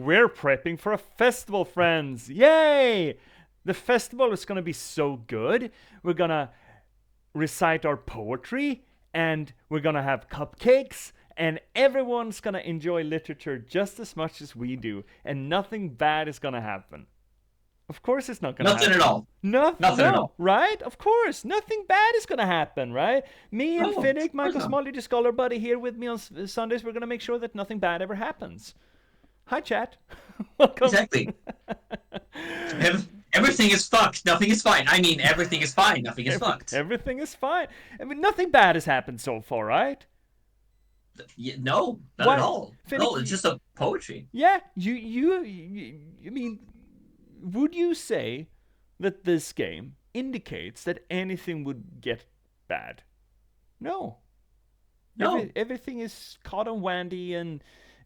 we're prepping for a festival, friends. Yay! The festival is going to be so good. We're going to recite our poetry, and we're going to have cupcakes, and everyone's going to enjoy literature just as much as we do, and nothing bad is going to happen. Of course it's not going to happen. Nothing at all. Nothing at all. Right? Of course. Nothing bad is going to happen, right? Me and Finnick, my Cosmology Scholar buddy here with me on Sundays, we're going to make sure that nothing bad ever happens. Hi, chat. Welcome. Exactly. Everything is fucked. Nothing is fine. I mean, everything is fine. Nothing is fucked. Everything is fine. I mean, nothing bad has happened so far, right? No, not at all. Finnick, no, it's just a poetry. Yeah, I mean, would you say that this game indicates that anything would get bad? No. No. Everything is cotton wandy and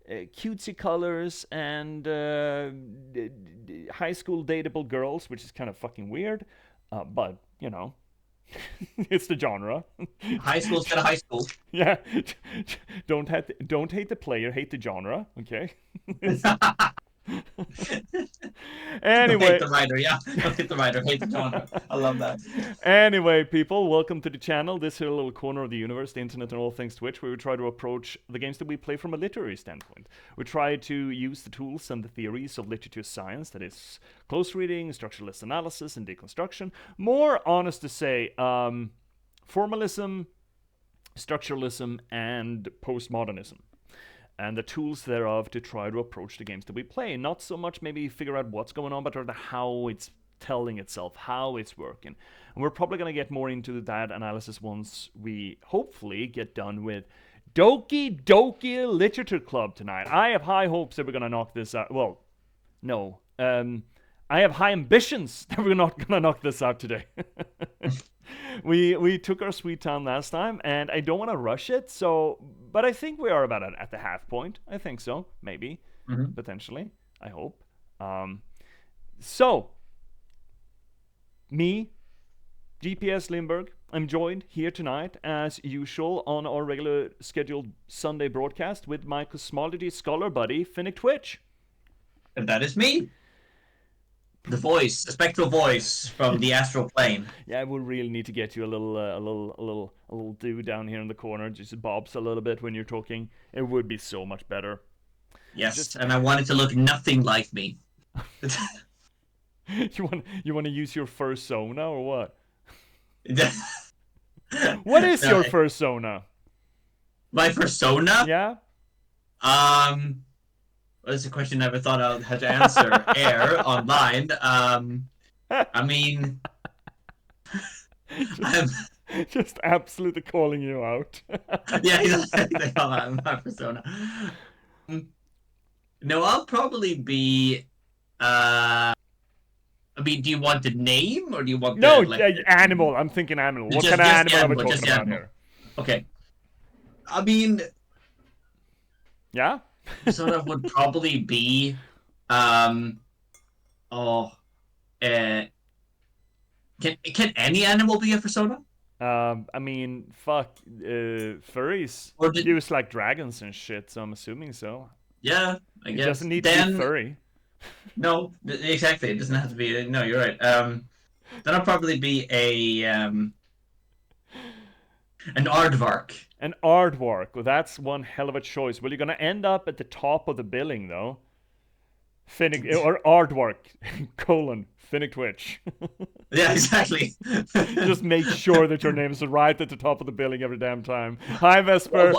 cutesy colors and high school dateable girls, which is kind of fucking weird. But, you know, it's the genre. High school's got a high school. Yeah. Don't hate the player, hate the genre, okay? Anyway, hate the writer, yeah. Don't hate the writer, hate the genre. I love that. Anyway, people, welcome to the channel. This here little corner of the universe, the internet, and all things Twitch, where we try to approach the games that we play from a literary standpoint. We try to use the tools and the theories of literature science, that is, close reading, structuralist analysis, and deconstruction. More honest to say, formalism, structuralism, and postmodernism, and the tools thereof to try to approach the games that we play. Not so much maybe figure out what's going on, but rather how it's telling itself, how it's working. And we're probably going to get more into that analysis once we hopefully get done with Doki Doki Literature Club tonight. I have high hopes that we're going to knock this out. Well, no. I have high ambitions that we're not going to knock this out today. We took our sweet time last time, and I don't want to rush it, but I think we are about at the half point. I think so. Maybe. Potentially. I hope. So, me, J.P.S. Lindberg, I'm joined here tonight, as usual, on our regular scheduled Sunday broadcast with my Cosmology Scholar buddy, Finnick Twitch. And that is me. The voice, a spectral voice from the astral plane. Yeah, we really need to get you a little dude down here in the corner, just bobs a little bit when you're talking. It would be so much better. Yes, and I want it to look nothing like me. You want to use your fursona or what? What is your fursona? My persona? Yeah. That's a question I never thought I would have to answer online. I mean, I'm just absolutely calling you out. Yeah, they call that my persona. No, I'll probably be. I mean, do you want the name or do you want animal? I'm thinking animal. What kind of animal are we talking about here? Okay. I mean, yeah. Sort of would probably be, can any animal be a persona? I mean, fuck, furries use like dragons and shit, so I'm assuming so. Yeah, I guess. It doesn't need to be furry. No, exactly. It doesn't have to be. No, you're right. Then I'll probably be an aardvark. An aardvark. Well, that's one hell of a choice. Well, you're going to end up at the top of the billing, though. Finnick, or aardvark, Finnick Twitch. Yeah, exactly. Just make sure that your name is right at the top of the billing every damn time. Hi, Vesper.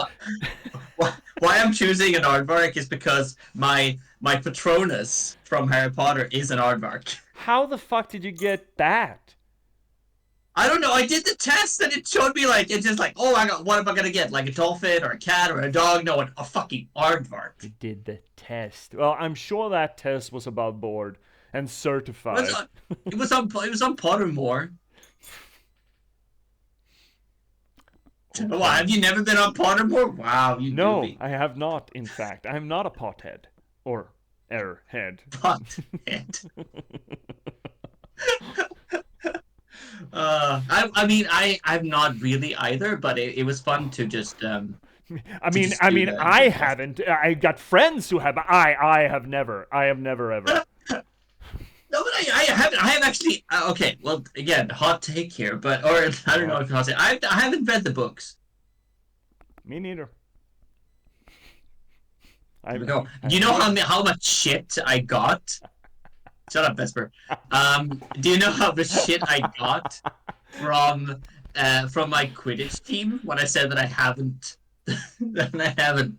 Why I'm choosing an aardvark is because my Patronus from Harry Potter is an aardvark. How the fuck did you get that? I don't know. I did the test and it showed me it's just like, oh, what am I gonna get? Like a dolphin or a cat or a dog? No, a fucking aardvark. You did the test. Well, I'm sure that test was above board and certified. It was on Pottermore. Okay. Wow, have you never been on Pottermore? Wow, No, I have not. In fact, I'm not a pothead or airhead. Pothead. I mean, I'm not really either, but it was fun to just I to mean, just do that. I haven't. I got friends who have. I have never. I have never ever. No, but I haven't. I have actually. Okay, well, again, hot take here, but or I don't know if I'll say. I haven't read the books. Me neither. No. Do you know how much shit I got? Shut up, Vesper. Do you know how much shit I got from my Quidditch team when I said that I haven't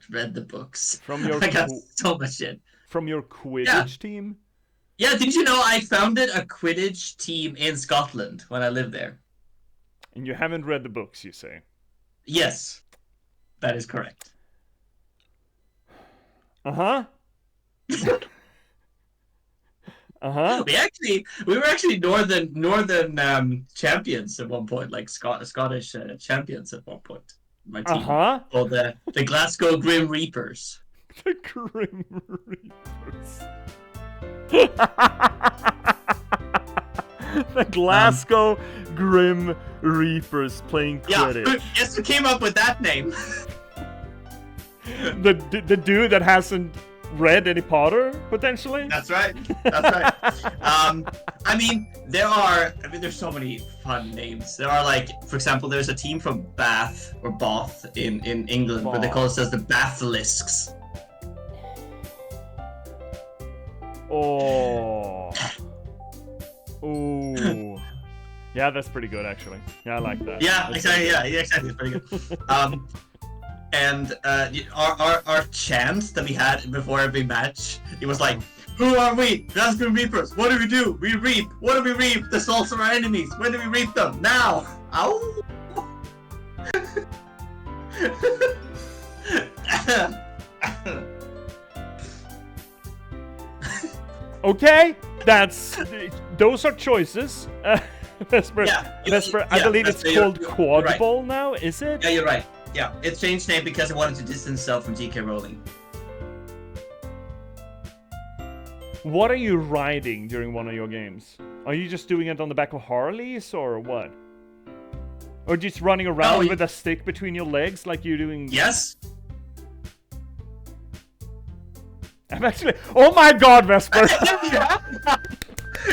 read the books? From your I got so much shit. From your Quidditch team? Yeah, did you know I founded a Quidditch team in Scotland when I lived there? And you haven't read the books, you say? Yes, that is correct. Uh-huh. Uh-huh. We were actually northern champions at one point, like Scottish champions at one point. My team called the Glasgow Grim Reapers. The Grim Reapers. The Glasgow Grim Reapers playing Quidditch. Yeah, guess who came up with that name? the dude that hasn't read any Potter, potentially? That's right. I mean, there's so many fun names. There are, like, for example, there's a team from Bath in England, but they call us the Bathalisks. Oh. Ooh. Yeah, that's pretty good, actually. Yeah, I like that. Yeah, that's exactly. Yeah, exactly. It's pretty good. And our chant that we had before every match, it was like, "Who are we? Glasgow Reapers. What do? We reap. What do we reap? The souls of our enemies. When do we reap them? Now." Ow. Okay, those are choices. Vesper, I believe it's called Quadball right. Now, is it? Yeah, you're right. Yeah, it changed name because it wanted to distance itself from J.K. Rowling. What are you riding during one of your games? Are you just doing it on the back of Harleys or what? Or just running around with a stick between your legs like you're doing? Yes. I'm actually. Oh my God, Vesper!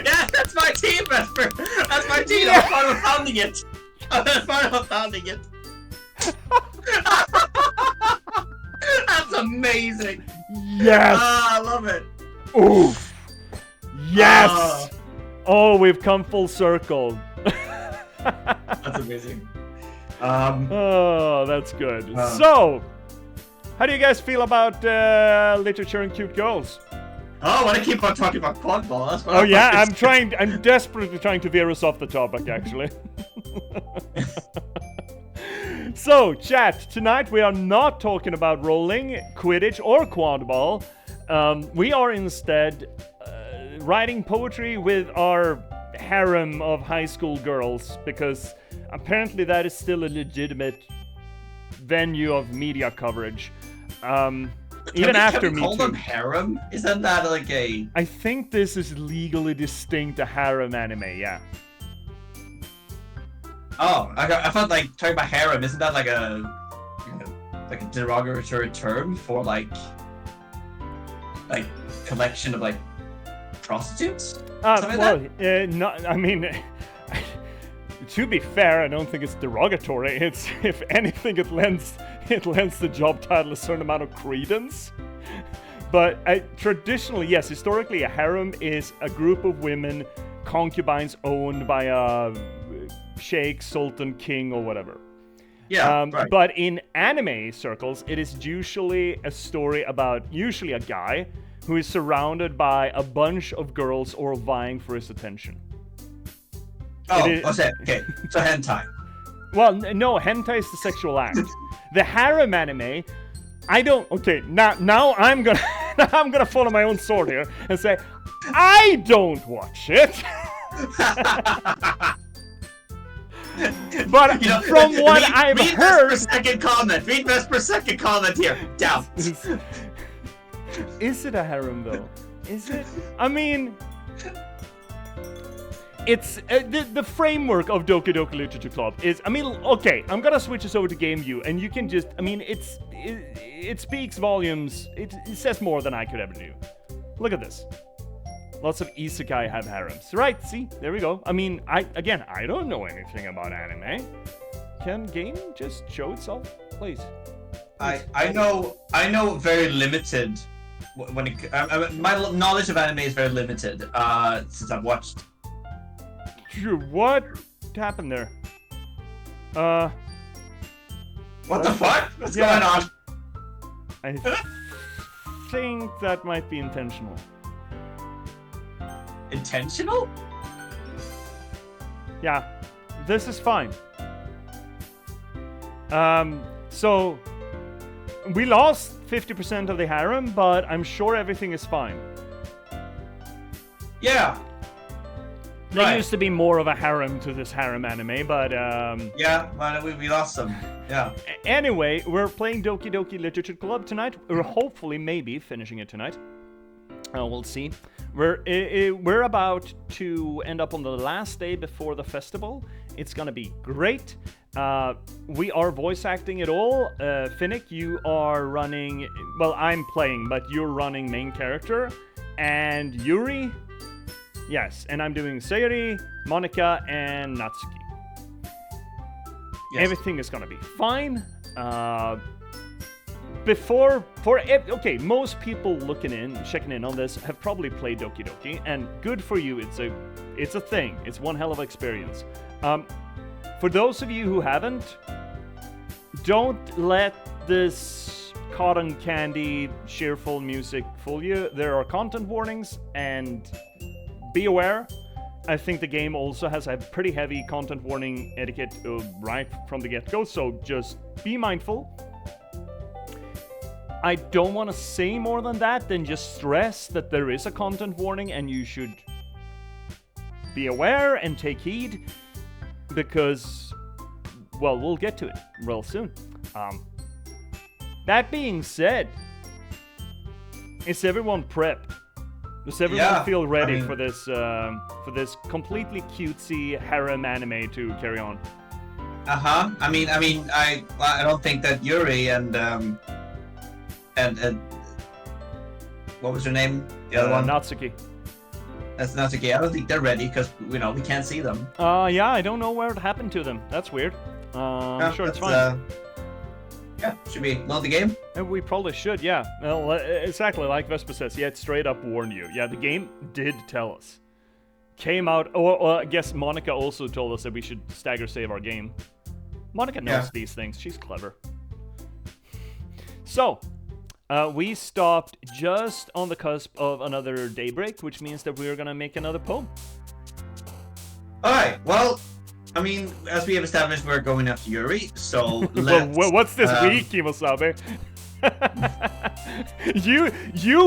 Yeah, that's my team, Vesper. That's my team. I'm part of founding it. That's amazing. Yes. I love it. Oof. Yes. Oh, we've come full circle. That's amazing. Oh, that's good. So, how do you guys feel about literature and cute girls? Oh, I want to keep on talking about quadball. That's what I'm desperately trying to veer us off the topic, actually. So, chat, tonight we are not talking about rolling, Quidditch, or quadball. We are instead writing poetry with our harem of high school girls, because apparently that is still a legitimate venue of media coverage. Even after Me Too. Can we call them harem? Isn't that like a... I think this is legally distinct a harem anime, yeah. Oh, I thought like talking about harem, isn't that like a derogatory term for like collection of like prostitutes? I mean, to be fair, I don't think it's derogatory. It's, if anything, it lends the job title a certain amount of credence. But traditionally, yes, historically, a harem is a group of women, concubines owned by a sheikh, sultan, king, or whatever. Yeah, right. But in anime circles, it is usually a story about usually a guy who is surrounded by a bunch of girls all vying for his attention. Okay, so hentai. Well, no, hentai is the sexual act. The harem anime, I don't. Okay, now I'm gonna follow my own sword here and say, I don't watch it. But from what I've heard, read Vesper's second comment here. Down. Is it a harem though? Is it? I mean, it's the framework of Doki Doki Literature Club is, I mean, okay, I'm gonna switch this over to Game View, and you can just, I mean, it speaks volumes. It says more than I could ever do. Look at this. Lots of isekai have harems. Right, see? There we go. I mean, I don't know anything about anime. Can game just show itself? Please. I know very limited when my knowledge of anime is very limited since I've watched. What happened there? What the fuck? What's going on? I think that might be intentional. Intentional? Yeah, this is fine. So we lost 50% of the harem, but I'm sure everything is fine. Yeah. There used to be more of a harem to this harem anime, but yeah, well, we lost them. Yeah. Anyway, we're playing Doki Doki Literature Club tonight. We're hopefully maybe finishing it tonight. We'll see. We're about to end up on the last day before the festival. It's gonna be great. We are voice acting it all. Finnick, you are running. Well, I'm playing, but you're running main character. And Yuri. Yes, and I'm doing Sayori, Monica, and Natsuki. Yes. Everything is gonna be fine. Okay, most people checking in on this have probably played Doki Doki, and good for you. It's a thing. It's one hell of an experience. For those of you who haven't, don't let this cotton candy, cheerful music fool you. There are content warnings, and be aware. I think the game also has a pretty heavy content warning etiquette right from the get-go, so just be mindful. I don't want to say more than that, than just stress that there is a content warning and you should be aware and take heed, because, well, we'll get to it real soon. That being said, is everyone prepped? Does everyone feel ready for this completely cutesy harem anime to carry on? I mean, I don't think that Yuri and what was her name? The other one? Natsuki. That's Natsuki. I don't think they're ready because we can't see them. Yeah, I don't know where it happened to them. That's weird. I'm sure it's fine. Yeah, should we load the game? We probably should, yeah. Well, exactly like Vespa says, yeah, it straight up warned you. Yeah, the game did tell us. Came out, or I guess Monica also told us that we should stagger save our game. Monica knows these things, she's clever. So, we stopped just on the cusp of another daybreak, which means that we're gonna make another poem. Alright, well, I mean, as we have established, we're going after Yuri, so let's... well, what's this week, Kimosabe? You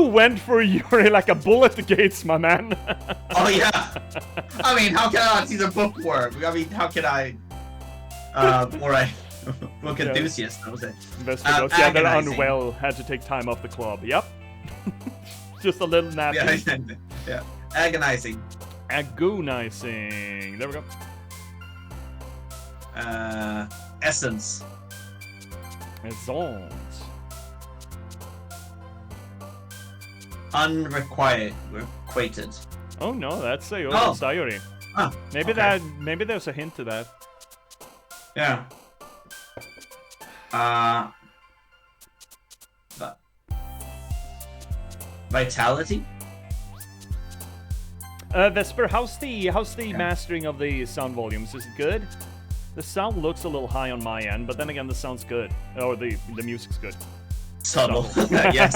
went for Yuri like a bullet Gates, my man. Oh, yeah. I mean, how can I not see the bookworm? I mean, how can I... alright. Book enthusiast, I would say. Yeah, they're unwell, had to take time off the club. Yep. Just a little nappy. Yeah. Agonizing. Agonizing. There we go. Essence. Essence. Unrequited. Oh no, that's Sayori. Oh, maybe there's a hint to that. Yeah. Vitality. Vesper, how's the mastering of the sound volumes? Is it good? The sound looks a little high on my end, but then again, the sound's good. Or the music's good. Subtle. Yes.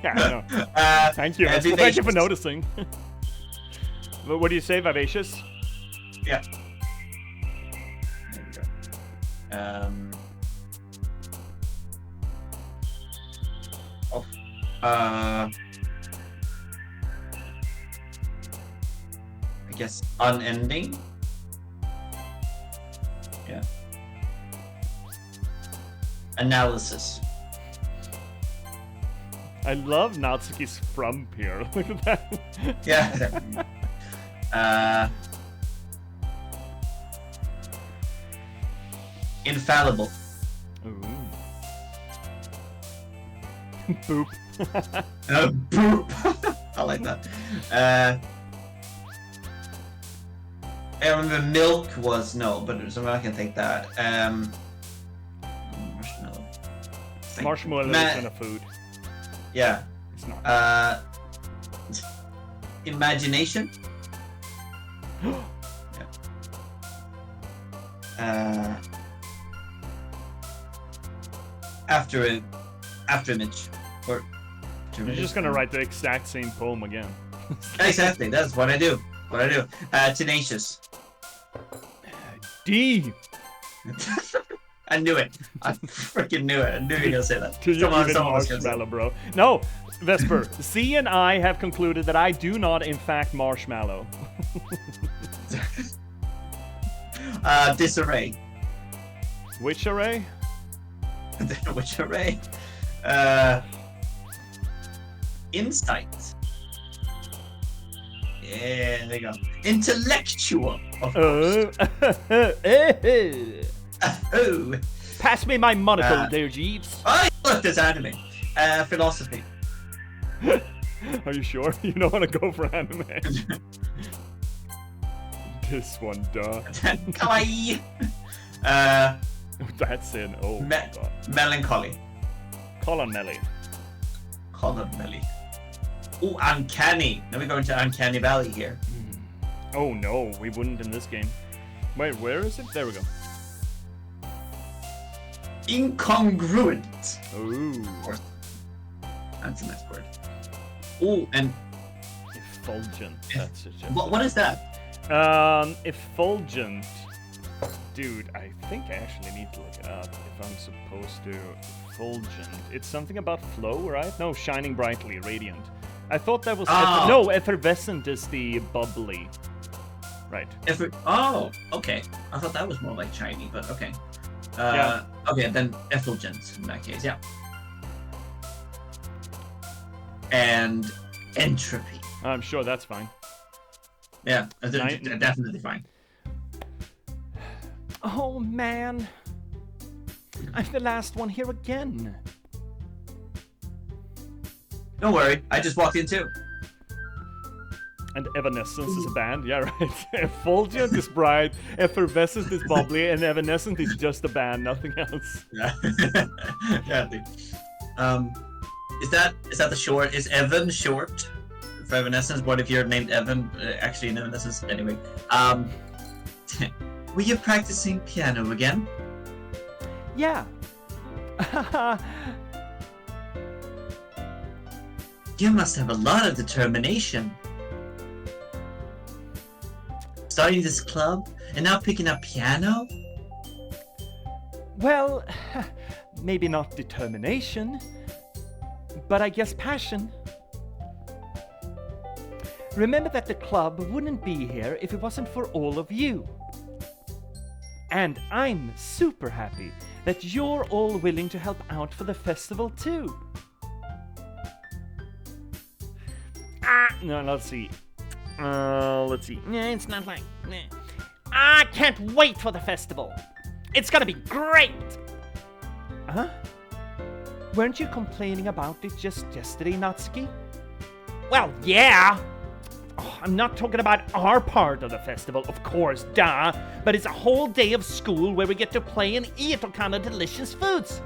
Yeah, I know. Thank you. Thank you for noticing. What do you say, Vivacious? Yeah. I guess unending. Yeah. Analysis. I love Natsuki's frump here. Look at that. Yeah. Infallible. Ooh. Boop. Boop. I like that. And the milk was no, but so I can take that. Marshmallow. Marshmallow isn't a food. Yeah. It's not. Imagination. Yeah. Afterimage. Or You're just gonna write the exact same poem again. Exactly. That's what I do. Tenacious. D. I knew it. I freaking knew it. I knew you were gonna say that. Someone marshmallow, bro. No, Vesper. C and I have concluded that I do not, in fact, marshmallow. Disarray. Which array? Which array? Insight. Yeah, there you go. Intellectual. Of course. Oh. Pass me my monocle there, Jeeves. Oh, look, there's anime. Philosophy. Are you sure? You don't want to go for anime? This one, duh. Kawaii. That's an oh my god. Melancholy. Colonelli. Ooh, uncanny. Now we go into Uncanny Valley here. Oh no, we wouldn't in this game. Wait, where is it? There we go. Incongruent. Ooh. That's a nice word. Ooh, and Effulgent. That's it. what is that? Effulgent. Dude, I think I actually need to look it up if I'm supposed to. Effulgent. It's something about flow, right? No, shining brightly, radiant. I thought that was no, effervescent is the bubbly. Right. Oh, okay. I thought that was more like shiny, but okay. Yeah. Okay, then effulgent in that case, yeah. And entropy. I'm sure that's fine. Yeah, definitely fine. Oh man, I'm the last one here again. Don't worry, I just walked in too. And Evanescence is a band, yeah, right. Effulgent is bright, Effervescent is bubbly, and Evanescent is just a band, nothing else. Yeah. Yeah, dude. Is that the short? Is Evan short for Evanescence? What if you're named Evan? Actually, in Evanescence, anyway. Were you practicing piano again? Yeah. You must have a lot of determination. Starting this club and now picking up piano? Well, maybe not determination, but I guess passion. Remember that the club wouldn't be here if it wasn't for all of you. And I'm super happy that you're all willing to help out for the festival too. No, let's see. Let's see. Nah, it's not like... Nah. I can't wait for the festival. It's gonna be great. Huh? Weren't you complaining about it just yesterday, Natsuki? Well, yeah. Oh, I'm not talking about our part of the festival, of course, duh. But it's a whole day of school where we get to play and eat all kind of delicious foods.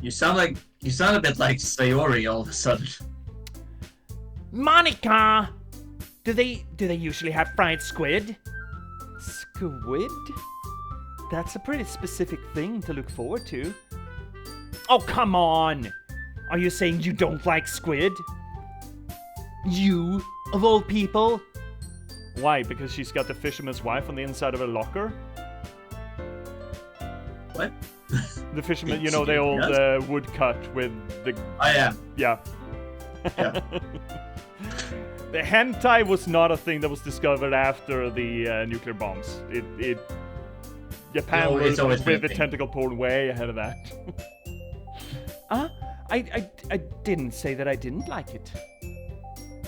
You sound a bit like Sayori all of a sudden. Monica! Do they usually have fried squid? Squid? That's a pretty specific thing to look forward to. Oh, come on! Are you saying you don't like squid? You, of all people? Why? Because she's got the fisherman's wife on the inside of her locker? What? The fisherman, you know, the old woodcut with the... Oh, yeah. Yeah. Yeah. The hentai was not a thing that was discovered after the nuclear bombs. Japan was with the tentacle porn way ahead of that. I didn't say that I didn't like it.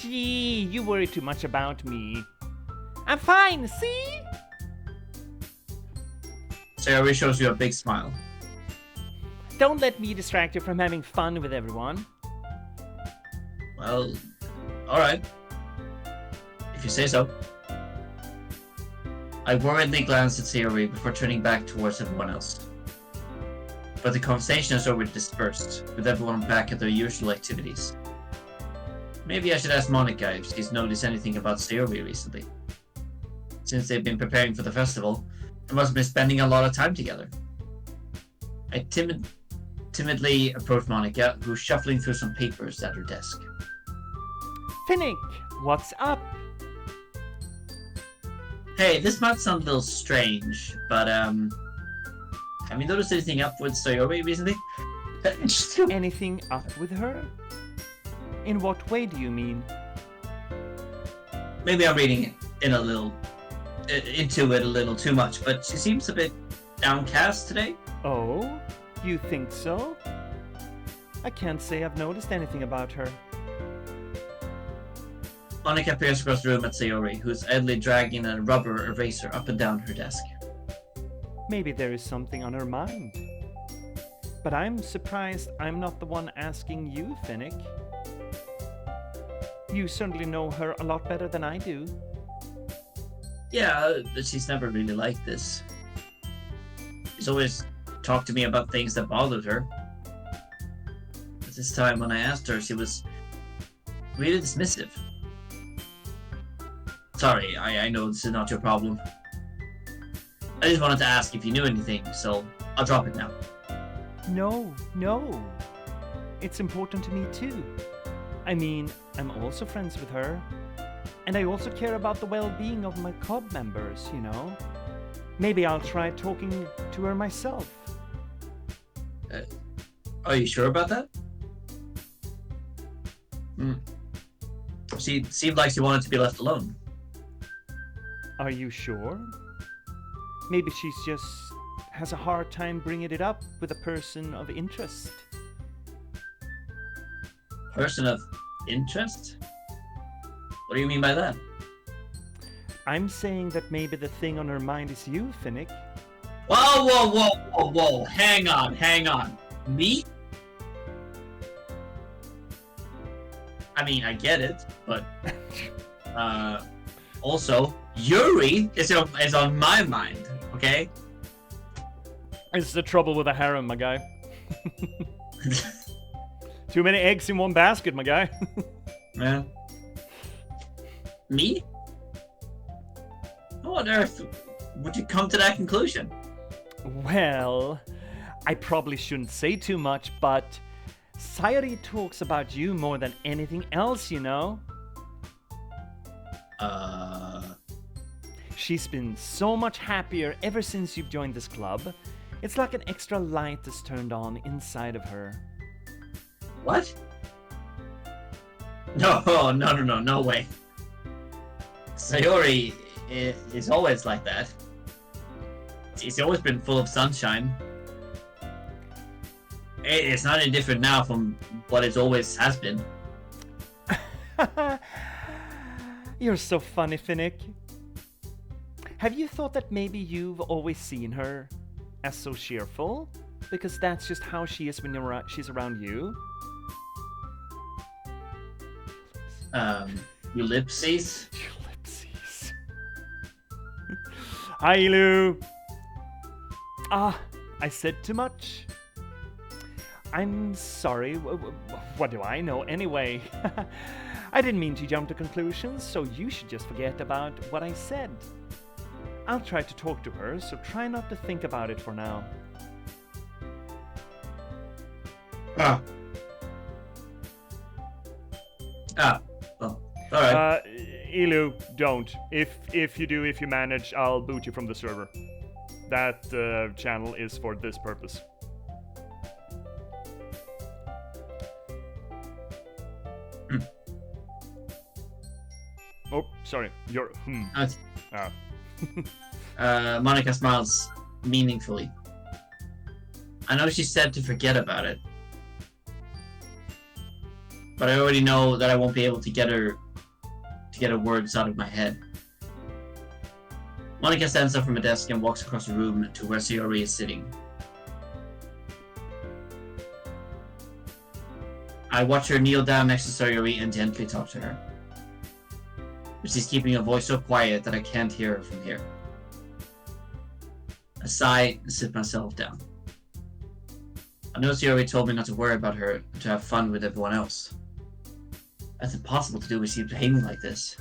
Gee, you worry too much about me. I'm fine, see? Sayori shows you a big smile. Don't let me distract you from having fun with everyone. Well, alright. If you say so. I worriedly glanced at Sayori before turning back towards everyone else. But the conversation has already dispersed, with everyone back at their usual activities. Maybe I should ask Monica if she's noticed anything about Sayori recently. Since they've been preparing for the festival, they must have been spending a lot of time together. I timidly approached Monica, who's shuffling through some papers at her desk. Finnick, what's up? Hey, this might sound a little strange, but have you noticed anything up with Sayori recently? Anything up with her? In what way do you mean? Maybe I'm reading into it a little too much, but she seems a bit downcast today. Oh, you think so? I can't say I've noticed anything about her. Monica peers across the room at Sayori, who's idly dragging a rubber eraser up and down her desk. Maybe there is something on her mind. But I'm surprised I'm not the one asking you, Finnick. You certainly know her a lot better than I do. Yeah, but she's never really like this. She's always talked to me about things that bothered her. But this time when I asked her, she was really dismissive. Sorry, I know this is not your problem. I just wanted to ask if you knew anything, so I'll drop it now. No. It's important to me too. I mean, I'm also friends with her. And I also care about the well-being of my club members, you know. Maybe I'll try talking to her myself. Are you sure about that? She seemed like she wanted to be left alone. Are you sure? Maybe she's just has a hard time bringing it up with a person of interest. Person of interest? What do you mean by that? I'm saying that maybe the thing on her mind is you, Finnick. Whoa. Hang on. Me? I mean, I get it, but also, Yuri is on my mind, okay? It's the trouble with a harem, my guy. Too many eggs in one basket, my guy. Yeah. Me? How on earth would you come to that conclusion? Well, I probably shouldn't say too much, but Sayori talks about you more than anything else, you know? She's been so much happier ever since you've joined this club. It's like an extra light is turned on inside of her. What? No way. Sayori is always like that. She's always been full of sunshine. It's not any different now from what it always has been. You're so funny, Finnick. Have you thought that maybe you've always seen her as so cheerful? Because that's just how she is when she's around you? Ellipses? Ellipses. Hi, Lou. I said too much. I'm sorry. What do I know anyway? I didn't mean to jump to conclusions, so you should just forget about what I said. I'll try to talk to her, so try not to think about it for now. Well, alright. Ilu, don't. If you manage, I'll boot you from the server. That channel is for this purpose. Oh, sorry. You're Monica smiles meaningfully. I know she said to forget about it, but I already know that I won't be able to get her to get the words out of my head. Monica stands up from a desk and walks across the room to where Sayori is sitting. I watch her kneel down next to Sayori and gently talk to her. But she's keeping her voice so quiet that I can't hear her from here. I sigh and sit myself down. I know Sayori told me not to worry about her and to have fun with everyone else. That's impossible to do when she's behaving like this.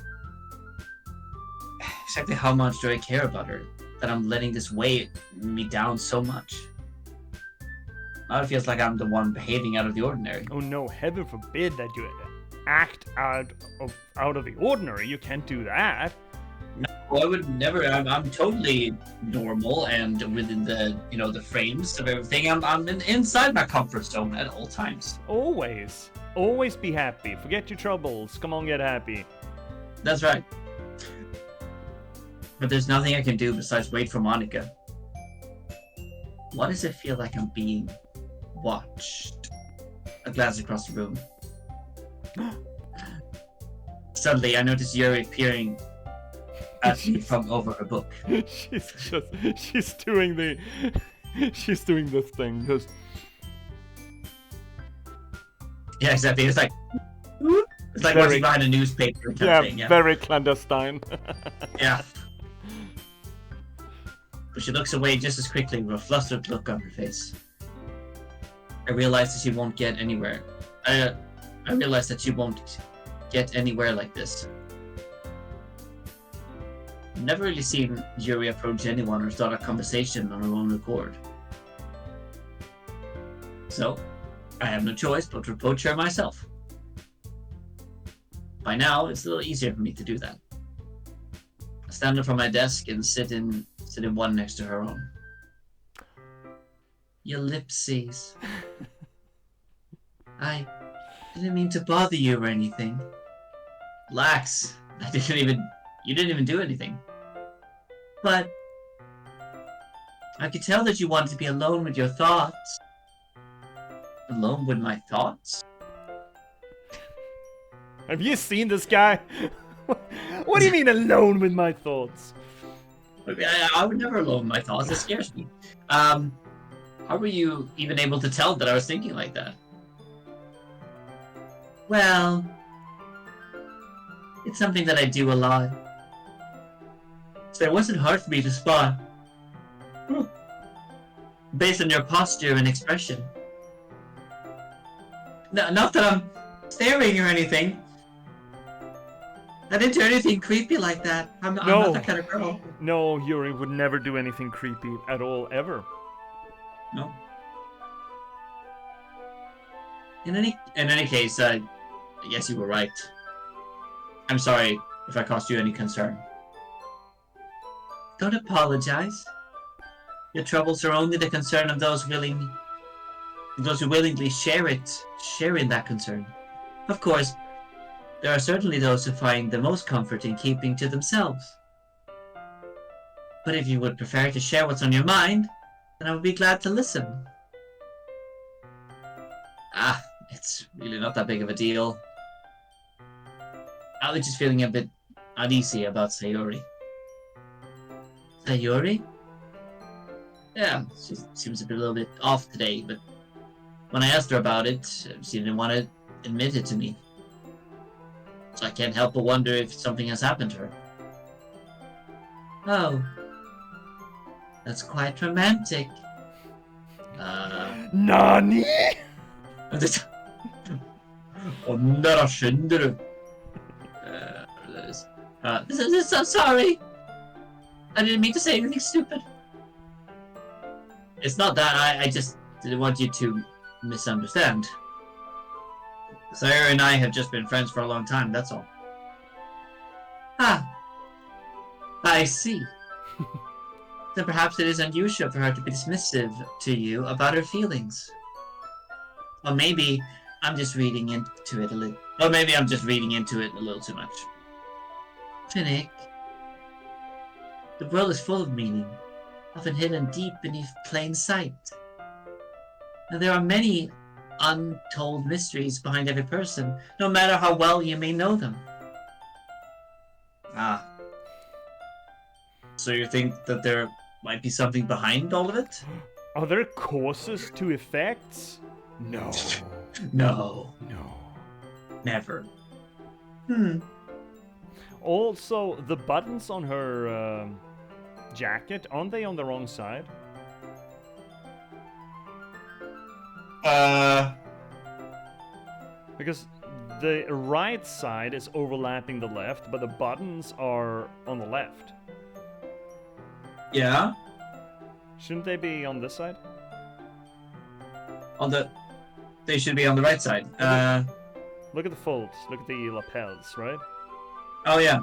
Exactly how much do I care about her, that I'm letting this weigh me down so much? Now it feels like I'm the one behaving out of the ordinary. Oh no, heaven forbid that you act out of the ordinary. You can't do that. No, I would never. I'm totally normal and within the the frames of everything. I'm inside my comfort zone at all times. Always be happy. Forget your troubles. Come on, get happy. That's right. But there's nothing I can do besides wait for Monica. Why does it feel like I'm being watched? I glance across the room. Suddenly, I notice Yuri peering at me from over her book. she's doing this thing because. Yeah, exactly. It's like watching behind a newspaper kind of thing. Yeah, very clandestine. Yeah. But she looks away just as quickly with a flustered look on her face. I realize that she won't get anywhere. I realize that she won't get anywhere like this. I've never really seen Yuri approach anyone or start a conversation on her own accord. So, I have no choice but to approach her myself. By now, it's a little easier for me to do that. I stand up from my desk and sit in one next to her own. Your ellipses. I didn't mean to bother you or anything. Relax. You didn't even do anything. But I could tell that you wanted to be alone with your thoughts. Alone with my thoughts? Have you seen this guy? What do you mean alone with my thoughts? I would never alone with my thoughts. It scares me. How were you even able to tell that I was thinking like that? Well, it's something that I do a lot. So it wasn't hard for me to spot. Based on your posture and expression. No, not that I'm staring or anything. I didn't do anything creepy like that. I'm not that kind of girl. No, Yuri would never do anything creepy at all, ever. No. In any case, I guess you were right. I'm sorry if I caused you any concern. Don't apologize. Your troubles are only the concern of those who willingly share in that concern. Of course, there are certainly those who find the most comfort in keeping to themselves. But if you would prefer to share what's on your mind, then I would be glad to listen. It's really not that big of a deal. I was just feeling a bit uneasy about Sayori. Sayori? Yeah, she seems a little bit off today, but when I asked her about it, she didn't want to admit it to me. So I can't help but wonder if something has happened to her. Oh. That's quite romantic. Nani? När kände du? So sorry. I didn't mean to say anything stupid. It's not that. I just didn't want you to misunderstand. Sayori and I have just been friends for a long time, that's all. I see. Then perhaps it is unusual for her to be dismissive to you about her feelings. Or maybe I'm just reading into it a little. Or maybe I'm just reading into it a little too much. Finnick, the world is full of meaning, often hidden deep beneath plain sight. And there are many untold mysteries behind every person, no matter how well you may know them. Ah. So you think that there might be something behind all of it? Are there causes to effects? No. No. No. Never. Also, the buttons on her jacket, aren't they on the wrong side? Because the right side is overlapping the left, but the buttons are on the left. Yeah. Shouldn't they be on this side? They should be on the right side. Look at the folds. Look at the lapels, right? Oh yeah.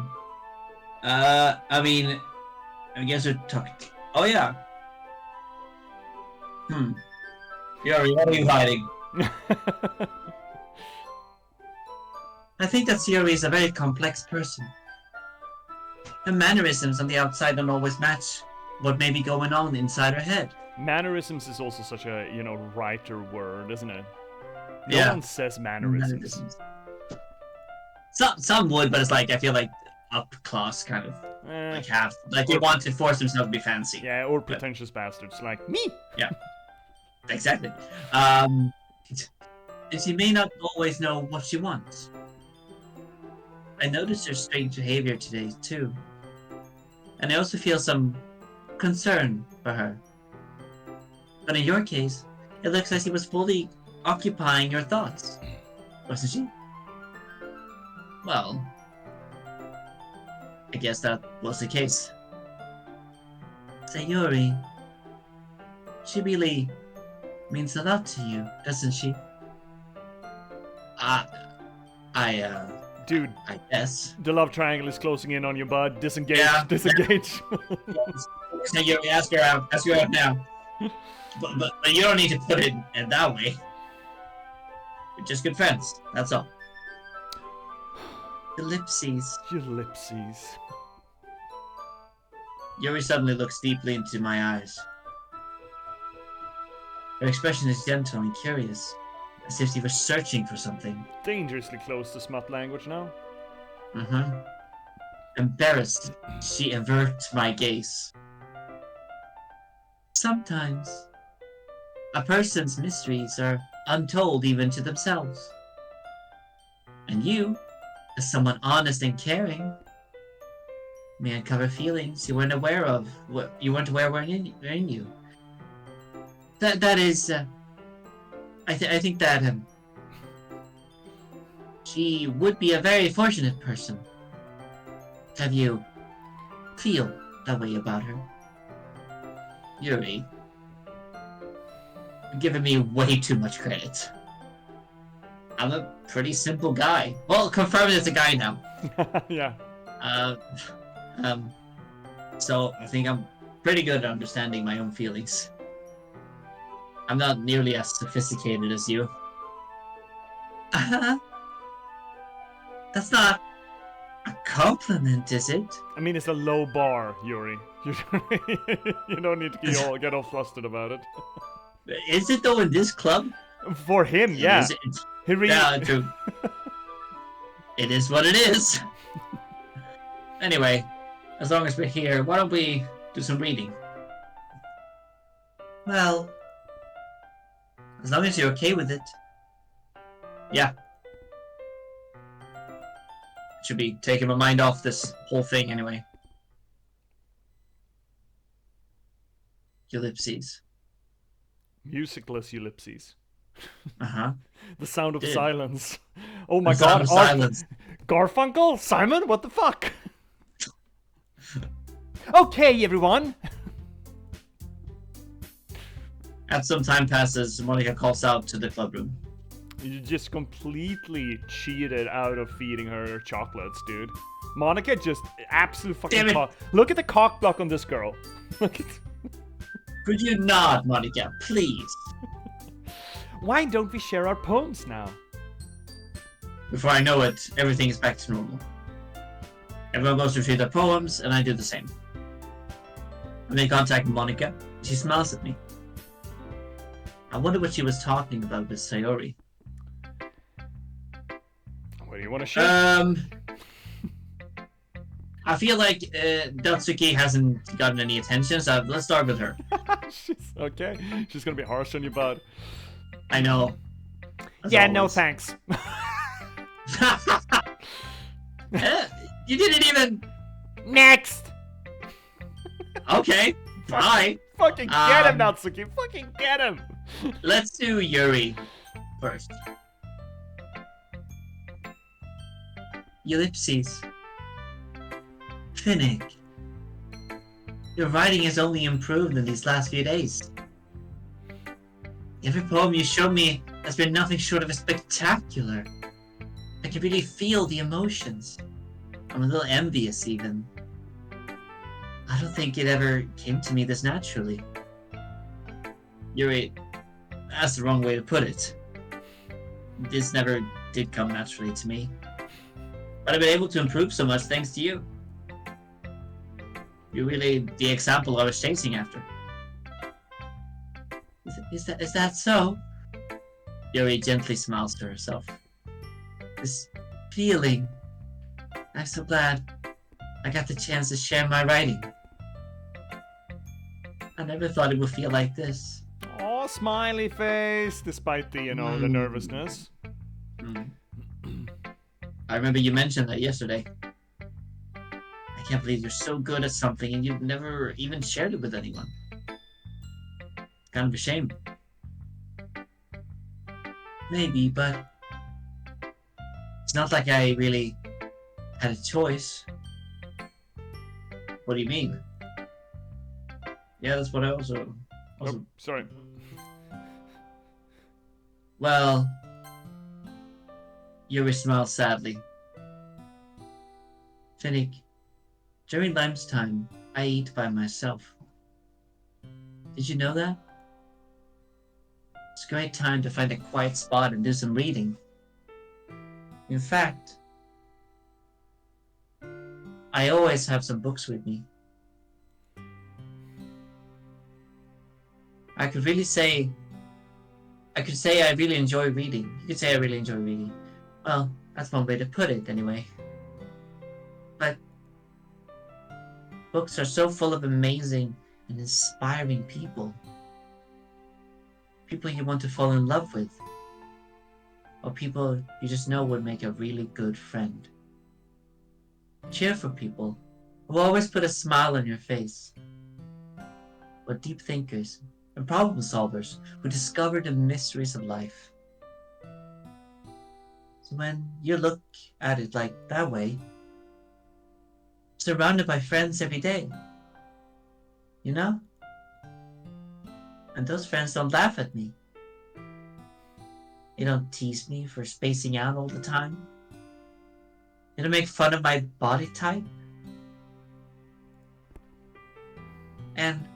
I mean, I guess we're talking. Oh yeah. Yuri, what are you hiding? I think that Yuri is a very complex person. Her mannerisms on the outside don't always match what may be going on inside her head. Mannerisms is also such a, writer word, isn't it? No Yeah. one says mannerisms. Some would, but it's like, I feel like up class kind of. Like half. Like they want to force themselves to be fancy. Yeah, or pretentious bastards like me. Yeah. Exactly. And she may not always know what she wants. I noticed her strange behavior today, too. And I also feel some concern for her. But in your case, it looks like she was fully occupying your thoughts. Wasn't she? Well, I guess that was the case. Sayuri, she really means a lot to you, doesn't she? Dude, I guess. the love triangle is closing in on you, bud. Disengage, Yeah. disengage. Sayuri, ask her out now. But you don't need to put it in that way. We're just good friends, that's all. Ellipses. Ellipses. Yuri suddenly looks deeply into my eyes. Her expression is gentle and curious, as if she was searching for something. Dangerously close to smut language now. Embarrassed, she averts my gaze. Sometimes, a person's mysteries are untold even to themselves. And you, as someone honest and caring, may uncover feelings you weren't aware of, what you weren't aware were in you. That is, I think that she would be a very fortunate person. Have you feel that way about her? Yuri, you're giving me way too much credit. I'm a pretty simple guy. Well, confirmed as a guy now. Yeah. So I think I'm pretty good at understanding my own feelings. I'm not nearly as sophisticated as you. That's not a compliment, is it? I mean, it's a low bar, Yuri. You don't need to get all flustered about it. Is it though in this club? For him, yeah. Yeah, true. It is what it is. Anyway, as long as we're here, why don't we do some reading? Well, as long as you're okay with it. Yeah. Should be taking my mind off this whole thing anyway. Ellipses. Musicless ellipses. Uh-huh. The sound of Dude. silence. Oh my The sound god. of silence. Garfunkel? Simon? What the fuck? Okay, everyone. As some time passes, Monica calls out to the club room. You just completely cheated out of feeding her chocolates, dude. Monica just absolute fucking cock. Look at the cock block on this girl. Look at. Could you not, Monica, please? Why don't we share our poems now? Before I know it, everything is back to normal. Everyone goes to read their poems, and I do the same. I make contact with Monica. She smiles at me. I wonder what she was talking about with Sayori. What do you want to share? I feel like Datsuki hasn't gotten any attention, so let's start with her. She's okay. She's gonna be harsh on you, bud. I know. As Yeah, no always. thanks. You didn't even. Next. Okay. Bye. Fucking get him, Natsuki. Fucking get him. Let's do Yuri first. Ellipses. Finnick. Your writing has only improved in these last few days. Every poem you showed me has been nothing short of a spectacular. I can really feel the emotions. I'm a little envious, even. I don't think it ever came to me this naturally. Yuri, that's the wrong way to put it. This never did come naturally to me. But I've been able to improve so much thanks to you. You're really the example I was chasing after. Is that so? Yuri gently smiles to herself. This feeling. I'm so glad I got the chance to share my writing. I never thought it would feel like this. Oh, smiley face, despite the, the nervousness. I remember you mentioned that yesterday. I can't believe you're so good at something and you've never even shared it with anyone. It's kind of a shame. Maybe, but it's not like I really had a choice. What do you mean? Yeah, that's what I also... Oh, sorry. Well... Yuri smiles sadly. Finnick, during lunchtime, I eat by myself. Did you know that? It's a great time to find a quiet spot and do some reading. In fact, I always have some books with me. I could say I really enjoy reading. You could say I really enjoy reading. Well, that's one way to put it, anyway. But books are so full of amazing and inspiring people. People you want to fall in love with. Or people you just know would make a really good friend. Cheerful people who always put a smile on your face. Or deep thinkers and problem solvers who discover the mysteries of life. So when you look at it like that way, surrounded by friends every day, you know? And those friends don't laugh at me. They don't tease me for spacing out all the time. They don't make fun of my body type. And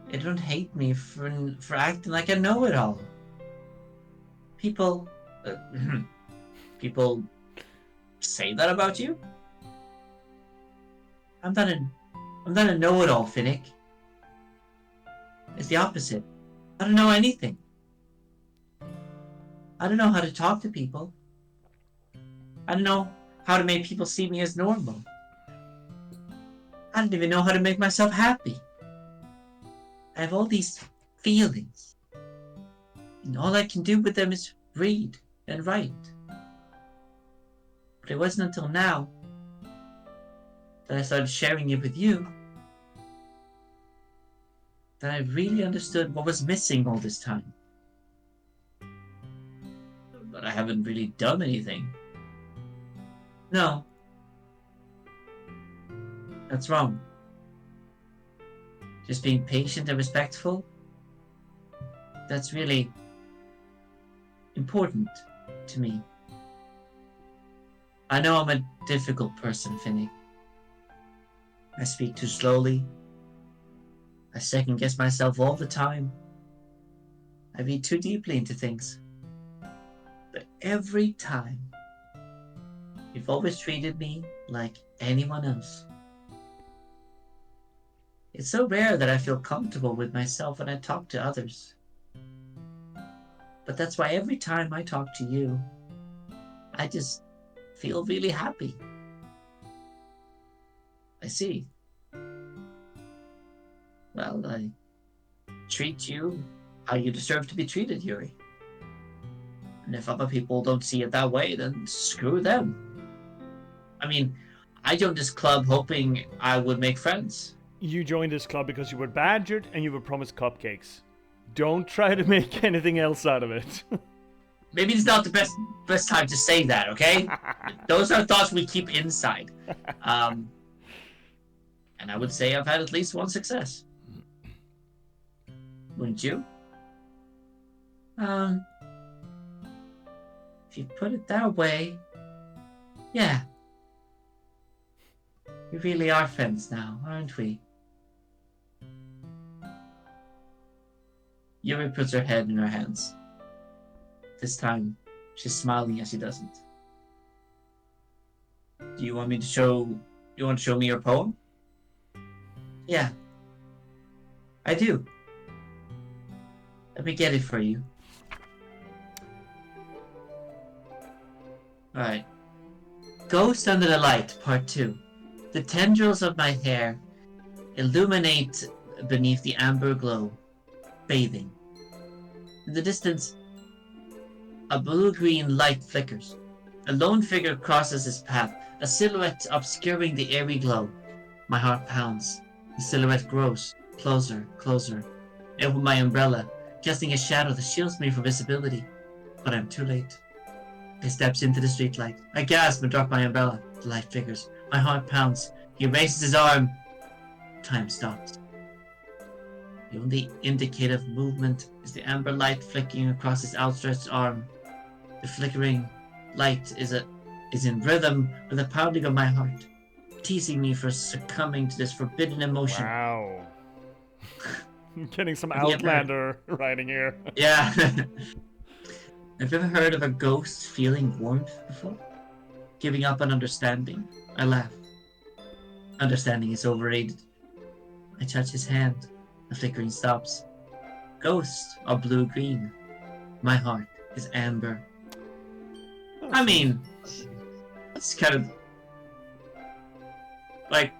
they don't hate me for acting like a know-it-all. People say that about you? I'm not a know-it-all, Finnick. It's the opposite. I don't know anything. I don't know how to talk to people. I don't know how to make people see me as normal. I don't even know how to make myself happy. I have all these feelings. And all I can do with them is read and write. But it wasn't until now that I started sharing it with you that I really understood what was missing all this time. But I haven't really done anything. No. That's wrong. Just being patient and respectful, that's really important to me. I know I'm a difficult person, Finnick. I speak too slowly. I second guess myself all the time. I read too deeply into things. But every time, you've always treated me like anyone else. It's so rare that I feel comfortable with myself when I talk to others. But that's why every time I talk to you, I just feel really happy. I see. Well, I treat you how you deserve to be treated, Yuri. And if other people don't see it that way, then screw them. I mean, I joined this club hoping I would make friends. You joined this club because you were badgered and you were promised cupcakes. Don't try to make anything else out of it. Maybe it's not the best time to say that, okay? Those are thoughts we keep inside. And I would say I've had at least one success. Wouldn't you? If you put it that way, yeah. We really are friends now, aren't we? Yuri puts her head in her hands. This time, she's smiling as she doesn't. Do you want to show me your poem? Yeah. I do. Let me get it for you. Alright. Ghost Under the Light, Part 2. The tendrils of my hair illuminate beneath the amber glow, bathing. In the distance, a blue-green light flickers. A lone figure crosses his path, a silhouette obscuring the airy glow. My heart pounds. The silhouette grows, closer, closer. I open my umbrella, casting a shadow that shields me from visibility. But I'm too late. He steps into the streetlight. I gasp and drop my umbrella. The light flickers. My heart pounds. He raises his arm. Time stops. The only indicative movement is the amber light flickering across his outstretched arm. The flickering light is in rhythm with the pounding of my heart, teasing me for succumbing to this forbidden emotion. Wow. Getting some Outlander writing here. Yeah. Have you ever heard of a ghost feeling warmth before? Giving up on understanding? I laugh. Understanding is overrated. I touch his hand. The flickering stops. Ghosts are blue-green. My heart is amber. I mean, it's kind of like,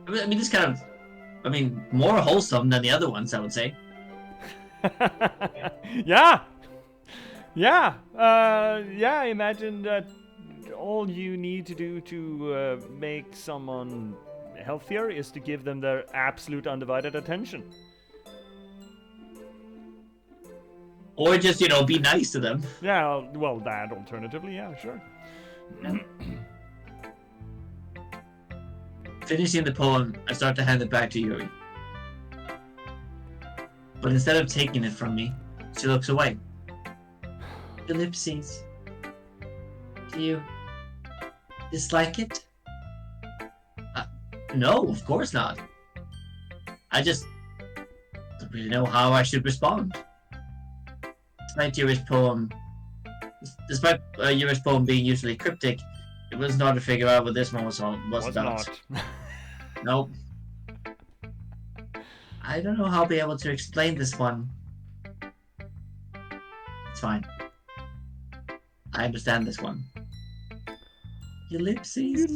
I mean, it's kind of, I mean, more wholesome than the other ones, I would say. Yeah. Imagine that all you need to do to make someone healthier is to give them their absolute undivided attention. Or just, be nice to them. Yeah, well, that alternatively, yeah, sure. Finishing the poem, I start to hand it back to Yuri. But instead of taking it from me, she looks away. Ellipses. Do you dislike it? No, of course not. I just don't really know how I should respond. Despite Yuri's poem being usually cryptic, it was not to figure out what this one was about. Not. Nope. I don't know how I'll be able to explain this one. It's fine. I understand this one. Ellipses.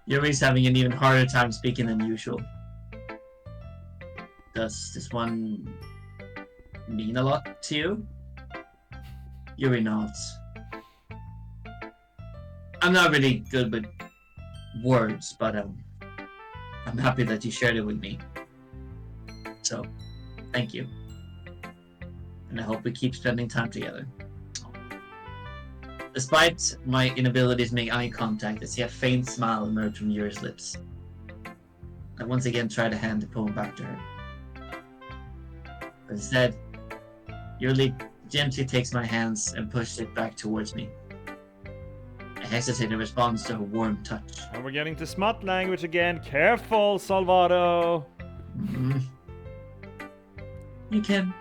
Yuri's having an even harder time speaking than usual. Does this one mean a lot to you? Yuri nods. I'm not really good with words, but I'm happy that you shared it with me. So, thank you. And I hope we keep spending time together. Despite my inability to make eye contact, I see a faint smile emerge from Yuri's lips. I once again try to hand the poem back to her. But instead, Yuri gently takes my hands and pushes it back towards me. I hesitate in response to her warm touch. And we're getting to smut language again. Careful, Salvato. Mm-hmm. You can.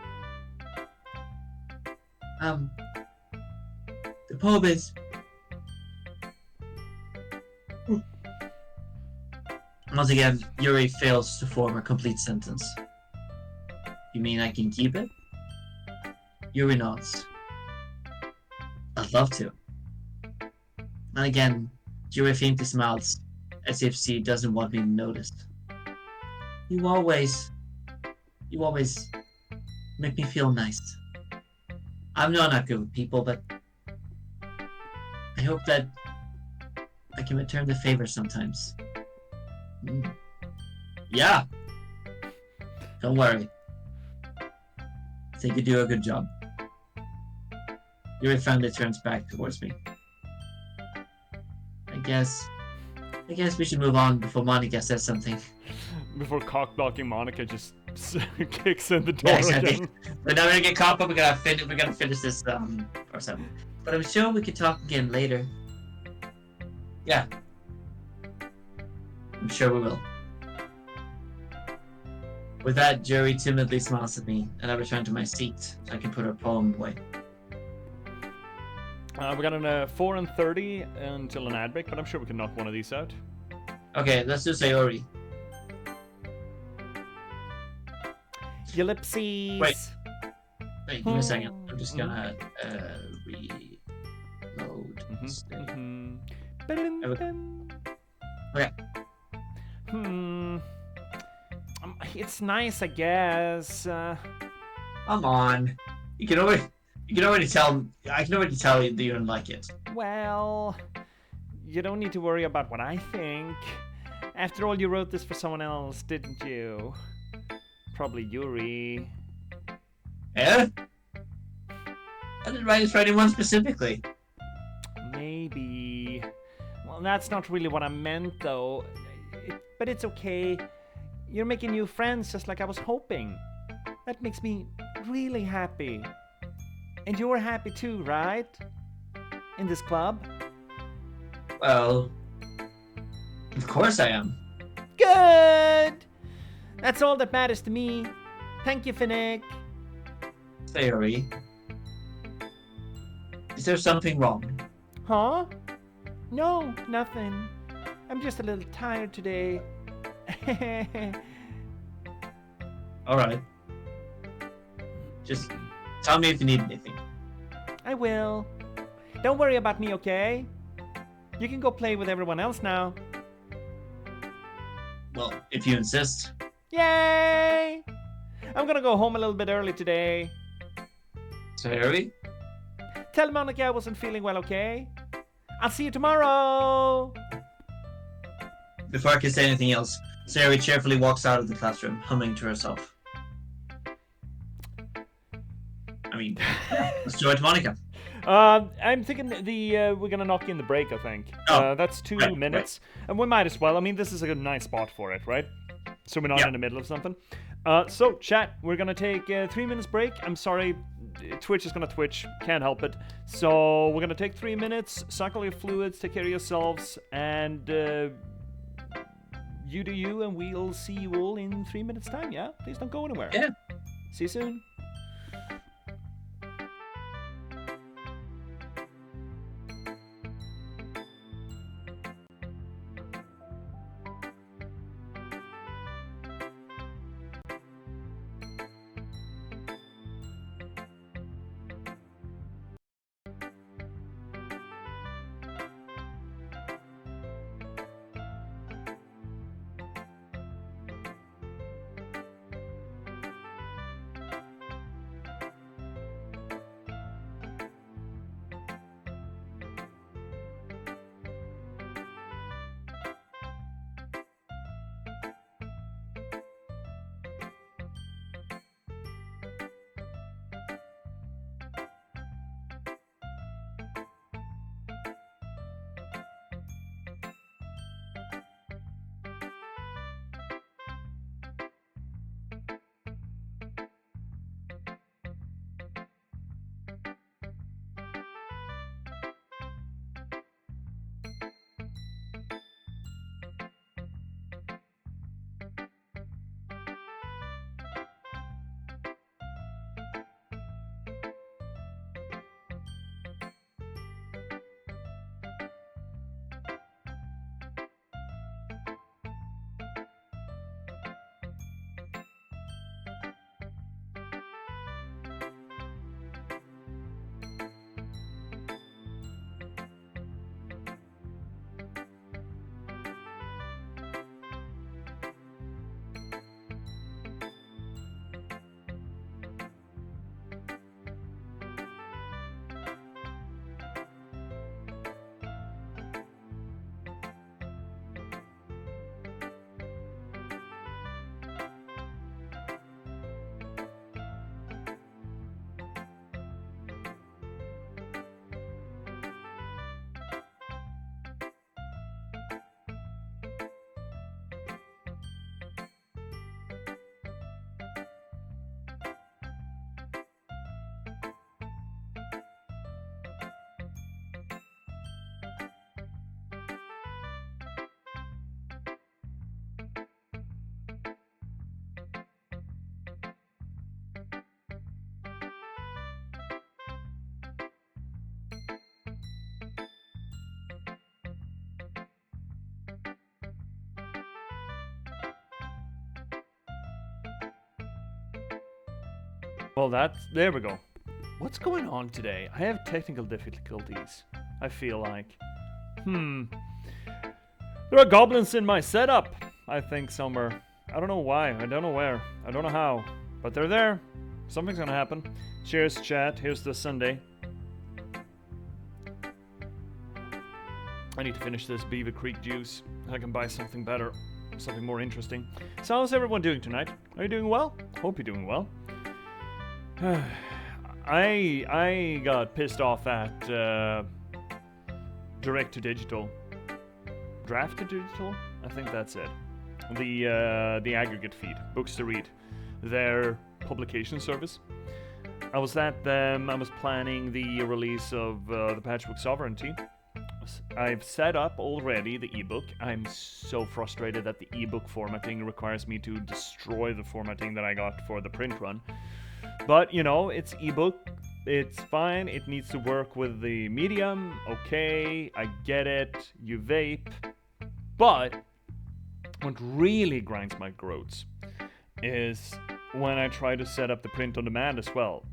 The poem is. Once again, Yuri fails to form a complete sentence. You mean I can keep it? Yuri nods. I'd love to. And again, Joey faintly smiles, as if she doesn't want me to notice. You always make me feel nice. I know I'm not good with people, but I hope that I can return the favor sometimes. Yeah. Don't worry. I think you do a good job. Yuri finally turns back towards me. I guess we should move on before Monica says something. Before cock-blocking Monica just kicks in the door Yeah, exactly. again. We're not gonna get caught, but we gotta finish this or something. But I'm sure we could talk again later. Yeah. I'm sure we will. With that, Jerry timidly smiles at me, and I return to my seat so I can put her poem away. We got a 4 and 30 until an ad break, but I'm sure we can knock one of these out. Okay, let's do Sayori. Ellipses. Wait, give me a second. I'm just gonna reload. Okay. It's nice, I guess. Come on. You can already tell. I can already tell you that you don't like it. Well, you don't need to worry about what I think. After all, you wrote this for someone else, didn't you? Probably Yuri. Yeah? I didn't write it for anyone specifically. Maybe. Well, that's not really what I meant, though. But it's okay. You're making new friends just like I was hoping. That makes me really happy. And you're happy too, right? In this club? Well, of course I am. Good! That's all that matters to me. Thank you, Finnick. Sayori, is there something wrong? Huh? No, nothing. I'm just a little tired today. Alright. Just tell me if you need anything. I will. Don't worry about me, okay? You can go play with everyone else now. Well, if you insist. Yay! I'm gonna go home a little bit early today. Sayori? Tell Monica I wasn't feeling well, okay? I'll see you tomorrow! Before I can say anything else, Sayori cheerfully walks out of the classroom, humming to herself. I mean, let's do it to Monica. I'm thinking we're gonna knock in the break, I think. That's 2 minutes. Right. And we might as well. I mean, this is a nice spot for it, right? So we're not in the middle of something. So, chat, we're gonna take a 3 minutes break. I'm sorry, Twitch is gonna Twitch. Can't help it. So we're gonna take 3 minutes, cycle your fluids, take care of yourselves, and you do you, and we'll see you all in 3 minutes' time, yeah? Please don't go anywhere. Yeah. See you soon. Well, there we go. What's going on today? I have technical difficulties, I feel like. There are goblins in my setup, I think, somewhere. I don't know why, I don't know where, I don't know how, but they're there. Something's gonna happen. Cheers, chat. Here's the Sunday. I need to finish this Beaver Creek juice. I can buy something better, something more interesting. So how's everyone doing tonight? Are you doing well? Hope you're doing well. I got pissed off at direct to digital, draft to digital. I think that's it. The aggregate feed, books to read, their publication service. I was at them. I was planning the release of the Patchwork Sovereignty. I've set up already the ebook. I'm so frustrated that the ebook formatting requires me to destroy the formatting that I got for the print run. But, you know, it's ebook. It's fine. It needs to work with the medium. Okay, I get it. You vape. But what really grinds my groats is when I try to set up the print on demand as well.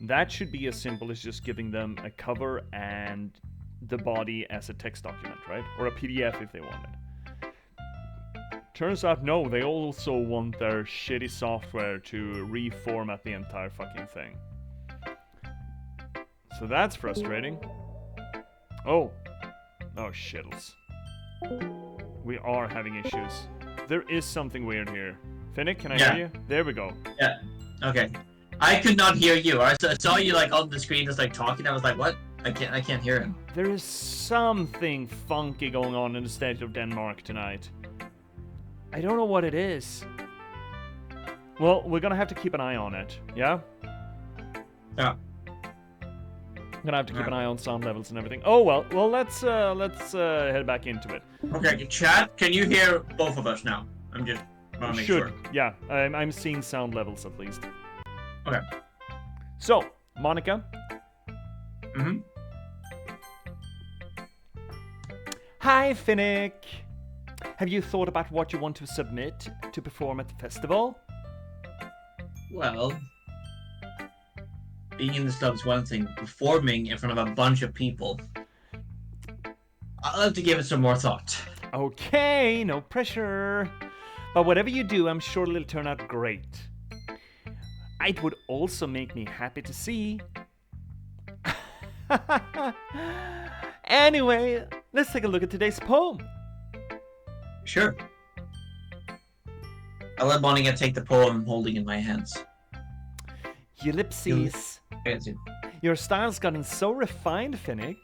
That should be as simple as just giving them a cover and the body as a text document, right? Or a PDF if they want it. Turns out, no, they also want their shitty software to reformat the entire fucking thing. So that's frustrating. Oh, shittles. We are having issues. There is something weird here. Finnick, can I hear you? There we go. Yeah. Okay. I could not hear you. I saw you like on the screen just like talking. I was like, what? I can't hear him. There is something funky going on in the state of Denmark tonight. I don't know what it is. Well, we're gonna have to keep an eye on it, yeah? Yeah. I'm gonna have to keep an eye on sound levels and everything. Oh well, let's head back into it. Okay, chat, can you hear both of us now? I'm just wanna make sure. Yeah, I'm seeing sound levels at least. Okay. So, Monica. Mm-hmm. Hi, Finnick. Have you thought about what you want to submit to perform at the festival? Well, being in this club is one thing. Performing in front of a bunch of people, I'll have to give it some more thought. Okay, no pressure. But whatever you do, I'm sure it'll turn out great. It would also make me happy to see. Anyway, let's take a look at today's poem. Sure. I'll let Monica take the poem I'm holding in my hands. Ellipses. Your style's gotten so refined, Finnick.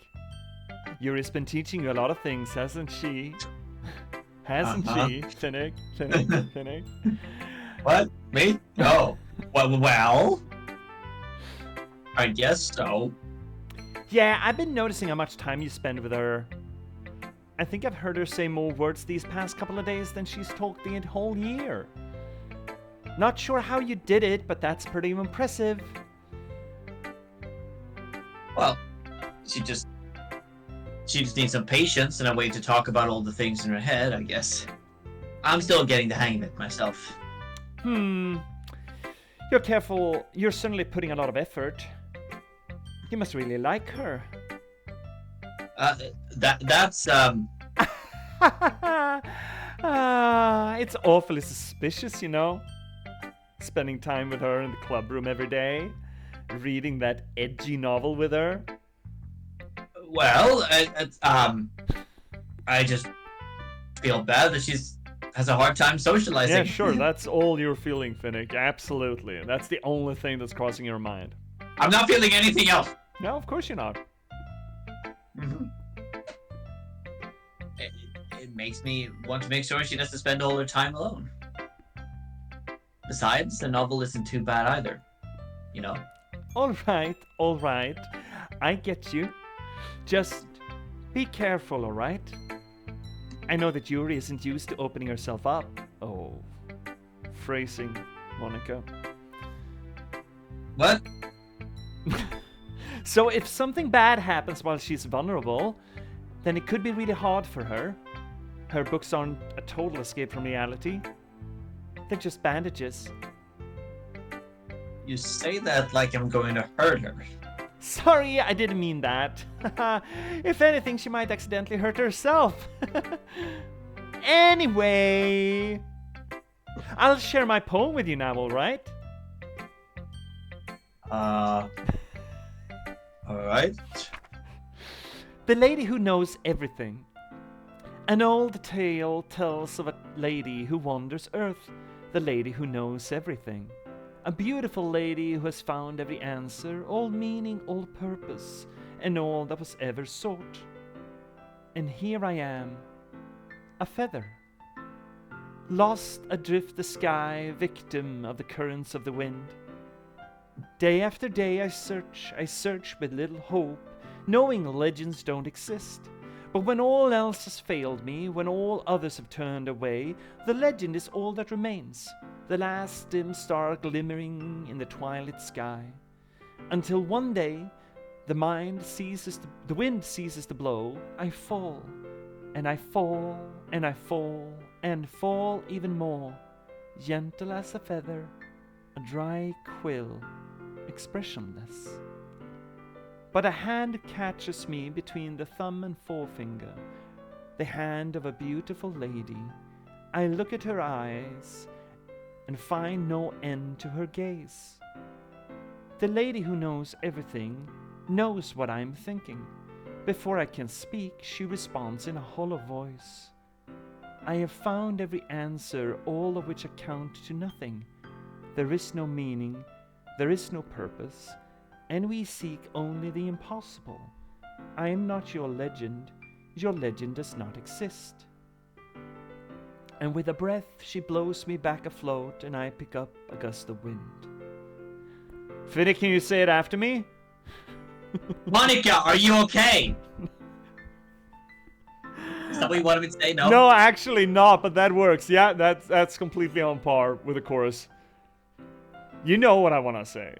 Yuri's been teaching you a lot of things, hasn't she? Hasn't she, Finnick? Finnick? What? Me? No. Well, I guess so. Yeah, I've been noticing how much time you spend with her. I think I've heard her say more words these past couple of days than she's talked the whole year. Not sure how you did it, but that's pretty impressive. Well, she just needs some patience and a way to talk about all the things in her head, I guess. I'm still getting the hang of it myself. You're careful. You're certainly putting a lot of effort. You must really like her. That's It's awfully suspicious, you know. Spending time with her in the club room every day, reading that edgy novel with her. Well, I just feel bad that she's has a hard time socializing. Yeah, sure. That's all you're feeling, Finnick. Absolutely. That's the only thing that's crossing your mind. I'm not feeling anything else. No, of course you're not. Mm-hmm. It makes me want to make sure she doesn't spend all her time alone. Besides, the novel isn't too bad either. You know? All right. I get you. Just be careful, all right? I know that Yuri isn't used to opening herself up. Oh, phrasing, Monica. What? So if something bad happens while she's vulnerable, then it could be really hard for her. Her books aren't a total escape from reality. They're just bandages. You say that like I'm going to hurt her. Sorry, I didn't mean that. If anything, she might accidentally hurt herself. Anyway, I'll share my poem with you now, alright? Alright. The lady who knows everything. An old tale tells of a lady who wanders earth, the lady who knows everything. A beautiful lady who has found every answer, all meaning, all purpose, and all that was ever sought. And here I am, a feather, lost adrift the sky, victim of the currents of the wind. Day after day I search with little hope, knowing legends don't exist. But when all else has failed me, when all others have turned away, the legend is all that remains, the last dim star glimmering in the twilight sky. Until one day, the wind ceases to blow, I fall, and I fall, and I fall, and fall even more, gentle as a feather, a dry quill, expressionless. But a hand catches me between the thumb and forefinger, the hand of a beautiful lady. I look at her eyes and find no end to her gaze. The lady who knows everything knows what I'm thinking. Before I can speak, she responds in a hollow voice. I have found every answer, all of which account to nothing. There is no meaning, there is no purpose, and we seek only the impossible. I am not your legend does not exist. And with a breath she blows me back afloat, and I pick up a gust of wind. Finnick, can you say it after me? Monica, are you okay? Is that what you wanted me to say? No? No, actually not, but that works. Yeah, that's completely on par with the chorus. You know what I want to say.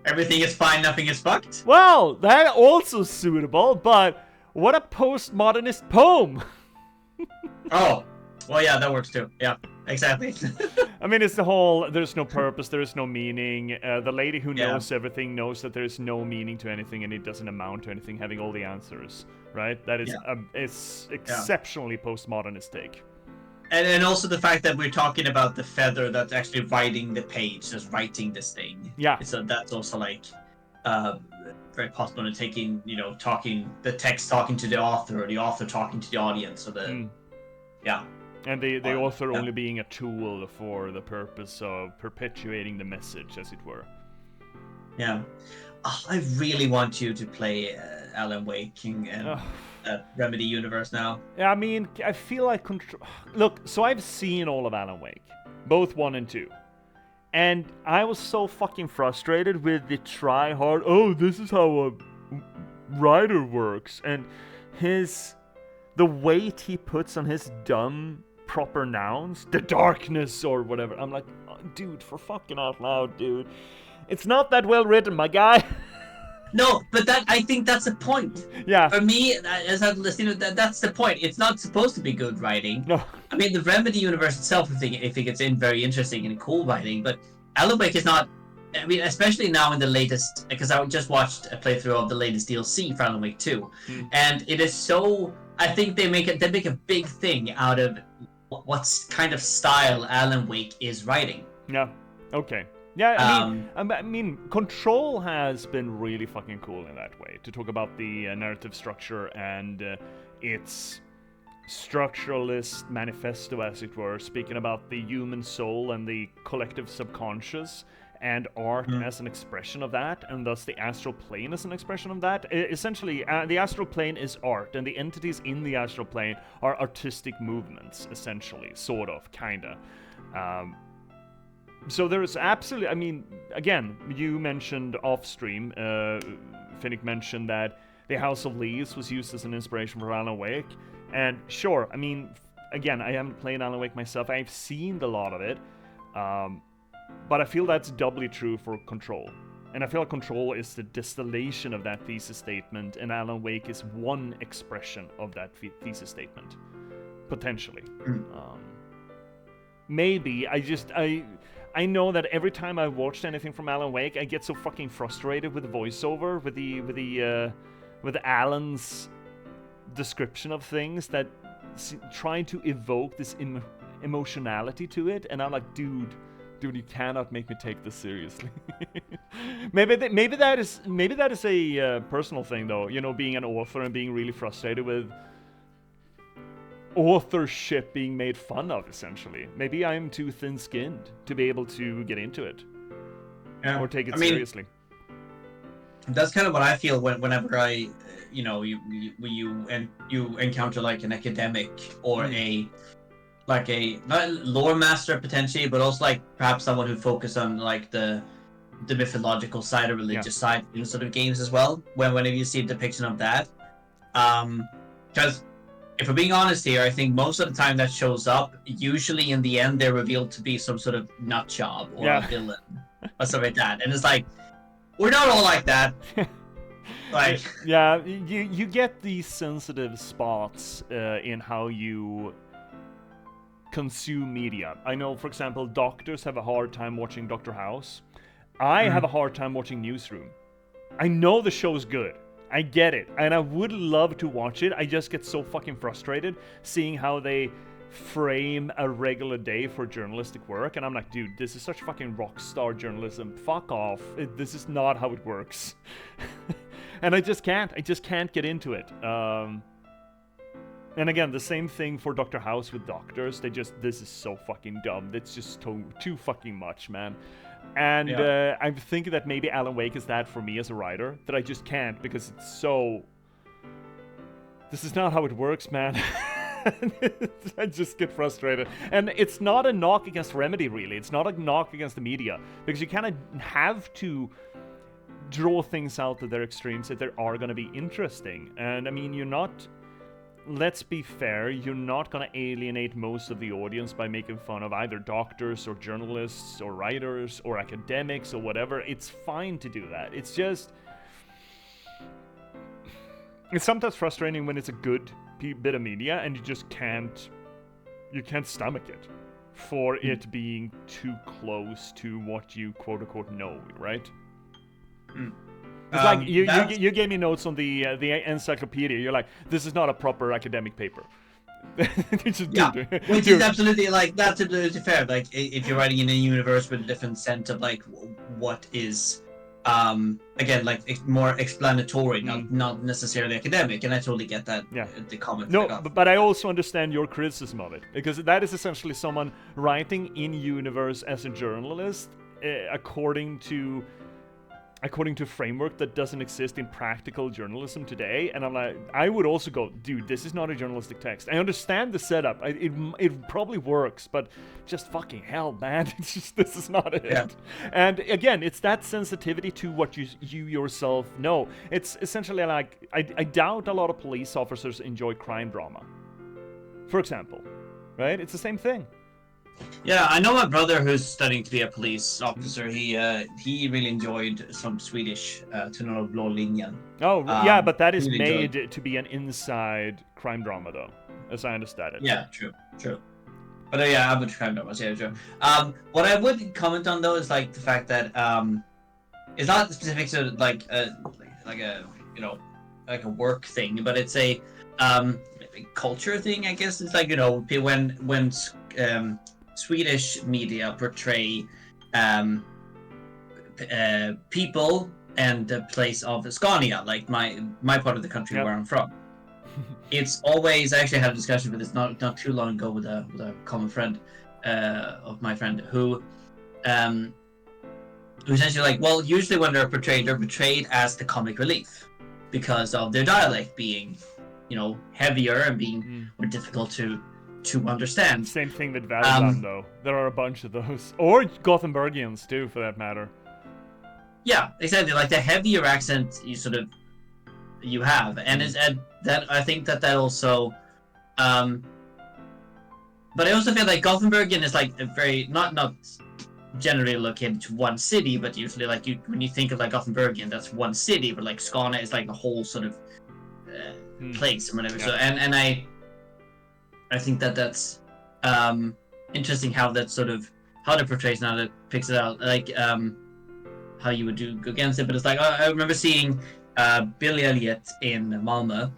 Everything is fine, nothing is fucked? Well, that also suitable, but what a postmodernist poem! Oh, well, yeah, that works too. Yeah, exactly. I mean, it's the whole, there's no purpose, there is no meaning. The lady who knows everything knows that there's no meaning to anything and it doesn't amount to anything, having all the answers, right? That is it's exceptionally postmodernist take. And also the fact that we're talking about the feather that's actually writing the page, just writing this thing. Yeah. So that's also like very possible in taking, the text talking to the author, or the author talking to the audience, or the And the author only being a tool for the purpose of perpetuating the message, as it were. Yeah. Oh, I really want you to play Alan Wake and Remedy universe now. I mean, I feel like Look, so I've seen all of Alan Wake, both 1 and 2. And I was so fucking frustrated with the try hard, oh, this is how a writer works, and the weight he puts on his dumb proper nouns, the darkness or whatever. I'm like, oh, dude, for fucking out loud, dude. It's not that well written, my guy. No, but I think that's the point. Yeah. For me, as I'm listening, that's the point. It's not supposed to be good writing. No. I mean, the Remedy universe itself, I think it's in very interesting and cool writing, but Alan Wake is not. I mean, especially now in the latest, because I just watched a playthrough of the latest DLC for Alan Wake 2, and it is so. I think they make a big thing out of what kind of style Alan Wake is writing. Yeah. Okay. Yeah, I mean, Control has been really fucking cool in that way, to talk about the narrative structure and its structuralist manifesto, as it were, speaking about the human soul and the collective subconscious, and art as an expression of that, and thus the astral plane as an expression of that. Essentially, the astral plane is art, and the entities in the astral plane are artistic movements, essentially, sort of, kinda. So there's absolutely, I mean, again, you mentioned off-stream, Finnick mentioned that the House of Leaves was used as an inspiration for Alan Wake, and sure, I mean, again, I haven't played Alan Wake myself, I've seen a lot of it, but I feel that's doubly true for Control. And I feel like Control is the distillation of that thesis statement, and Alan Wake is one expression of that thesis statement, potentially. Maybe, I know that every time I watched anything from Alan Wake, I get so fucking frustrated with the voiceover, with Alan's description of things that trying to evoke this emotionality to it, and I'm like, dude, you cannot make me take this seriously. maybe that is a personal thing though, you know, being an author and being really frustrated with authorship being made fun of, essentially. Maybe I'm too thin-skinned to be able to get into it or take it seriously. That's kind of what I feel whenever I, you know, you encounter like an academic or not lore master potentially, but also like perhaps someone who focuses on like the mythological side or religious side in sort of games as well. Whenever you see a depiction of that, because if we're being honest here, I think most of the time that shows up, usually in the end they're revealed to be some sort of nut job or a villain or something like that, and it's like, we're not all like that. Like, yeah, you get these sensitive spots in how you consume media. I know, for example, doctors have a hard time watching Dr. House. I have a hard time watching Newsroom. I know the show's good. I get it. And I would love to watch it. I just get so fucking frustrated seeing how they frame a regular day for journalistic work. And I'm like, dude, this is such fucking rock star journalism. Fuck off. This is not how it works. And I just can't get into it. And again, the same thing for Dr. House with doctors. This is so fucking dumb. It's just too fucking much, man. And I'm thinking that maybe Alan Wake is that for me as a writer, that I just can't, because it's so... This is not how it works, man. I just get frustrated. And it's not a knock against Remedy, really. It's not a knock against the media, because you kind of have to draw things out to their extremes that they are going to be interesting. And I mean, you're not... Let's be fair, you're not going to alienate most of the audience by making fun of either doctors or journalists or writers or academics or whatever. It's fine to do that. It's just... It's sometimes frustrating when it's a good bit of media and you just can't... You can't stomach it for it being too close to what you quote-unquote know, right? It's like you gave me notes on the encyclopedia. You're like, this is not a proper academic paper. Which is absolutely like, that's absolutely fair. Like, if you're writing in a universe with a different sense of like what is, again, like more explanatory, not necessarily academic, and I totally get that. Yeah. The comment. No, but I also understand your criticism of it, because that is essentially someone writing in universe as a journalist, according to framework that doesn't exist in practical journalism today. And I'm like, I would also go, dude, this is not a journalistic text. I understand the setup. It probably works, but just fucking hell, man. It's just, this is not it. Yeah. And again, it's that sensitivity to what you yourself know. It's essentially like, I doubt a lot of police officers enjoy crime drama, for example, right? It's the same thing. Yeah, I know my brother who's studying to be a police officer. He really enjoyed some Swedish Tunnel of Blå linjen. Oh, yeah, but that is made to be an inside crime drama, though, as I understand it. Yeah, true. But yeah, average crime dramas, yeah, true. What I would comment on though is like the fact that it's not specific to like a work thing, but it's a culture thing, I guess. It's like, you know, when Swedish media portray people and the place of Scania, like my part of the country where I'm from. It's always, I actually had a discussion with this not too long ago with a common friend of my friend who essentially like, well, usually when they're portrayed as the comic relief because of their dialect being, you know, heavier and being more difficult to understand. Same thing with Värmland, though. There are a bunch of those. Or Gothenburgians, too, for that matter. Yeah, exactly. Like, the heavier accent you have. And that I think that also... but I also feel like Gothenburgian is, like, a very... Not generally located to one city, but usually, like, when you think of, like, Gothenburgian, that's one city, but, like, Skåne is, like, a whole sort of place or whatever. Yeah. So, and I think that that's interesting how that sort of how to portray it, how to picks it out, like how you would do against it. But it's like I remember seeing Billy Elliot in Malmö,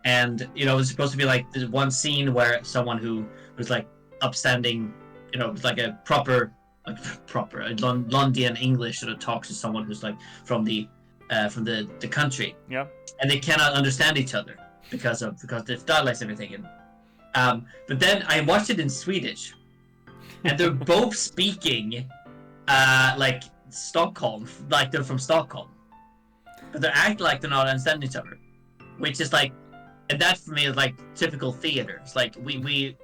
and you know, it was supposed to be like this one scene where someone who was like upstanding, you know, like a proper London English sort of talks to someone who's like from the country. Yeah. And they cannot understand each other because there's dialects and everything. And but then I watched it in Swedish, and they're both speaking like Stockholm, like they're from Stockholm, but they act like they're not understanding each other, which is like, and that for me is like typical theater. It's like we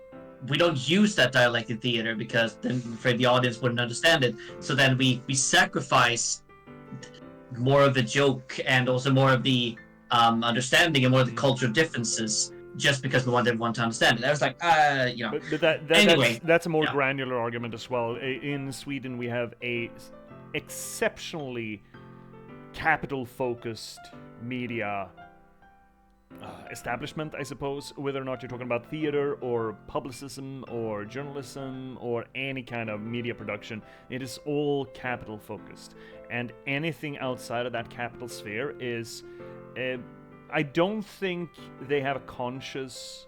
don't use that dialect in theater because then I'm afraid the audience wouldn't understand it. So then we sacrifice more of the joke and also more of the understanding and more of the cultural differences just because we want everyone to understand it. I was like, you know. But anyway, that's a more granular argument as well. In Sweden, we have a exceptionally capital-focused media establishment, I suppose, whether or not you're talking about theater or publicism or journalism or any kind of media production. It is all capital focused, and anything outside of that capital sphere is I don't think they have a conscious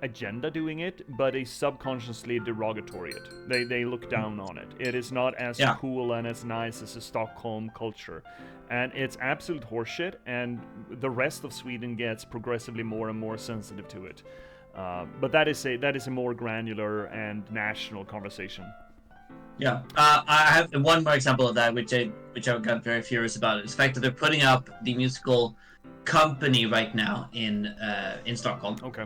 agenda doing it, but they subconsciously derogatory it. They look down on it. It is not as cool and as nice as a Stockholm culture. And it's absolute horseshit, and the rest of Sweden gets progressively more and more sensitive to it. But that is a more granular and national conversation. Yeah, I have one more example of that, which I got very furious about. It's the fact that they're putting up the musical company right now in Stockholm. Okay.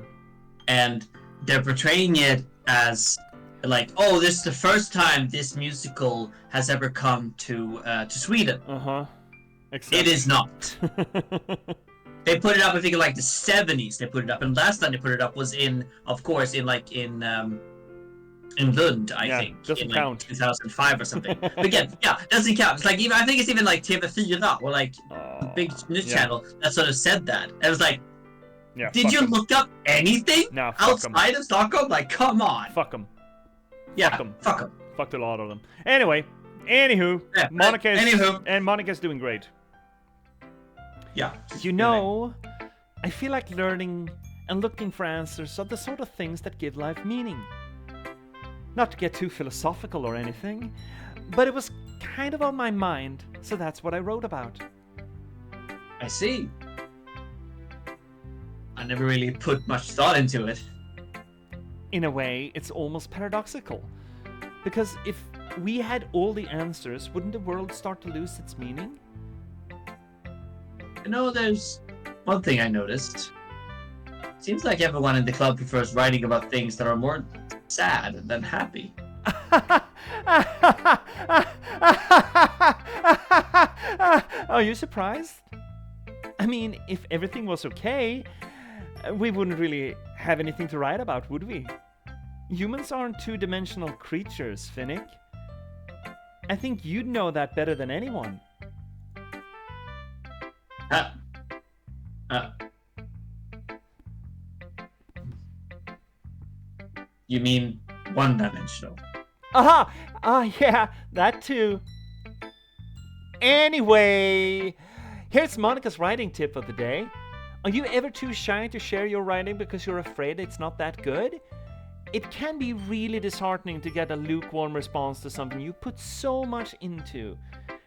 And they're portraying it as like, oh, this is the first time this musical has ever come to Sweden. It is not. They put it up, I think, in like the 70s. They put it up, and last time they put it up was in Lund, I think, doesn't in count. 2005 or something. But again, doesn't count. It's like, even I think it's even like TV4 or like the big news channel that sort of said that. And it was like, did you look up anything outside of Stockholm? Like, come on. Fuck them. Yeah, fuck them. Fucked a lot of them. Anyway, Monica's doing great. Yeah. You know, I feel like learning and looking for answers are the sort of things that give life meaning. Not to get too philosophical or anything, but it was kind of on my mind, so that's what I wrote about. I see. I never really put much thought into it. In a way, it's almost paradoxical. Because if we had all the answers, wouldn't the world start to lose its meaning? You know, there's one thing I noticed. Seems like everyone in the club prefers writing about things that are more sad than happy. Are you surprised? I mean, if everything was okay, we wouldn't really have anything to write about, would we? Humans aren't two-dimensional creatures, Finnick. I think you'd know that better than anyone. You mean one-dimensional? Aha! Yeah, that too. Anyway, here's Monica's writing tip of the day. Are you ever too shy to share your writing because you're afraid it's not that good? It can be really disheartening to get a lukewarm response to something you put so much into.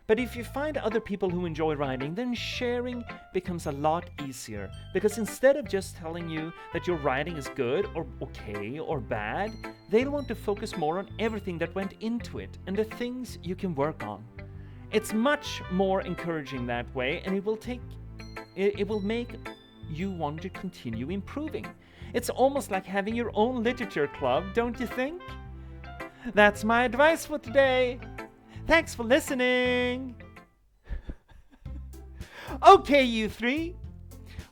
But if you find other people who enjoy writing, then sharing becomes a lot easier. Because instead of just telling you that your writing is good or okay or bad, they'll want to focus more on everything that went into it and the things you can work on. It's much more encouraging that way, and it will make you want to continue improving. It's almost like having your own literature club, don't you think? That's my advice for today. Thanks for listening. Okay, you three.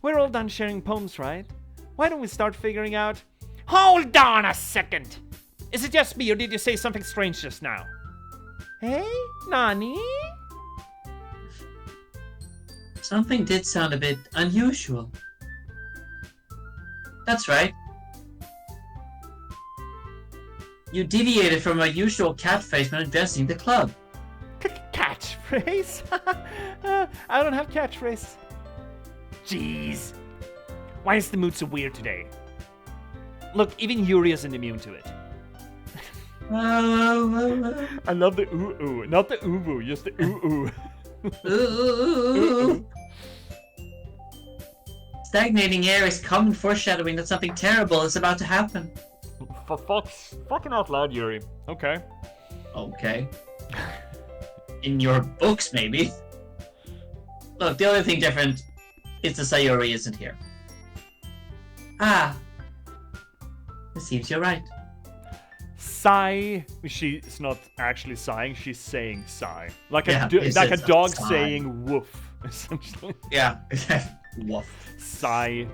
We're all done sharing poems, right? Why don't we start figuring out... Hold on a second! Is it just me, or did you say something strange just now? Hey, Nani? Something did sound a bit unusual. That's right. You deviated from my usual catchphrase when addressing the club. Catchphrase? I don't have catchphrase. Jeez. Why is the mood so weird today? Look, even Yuri isn't immune to it. I love the ooh-ooh. Not the ooh-ooh, just the ooh-ooh. Ooh. Stagnating air is common foreshadowing that something terrible is about to happen. For fucking out loud, Yuri. Okay. Okay. In your books, maybe. Look, the only thing different is the Sayori isn't here. Ah. It seems you're right. Sigh. She's not actually sighing, she's saying sigh. Like a a dog sigh. saying woof, essentially. Yeah. Woof. Sigh.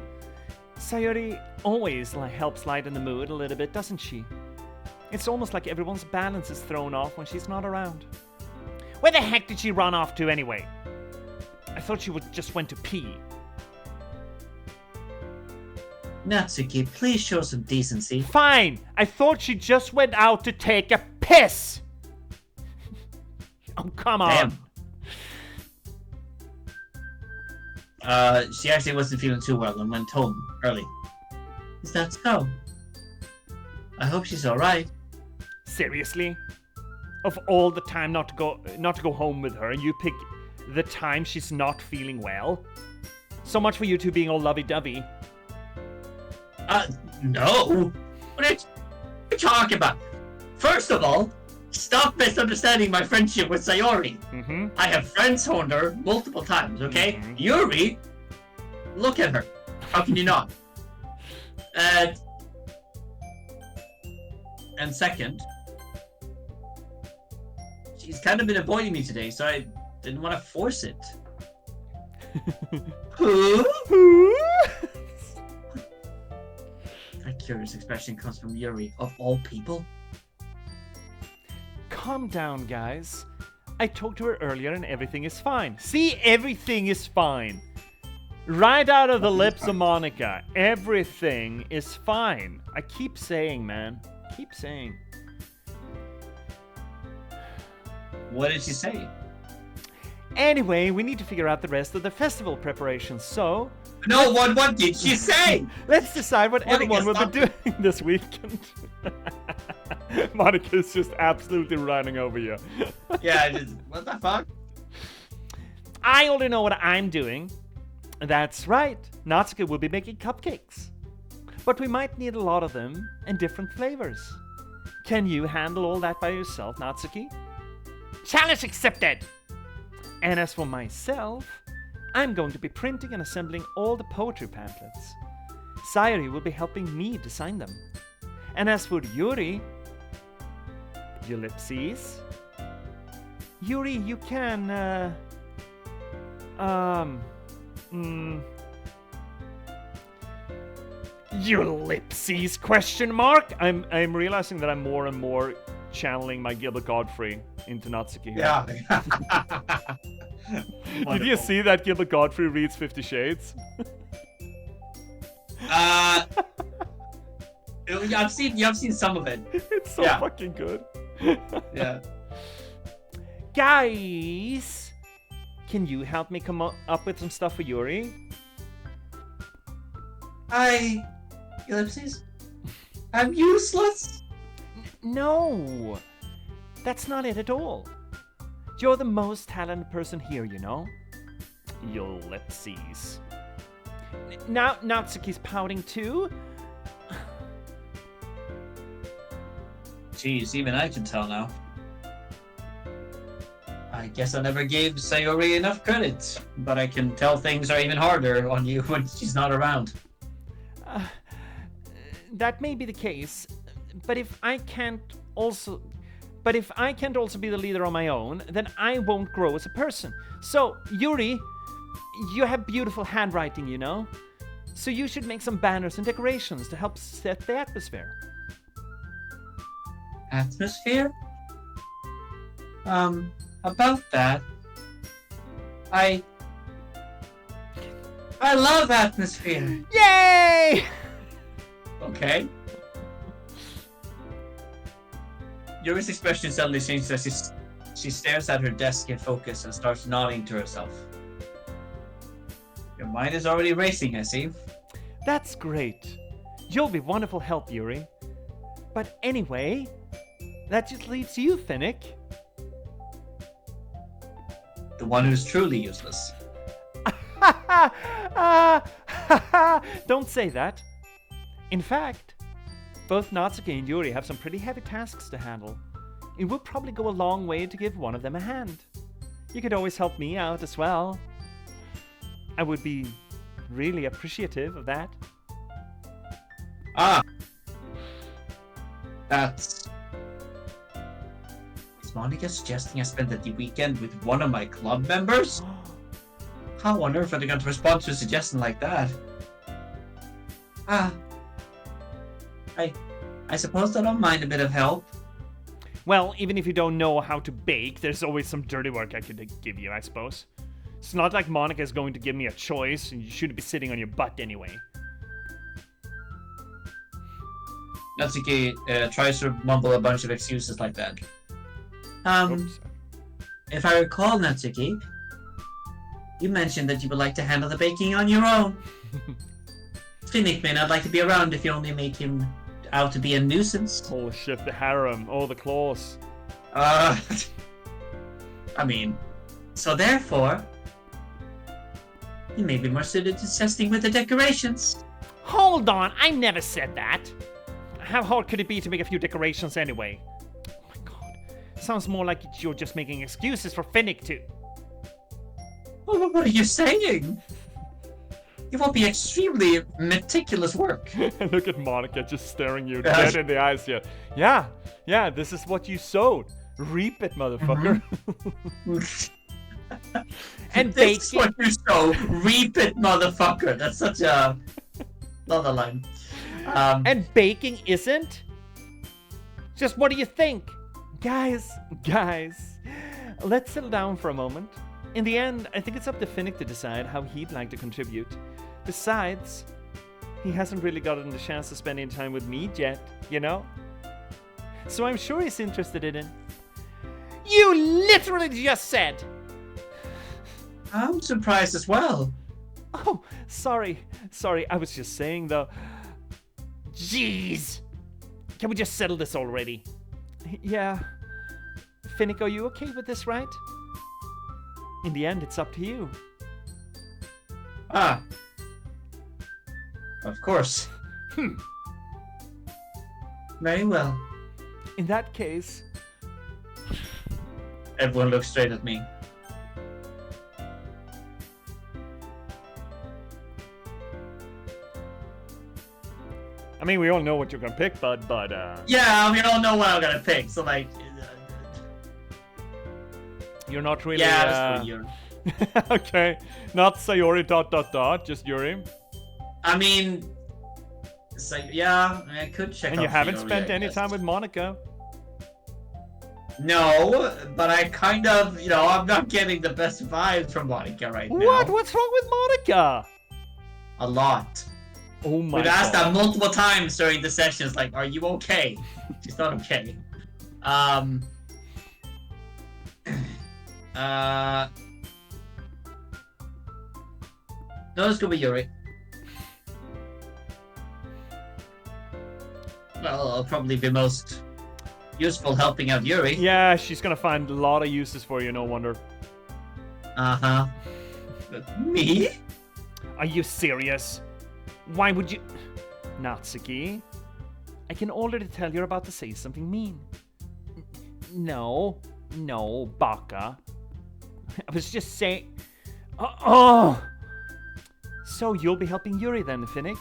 Sayori always helps lighten the mood a little bit, doesn't she? It's almost like everyone's balance is thrown off when she's not around. Where the heck did she run off to anyway? I thought she just went to pee. Natsuki, please show some decency. Fine! I thought she just went out to take a piss! Oh, come on. Damn. She actually wasn't feeling too well and went home early. Is that so? I hope she's alright. Seriously? Of all the time not to go home with her, and you pick the time she's not feeling well? So much for you two being all lovey-dovey. No. What are you talking about? First of all, stop misunderstanding my friendship with Sayori. Mm-hmm. I have friend-zoned her multiple times, okay? Mm-hmm. Yuri, look at her. How can you not? And second, she's kind of been avoiding me today, so I didn't want to force it. That curious expression comes from Yuri, of all people. Calm down, guys. I talked to her earlier and everything is fine. See, everything is fine. Right out of the lips of Monica, everything is fine. I keep saying, man. Keep saying. What did she say? Anyway, we need to figure out the rest of the festival preparations, so... No, what did she say? Let's decide what Monica, everyone will stop be doing this weekend. Monica's just absolutely running over you. Yeah, what the fuck? I already know what I'm doing. That's right, Natsuki will be making cupcakes. But we might need a lot of them and different flavors. Can you handle all that by yourself, Natsuki? Challenge accepted! And as for myself, I'm going to be printing and assembling all the poetry pamphlets. Sayori will be helping me design them. And as for Yuri... Ellipses? Yuri, you can, Ellipses, question mark? I'm realizing that I'm more and more channeling my Gilbert Godfrey into Natsuki here. Yeah. Did you see that Gilbert Godfrey reads 50 Shades? I've seen some of it. It's so fucking good. Yeah. Guys, can you help me come up with some stuff for Yuri? Ellipses? I'm useless? No, that's not it at all. You're the most talented person here, you know? Ellipses. Now Natsuki's pouting too? Jeez, even I can tell now. I guess I never gave Sayori enough credit, but I can tell things are even harder on you when she's not around. That may be the case, but if I can't also be the leader on my own, then I won't grow as a person. So, Yuri, you have beautiful handwriting, you know? So you should make some banners and decorations to help set the atmosphere. Atmosphere? About that, I love atmosphere. Yay! Okay. Yuri's expression suddenly changes as she stares at her desk in focus and starts nodding to herself. Your mind is already racing, I see. That's great. You'll be wonderful help, Yuri. But anyway, that just leaves you, Finnick. The one who's truly useless. Don't say that. In fact, both Natsuki and Yuri have some pretty heavy tasks to handle. It would probably go a long way to give one of them a hand. You could always help me out as well. I would be really appreciative of that. Ah! That's... Is Monica suggesting I spend the weekend with one of my club members? How on earth are they going to respond to a suggestion like that? I suppose I don't mind a bit of help. Well, even if you don't know how to bake, there's always some dirty work I could give you, I suppose. It's not like Monica is going to give me a choice, and you shouldn't be sitting on your butt anyway. Natsuki tries to mumble a bunch of excuses like that. Oops. If I recall, Natsuki, you mentioned that you would like to handle the baking on your own. Finnick may not like to be around if you only make him out to be a nuisance. Holy shit, the harem, all the claws. I mean, so therefore, you may be more suited to assisting with the decorations. Hold on, I never said that. How hard could it be to make a few decorations anyway? Oh my god. Sounds more like you're just making excuses for Finnick too. Oh, what are you saying? It will be extremely meticulous work. Look at Monica just staring you dead in the eyes here. Yeah, this is what you sowed. Reap it, motherfucker. And bake This is what you sow. Reap it, motherfucker. That's such a... Another line. And baking isn't? Just what do you think? Guys, let's settle down for a moment. In the end, I think it's up to Finnick to decide how he'd like to contribute. Besides, he hasn't really gotten the chance to spend any time with me yet, you know? So I'm sure he's interested in it. You literally just said! I'm surprised as well. Oh, sorry, I was just saying though. Jeez! Can we just settle this already? Yeah. Finnick, are you okay with this, right? In the end, it's up to you. Ah. Of course. Very well. In that case... Everyone looks straight at me. I mean, we all know what you're gonna pick, but Yeah, we all know what I'm gonna pick, so like... you're not really... Yeah, that's for Yuri. Okay, not Sayori ... just Yuri. I mean... So, yeah, I could check And out you haven't Sayori, spent I any guess. time with Monica. No, but I kind of, I'm not getting the best vibes from Monica right now. What? What's wrong with Monica? A lot. Oh my We've asked god. her multiple times during the sessions, like, are you okay? She's not okay. No, it's gonna be Yuri. Well, I'll probably be most useful helping out Yuri. Yeah, she's gonna find a lot of uses for you, no wonder. Uh-huh. But me? Are you serious? Why would you... Natsuki, I can already tell you're about to say something mean. No, Baka. I was just saying... Oh! So you'll be helping Yuri then, Finnick?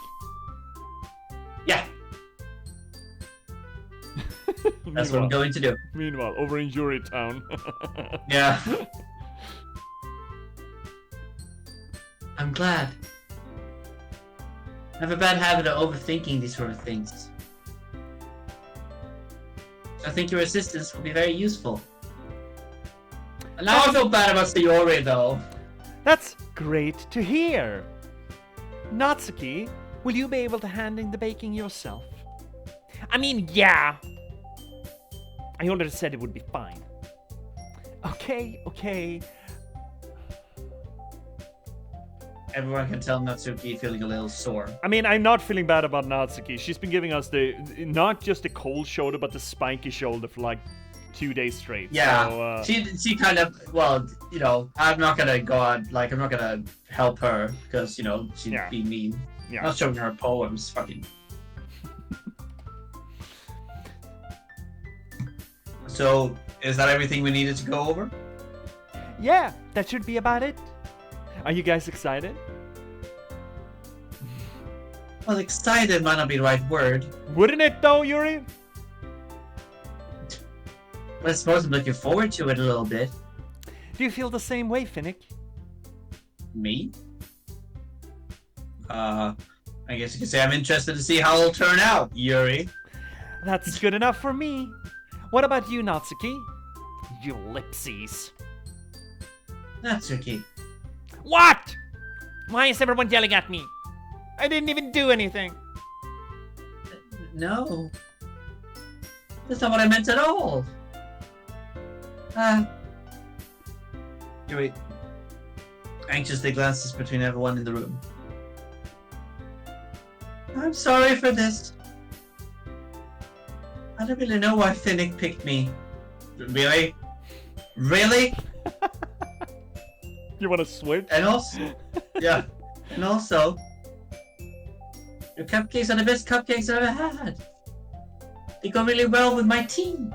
Yeah, that's what I'm going to do. Meanwhile, over in Yuri Town. Yeah. I'm glad. I have a bad habit of overthinking these sort of things. I think your assistance will be very useful. And now I feel bad about Sayori, though. That's great to hear. Natsuki, will you be able to handle the baking yourself? I mean, yeah. I already said it would be fine. Okay. Everyone can tell Natsuki feeling a little sore. I mean, I'm not feeling bad about Natsuki. She's been giving us not just the cold shoulder, but the spiky shoulder for like 2 days straight. Yeah, So, she kind of, well, you know, I'm not gonna go on, like, I'm not gonna help her because, you know, she'd be mean. Yeah. I'm not showing her poems, fucking. So, is that everything we needed to go over? Yeah, that should be about it. Are you guys excited? Well, excited might not be the right word. Wouldn't it though, Yuri? But I suppose I'm looking forward to it a little bit. Do you feel the same way, Finnick? Me? I guess you could say I'm interested to see how it'll turn out, Yuri. That's good enough for me. What about you, Natsuki? You lipsies. Natsuki. What? Why is everyone yelling at me? I didn't even do anything. No. That's not what I meant at all. Yuri anxiously glances between everyone in the room. I'm sorry for this. I don't really know why Finnick picked me. Really? Really? You want to switch? And also, yeah. And also, your cupcakes are the best cupcakes I've ever had. They go really well with my team.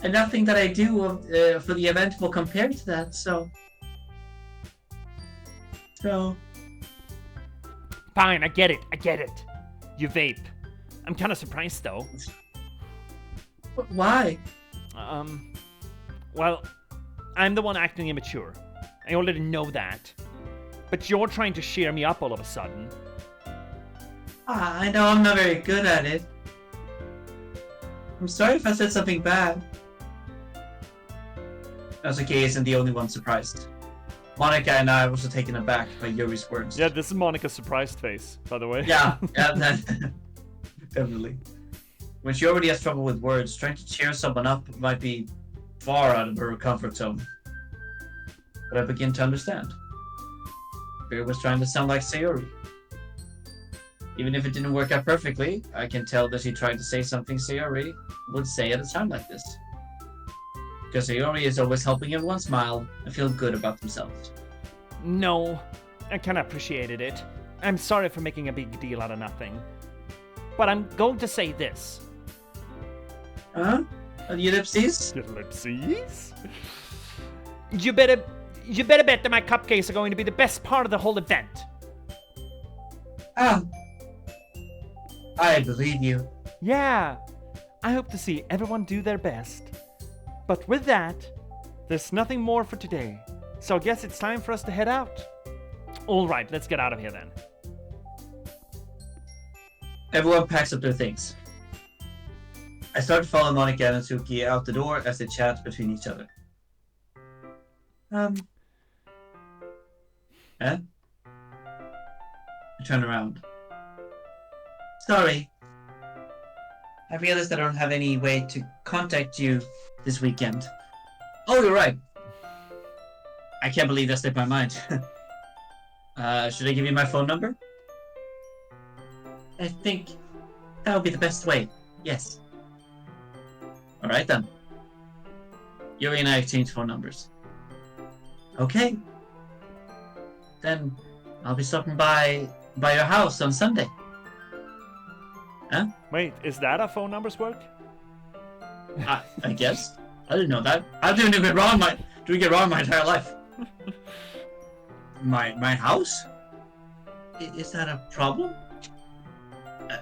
And nothing that I do for the event will compare to that, so... Fine, I get it. You vape. I'm kind of surprised though. But why? Well, I'm the one acting immature. I already know that. But you're trying to cheer me up all of a sudden. I know I'm not very good at it. I'm sorry if I said something bad. Natsuki isn't the only one surprised. Monica and I were also taken aback by Yuri's words. Yeah, this is Monica's surprised face, by the way. Yeah, definitely. When she already has trouble with words, trying to cheer someone up might be far out of her comfort zone. But I begin to understand. Yuri was trying to sound like Sayori. Even if it didn't work out perfectly, I can tell that he tried to say something Sayori would say at a time like this. Because Sayori is always helping everyone smile and feel good about themselves. No, I kind of appreciated it. I'm sorry for making a big deal out of nothing. But I'm going to say this. Huh? Ellipses? Ellipses? You better bet that my cupcakes are going to be the best part of the whole event. Oh. I believe you. Yeah, I hope to see everyone do their best. But with that, there's nothing more for today. So I guess it's time for us to head out. Alright, let's get out of here then. Everyone packs up their things. I start to follow Monica and Natsuki out the door as they chat between each other. I turn around. Sorry. I realized I don't have any way to contact you this weekend. Oh, you're right. I can't believe that slipped my mind. Should I give you my phone number? I think that would be the best way. Yes. Alright then. Yuri and I exchanged phone numbers. Okay. Then I'll be stopping by your house on Sunday. Huh? Wait, is that how phone numbers work? I guess. I didn't know that. I've been doing it wrong my entire life. My house? Is that a problem?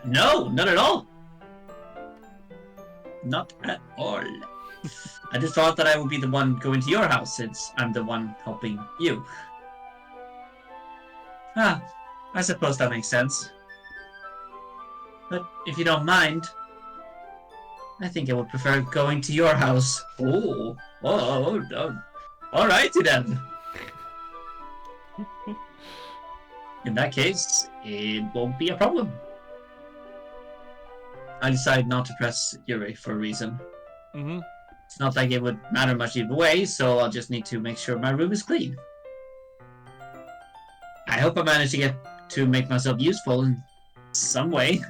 No, not at all. Not at all. I just thought that I would be the one going to your house since I'm the one helping you. I suppose that makes sense. But if you don't mind, I think I would prefer going to your house. Oh. Alrighty then. In that case, it won't be a problem. I decide not to press Yuri for a reason. Mm-hmm. It's not like it would matter much either way, so I'll just need to make sure my room is clean. I hope I manage to make myself useful in some way.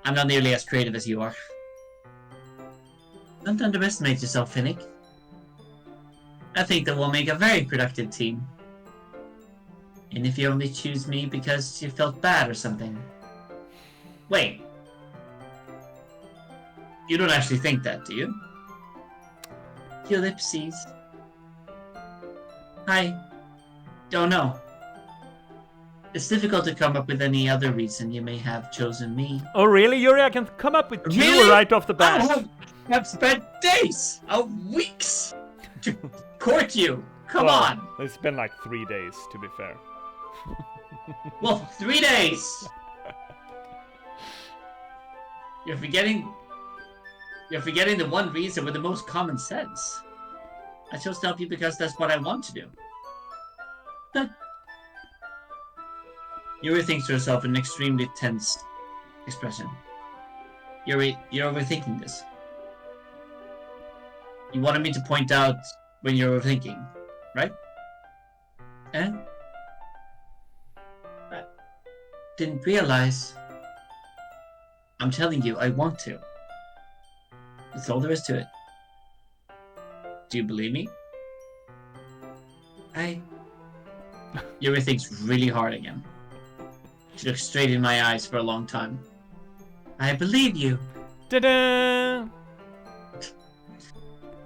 I'm not nearly as creative as you are. Don't underestimate yourself, Finnick. I think that we'll make a very productive team. And if you only choose me because you felt bad or something. Wait. You don't actually think that, do you? Ellipses. I don't know. It's difficult to come up with any other reason you may have chosen me. Oh, really, Yuri? I can come up with 2 Really? right off the bat. I have spent days, weeks to court you. Come Well, on. It's been like 3 days, to be fair. Well, 3 days. You're forgetting the one reason with the most common sense. I chose to help you because that's what I want to do. But Yuri thinks to herself in an extremely tense expression. Yuri, you're overthinking this. You wanted me to point out when you're overthinking, right? And I didn't realize. I'm telling you, I want to. That's all there is to it. Do you believe me? Yuri thinks really hard again. She looks straight in my eyes for a long time. I believe you. Ta-da!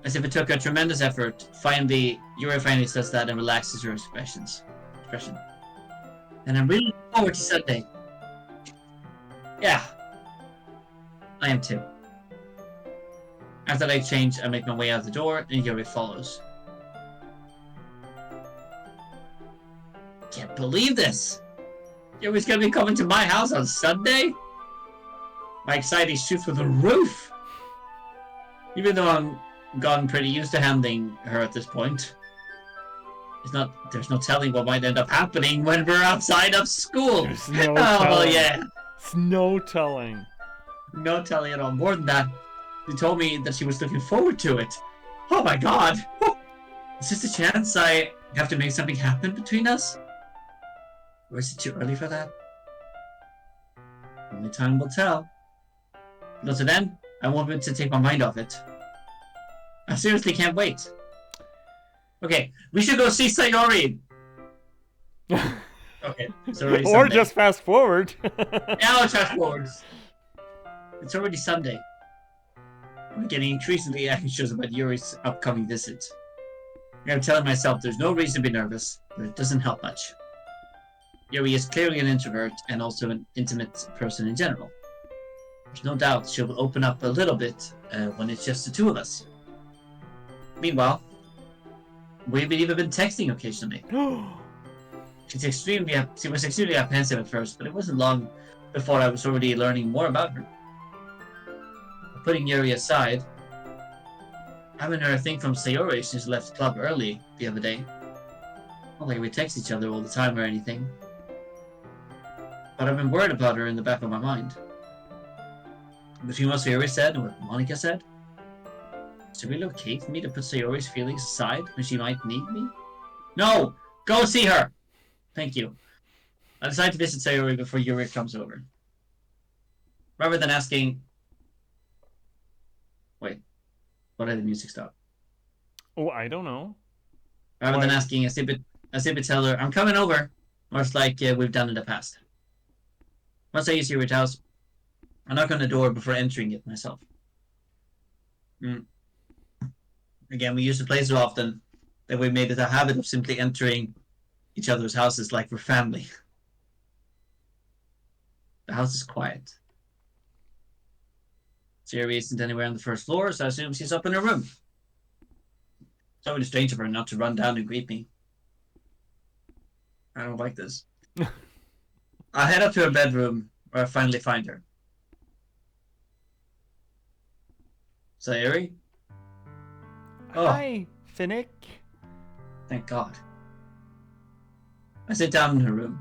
As if it took a tremendous effort, Yuri finally says that and relaxes her expression. And I'm really looking forward to Sunday. Yeah. I am too. After I change, I make my way out the door, and Yuri follows. Can't believe this! Yuri's gonna be coming to my house on Sunday? My anxiety shoots through the roof! Even though I'm gotten pretty used to handling her at this point. There's no telling what might end up happening when we're outside of school! There's no Oh, telling. yeah! It's no telling. No telling at all. More than that, she told me that she was looking forward to it. Oh my god! Is this a chance I have to make something happen between us? Or is it too early for that? Only time will tell. But until then, I won't be able to take my mind off it. I seriously can't wait. Okay, we should go see Sayori! Okay, it's already Or Sunday. just fast forward. Now it's fast forward. It's already Sunday. I'm getting increasingly anxious about Yuri's upcoming visit. I'm telling myself there's no reason to be nervous, but it doesn't help much. Yuri is clearly an introvert and also an intimate person in general. There's no doubt she'll open up a little bit when it's just the two of us. Meanwhile, we've even been texting occasionally. She was extremely apprehensive at first, but it wasn't long before I was already learning more about her. Putting Yuri aside, I haven't heard a thing from Sayori since she left the club early the other day. Not like we text each other all the time or anything. But I've been worried about her in the back of my mind. Between what Sayori said and what Monica said, is it really okay for me to put Sayori's feelings aside when she might need me? No! Go see her! Thank you. I decided to visit Sayori before Yuri comes over. Rather than asking... Wait. Why did the music stop? Oh, I don't know. Rather than asking, I simply tell her, I'm coming over. Much like we've done in the past. Once I use Yuri's house, I knock on the door before entering it myself. Again, we use the place so often that we made it a habit of simply entering each other's houses like we're family. The house is quiet. Siri isn't anywhere on the first floor, so I assume she's up in her room. It's already strange of her not to run down and greet me. I don't like this. I head up to her bedroom, where I finally find her. Sayori? Oh. Hi, Finnick. Thank God. I sit down in her room.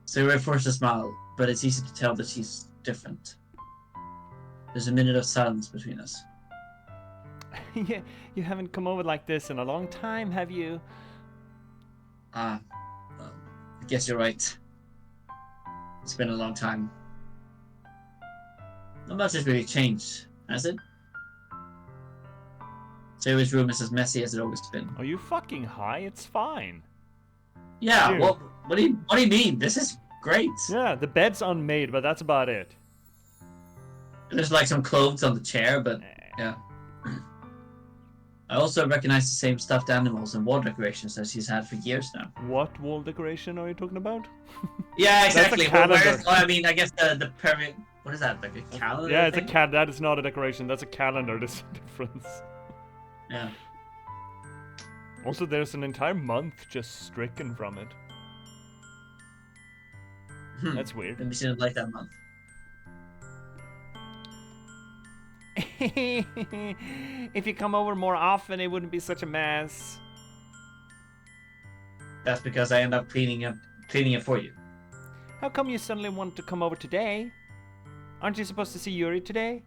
Sayori forced a smile, but it's easy to tell that she's different. There's a minute of silence between us. Yeah, you haven't come over like this in a long time, have you? Well, I guess you're right. It's been a long time. Not much has really changed, has it? Sayori's room is as messy as it always been. Are you fucking high? It's fine. Yeah, Dude. well, what do you mean? This is great. Yeah, the bed's unmade, but that's about it. There's like some clothes on the chair, but yeah. I also recognize the same stuffed animals and wall decorations as he's had for years now. What wall decoration are you talking about? Yeah, exactly. That's a calendar. I mean, I guess the pyramid. What is that? Like a calendar? Yeah, it's thing? a cat. That is not a decoration. That's a calendar. There's a difference. Yeah. Also, there's an entire month just stricken from it. That's weird. Maybe she didn't like that month. If you come over more often, it wouldn't be such a mess. That's because I end up cleaning it for you. How come you suddenly want to come over today? Aren't you supposed to see Yuri today?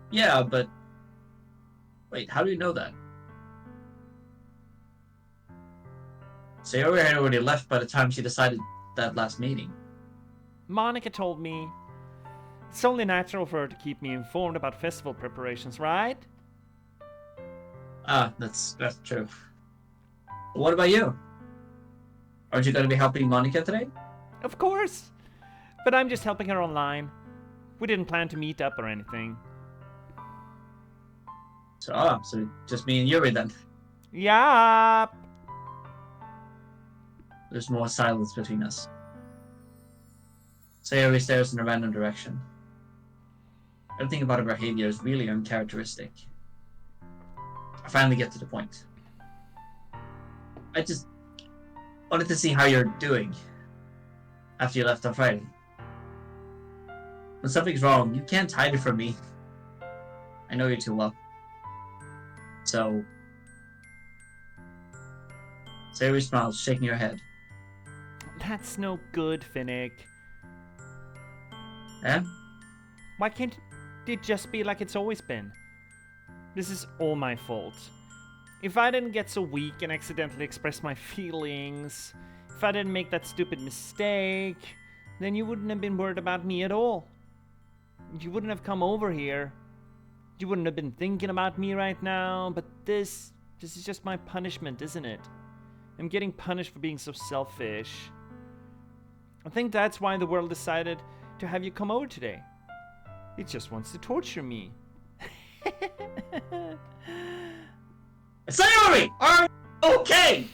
Yeah, but wait, how do you know that? Sayori had already left by the time she decided that last meeting. Monica told me. It's only natural for her to keep me informed about festival preparations, right? Ah, that's true. What about you? Aren't you going to be helping Monica today? Of course. But I'm just helping her online. We didn't plan to meet up or anything. So just me and Yuri then. Yup. There's more silence between us. Sayori stares in a random direction. Everything about her behavior is really uncharacteristic. I finally get to the point. I just wanted to see how you're doing after you left on Friday. When something's wrong, you can't hide it from me. I know you too well. So, Sayori smiles, shaking her head. That's no good, Finnick. Eh? Why can't it just be like it's always been? This is all my fault. If I didn't get so weak and accidentally express my feelings, if I didn't make that stupid mistake, then you wouldn't have been worried about me at all. You wouldn't have come over here. You wouldn't have been thinking about me right now, but this is just my punishment, isn't it? I'm getting punished for being so selfish. I think that's why the world decided to have you come over today. It just wants to torture me. Sayori! Are you okay?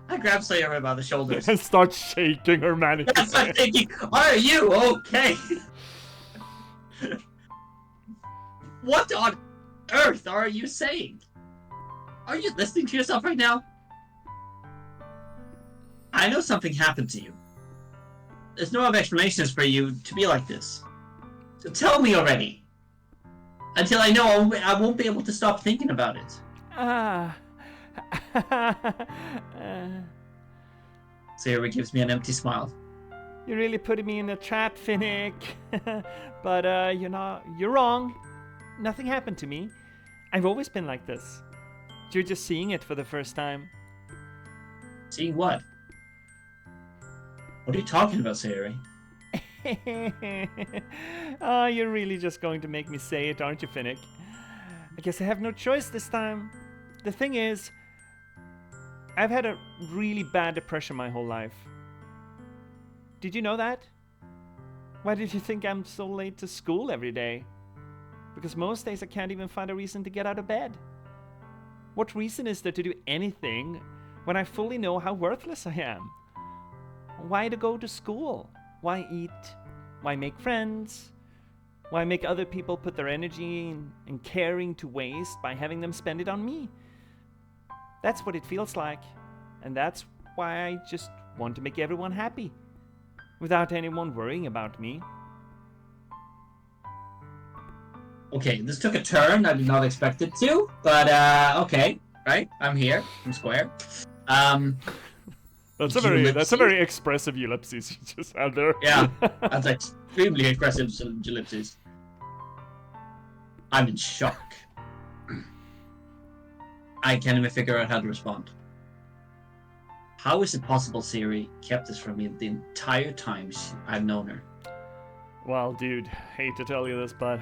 I grab Sayori by the shoulders. And start shaking her mannequin. That's like thinking, are you okay? What on earth are you saying? Are you listening to yourself right now? I know something happened to you. There's no other explanations for you to be like this. So tell me already. Until I know I won't be able to stop thinking about it. Sayori gives me an empty smile. You're really putting me in a trap, Finnick. But you're wrong. Nothing happened to me. I've always been like this. You're just seeing it for the first time. Seeing what? What are you talking about, Sayori? Oh, you're really just going to make me say it, aren't you, Finnick? I guess I have no choice this time. The thing is, I've had a really bad depression my whole life. Did you know that? Why did you think I'm so late to school every day? Because most days I can't even find a reason to get out of bed. What reason is there to do anything when I fully know how worthless I am? Why to go to school? Why eat? Why make friends? Why make other people put their energy and caring to waste by having them spend it on me? That's what it feels like. And that's why I just want to make everyone happy. Without anyone worrying about me. Okay, this took a turn I did not expect it to, but okay, right? I'm here. I'm square. That's a very expressive ellipses you just had there. Yeah, that's extremely aggressive ellipses. I'm in shock. I can't even figure out how to respond. How is it possible Siri kept this from me the entire time I've known her? Well, dude, hate to tell you this, but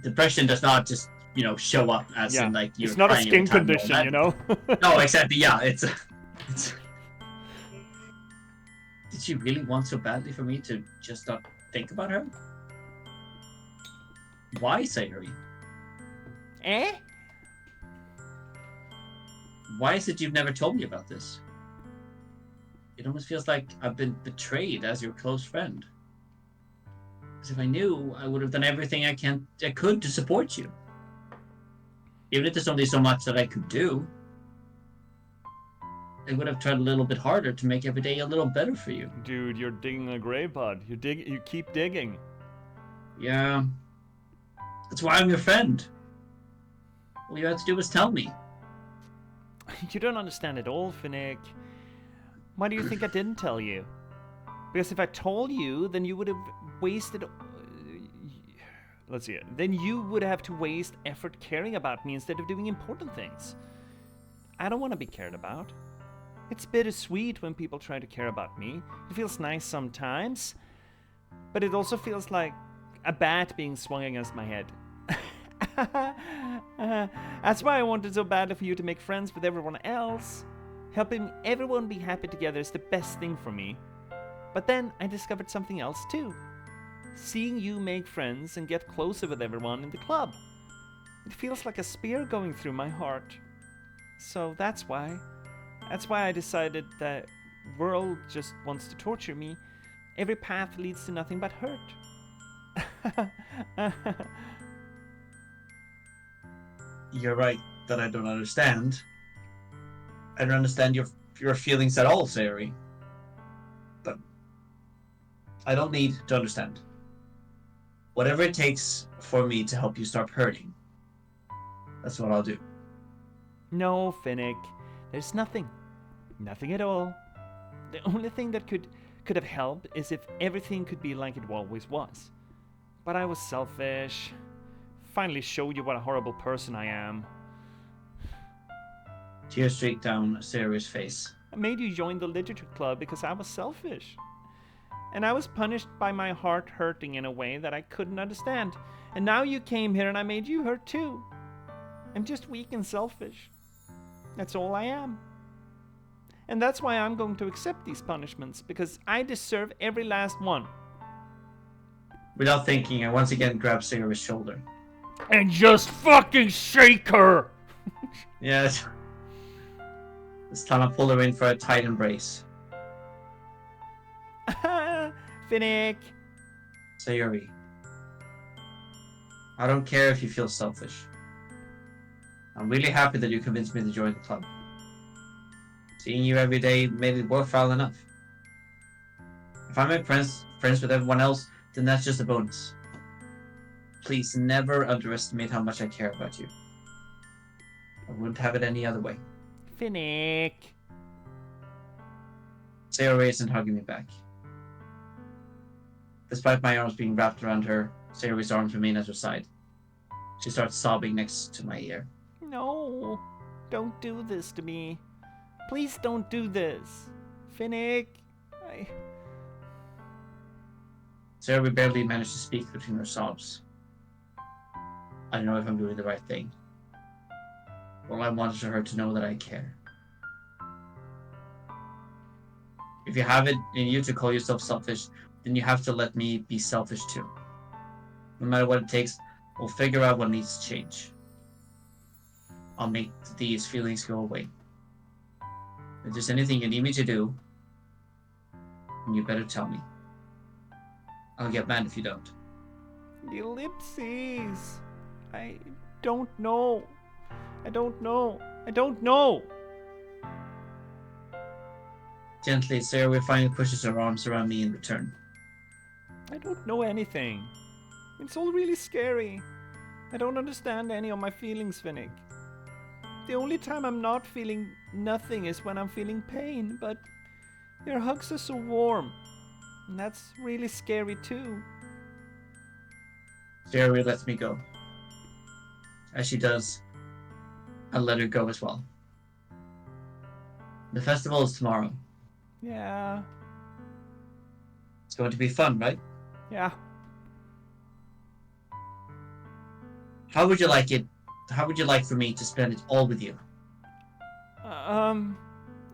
depression does not just show up as in like you're it's not a crying skin every time condition, you know. No, exactly. Yeah, it's. Did she really want so badly for me to just not think about her? Why, Sayuri? Eh? Why is it you've never told me about this? It almost feels like I've been betrayed as your close friend. Because if I knew, I would have done everything I could to support you. Even if there's only so much that I could do, I would have tried a little bit harder to make every day a little better for you. Dude, you're digging a grave, bud. You keep digging. Yeah. That's why I'm your friend. All you had to do was tell me. You don't understand at all, Finnick. Why do you think I didn't tell you? Because if I told you, then you would have wasted... Let's see. Then you would have to waste effort caring about me instead of doing important things. I don't want to be cared about. It's bittersweet when people try to care about me. It feels nice sometimes, but it also feels like a bat being swung against my head. That's why I wanted so badly for you to make friends with everyone else. Helping everyone be happy together is the best thing for me. But then I discovered something else too. Seeing you make friends and get closer with everyone in the club. It feels like a spear going through my heart. So that's why I decided that world just wants to torture me. Every path leads to nothing but hurt. You're right that I don't understand. I don't understand your feelings at all, Sayuri. But I don't need to understand. Whatever it takes for me to help you stop hurting, that's what I'll do. No, Finnick. There's nothing. Nothing at all. The only thing that could have helped is if everything could be like it always was. But I was selfish. Finally showed you what a horrible person I am. Tears streaked down Sayuri's face. I made you join the literature club because I was selfish. And I was punished by my heart hurting in a way that I couldn't understand. And now you came here and I made you hurt too. I'm just weak and selfish. That's all I am. And that's why I'm going to accept these punishments, because I deserve every last one. Without thinking, I once again grabbed Sayuri's shoulder. And just fucking shake her! Yes. This time I pulled her in for a tight embrace. Finnick. Sayuri, I don't care if you feel selfish. I'm really happy that you convinced me to join the club. Seeing you every day made it worthwhile enough. If I make friends with everyone else, then that's just a bonus. Please never underestimate how much I care about you. I wouldn't have it any other way. Finnick. Sayuri isn't hugging me back. Despite my arms being wrapped around her, Sayuri's arms remain at her side. She starts sobbing next to my ear. No, don't do this to me. Please don't do this. Finnick, Sayuri barely managed to speak between her sobs. I don't know if I'm doing the right thing. All I wanted her to know that I care. If you have it in you to call yourself selfish, then you have to let me be selfish too. No matter what it takes, we'll figure out what needs to change. I'll make these feelings go away. If there's anything you need me to do, then you better tell me. I'll get mad if you don't. Ellipses. I don't know. I don't know. I don't know. Gently, Sayuri finally pushes her arms around me in return. I don't know anything. It's all really scary. I don't understand any of my feelings, Finnick. The only time I'm not feeling nothing is when I'm feeling pain, but your hugs are so warm. And that's really scary too. Sayori lets me go. As she does, I let her go as well. The festival is tomorrow. Yeah. It's going to be fun, right? Yeah. How would you like it? How would you like for me to spend it all with you? Uh,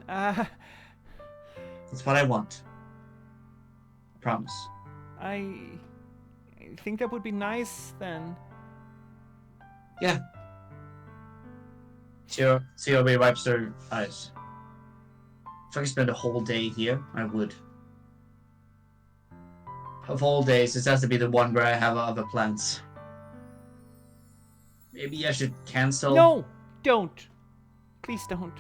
That's what I want. I promise. I think that would be nice then. Yeah. Sayori wipes her eyes. If I could spend a whole day here, I would. Of all days, this has to be the one where I have other plans. Maybe I should cancel. No, don't. Please don't.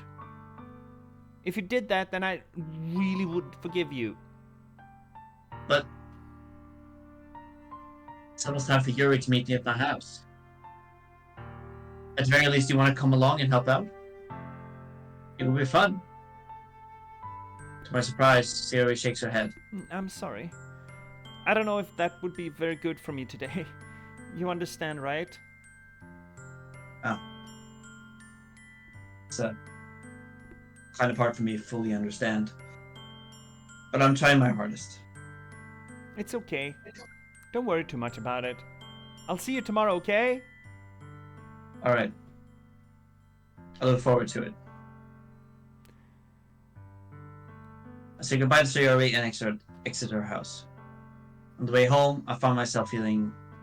If you did that, then I really would forgive you. But it's almost time for Yuri to meet me at my house. At the very least, you want to come along and help out? It will be fun. To my surprise, Sayori shakes her head. I'm sorry. I don't know if that would be very good for me today. You understand, right? Oh. It's kind of hard for me to fully understand. But I'm trying my hardest. It's okay. Don't worry too much about it. I'll see you tomorrow, okay? Alright. I look forward to it. I say goodbye to Sayori and exit her house. On the way home, I found myself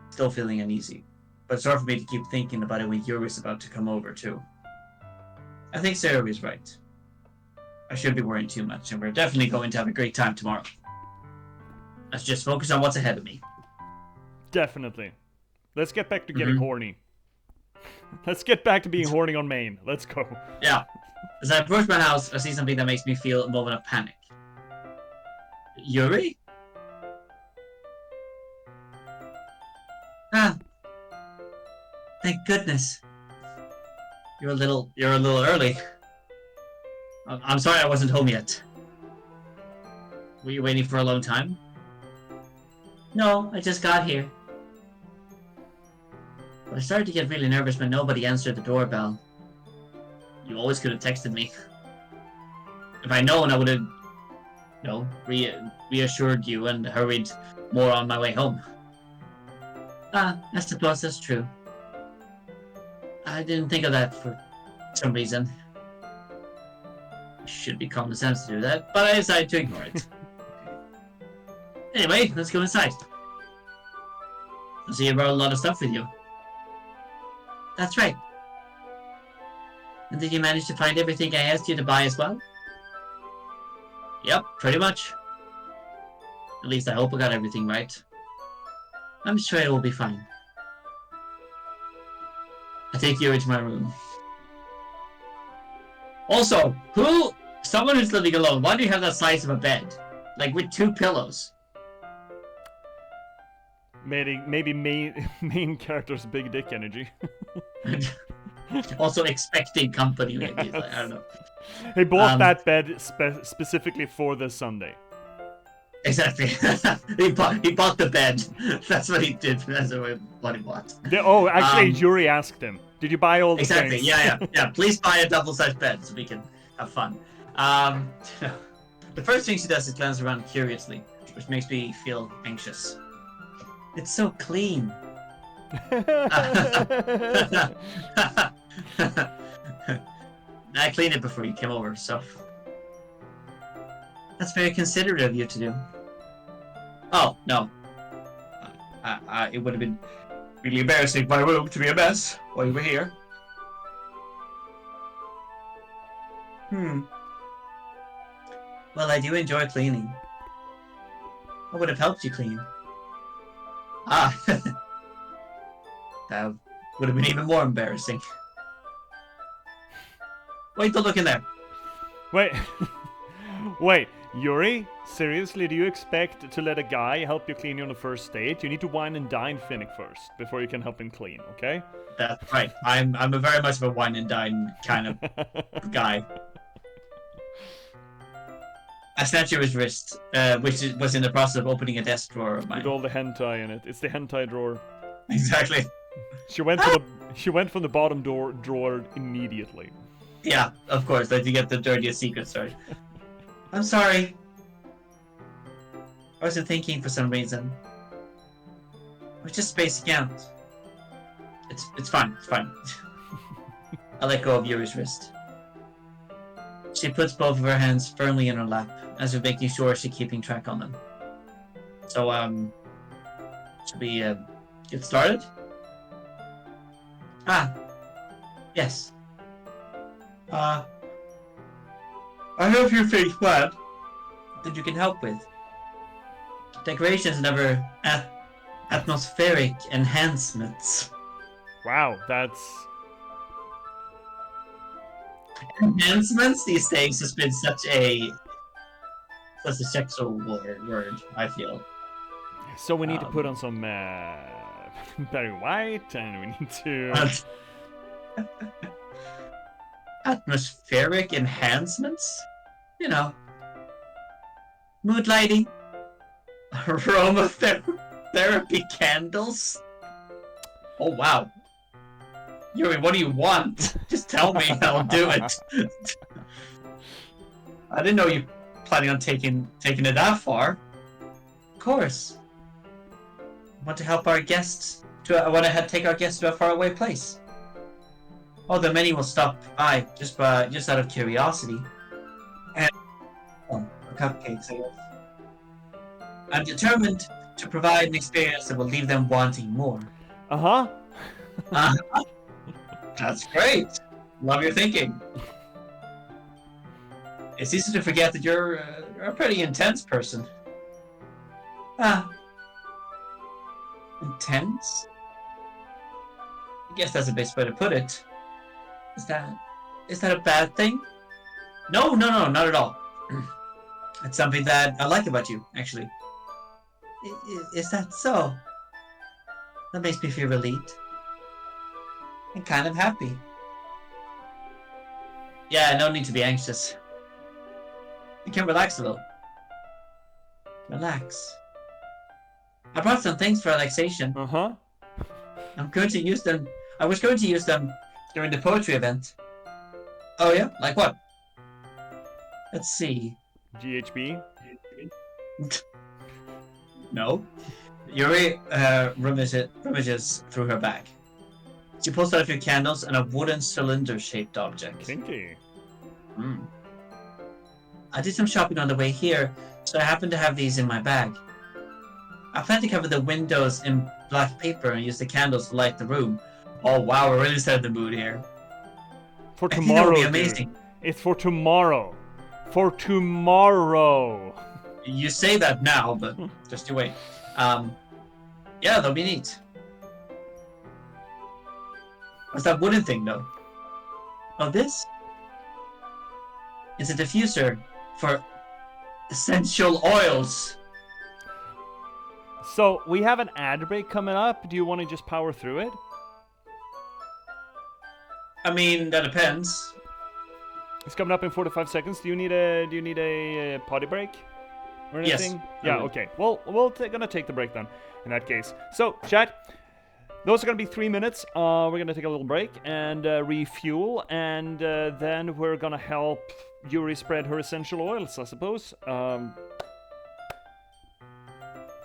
still feeling uneasy. But it's hard for me to keep thinking about it when Yuri's about to come over, too. I think Sayori's right. I shouldn't be worrying too much, and we're definitely going to have a great time tomorrow. Let's just focus on what's ahead of me. Definitely. Let's get back to getting horny. Let's get back to being horny on Maine. Let's go. Yeah. As I approach my house, I see something that makes me feel a moment of panic. Yuri? Ah. Thank goodness. You're a little early. I'm sorry I wasn't home yet. Were you waiting for a long time? No, I just got here. But I started to get really nervous when nobody answered the doorbell. You always could have texted me. If I'd known, I would have, reassured you and hurried more on my way home. I suppose that's true. I didn't think of that for some reason. Should be common sense to do that, but I decided to ignore it. Anyway, let's go inside. I see you brought a lot of stuff with you. That's right. And did you manage to find everything I asked you to buy as well? Yep, pretty much. At least I hope I got everything right. I'm sure it will be fine. I take you into my room. Also, someone who's living alone, why do you have that size of a bed? Like with 2 pillows? Maybe main character's big dick energy. Also expecting company, maybe. Yes. Like, I don't know. He bought that bed specifically for this Sunday. Exactly. he bought the bed. That's what he did. That's what he bought. Actually, Yuri asked him, "Did you buy all the exactly. things?" Yeah. Please buy a double-sized bed so we can have fun. The first thing she does is glance around curiously, which makes me feel anxious. It's so clean. I cleaned it before you came over, so that's very considerate of you to do. Oh, no. It would have been really embarrassing for my room to be a mess while you were here. Well, I do enjoy cleaning. I would have helped you clean. That would have been even more embarrassing. Wait, don't look in there. Wait, Yuri? Seriously, do you expect to let a guy help you clean you on the first date? You need to wine and dine Finnick first before you can help him clean, okay? That's right. I'm a very much of a wine and dine kind of guy. I snatched Yuri's wrist, was in the process of opening a desk drawer of With mine. all the hentai in it. It's the hentai drawer. Exactly. She went from the bottom drawer immediately. Yeah, of course. Like, you get the dirtiest secrets, right? I'm sorry. I wasn't thinking for some reason. I was just spacing out. It's fine. It's fine. I let go of Yuri's wrist. She puts both of her hands firmly in her lap, as if making sure she's keeping track on them. So, should we get started? Ah, yes. I have your face plan that you can help with. Decorations and other atmospheric enhancements. Wow, that's... Enhancements these days has been such a sexual word, I feel. So we need to put on some Barry White, and we need to... Atmospheric enhancements? You know. Mood lighting. Aromatherapy candles. Oh, wow. Yuri, what do you want? Just tell me, I'll do it. I didn't know you planning on taking it that far. Of course. I want to help our guests. I want to take our guests to a faraway place. Oh, the many will stop by just out of curiosity. And cupcakes, I guess. I'm determined to provide an experience that will leave them wanting more. Uh-huh. That's great. Love your thinking. It's easy to forget that you're a pretty intense person. Intense? I guess that's the best way to put it. Is that a bad thing? No, not at all. It's something that I like about you, actually. Is that so? That makes me feel relieved. And kind of happy. Yeah, no need to be anxious. You can relax a little. Relax. I brought some things for relaxation. Uh-huh. I'm going to use them. I was going to use them during the poetry event. Oh yeah? Like what? Let's see. GHB? No. Yuri rummages through her bag. She pulls out a few candles and a wooden cylinder-shaped object. Kinky. I did some shopping on the way here, so I happen to have these in my bag. I plan to cover the windows in black paper and use the candles to light the room. Oh wow, we're really setting the mood here. For I think that tomorrow, would be amazing. dude. It's for tomorrow. For tomorrow. You say that now, but just you wait. Yeah, that'll be neat. What's that wooden thing, though? Oh, this? It's a diffuser for essential oils. So, we have an ad break coming up. Do you want to just power through it? I mean, that depends. It's coming up in 45 seconds. Do you need a potty break? Or anything? Yes. Yeah, okay. Well, we're gonna take the break then, in that case. So, chat, those are gonna be 3 minutes. We're gonna take a little break and refuel, and then we're gonna help Yuri spread her essential oils, I suppose.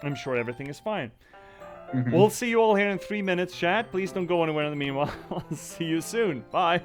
I'm sure everything is fine. Mm-hmm. We'll see you all here in 3 minutes, chat. Please don't go anywhere in the meanwhile. I'll see you soon. Bye.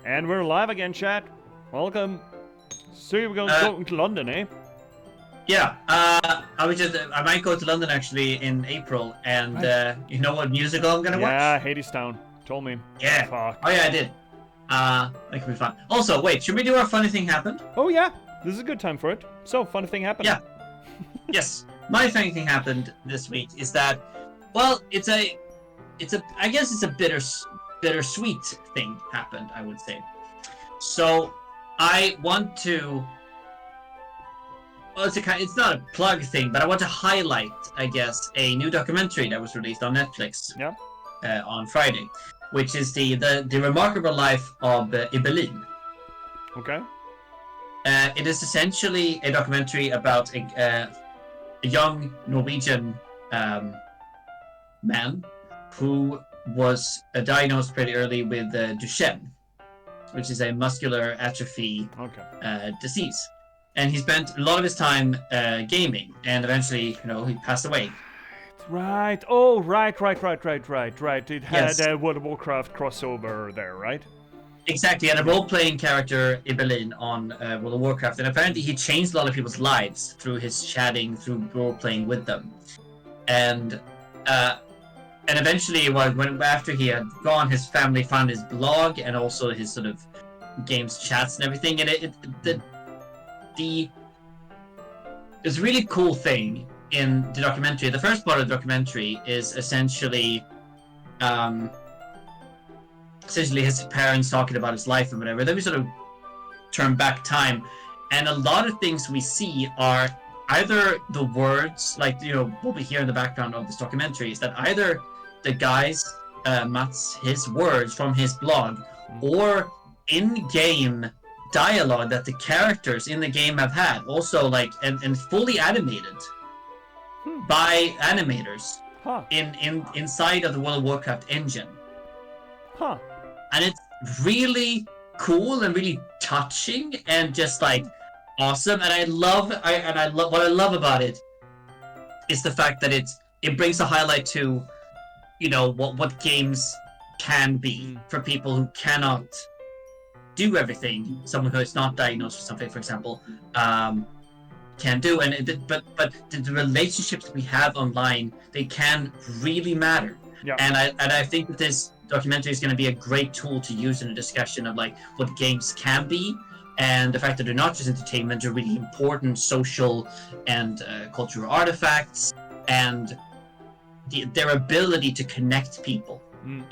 And we're live again, chat. Welcome. So we're going to London, eh? Yeah. I might go to London actually in April, and you know what musical I'm gonna watch? Yeah, Hadestown. Told me. Yeah. Fuck. Oh yeah, I did. That could be fun. Also, wait, should we do our funny thing happened? Oh yeah, this is a good time for it. So, funny thing happened. Yeah. Yes. My funny thing happened this week is that, well, I guess it's a bittersweet thing happened, I would say. So, I want to. Well, it's not a plug thing, but I want to highlight, I guess, a new documentary that was released on Netflix. Yeah. On Friday, which is the remarkable life of Ibelin. Okay. It is essentially a documentary about a young Norwegian man who was diagnosed pretty early with Duchenne, which is a muscular atrophy disease. And he spent a lot of his time gaming, and eventually, he passed away. Right. Oh, right. It had Yes. World of Warcraft crossover there, right? Exactly, and a role-playing character, Ibelin, on World of Warcraft, and apparently he changed a lot of people's lives through his chatting, through role-playing with them, and eventually, after he had gone, his family found his blog and also his sort of games chats and everything, and it's a really cool thing in the documentary. The first part of the documentary is essentially his parents talking about his life and whatever. Then we sort of turn back time, and a lot of things we see are either the words, like what we hear in the background of this documentary is that either the guy's Mats, his words from his blog, or in-game dialogue that the characters in the game have had, also and fully animated by animators inside of the World of Warcraft engine. And it's really cool and really touching and just awesome. And what I love about it is the fact that it brings a highlight to what games can be for people who cannot do everything someone who is not diagnosed with something, for example, can do. But the relationships we have online, they can really matter. Yeah. And I think that this documentary is going to be a great tool to use in a discussion of what games can be, and the fact that they're not just entertainment, they're really important social and cultural artifacts, and their ability to connect people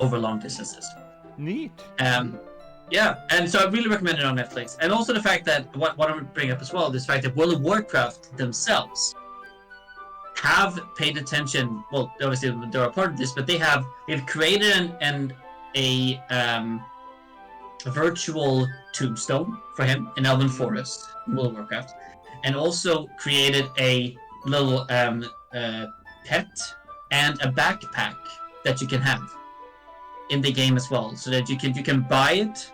over long distances. Neat. Yeah, and so I really recommend it on Netflix. And also the fact that, what I would bring up as well, this fact that World of Warcraft themselves have paid attention. Well, obviously they're a part of this, but they've created a virtual tombstone for him in Elven Forest, World of Warcraft, and also created a little pet and a backpack that you can have in the game as well, so that you can buy it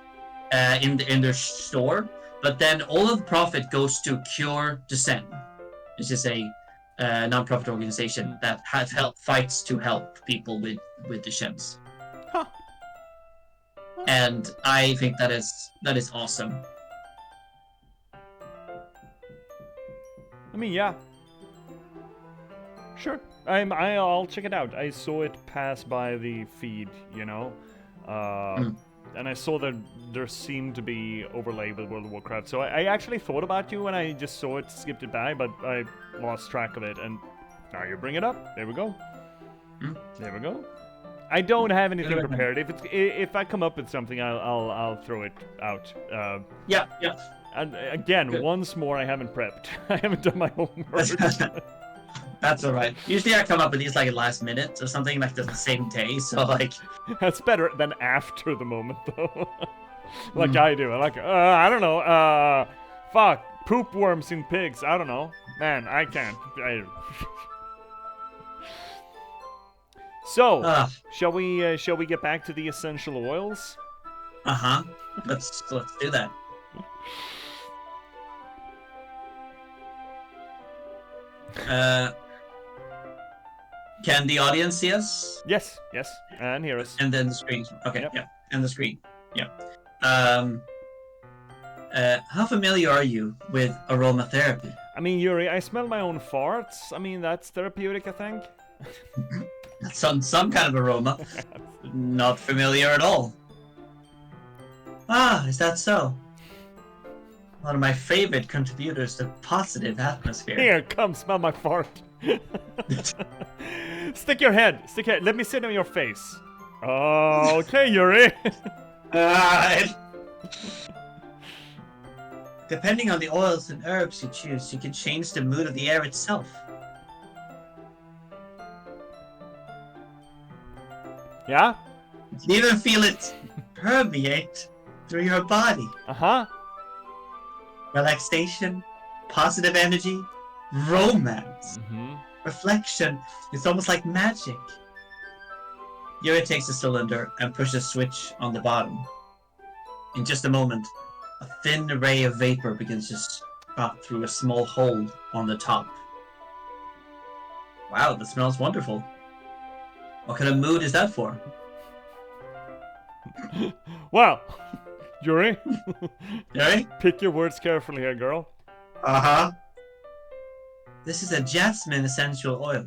in their store, but then all of the profit goes to Cure Descent, which is a non-profit organization that fights to help people with Duchenne's. And I think that is awesome. I mean, yeah. Sure. I'll check it out. I saw it pass by the feed, and I saw that there seemed to be overlay with World of Warcraft. So I actually thought about you when I just saw it, skipped it by, but I lost track of it. And now you bring it up. There we go. There we go. I don't have anything prepared. If I come up with something, I'll throw it out. Yeah. And again, Good. Once more, I haven't prepped. I haven't done my homework. That's all right. Usually I come up with these last minute or something the same day. So That's better than after the moment, though. I do. I don't know. Fuck. Poop worms in pigs. I don't know. Man, I can't. So, shall we get back to the essential oils? Let's do that. Can the audience see us? Yes, and hear us. And then the screen. Okay, Yep. yeah. And the screen. Yeah. How familiar are you with aromatherapy? I mean, Yuri, I smell my own farts. I mean, that's therapeutic, I think. That's some kind of aroma. Not familiar at all. Ah, is that so? One of my favorite contributors to positive atmosphere. Here, come smell my fart. Stick your head. Let me sit on your face. Oh, okay, Yuri. Depending on the oils and herbs you choose, you can change the mood of the air itself. Yeah? You can even feel it permeate through your body. Uh-huh. Relaxation, positive energy, romance, reflection. It's almost like magic. Yuri takes the cylinder and pushes a switch on the bottom. In just a moment, a thin ray of vapor begins to drop through a small hole on the top. Wow, that smells wonderful. What kind of mood is that for? Well, Yuri, Yuri? pick your words carefully here, girl. Uh-huh. This is a jasmine essential oil.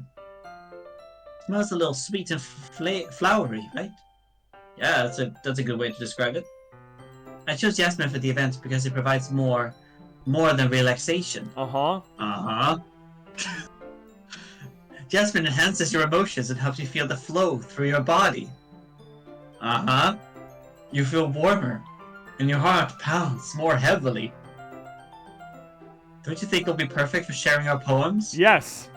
Smells a little sweet and flowery, right? Yeah, that's a good way to describe it. I chose jasmine for the event because it provides more than relaxation. Uh-huh. Uh-huh. Jasmine enhances your emotions and helps you feel the flow through your body. Uh-huh. You feel warmer, and your heart pounds more heavily. Don't you think it'll be perfect for sharing our poems? Yes.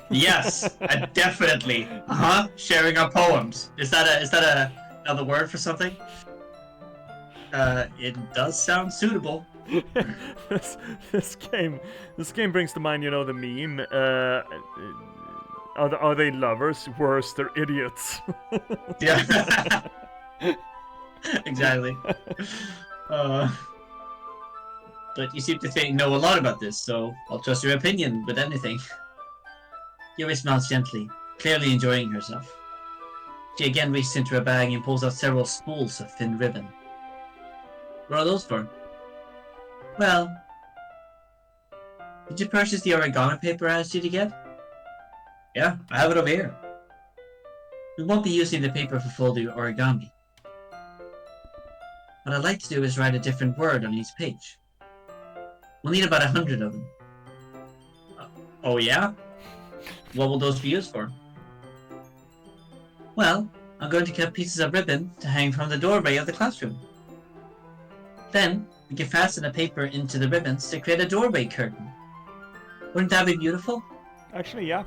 Yes, definitely. Uh-huh. Sharing our poems. Is that another word for something? It does sound suitable. this game brings to mind, you know, the meme. Are they lovers? Worse, they're idiots. Yeah. Exactly. But you seem to know a lot about this, so I'll trust your opinion with anything. Yuri smiles gently, clearly enjoying herself. She again reaches into her bag and pulls out several spools of thin ribbon. What are those for? Well, did you purchase the origami paper I asked you to get? Yeah, I have it over here. We won't be using the paper for folding origami. What I'd like to do is write a different word on each page. We'll need about 100 of them. Oh yeah? What will those be used for? Well, I'm going to cut pieces of ribbon to hang from the doorway of the classroom. Then, we can fasten the paper into the ribbons to create a doorway curtain. Wouldn't that be beautiful? Actually, yeah.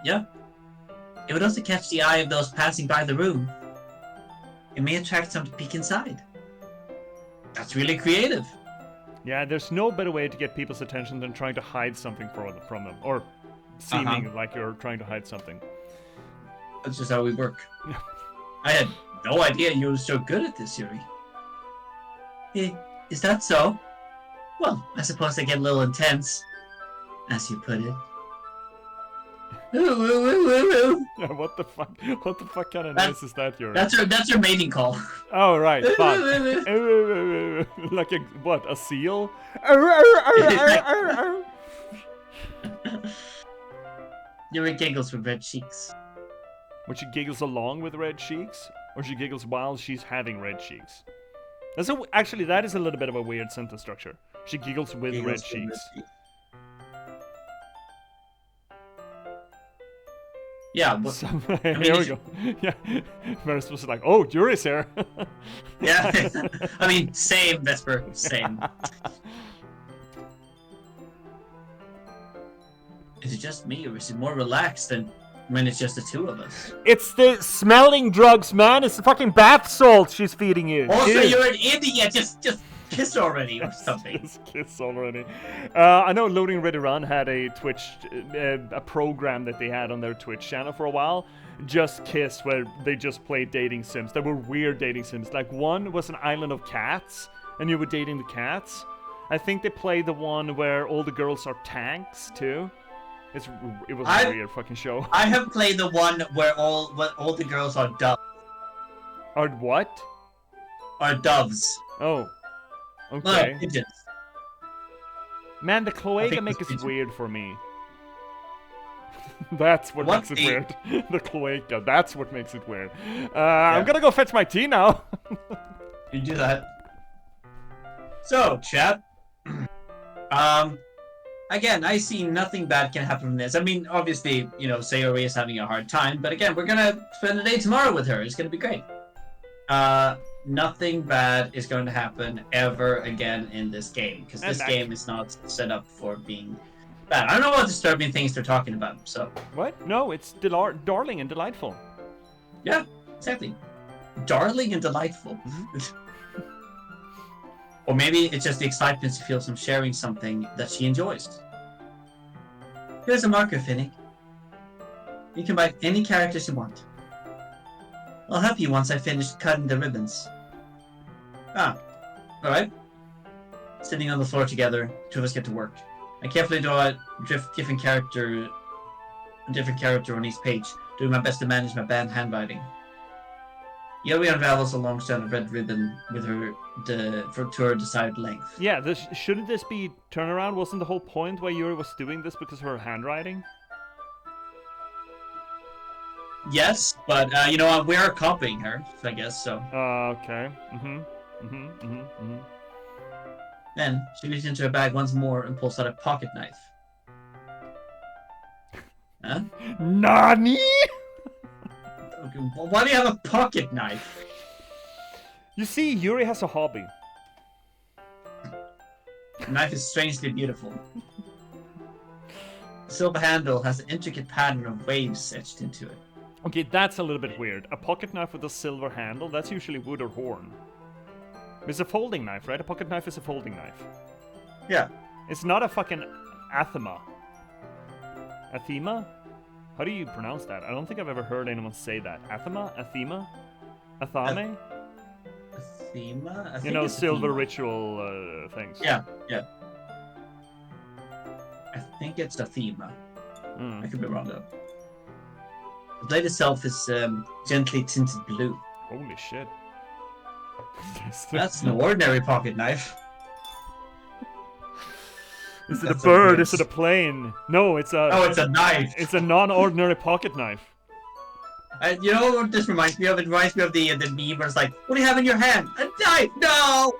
Yeah. It would also catch the eye of those passing by the room. It may attract some to peek inside. That's really creative. Yeah, there's no better way to get people's attention than trying to hide something from them. Or seeming like you're trying to hide something. That's just how we work. I had no idea you were so good at this, Yuri. Is that so? Well, I suppose I get a little intense, as you put it. Yeah, what the fuck? What the fuck kind of noise is that, Yuri? That's your mating call. Oh right, fuck. Like a seal? Yuri giggles with red cheeks. When she giggles along with red cheeks, or she giggles while she's having red cheeks. Actually, that is a little bit of a weird sentence structure. She giggles with red cheeks. Yeah, but, so, here we go. Yeah, Maris was like, "Oh, Yuri's here." Yeah, I mean, same, Vesper, same. Is it just me, or is it more relaxed than when it's just the two of us? It's the smelling drugs, man. It's the fucking bath salt she's feeding you. Also, you're an idiot. Just kiss already or something. Just kiss already. I know Loading Ready Run had a Twitch, a program that they had on their Twitch channel for a while. Just Kiss, where they just played dating sims. They were weird dating sims. Like one was an island of cats, and you were dating the cats. I think they played the one where all the girls are tanks too. It was a weird fucking show. I have played the one where all the girls are doves. Are what? Are doves. Oh. No, Okay. pigeons. Man, the I cloaca think makes it's it weird for me. That's what What makes it the- weird. The cloaca. That's what makes it weird. I'm gonna go fetch my tea now. You do that. So, chat. Again, I see nothing bad can happen from this. I mean, obviously, you know, Sayori is having a hard time, but again, we're gonna spend the day tomorrow with her. It's gonna be great. Nothing bad is going to happen ever again in this game, because this game is not set up for being bad. I don't know what disturbing things they're talking about, so... What? No, it's darling and delightful. Yeah, exactly. Darling and delightful. Or maybe it's just the excitement she feels from sharing something that she enjoys. Here's a marker, Finnick. You can buy any characters you want. I'll help you once I finish cutting the ribbons. Ah, alright. Sitting on the floor together, two of us get to work. I carefully draw a different character on each page, doing my best to manage my bad handwriting. Yuri unravels a long strand of red ribbon with her to her desired length. Yeah, shouldn't this be turnaround? Wasn't the whole point why Yuri was doing this because of her handwriting? Yes, but you know, we're copying her, I guess, so. Okay. Then she reaches into her bag once more and pulls out a pocket knife. Huh? Nani? Why do you have a pocket knife? You see, Yuri has a hobby. The knife is strangely beautiful. The silver handle has an intricate pattern of waves etched into it. Okay, that's a little bit weird. A pocket knife with a silver handle, that's usually wood or horn. It's a folding knife, right? A pocket knife is a folding knife. Yeah. It's not a fucking athema. Athema? How do you pronounce that? I don't think I've ever heard anyone say that. Athema? Athema? Athame? Athema? I think You know, it's silver Athema. ritual things. Yeah, yeah. I think it's Athema. I could be wrong though. The blade itself is gently tinted blue. Holy shit. That's an ordinary pocket knife. Is it a bird? Is it a plane? No, it's a... Oh, it's a knife! It's a non-ordinary pocket knife. You know what this reminds me of? It reminds me of the meme where it's like, what do you have in your hand? A knife! No!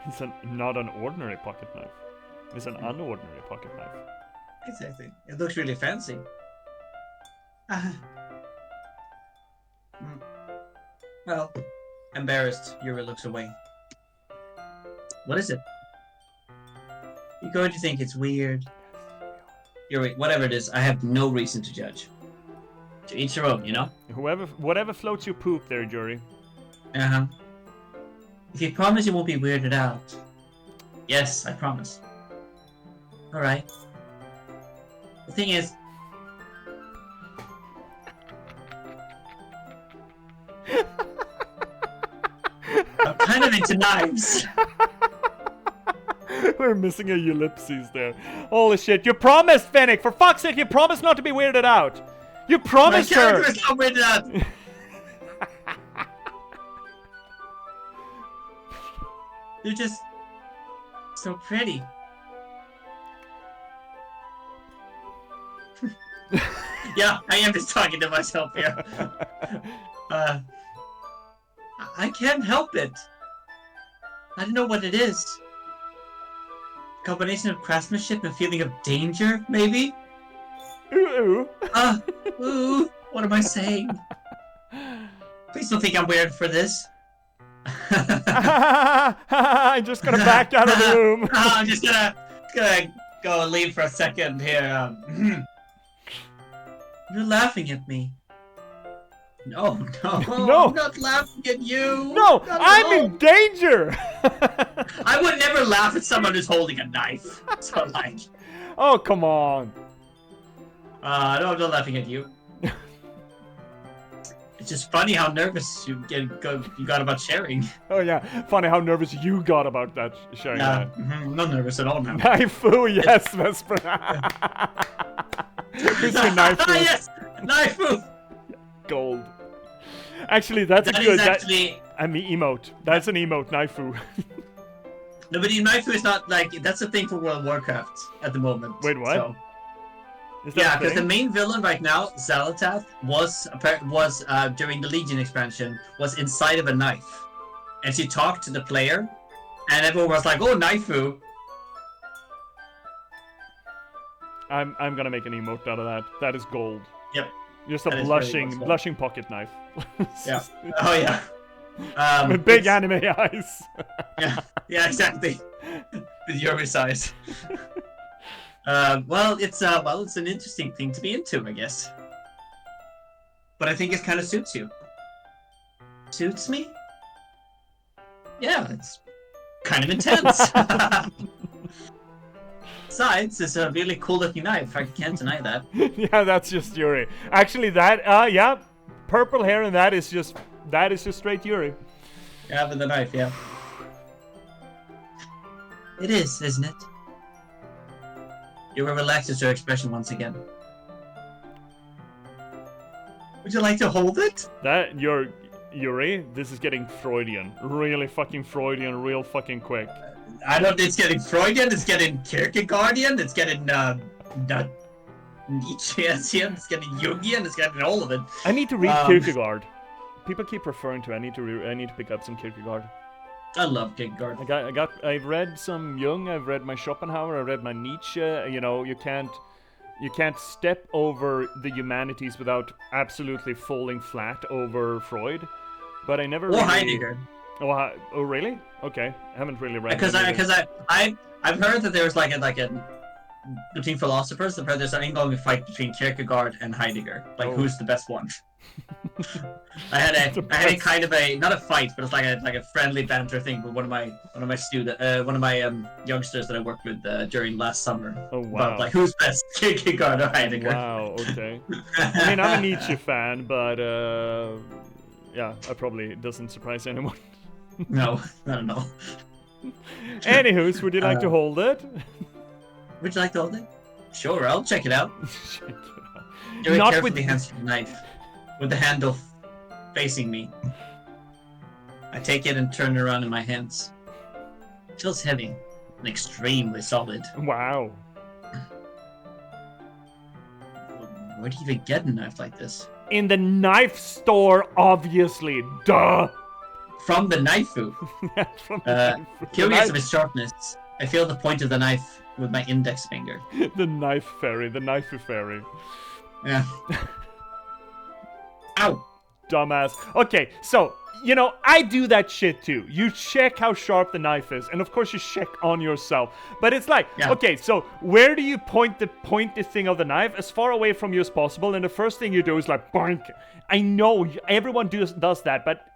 It's not an ordinary pocket knife. It's an unordinary pocket knife. Exactly. It looks really fancy. Well, embarrassed, Yuri looks away. What is it? You're going to think it's weird. Yuri, whatever it is, I have no reason to judge. To each their own, you know? Whatever floats your poop there, Yuri. Uh-huh. If you promise you won't be weirded out. Yes, I promise. Alright. The thing is... I'm kind of into knives. We're missing a ellipses there. Holy shit, you promised, Fennec! For fuck's sake, you promised not to be weirded out! You promised My her! character is not weirded out! You're just... so pretty. Yeah, I am just talking to myself here. I can't help it. I don't know what it is. Combination of craftsmanship and feeling of danger, maybe? Ooh. Ooh, what am I saying? Please don't think I'm weird for this. I'm just gonna back out of the room. I'm just gonna go and leave for a second here. You're laughing at me. No, No. I'm not laughing at you. No, Not at I'm all. in danger! I would never laugh at someone who's holding a knife. So like, Oh, come on. no, I'm not laughing at you. It's just funny how nervous you got about sharing. Oh yeah, funny how nervous you got about that sharing Yeah, that. I'm not nervous at all now. Knifeu, yes, Vesper. Who's your knife move? Yes, knife move. Gold. Actually, that's That a good. is actually I mean, emote. That's an emote, Naifu. No, but Knife is not like that's the thing for World of Warcraft at the moment. Wait, what? So, Is that yeah, a because the thing? main villain right now, Xalatath, was during the Legion expansion was inside of a knife, and she talked to the player, and everyone was like, "Oh, Knifeu." I'm gonna make an emote out of that. That is gold. Yep. Just a That is very much so. blushing pocket knife. Yeah. Oh yeah. With big anime eyes. Yeah, exactly. With your size. Well, it's an interesting thing to be into, I guess. But I think it kind of suits you. Suits me? Yeah, it's kind of intense. Besides, it's a really cool looking knife. I can't deny that. Yeah, that's just Yuri. Actually, that yeah, purple hair and that is just straight Yuri. Yeah, with the knife, yeah. It is, isn't it? You were relaxed as your expression once again. Would you like to hold it? That Yuri, this is getting Freudian. Really fucking Freudian, real fucking quick. I don't. It's getting Freudian. It's getting Kierkegaardian. It's getting Nietzschean. It's getting Jungian. It's getting all of it. I need to read Kierkegaard. People keep referring to. I need to pick up some Kierkegaard. I love Kierkegaard. I've read some Jung. I've read my Schopenhauer. I read my Nietzsche. You know, you can't step over the humanities without absolutely falling flat over Freud. But I never. Or Heidegger. Oh, really? Okay, I haven't really read. Because I've heard that there's like a between philosophers. I've heard there's an ongoing fight between Kierkegaard and Heidegger. Like who's the best one? I had a kind of a not a fight, but it's like a friendly banter thing with one of my youngsters that I worked with during last summer. Oh wow! About, like who's best, Kierkegaard or Heidegger? Wow. Okay. I mean, I'm a Nietzsche fan, but yeah, it probably doesn't surprise anyone. No, I don't know. Anywho's, would you like to hold it? Would you like to hold it? Sure, I'll check it out. Check it out. Very Not carefully with hands the knife, with the handle facing me. I take it and turn it around in my hands. It feels heavy and extremely solid. Wow. Where do you even get a knife like this? In the knife store, obviously. Duh. From the Knifeu. From the Curious of its sharpness, I feel the point of the knife with my index finger. The knife fairy, the knife fairy. Yeah. Ow! Dumbass. Okay, so, you know, I do that shit too. You check how sharp the knife is, and of course you check on yourself. But it's like, okay, so where do you point the thing of the knife? As far away from you as possible, and the first thing you do is like, boink. I know, everyone does that, but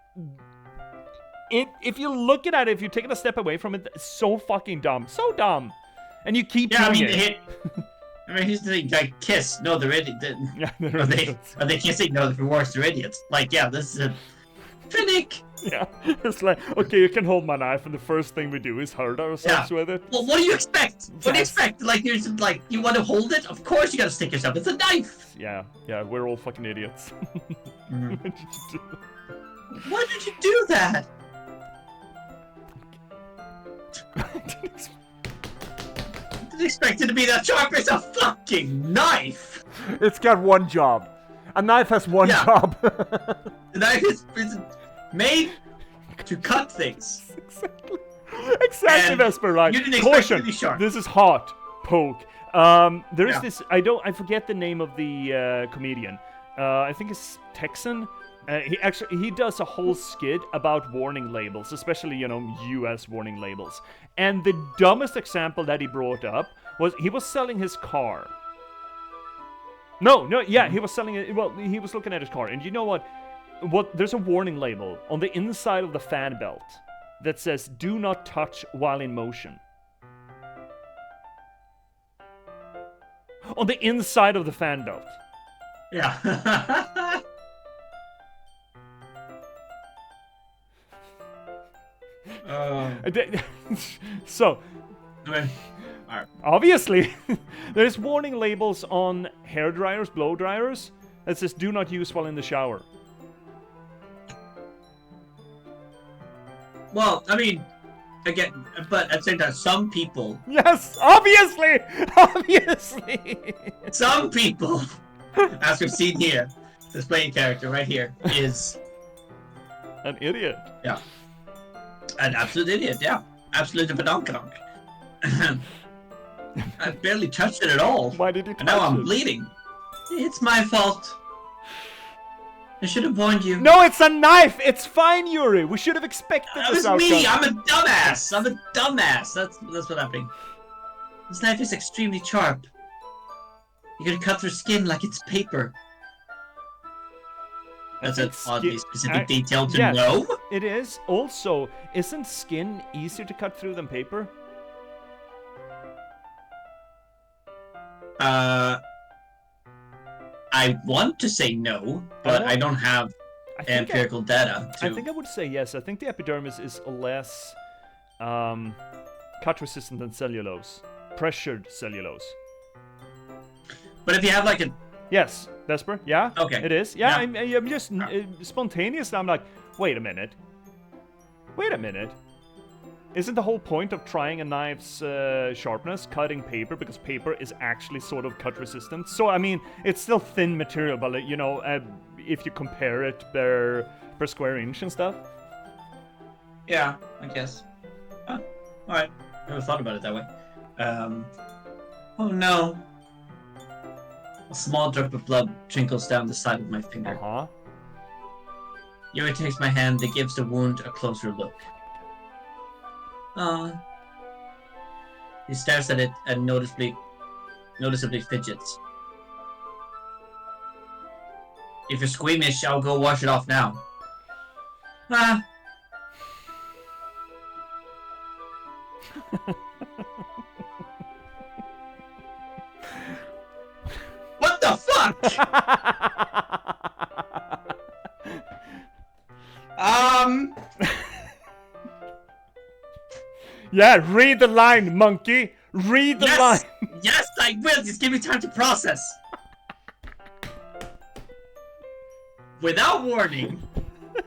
if you look at it, if you take it a step away from it, it's so fucking dumb. So dumb. And you keep doing it. I mean, here's the thing, like, kiss. No, they're idiots. Yeah, are they kissing? No, they're worse, they're idiots. Like, yeah, this is a Finnick. Yeah, it's like, okay, you can hold my knife, and the first thing we do is hurt ourselves with it. Well, what do you expect? What do you expect? Like, you're just, like, you want to hold it? Of course you gotta stick yourself. It's a knife. Yeah, we're all fucking idiots. Why did you do that? I didn't expect it to be that sharp. It's a fucking knife. It's got one job. A knife has one job. The knife is made to cut things. Exactly, Vesper, right. You didn't expect Caution, it to be sharp. This is hot. Poke. There is this, I forget the name of the comedian. I think it's Texan. He does a whole skit about warning labels, especially, you know, US warning labels. And the dumbest example that he brought up was he was selling his car. He was selling it. Well, he was looking at his car, and you know what? There's a warning label on the inside of the fan belt that says "Do not touch while in motion." On the inside of the fan belt. Yeah. So, obviously, there's warning labels on hair dryers, blow dryers, that says "Do not use while in the shower." Well, I mean, again, but at the same time, some people, Yes, obviously! Obviously! some people, as we've seen here, this playing character right here is An idiot. an absolute idiot. Yeah, absolute badonkadonk. I barely touched it at all. Why did you touch And now I'm it? bleeding. It's my fault. I should have warned you. No, it's a knife! It's fine, Yuri! We should have expected That this was me! outcome. I'm a dumbass! I'm a dumbass! That's what's happening. This knife is extremely sharp. You can cut through skin like it's paper. That's an oddly specific detail to know. It is. Also, isn't skin easier to cut through than paper? I want to say no, but I don't have empirical data. I think I would say yes. I think the epidermis is less cut resistant than cellulose. Pressured cellulose. But if you have like a... Yes, Vesper, yeah? Okay. It is? Yeah, Yeah. I'm just spontaneously, I'm like, wait a minute. Wait a minute. Isn't the whole point of trying a knife's sharpness cutting paper, because paper is actually sort of cut resistant? So, I mean, it's still thin material, but, you know, if you compare it per square inch and stuff. Yeah, I guess. Huh. Alright. Never thought about it that way. Oh no. A small drop of blood trickles down the side of my finger. Uh-huh. Yuri takes my hand and gives the wound a closer look. He stares at it and noticeably fidgets. If you're squeamish, I'll go wash it off now. Ah. What the fuck? Yeah, read the line, monkey! Read the line! Yes, I will! Just give me time to process! Without warning,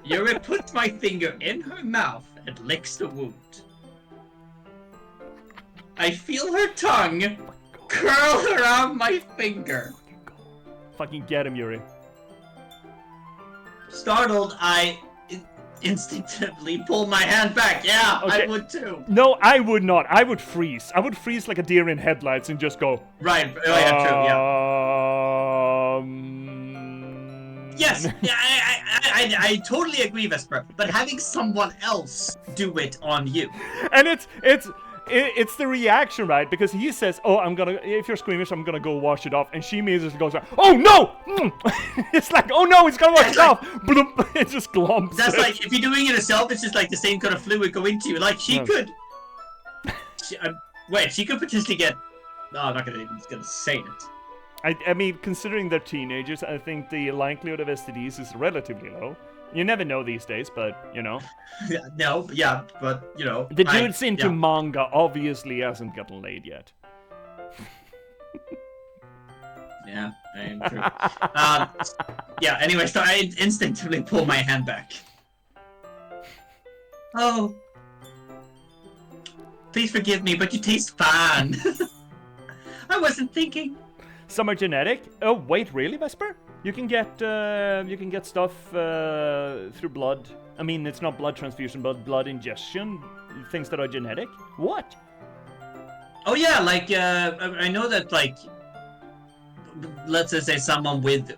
Yuri puts my finger in her mouth and licks the wound. I feel her tongue curl around my finger. Fucking get him, Yuri. Startled, I instinctively pull my hand back. Yeah, Okay. I would too. No, I would not. I would freeze. I would freeze like a deer in headlights and just go. Right. Oh, yeah, true. Yeah. Yes. Yeah. I totally agree, Vesper. But having someone else do it on you. And it's the reaction, right? Because he says, "Oh, if you're squeamish, I'm gonna go wash it off," and she immediately goes, "Oh no!" It's like, "Oh no, he's gonna wash it off!" It just glumps. That's like if you're doing it herself, it's just like the same kind of fluid go into you. Like she could. She could potentially get. No, I'm not gonna say it. I mean, considering they're teenagers, I think the likelihood of STDs is relatively low. You never know these days, but, you know. No, yeah, but, you know. The dude's into manga obviously hasn't gotten laid yet. Yeah, I am true. Yeah, anyway, so I instinctively pull my hand back. Oh. Please forgive me, but you taste fine. I wasn't thinking. Some are genetic. Oh wait, really, Vesper? You can get stuff through blood. I mean, it's not blood transfusion, but blood ingestion. Things that are genetic. What? Oh yeah, like I know that like, let's just say someone with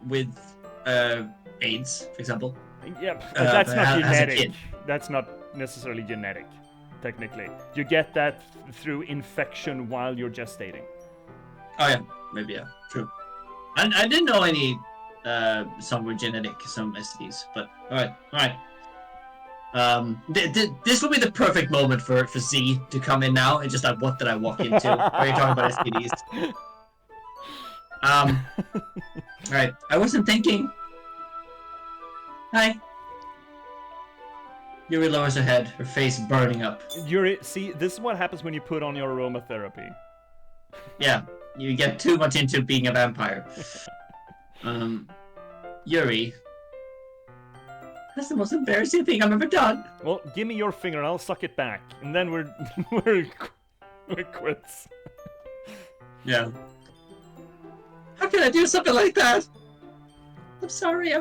AIDS, for example. Yeah, that's not genetic. That's not necessarily genetic, technically. You get that through infection while you're gestating. Oh yeah, maybe, yeah, true. I didn't know any some were genetic, some STDs, but alright. This would be the perfect moment for Z to come in now and just like, what did I walk into? Are you talking about STDs? Alright, I wasn't thinking. Hi. Yuri lowers her head, her face burning up. Yuri, see, this is what happens when you put on your aromatherapy. Yeah, you get too much into being a vampire. Yuri, That's the most embarrassing thing I've ever done. Well, give me your finger and I'll suck it back. And then we're quits. Yeah. How can I do something like that? I'm sorry.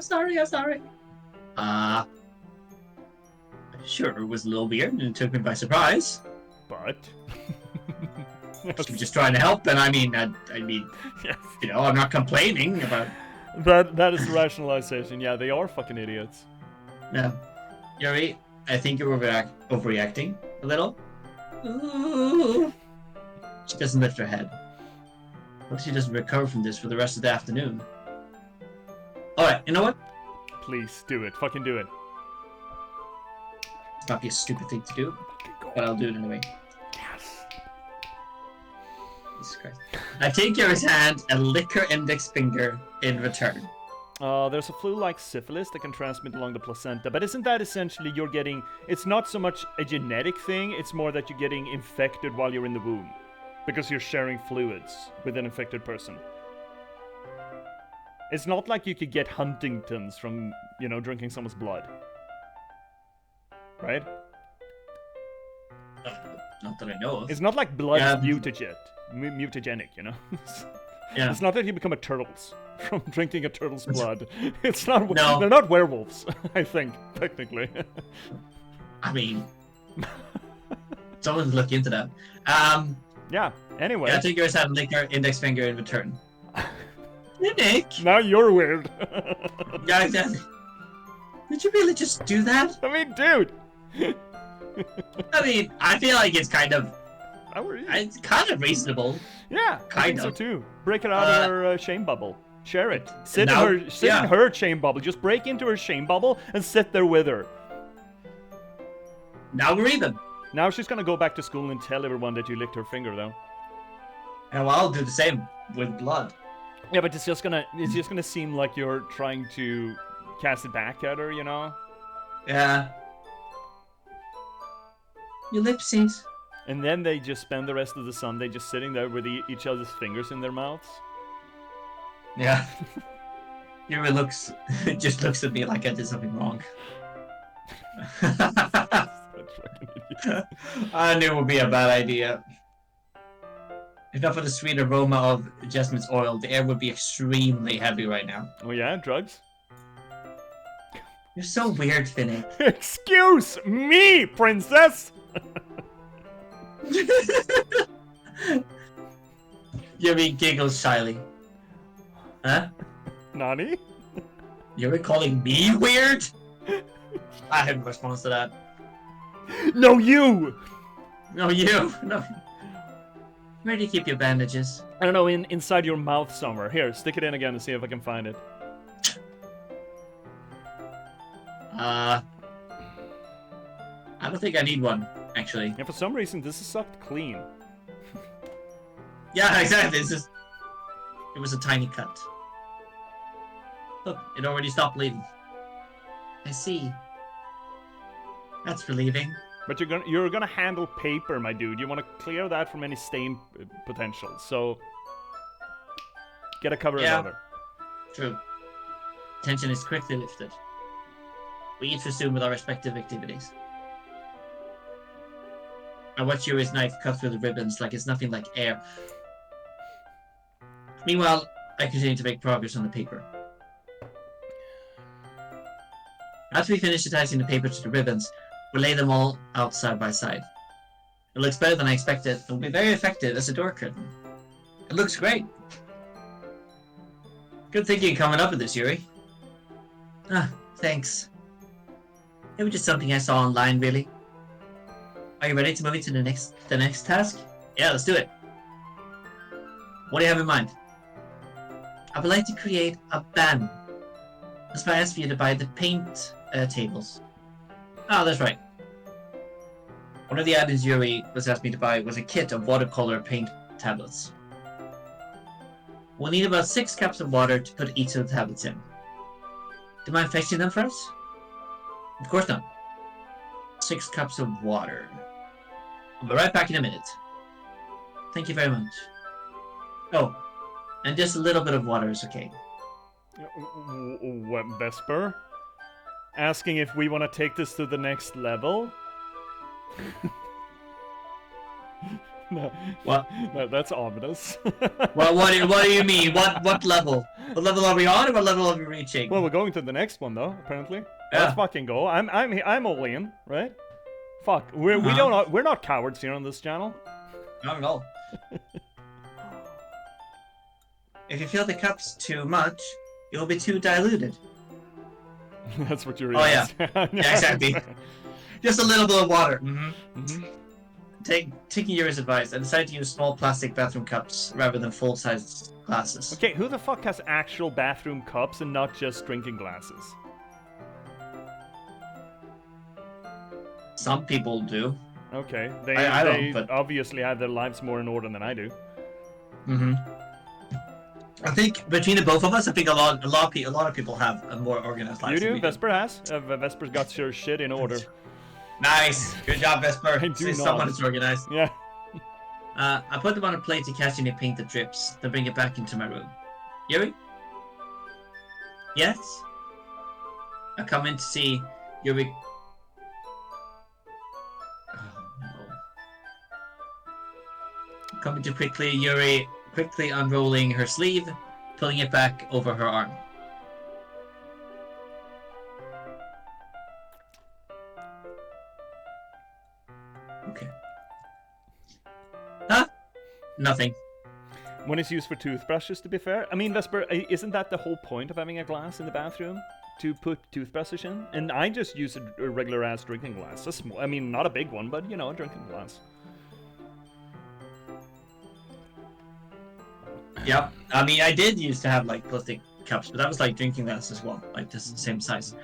Sure, it was a little weird and it took me by surprise. But... I'm just trying to help, and I mean, yes. you know, I'm not complaining about... That is the rationalization. Yeah, they are fucking idiots. Yeah. Yuri, I think you're overreacting a little. Ooh. She doesn't lift her head. What if she doesn't recover from this for the rest of the afternoon? Alright, you know what? Please, do it. Fucking do it. It's not be a stupid thing to do, but I'll do it anyway. Yes. Jesus Christ. I take Yuri's hand and lick her index finger in return. There's a flu-like syphilis that can transmit along the placenta, but isn't that essentially you're getting... It's not so much a genetic thing, it's more that you're getting infected while you're in the womb. Because you're sharing fluids with an infected person. It's not like you could get Huntington's from, you know, drinking someone's blood. Right? Not that I know of. It's not like blood's mutagenic, you know? Yeah. It's not that you become a turtles from drinking a turtle's blood. It's not. No. They're not werewolves, I think, technically. I mean, someone's looking into that. Yeah. Anyway. Yeah, I take Yuri's hand and lick her index finger in return. Nick. Now you're weird. Yeah, exactly. Did you really just do that? I mean, dude. I mean, I feel like it's kind of... How are you? It's kind of reasonable. Yeah, I think so too. Break it out of her shame bubble. Share it. Sit in her shame bubble. Just break into her shame bubble and sit there with her. Now we're even. Now she's gonna go back to school and tell everyone that you licked her finger, though. Yeah, well, I'll do the same with blood. Yeah, but it's just gonna seem like you're trying to cast it back at her, you know? Yeah. You lipsies. And then they just spend the rest of the Sunday just sitting there with each other's fingers in their mouths. Yeah. Yuri just looks at me like I did something wrong. I knew it would be a bad idea. If not for the sweet aroma of Jasmine's oil, the air would be extremely heavy right now. Oh yeah, drugs? You're so weird, Finny. Excuse me, princess! Yuri giggles shyly. Huh? Nani? You're calling me weird? I have a response to that. No, you! No, you. No. Where do you keep your bandages? I don't know, inside your mouth somewhere. Here, stick it in again and see if I can find it. I don't think I need one, actually. And for some reason, this is sucked clean. Yeah, exactly. It was a tiny cut. Look, it already stopped bleeding. I see. That's relieving. But you're gonna handle paper, my dude. You want to clear that from any stain potential. So get a cover over. True. Tension is quickly lifted. We each resume with our respective activities. I watch Yuri's knife cut through the ribbons like it's nothing like air. Meanwhile, I continue to make progress on the paper. After we finish attaching the paper to the ribbons, we lay them all out side by side. It looks better than I expected. It will be very effective as a door curtain. It looks great. Good thinking coming up with this, Yuri. Ah, thanks. It was just something I saw online, really. Are you ready to move into the next task? Yeah, let's do it. What do you have in mind? I would like to create a band. That's why I asked for you to buy the paint tables. Oh, that's right. One of the items Yuri was asked me to buy was a kit of watercolor paint tablets. We'll need about 6 cups of water to put each of the tablets in. Do you mind fetching them for us? Of course not. 6 cups of water. I'll be right back in a minute. Thank you very much. Oh, and just a little bit of water is okay. What, Vesper? asking if we want to take this to the next level. No, What? no, that's ominous. Well, what do you mean? What level? What level are we on, or what level are we reaching? Well, we're going to the next one though. Apparently, Yeah. let's fucking go. I'm all in, right? Fuck, we're not cowards here on this channel. Not at all. If you fill the cups too much, it will be too diluted. That's what you're. Oh yeah, yeah, exactly. Just a little bit of water. Mm-hmm. Taking Yuri's advice, I decided to use small plastic bathroom cups rather than full-size glasses. Okay, who the fuck has actual bathroom cups and not just drinking glasses? Some people do. Okay, I don't, they but... obviously have their lives more in order than I do. Mm-hmm. I think between the both of us, I think a lot of people have a more organized life. You do. Vesper has. Vesper's got your shit in order. Nice, good job, Vesper. I do not. Someone is organized. Yeah. I put them on a plate to catch any paint that drips, then bring it back into my room. Yuri? Yes? I come in to see Yuri. Oh no. Coming too quickly, Yuri quickly unrolling her sleeve, pulling it back over her arm. Okay. Huh? Nothing. When it's used for toothbrushes, to be fair. I mean, Vesper, isn't that the whole point of having a glass in the bathroom? To put toothbrushes in? And I just use a regular-ass drinking glass. A small, I mean, not a big one, but, you know, a drinking glass. Yep. I mean, I did used to have, like, plastic cups, but that was, like, drinking glass as well. Like, this the same size.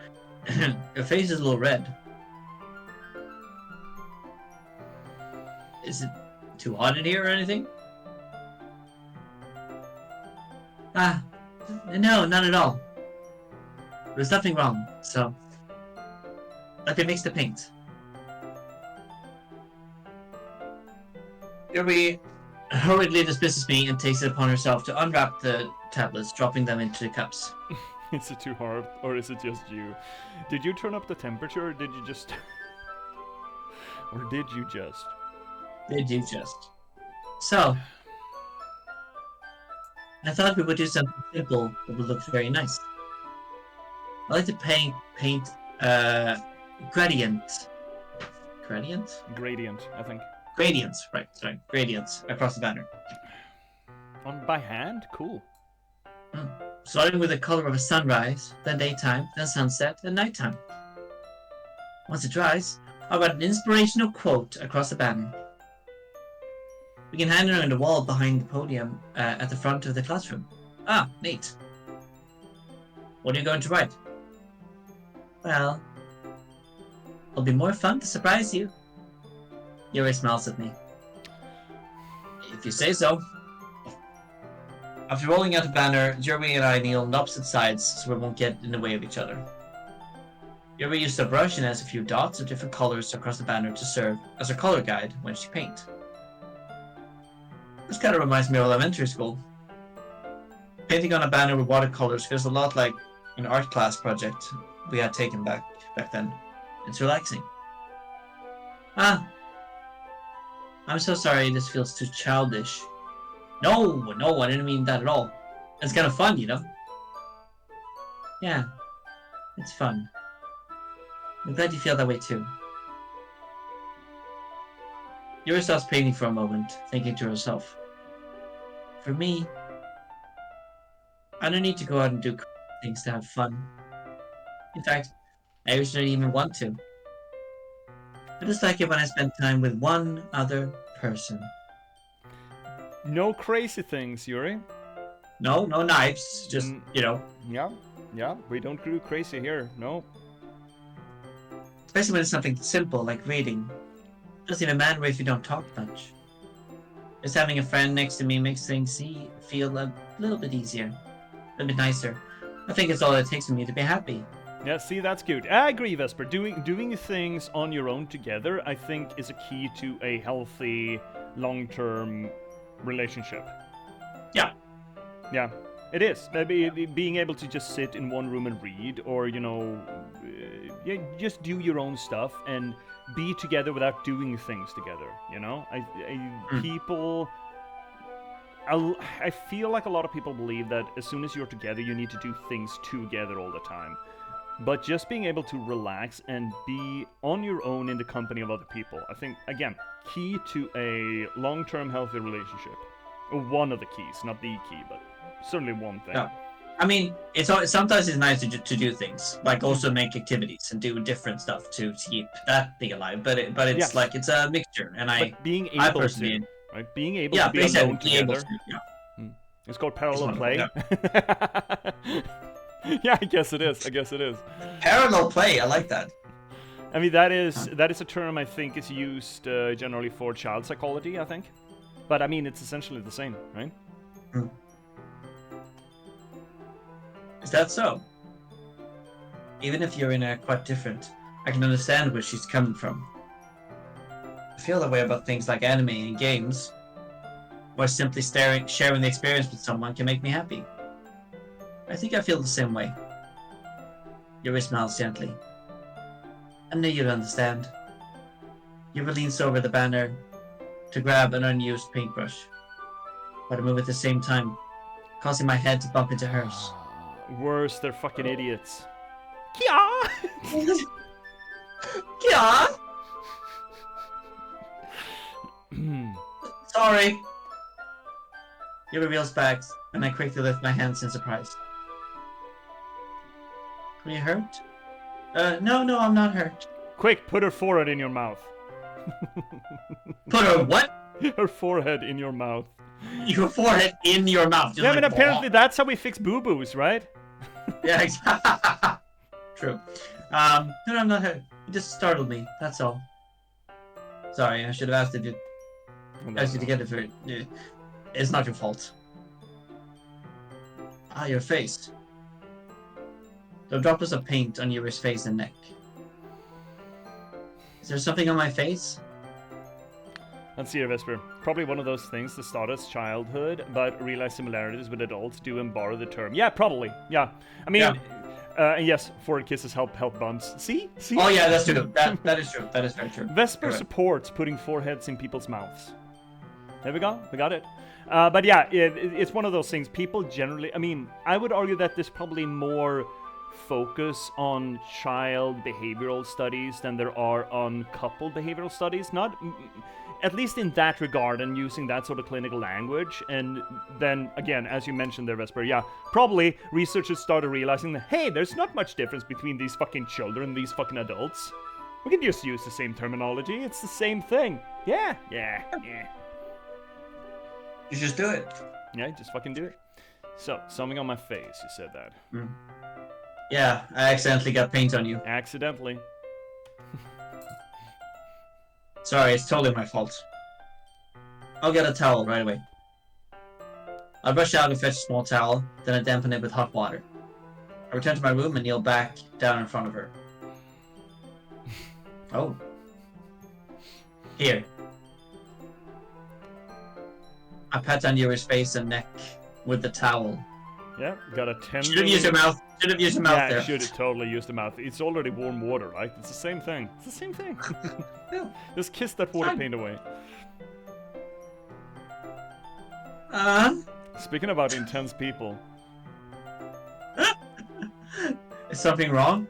Your face is a little red. Is it too hot in here or anything? Ah, no, not at all. There's nothing wrong, so... Let me mix the paint. Yuri hurriedly dismisses me and takes it upon herself to unwrap the tablets, dropping them into the cups. Is it too hard, or is it just you? Did you turn up the temperature, or did you just... or did you just... Did you just? So, I thought we would do something simple that would look very nice. I like to paint gradient. Gradient? Gradient, I think. Gradients, right, sorry. Gradients across the banner. By hand? Cool. Starting with the color of a sunrise, then daytime, then sunset, then nighttime. Once it dries, I'll write an inspirational quote across the banner. We can hang it on the wall behind the podium at the front of the classroom. Ah, neat. What are you going to write? Well, it'll be more fun to surprise you. Yuri smiles at me. If you say so. After rolling out the banner, Yuri and I kneel on opposite sides so we won't get in the way of each other. Yuri used a brush and has a few dots of different colors across the banner to serve as a color guide when she paints. This kind of reminds me of elementary school. Painting on a banner with watercolors feels a lot like an art class project we had taken back then. It's relaxing. Ah, I'm so sorry this feels too childish. No, I didn't mean that at all. It's kind of fun, you know? Yeah, it's fun. I'm glad you feel that way too. Yuri stops painting for a moment, thinking to herself. For me, I don't need to go out and do things to have fun. In fact, I usually don't even want to. I just like it when I spend time with one other person. No crazy things, Yuri. No knives, just, you know. Yeah, we don't do crazy here, no. Especially when it's something simple like reading. It doesn't even matter if you don't talk much. Just having a friend next to me makes things feel a little bit easier, a little bit nicer. I think it's all it takes for me to be happy. Yeah, see, that's good. I agree, Vesper. Doing things on your own together, I think, is a key to a healthy, long-term relationship. Yeah. Yeah, it is. Being able to just sit in one room and read, or, you know, just do your own stuff and be together without doing things together. You know, people. I feel like a lot of people believe that as soon as you're together, you need to do things together all the time. But just being able to relax and be on your own in the company of other people, I think, again, key to a long-term healthy relationship. One of the keys, not the key, but certainly one thing. Yeah. I mean, sometimes it's nice to do things, like also make activities and do different stuff to keep that thing alive. But it's Yes. like it's a mixture, and but being able to, right? Being able to be alone together. It's called parallel play. Yeah, I guess it is. Parallel play, I like that. I mean, that is a term I think is used generally for child psychology, I think. But I mean, it's essentially the same, right? Is that so? Even if you're in a quite different, I can understand where she's coming from. I feel that way about things like anime and games, where simply sharing the experience with someone can make me happy. I think I feel the same way. Yuri smiles gently. I knew you'd understand. Yuri leans over the banner to grab an unused paintbrush, but I move at the same time, causing my head to bump into hers. Worse, they're fucking idiots. Kia! Kia! Sorry. Yuri reveals bags, and I quickly lift my hands in surprise. Are you hurt? No, I'm not hurt. Quick, put her forehead in your mouth. Put her what? Her forehead in your mouth. Your forehead in your mouth. Yeah, I mean, apparently that's how we fix boo-boos, right? Yeah, exactly. True. No, I'm not hurt. You just startled me, that's all. Sorry, I should have asked you to get it for it. It's not your fault. Ah, your face. There are droplets of paint on Yuri's face and neck. Is there something on my face? Let's see here, Vesper. Probably one of those things that start as childhood, but realize similarities with adults do and borrow the term. Yeah, probably. Yeah. I mean, yes, forehead kisses help bumps. See? Oh yeah, that's true. That is true. That is very true. Vesper supports putting foreheads in people's mouths. There we go. We got it. But yeah, it's one of those things. People generally, I mean, I would argue that there's probably more focus on child behavioral studies than there are on couple behavioral studies. Not, at least in that regard, and using that sort of clinical language. And then, again, as you mentioned there, Vesper, yeah, probably researchers started realizing that, hey, there's not much difference between these fucking children and these fucking adults. We can just use the same terminology. It's the same thing. Yeah. You just do it. Yeah, just fucking do it. So, something on my face, you said that. Yeah, I accidentally got paint on you. Accidentally. Sorry, it's totally my fault. I'll get a towel right away. I brush out and fetch a small towel, then I dampen it with hot water. I return to my room and kneel back down in front of her. Oh. Here. I pat down Yuri's face and neck with the towel. Yeah, got a tender... Should have used your mouth. Should have used your mouth there. Yeah, should have totally used the mouth. It's already warm water, right? It's the same thing. It's the same thing. Yeah. Just kiss that water paint away. Speaking about intense people. Is something wrong?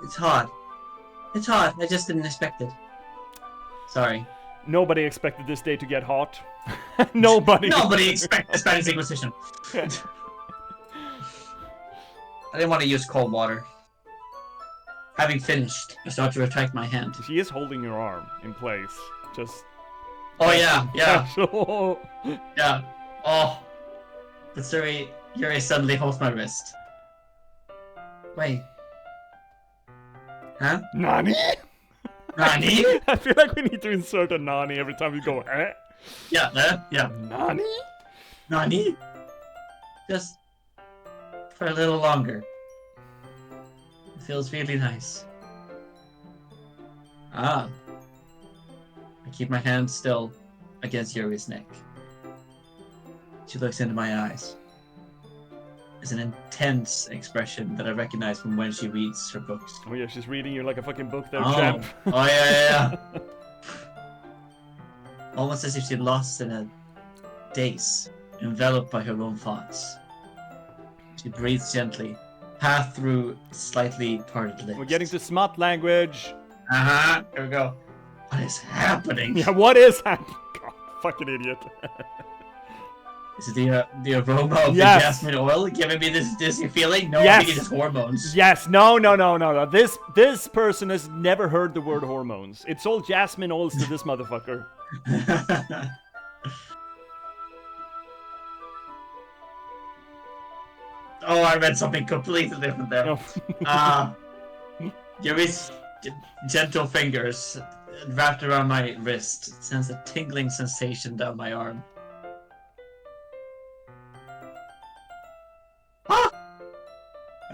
It's hot. It's hot. I just didn't expect it. Sorry. Nobody expected this day to get hot. Nobody. Nobody expected the Spanish Inquisition. I didn't want to use cold water. Having finished, I start to retract my hand. She is holding your arm in place. Just... Oh yeah. Casual. Yeah. Oh. But Yuri suddenly holds my wrist. Wait. Huh? Nani? Nani? I feel like we need to insert a nani every time we go, eh? Yeah. Nani? Nani? Just for a little longer. It feels really nice. I keep my hand still against Yuri's neck. She looks into my eyes. is an intense expression that I recognize from when she reads her books. Oh yeah, she's reading you like a fucking book there, Oh, champ. oh yeah. Almost as if she's lost in a daze, enveloped by her own thoughts. She breathes gently, half through slightly parted lips. We're getting to smut language. Uh-huh. Here we go. What is happening? Yeah, what is happening? God, fucking idiot. Is it the aroma of Yes. the jasmine oil giving me this dizzy feeling? No, Yes. I think it's hormones. Yes, no. This person has never heard the word hormones. It's all jasmine oils to this motherfucker. Oh, I read something completely different there. No. Yuri's gentle fingers wrapped around my wrist sends a tingling sensation down my arm.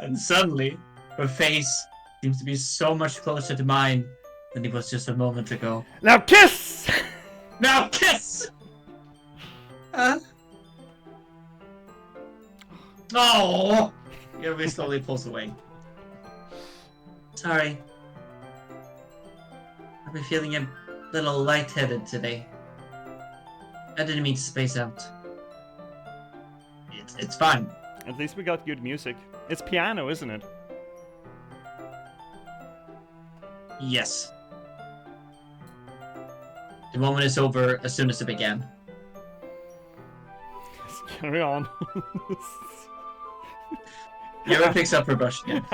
And suddenly, her face seems to be so much closer to mine than it was just a moment ago. Now kiss! Now kiss! Oh! Yuri slowly pulls away. Sorry. I've been feeling a little lightheaded today. I didn't mean to space out. It's fine. At least we got good music. It's piano, isn't it? Yes. The moment is over as soon as it began. Carry on. Yuri picks up her brush again.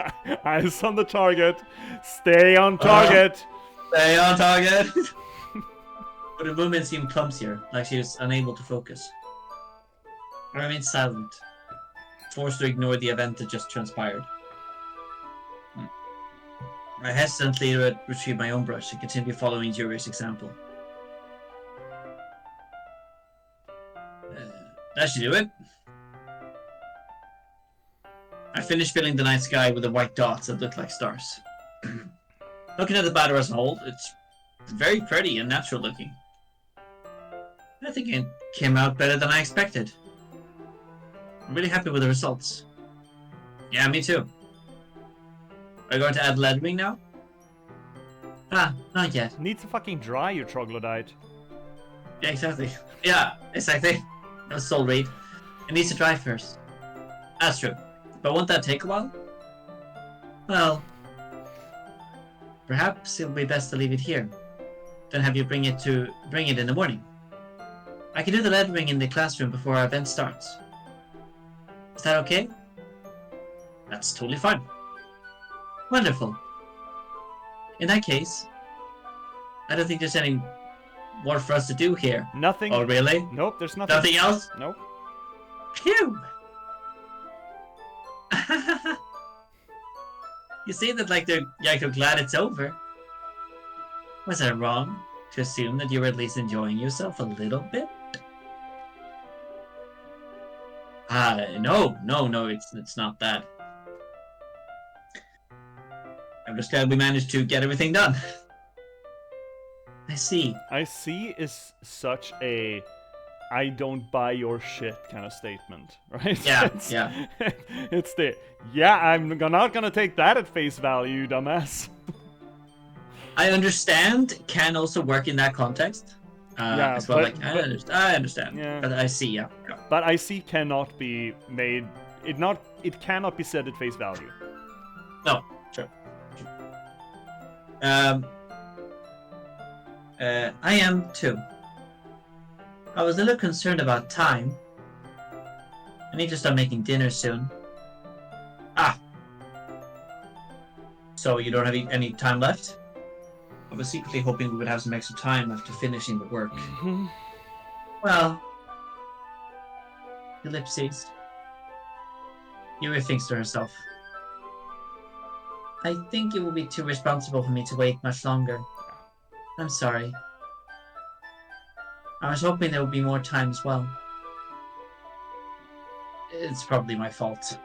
Eyes on the target. Stay on target. Stay on target! But the movement seemed clumsier, like she was unable to focus. I remained silent, forced to ignore the event that just transpired. I hesitantly retrieved my own brush and continued following Yuri's example. That should do it. I finished filling the night sky with the white dots that looked like stars. Looking at the batter as a whole, it's very pretty and natural looking. I think it came out better than I expected. I'm really happy with the results. Yeah, me too. Are you going to add lettering now? Not yet. Needs to fucking dry, you troglodyte. Yeah, exactly. Yeah, exactly. That was soul read. It needs to dry first. That's true. But won't that take a while? Well, perhaps it will be best to leave it here. Then have you bring it in the morning. I can do the lettering in the classroom before our event starts. Is that okay? That's totally fine. Wonderful. In that case, I don't think there's any more for us to do here. Nothing. Oh, really? Nope, there's nothing. Nothing else? Nope. Phew! You say that like you're glad it's over. Was I wrong to assume that you were at least enjoying yourself a little bit? No, it's not that. I'm just glad we managed to get everything done. I see. I see is such a I don't buy your shit kind of statement, right? Yeah, yeah. It's the, yeah, I'm not gonna take that at face value, you dumbass. I understand can also work in that context. Yeah, as well, but- I understand. Yeah. But I see, yeah. But I see cannot be made, it cannot be said at face value. No, sure. I am too. I was a little concerned about time. I need to start making dinner soon. So you don't have any time left? I was secretly hoping we would have some extra time after finishing the work. Well, ellipses. Yuri thinks to herself. I think it will be too responsible for me to wait much longer. I'm sorry. I was hoping there would be more time as well. It's probably my fault.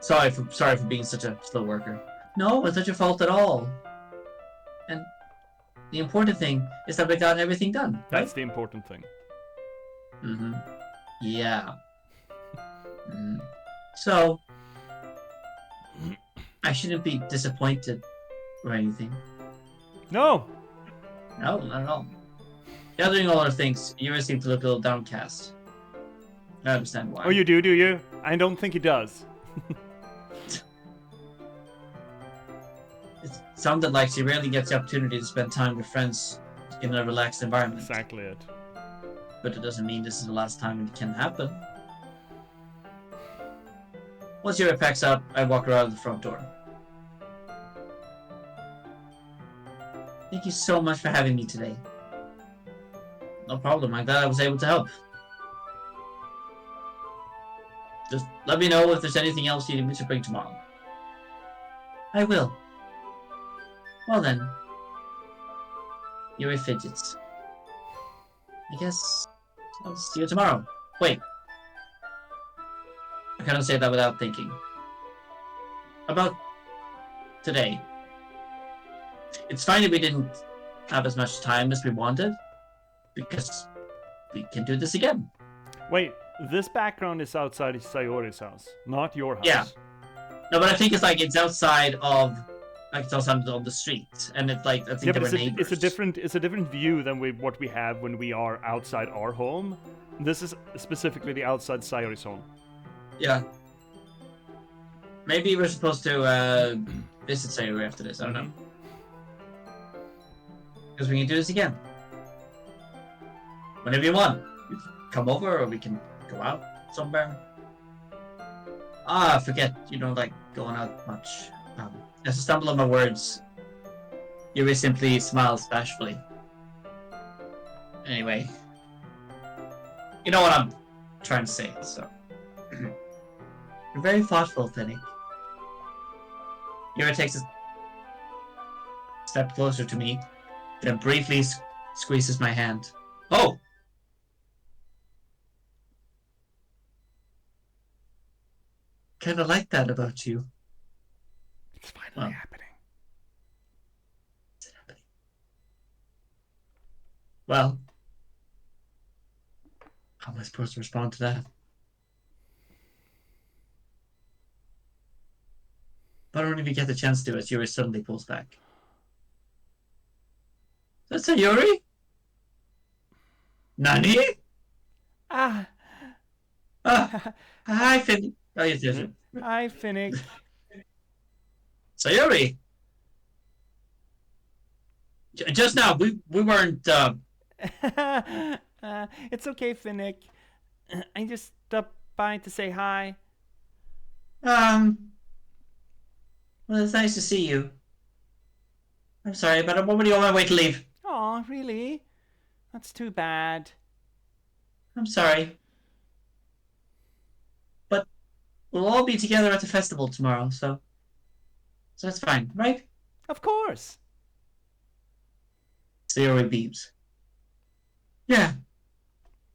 Sorry for being such a slow worker. No, it's not your fault at all. And the important thing is that we got everything done, right? That's the important thing. Mm-hmm. Yeah. So, I shouldn't be disappointed or anything. No! No, not at all. Gathering all our things, you seem to look a little downcast. I understand why. Oh, you do you? I don't think he does. It sounded like she rarely gets the opportunity to spend time with friends in a relaxed environment. Exactly it. But it doesn't mean this is the last time it can happen. Once Yuri packs up, I walk around the front door. Thank you so much for having me today. No problem, I'm glad I was able to help. Just let me know if there's anything else you need me to bring tomorrow. I will. Well then. Yuri fidgets. I guess I'll see you tomorrow. Wait. I cannot say that without thinking. About today. It's fine that we didn't have as much time as we wanted, because we can do this again. Wait, this background is outside Sayori's house, not your house. Yeah. No, but I think it's outside of, like, it's outside on the street, and it's like, I think they were neighbors. It's a different view than what we have when we are outside our home. This is specifically the outside Sayori's home. Yeah. Maybe we're supposed to visit Sayori after this. I don't know. Because we can do this again. Whenever you want. You can come over, or we can go out somewhere. I forget you don't like going out much. As I stumble on my words, Yuri simply smiles bashfully. Anyway. You know what I'm trying to say, so. You're very thoughtful, Finnick. Yuri takes a step closer to me, then briefly squeezes my hand. Oh! Kinda like that about you. It's finally happening. Is it happening? Well, how am I supposed to respond to that? But I don't even get the chance to as Yuri suddenly pulls back. That's a Yuri? Nani? Ah. Hi, Finn. Oh, yes, yes. Hi, Finnick. Sayori! Just now, we weren't, It's okay, Finnick. I just stopped by to say hi. Well, it's nice to see you. I'm sorry, but I'm already on my way to leave. Aw, really? That's too bad. I'm sorry. But we'll all be together at the festival tomorrow, so that's fine, right? Of course. Sayori beams. Yeah.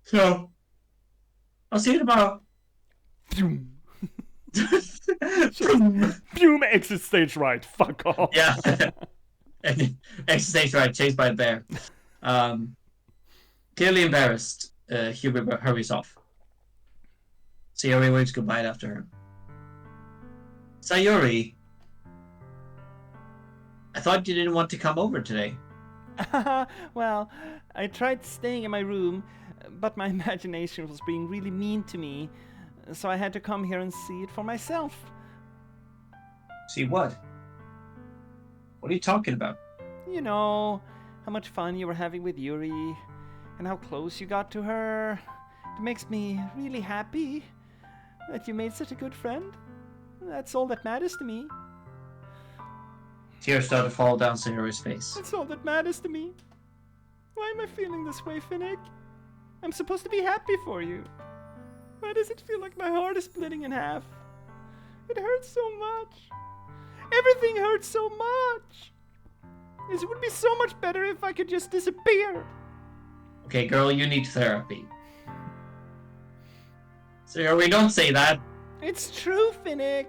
So, I'll see you tomorrow. Boom. Boom, exit stage right. Fuck off. Yeah. Exit stage right, chased by a bear. Clearly embarrassed, Hubert hurries off. Sayori waves goodbye after her. Sayori, I thought you didn't want to come over today. Well, I tried staying in my room, but my imagination was being really mean to me, so I had to come here and see it for myself. See what? What are you talking about? You know, how much fun you were having with Yuri, and how close you got to her. It makes me really happy that you made such a good friend. That's all that matters to me. Tears start to fall down Sayori's face. That's all that matters to me. Why am I feeling this way, Finnick? I'm supposed to be happy for you. Why does it feel like my heart is splitting in half? It hurts so much. Everything hurts so much. It would be so much better if I could just disappear. Okay, girl, you need therapy. Sayori, don't say that. It's true, Finnick.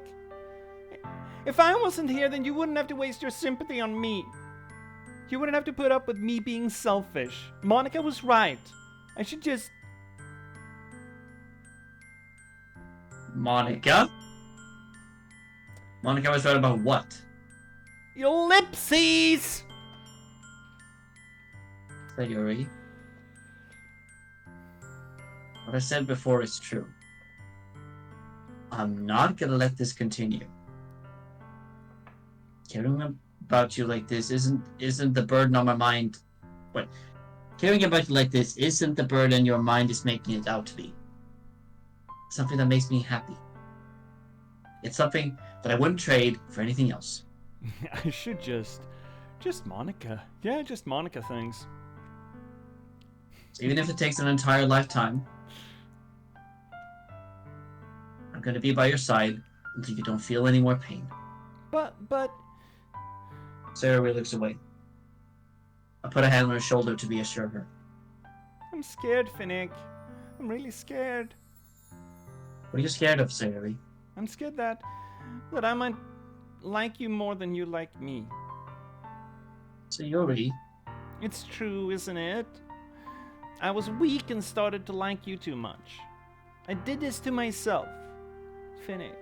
If I wasn't here, then you wouldn't have to waste your sympathy on me. You wouldn't have to put up with me being selfish. Monica was right. I should just... Monica? Monica was right about what? Ellipses! Sayuri. What I said before is true. I'm not gonna let this continue. Caring about you like this isn't the burden on my mind. What? Caring about you like this isn't the burden your mind is making it out to be. It's something that makes me happy. It's something that I wouldn't trade for anything else. I should just Monica. Yeah, just Monica things. So even if it takes an entire lifetime, I'm gonna be by your side until you don't feel any more pain. But... Sayuri looks away. I put a hand on her shoulder to reassure her. I'm scared, Finnick. I'm really scared. What are you scared of, Sayuri? I'm scared that I might like you more than you like me. Sayuri? It's true, isn't it? I was weak and started to like you too much. I did this to myself. Finnick.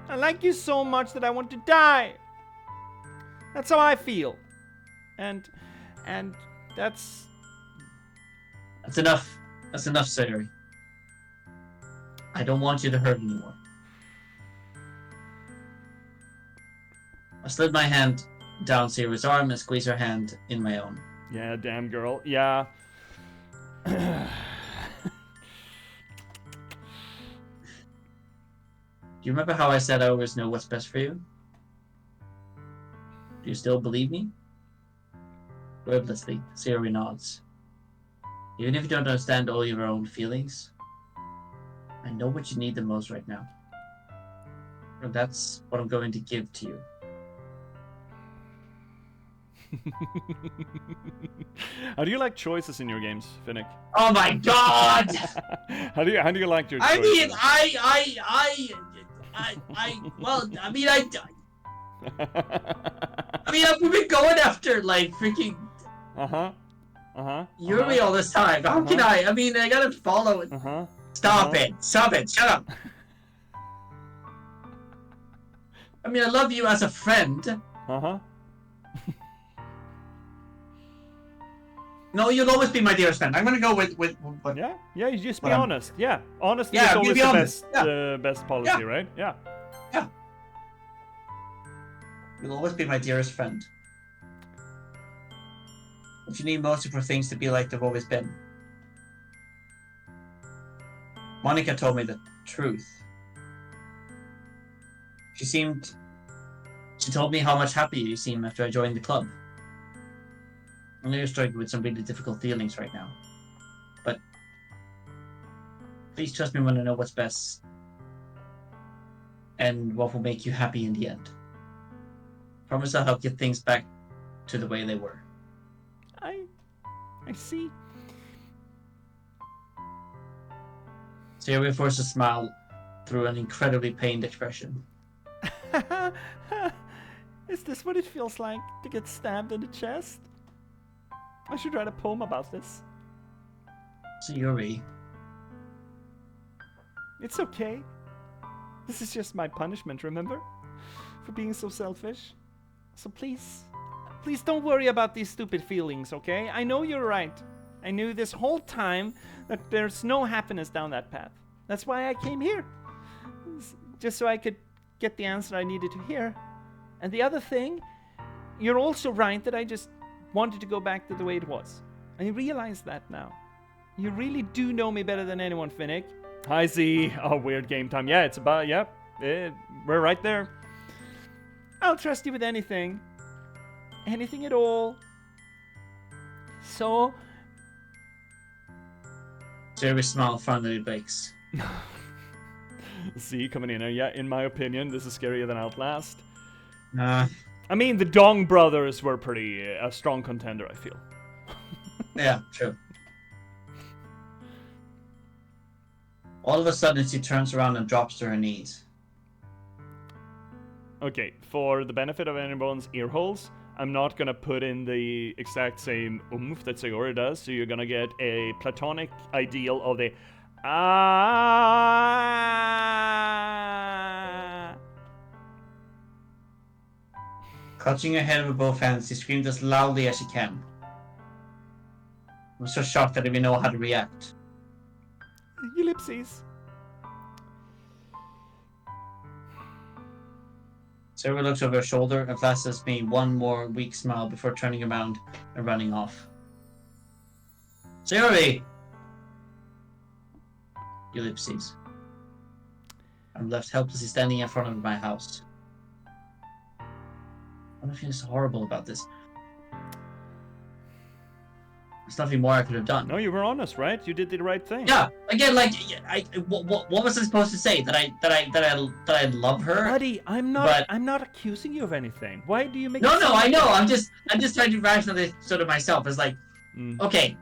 I like you so much that I want to die. That's how I feel. And that's... That's enough. That's enough, Sayuri. I don't want you to hurt anymore. I slid my hand down Sayuri's arm and squeezed her hand in my own. Yeah, damn girl. Yeah. Do you remember how I said I always know what's best for you? Do you still believe me? Wordlessly, Sayuri nods. Even if you don't understand all your own feelings, I know what you need the most right now. And that's what I'm going to give to you. How do you like choices in your games, Finnick? Oh my god! How do you like your I choices? mean, we've been going after, like, freaking Yuri all this time. How can I? I mean, I gotta follow it. Stop it. Shut up. I mean, I love you as a friend. No, you'll always be my dearest friend. I'm gonna go with yeah, you just be honest. Yeah, honesty Yeah, is always be the honest. best policy, Yeah. right? Yeah. Yeah. You'll always be my dearest friend. But you need most of her things to be like they've always been. Monica told me the truth. She told me how much happier you seem after I joined the club. I know you're struggling with some really difficult feelings right now. But please trust me when I know what's best and what will make you happy in the end. Promise I'll help get things back to the way they were. I see. Sayuri forced a smile through an incredibly pained expression. Is this what it feels like to get stabbed in the chest? I should write a poem about this. Sayuri. It's okay. This is just my punishment, remember? For being so selfish. So please don't worry about these stupid feelings, okay? I know you're right. I knew this whole time that there's no happiness down that path. That's why I came here. Just so I could get the answer I needed to hear. And the other thing, you're also right that I just wanted to go back to the way it was. I realize that now. You really do know me better than anyone, Finnick. Hi, Z. Oh, weird game time. Yeah, it's about, yep. We're right there. I'll trust you with anything. Anything at all. So... Sayuri's smile finally breaks. Z coming in here. Yeah, in my opinion, this is scarier than Outlast. Nah. I mean, the Dong brothers were pretty a strong contender, I feel. Yeah, true. All of a sudden, she turns around and drops to her knees. Okay, for the benefit of anyone's ear holes, I'm not gonna put in the exact same oomph that Sayori does, so you're gonna get a platonic ideal of the Clutching her head with both hands, she screamed as loudly as she can. I'm so shocked I didn't even know how to react. Ellipses. Sarah looks over her shoulder and flashes me one more weak smile before turning around and running off. Sarah! Ellipses. I'm left helplessly standing in front of my house. I feel so horrible about this. There's nothing more I could have done. No, you were honest, right? You did the right thing. Yeah. Again, like, what was I supposed to say? That I love her? Buddy, I'm not accusing you of anything. Why do you make? No, I know. I'm just trying to rationalize sort of myself. It's like, okay.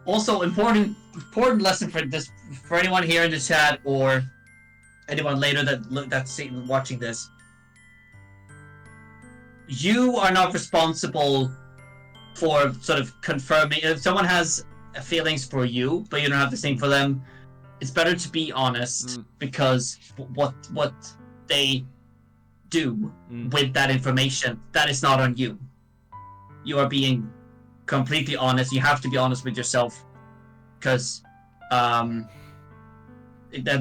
Also, important lesson for anyone here in the chat or anyone later that's watching this. You are not responsible for sort of confirming if someone has feelings for you, but you don't have the same for them. It's better to be honest because what they do with that information, that is not on you. You are being completely honest. You have to be honest with yourself because that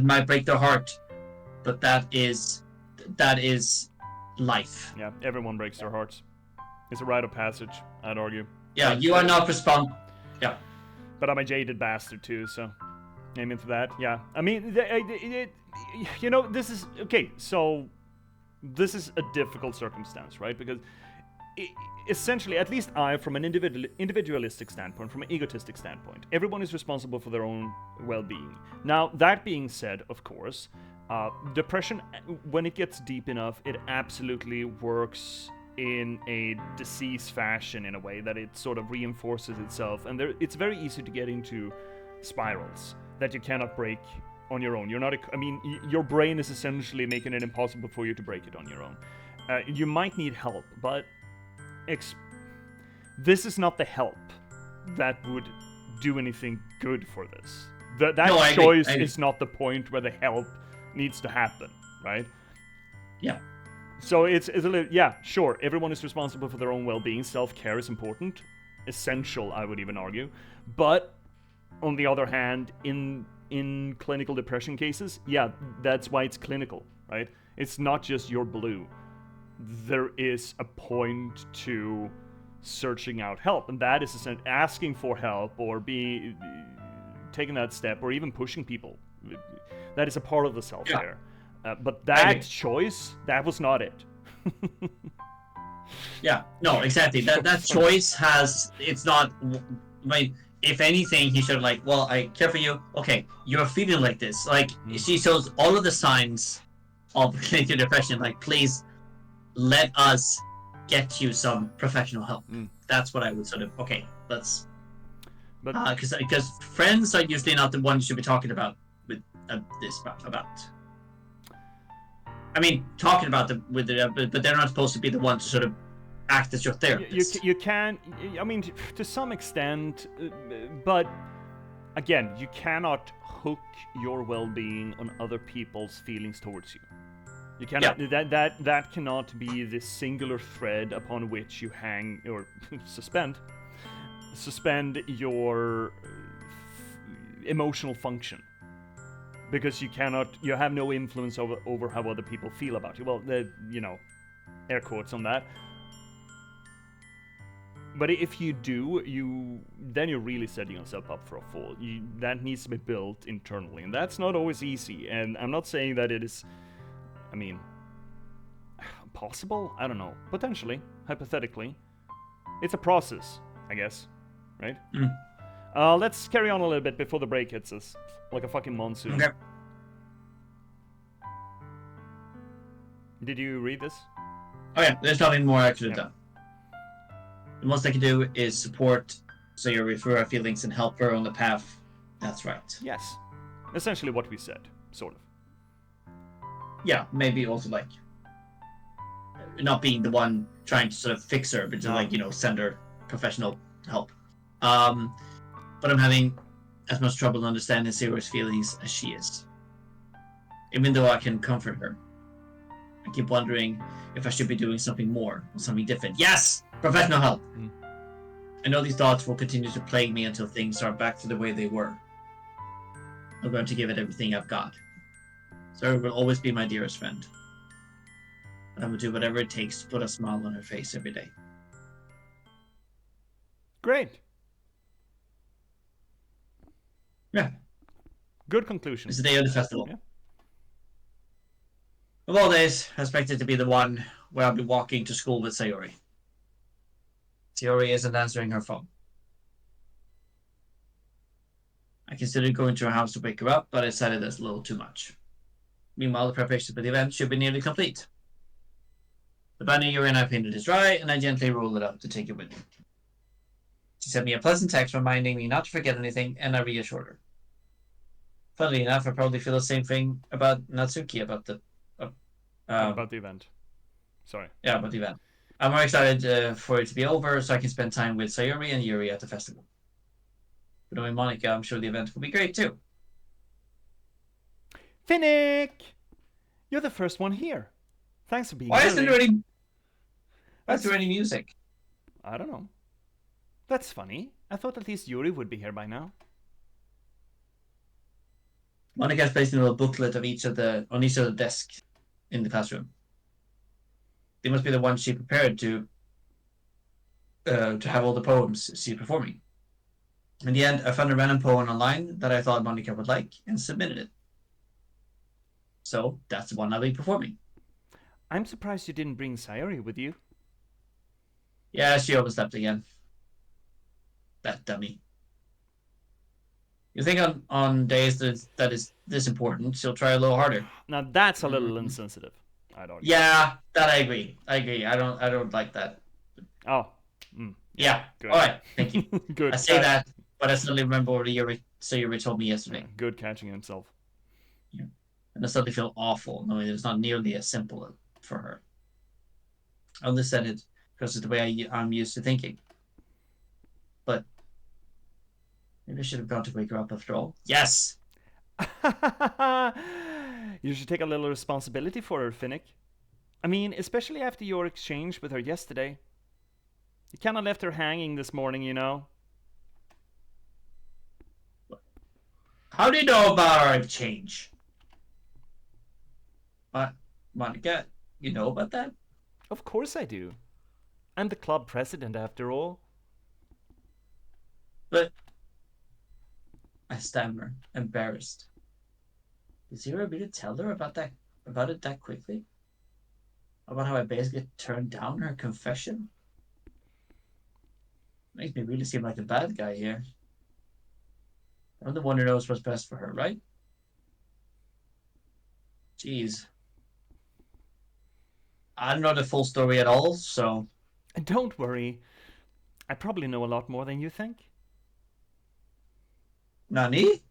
might break their heart, but that is life. Yeah, everyone breaks their hearts. It's a rite of passage, I'd argue. Yeah, you are not responsible. Yeah. But I'm a jaded bastard too, so I'm into that. Yeah. I mean, this is... Okay, so this is a difficult circumstance, right? Because essentially, at least from an individualistic standpoint, from an egotistic standpoint, everyone is responsible for their own well-being. Now, that being said, of course, depression, when it gets deep enough, it absolutely works in a disease fashion in a way that it sort of reinforces itself, and it's very easy to get into spirals that you cannot break on your own. Your brain is essentially making it impossible for you to break it on your own. You might need help, but this is not the help that would do anything good for this. That choice is not the point where the help needs to happen, right? Yeah. So it's a little, yeah, sure, everyone is responsible for their own well-being. Self-care is important, essential, I would even argue. But on the other hand, in clinical depression cases, yeah, that's why it's clinical, right? It's not just your blue. There is a point to searching out help, and that is asking for help or taking that step or even pushing people. That is a part of the self-care. But that choice, that was not it. Yeah, no, exactly. That choice it's not, if anything, he should well, I care for you. Okay, you're feeling like this. She shows all of the signs of clinical depression. Please let us get you some professional help. That's what I would sort of, let's, because friends are usually not the ones you should be talking about with this about. I mean, talking about them with but they're not supposed to be the ones to sort of act as your therapist. You can, I mean, to some extent, but again, you cannot hook your well-being on other people's feelings towards you. You cannot. Yeah. That cannot be the singular thread upon which you hang or suspend your emotional function. Because you have no influence over how other people feel about you. Well, air quotes on that. But if you do, then you're really setting yourself up for a fall. That needs to be built internally, and that's not always easy. And I'm not saying that it is, possible? I don't know. Potentially, hypothetically. It's a process, I guess. Right? Let's carry on a little bit before the break hits us. Like a fucking monsoon. Okay. Did you read this? Oh yeah, there's nothing more I could have done. The most I can do is support, so you refer our feelings and help her on the path. That's right. Yes. Essentially what we said, sort of. Yeah, maybe also not being the one trying to sort of fix her, but just send her professional help. But I'm having as much trouble understanding Zero's feelings as she is. Even though I can comfort her, I keep wondering if I should be doing something more or something different. Yes! Professional help! I know these thoughts will continue to plague me until things are back to the way they were. I'm going to give it everything I've got. Sarah will always be my dearest friend. And I will do whatever it takes to put a smile on her face every day. Great. Yeah. Good conclusion. It's the day of the festival. Yeah. Of all days, I expect it to be the one where I'll be walking to school with Sayori. Sayori isn't answering her phone. I considered going to her house to wake her up, but I decided that's a little too much. Meanwhile, the preparations for the event should be nearly complete. The banner Yuri and I painted is dry, and I gently roll it up to take it with me. She sent me a pleasant text reminding me not to forget anything, and I reassured her. Funnily enough, I probably feel the same thing about Natsuki about the event. Sorry. Yeah, about the event. I'm more excited for it to be over so I can spend time with Sayori and Yuri at the festival. But knowing Monica, I'm sure the event will be great too. Finnick! You're the first one here. Thanks for being here. Why isn't there any music? I don't know. That's funny. I thought at least Yuri would be here by now. Monica has placed a little booklet of on each of the desks in the classroom. They must be the ones she prepared to have all the poems she's performing. In the end, I found a random poem online that I thought Monica would like and submitted it. So that's the one I'll be performing. I'm surprised you didn't bring Sayori with you. Yeah, she overslept again. That dummy. You think on days that is this important, she'll try a little harder. Now that's a little insensitive. I'd argue. Yeah, that I agree. I don't like that. Oh. Yeah. Good. All right. Thank you. Good. I say that, but I suddenly remember what Yuri told me yesterday. Good catching himself. Yeah. And I suddenly feel awful knowing it's not nearly as simple for her. I only said it because it's the way I'm used to thinking. But maybe I should have gone to wake her up after all. Yes! You should take a little responsibility for her, Finnick. I mean, especially after your exchange with her yesterday. You kind of left her hanging this morning, you know. How do you know about our exchange? Monica, you know about that? Of course I do. I'm the club president, after all. But I stammer, embarrassed. Did Zero really tell her about it that quickly? About how I basically turned down her confession? Makes me really seem like the bad guy here. I'm the one who knows what's best for her, right? Jeez. I don't know the full story at all, so... Don't worry. I probably know a lot more than you think. Nani?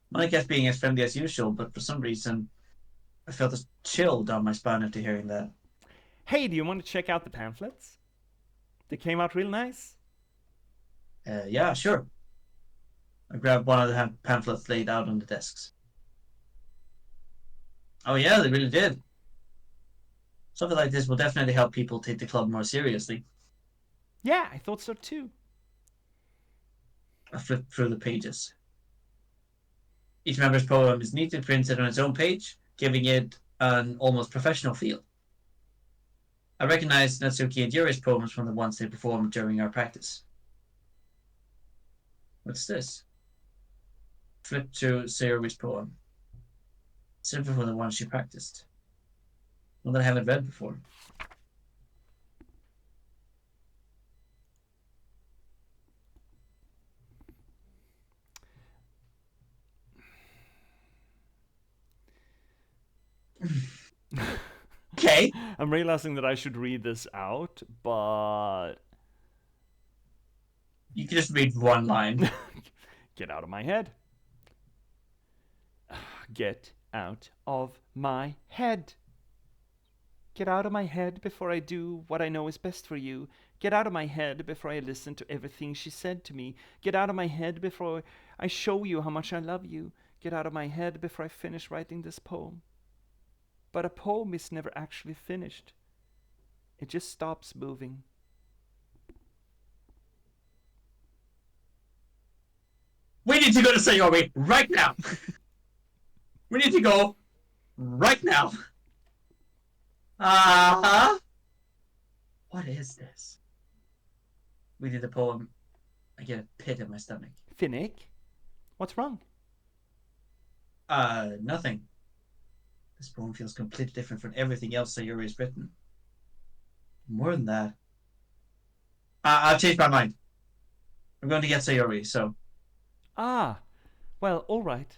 Monica's being as friendly as usual, but for some reason, I felt a chill down my spine after hearing that. Hey, do you want to check out the pamphlets? They came out real nice. Yeah, sure. I grabbed one of the pamphlets laid out on the desks. Oh yeah, they really did. Something like this will definitely help people take the club more seriously. Yeah, I thought so too. I flipped through the pages. Each member's poem is neatly printed on its own page, giving it an almost professional feel. I recognized Natsuki and Yuri's poems from the ones they performed during our practice. What's this? Flip to Sayori's poem. Simply from the one she practiced. One that I haven't read before. Okay. I'm realizing that I should read this out, but... You can just read one line. Get out of my head. Get out of my head. Get out of my head before I do what I know is best for you. Get out of my head before I listen to everything she said to me. Get out of my head before I show you how much I love you. Get out of my head before I finish writing this poem. But a poem is never actually finished. It just stops moving. We need to go to Sayori right now. We need to go right now. What is this? We did the poem. I get a pit in my stomach. Finnick? What's wrong? Nothing. This poem feels completely different from everything else Sayori has written. More than that. I've changed my mind. I'm going to get Sayori, so. Ah, well, alright.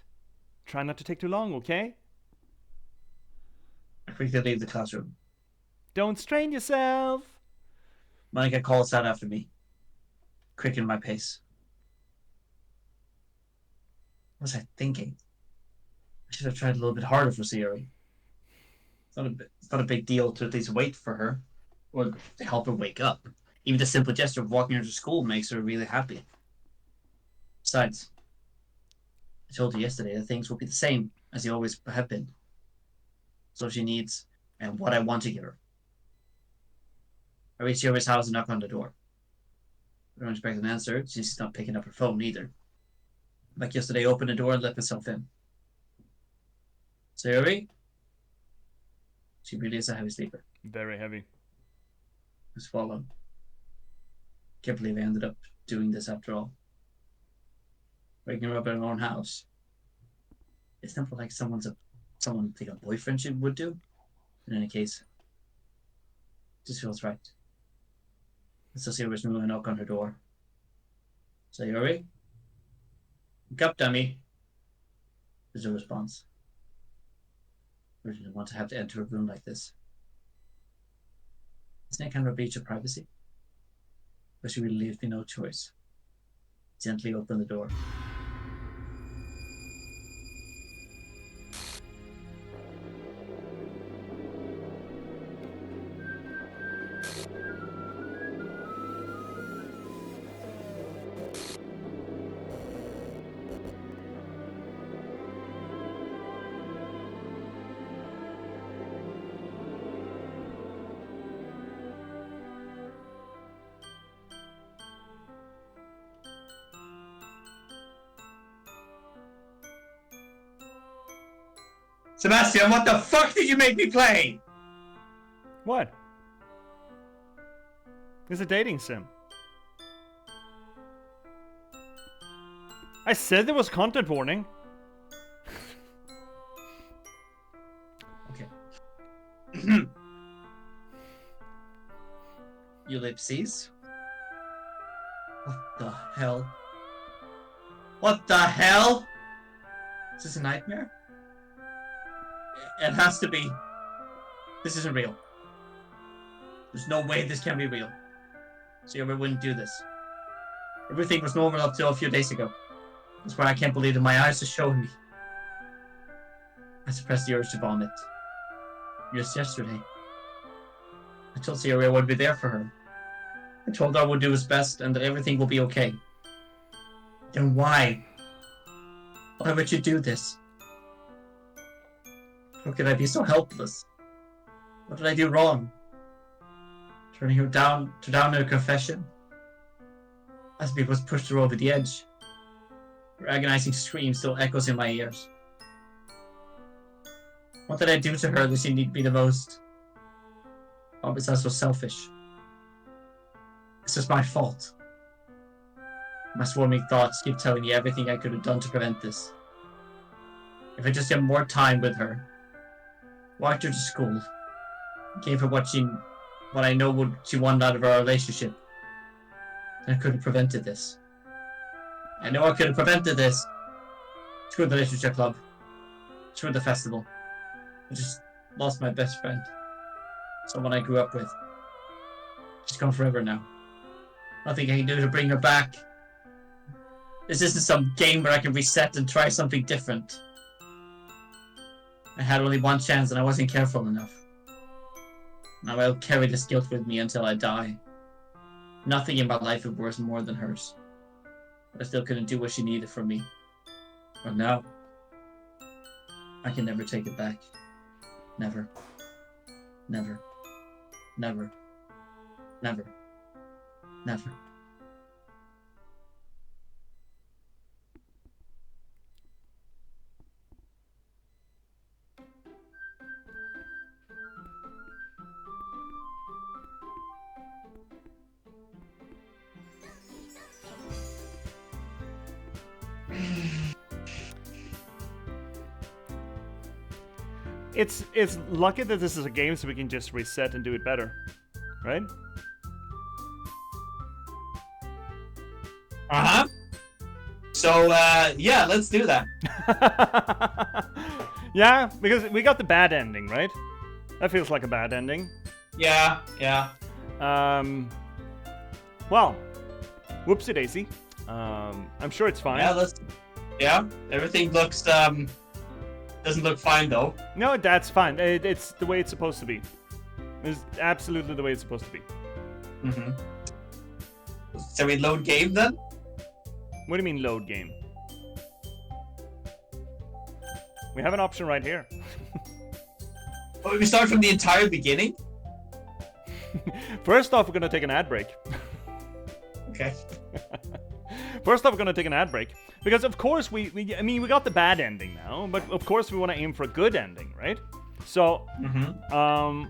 Try not to take too long, okay? I quickly leave the classroom. Don't strain yourself! Monica calls out after me, quickening my pace. What was I thinking? I should have tried a little bit harder for Sayori. It's not a big deal to at least wait for her, or to help her wake up. Even the simple gesture of walking her to school makes her really happy. Besides, I told her yesterday that things will be the same as they always have been. So she needs, and what I want to give her. I reach Sayori's house and knock on the door. I don't expect an answer, since she's not picking up her phone either. Like yesterday, I opened the door and let myself in. Sayori? She really is a heavy sleeper. Very heavy. I swallow. Can't believe I ended up doing this after all. Waking her up in her own house. It's not like someone like a boyfriend would do. In any case, it just feels right. So Sayori's moving a knock on her door. Sayori? Wake up, dummy. There's no response. I didn't want to have to enter a room like this. Isn't that kind of a breach of privacy? But she really leaves me no choice. Gently open the door. Sebastian, what the fuck did you make me play? What? It's a dating sim. I said there was content warning. Okay. Ellipses? What the hell? What the hell? Is this a nightmare? It has to be. This isn't real. There's no way this can be real. Sayori wouldn't do this. Everything was normal up till a few days ago. That's why I can't believe that my eyes are showing me. I suppressed the urge to vomit. Just yesterday, I told Sayori I would be there for her. I told her I would do his best and that everything will be okay. Then why? Why would you do this? How could I be so helpless? What did I do wrong? Turning her down to a confession? As if it was pushed her over the edge. Her agonizing scream still echoes in my ears. What did I do to her that she needed me the most? Why was I so selfish? This is my fault. My swarming thoughts keep telling me everything I could have done to prevent this. If I just had more time with her, walked her to school, gave her what I know she wanted out of our relationship, then I could have prevented this. I know I could have prevented this. Screw the literature club. Screw the festival. I just lost my best friend. Someone I grew up with. She's gone forever now. Nothing I can do to bring her back. This isn't some game where I can reset and try something different. I had only one chance and I wasn't careful enough. Now I'll carry this guilt with me until I die. Nothing in my life is worth more than hers. But I still couldn't do what she needed from me. But now, I can never take it back. Never. Never. Never. Never. Never. It's lucky that this is a game, so we can just reset and do it better, right? Uh-huh. So, yeah, let's do that. Yeah, because we got the bad ending, right? That feels like a bad ending. Yeah, yeah. Well, whoopsie daisy. I'm sure it's fine. Yeah, everything looks, doesn't look fine, though. No, that's fine. It's the way it's supposed to be. It's absolutely the way it's supposed to be. Mm-hmm. So we load game, then? What do you mean load game? We have an option right here. Oh, we start from the entire beginning? First off, we're going to take an ad break. Okay. First off, we're going to take an ad break. Because, of course, we got the bad ending now. But, of course, we want to aim for a good ending, right? So,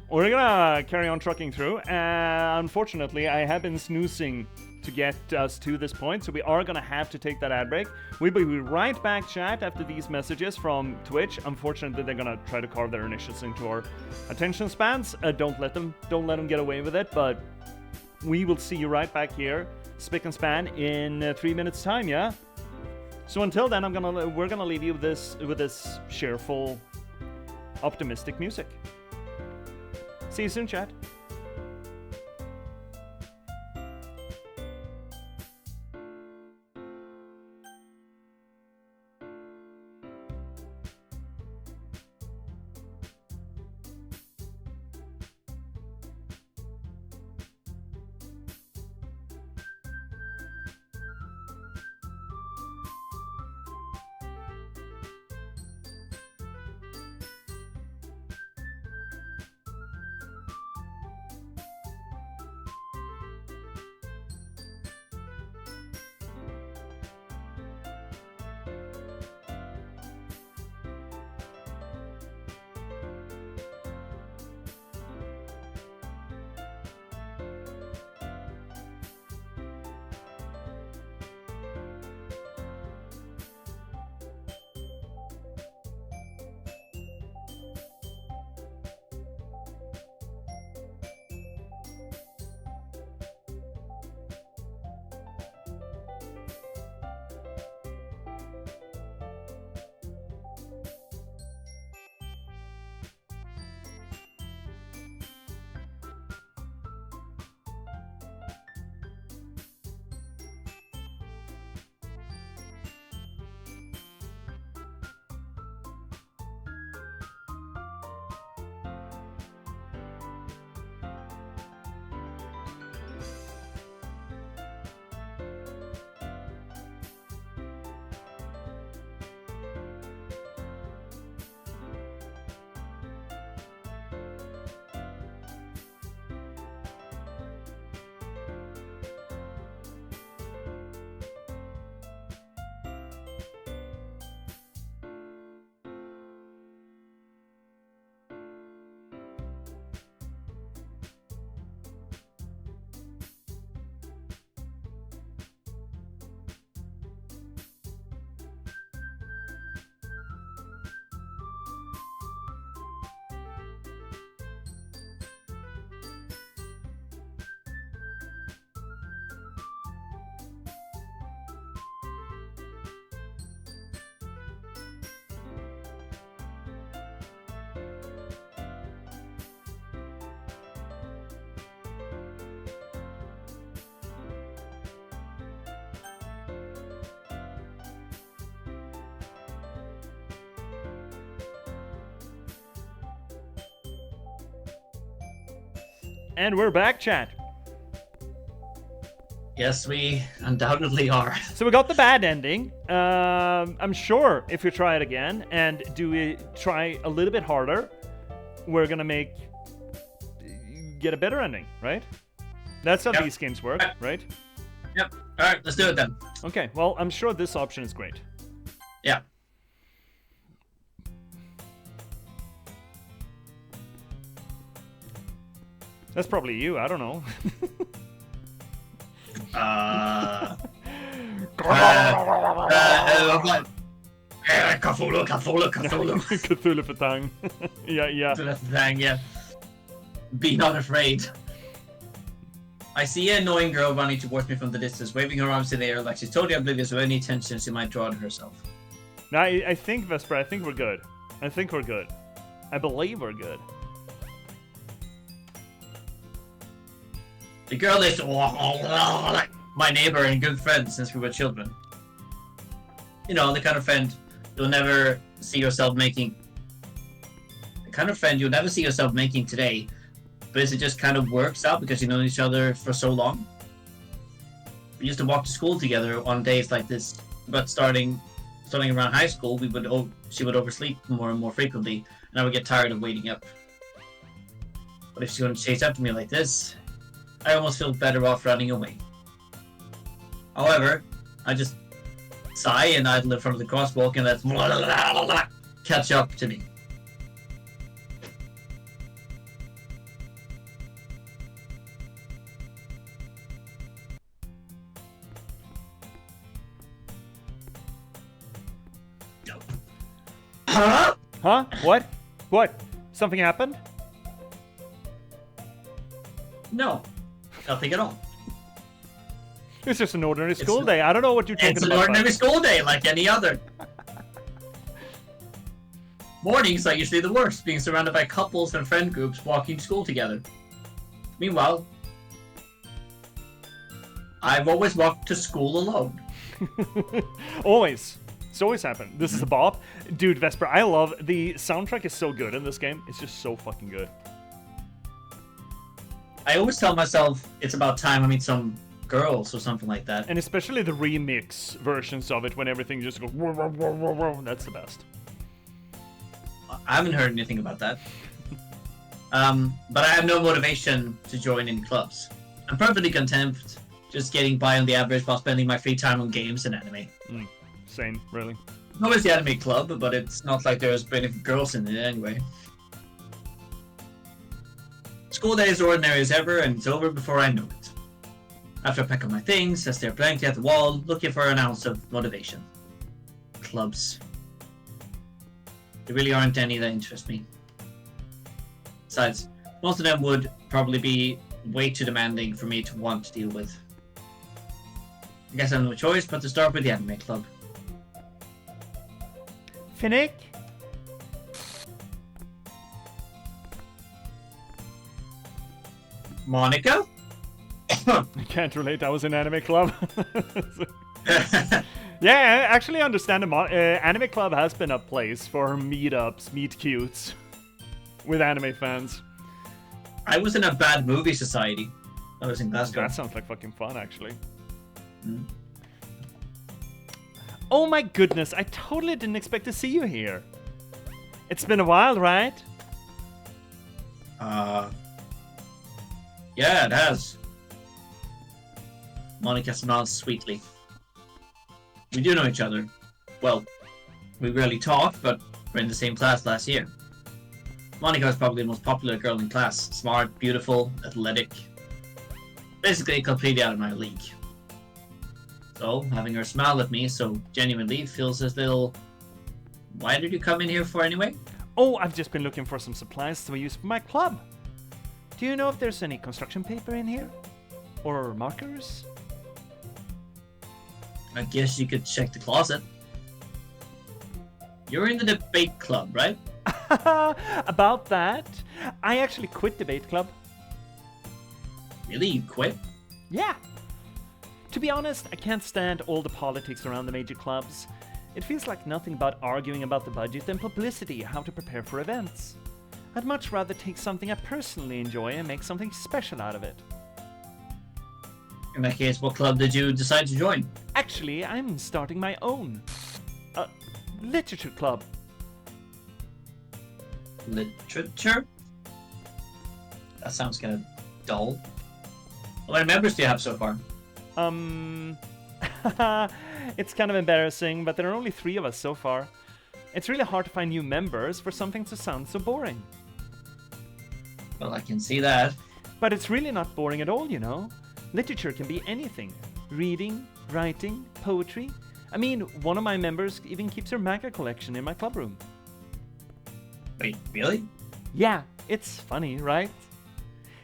we're going to carry on trucking through. And, unfortunately, I have been snoozing to get us to this point. So, we are going to have to take that ad break. We'll be right back, chat, after these messages from Twitch. Unfortunately, they're going to try to carve their initials into our attention spans. Don't let them get away with it. But we will see you right back here, spick and span, in 3 minutes' time, yeah? So until then, we're gonna leave you with this cheerful, optimistic music. See you soon, chat. And we're back, chat. Yes, we undoubtedly are. So we got the bad ending. I'm sure if we try it again and try a little bit harder, we're gonna get a better ending, right? That's how these games work, right? Yep. Alright, let's do it then. Okay, well, I'm sure this option is great. Yeah. That's probably you, I don't know. Cthulhu. Cthulhu Fatang. yeah. Thing, yeah. Be not afraid. I see an annoying girl running towards me from the distance, waving her arms in the air like she's totally oblivious of any attention she might draw to herself. No, I think, Vesper, I think we're good. I believe we're good. The girl is my neighbor and good friend since we were children. You know, the kind of friend you'll never see yourself making. The kind of friend you'll never see yourself making today, but it just kind of works out because you know each other for so long. We used to walk to school together on days like this, but starting around high school, she would oversleep more and more frequently, and I would get tired of waiting up. But if she's going to chase after me like this, I almost feel better off running away. However, I just sigh and idle in front of the crosswalk and let catch up to me. Huh? Huh? What? What? Something happened? No, nothing at all. It's just an ordinary school day. I don't know what you're talking about. It's an ordinary school day like any other. Mornings are usually the worst, being surrounded by couples and friend groups walking to school together. Meanwhile, I've always walked to school alone. Always. It's always happened. This is the bop. Dude, Vesper, I love... The soundtrack is so good in this game. It's just so fucking good. I always tell myself it's about time I meet some girls or something like that. And especially the remix versions of it when everything just goes... Whoa, whoa, whoa, whoa, whoa. That's the best. I haven't heard anything about that. But I have no motivation to join in clubs. I'm perfectly content just getting by on the average while spending my free time on games and anime. Same, really. No, it's the anime club, but it's not like there's any girls in it anyway. School day is ordinary as ever, and it's over before I know it. After I pack up my things, I stare blankly at the wall, looking for an ounce of motivation. Clubs. There really aren't any that interest me. Besides, most of them would probably be way too demanding for me to want to deal with. I guess I have no choice but to start with the anime club. Finnick? Monica? I can't relate. I was in anime club. Yeah, I actually understand. Anime club has been a place for meetups, meet cutes with anime fans. I was in a bad movie society. I was in Glasgow. That sounds like fucking fun, actually. Oh my goodness, I totally didn't expect to see you here. It's been a while, right? Yeah, it has. Monica smiles sweetly. We do know each other. Well, we rarely talk, but we're in the same class last year. Monica is probably the most popular girl in class. Smart, beautiful, athletic. Basically completely out of my league. So, having her smile at me so genuinely feels as little... Why did you come in here for anyway? Oh, I've just been looking for some supplies to use for my club. Do you know if there's any construction paper in here? Or markers? I guess you could check the closet. You're in the debate club, right? About that, I actually quit debate club. Really? You quit? Yeah. To be honest, I can't stand all the politics around the major clubs. It feels like nothing but arguing about the budget and publicity, how to prepare for events. I'd much rather take something I personally enjoy and make something special out of it. In that case, what club did you decide to join? Actually, I'm starting my own. Literature club. Literature? That sounds kind of dull. How many members do you have so far? It's kind of embarrassing, but there are only 3 of us so far. It's really hard to find new members for something to sound so boring. Well, I can see that. But it's really not boring at all, you know. Literature can be anything. Reading, writing, poetry. I mean, one of my members even keeps her manga collection in my club room. Wait, really? Yeah, it's funny, right?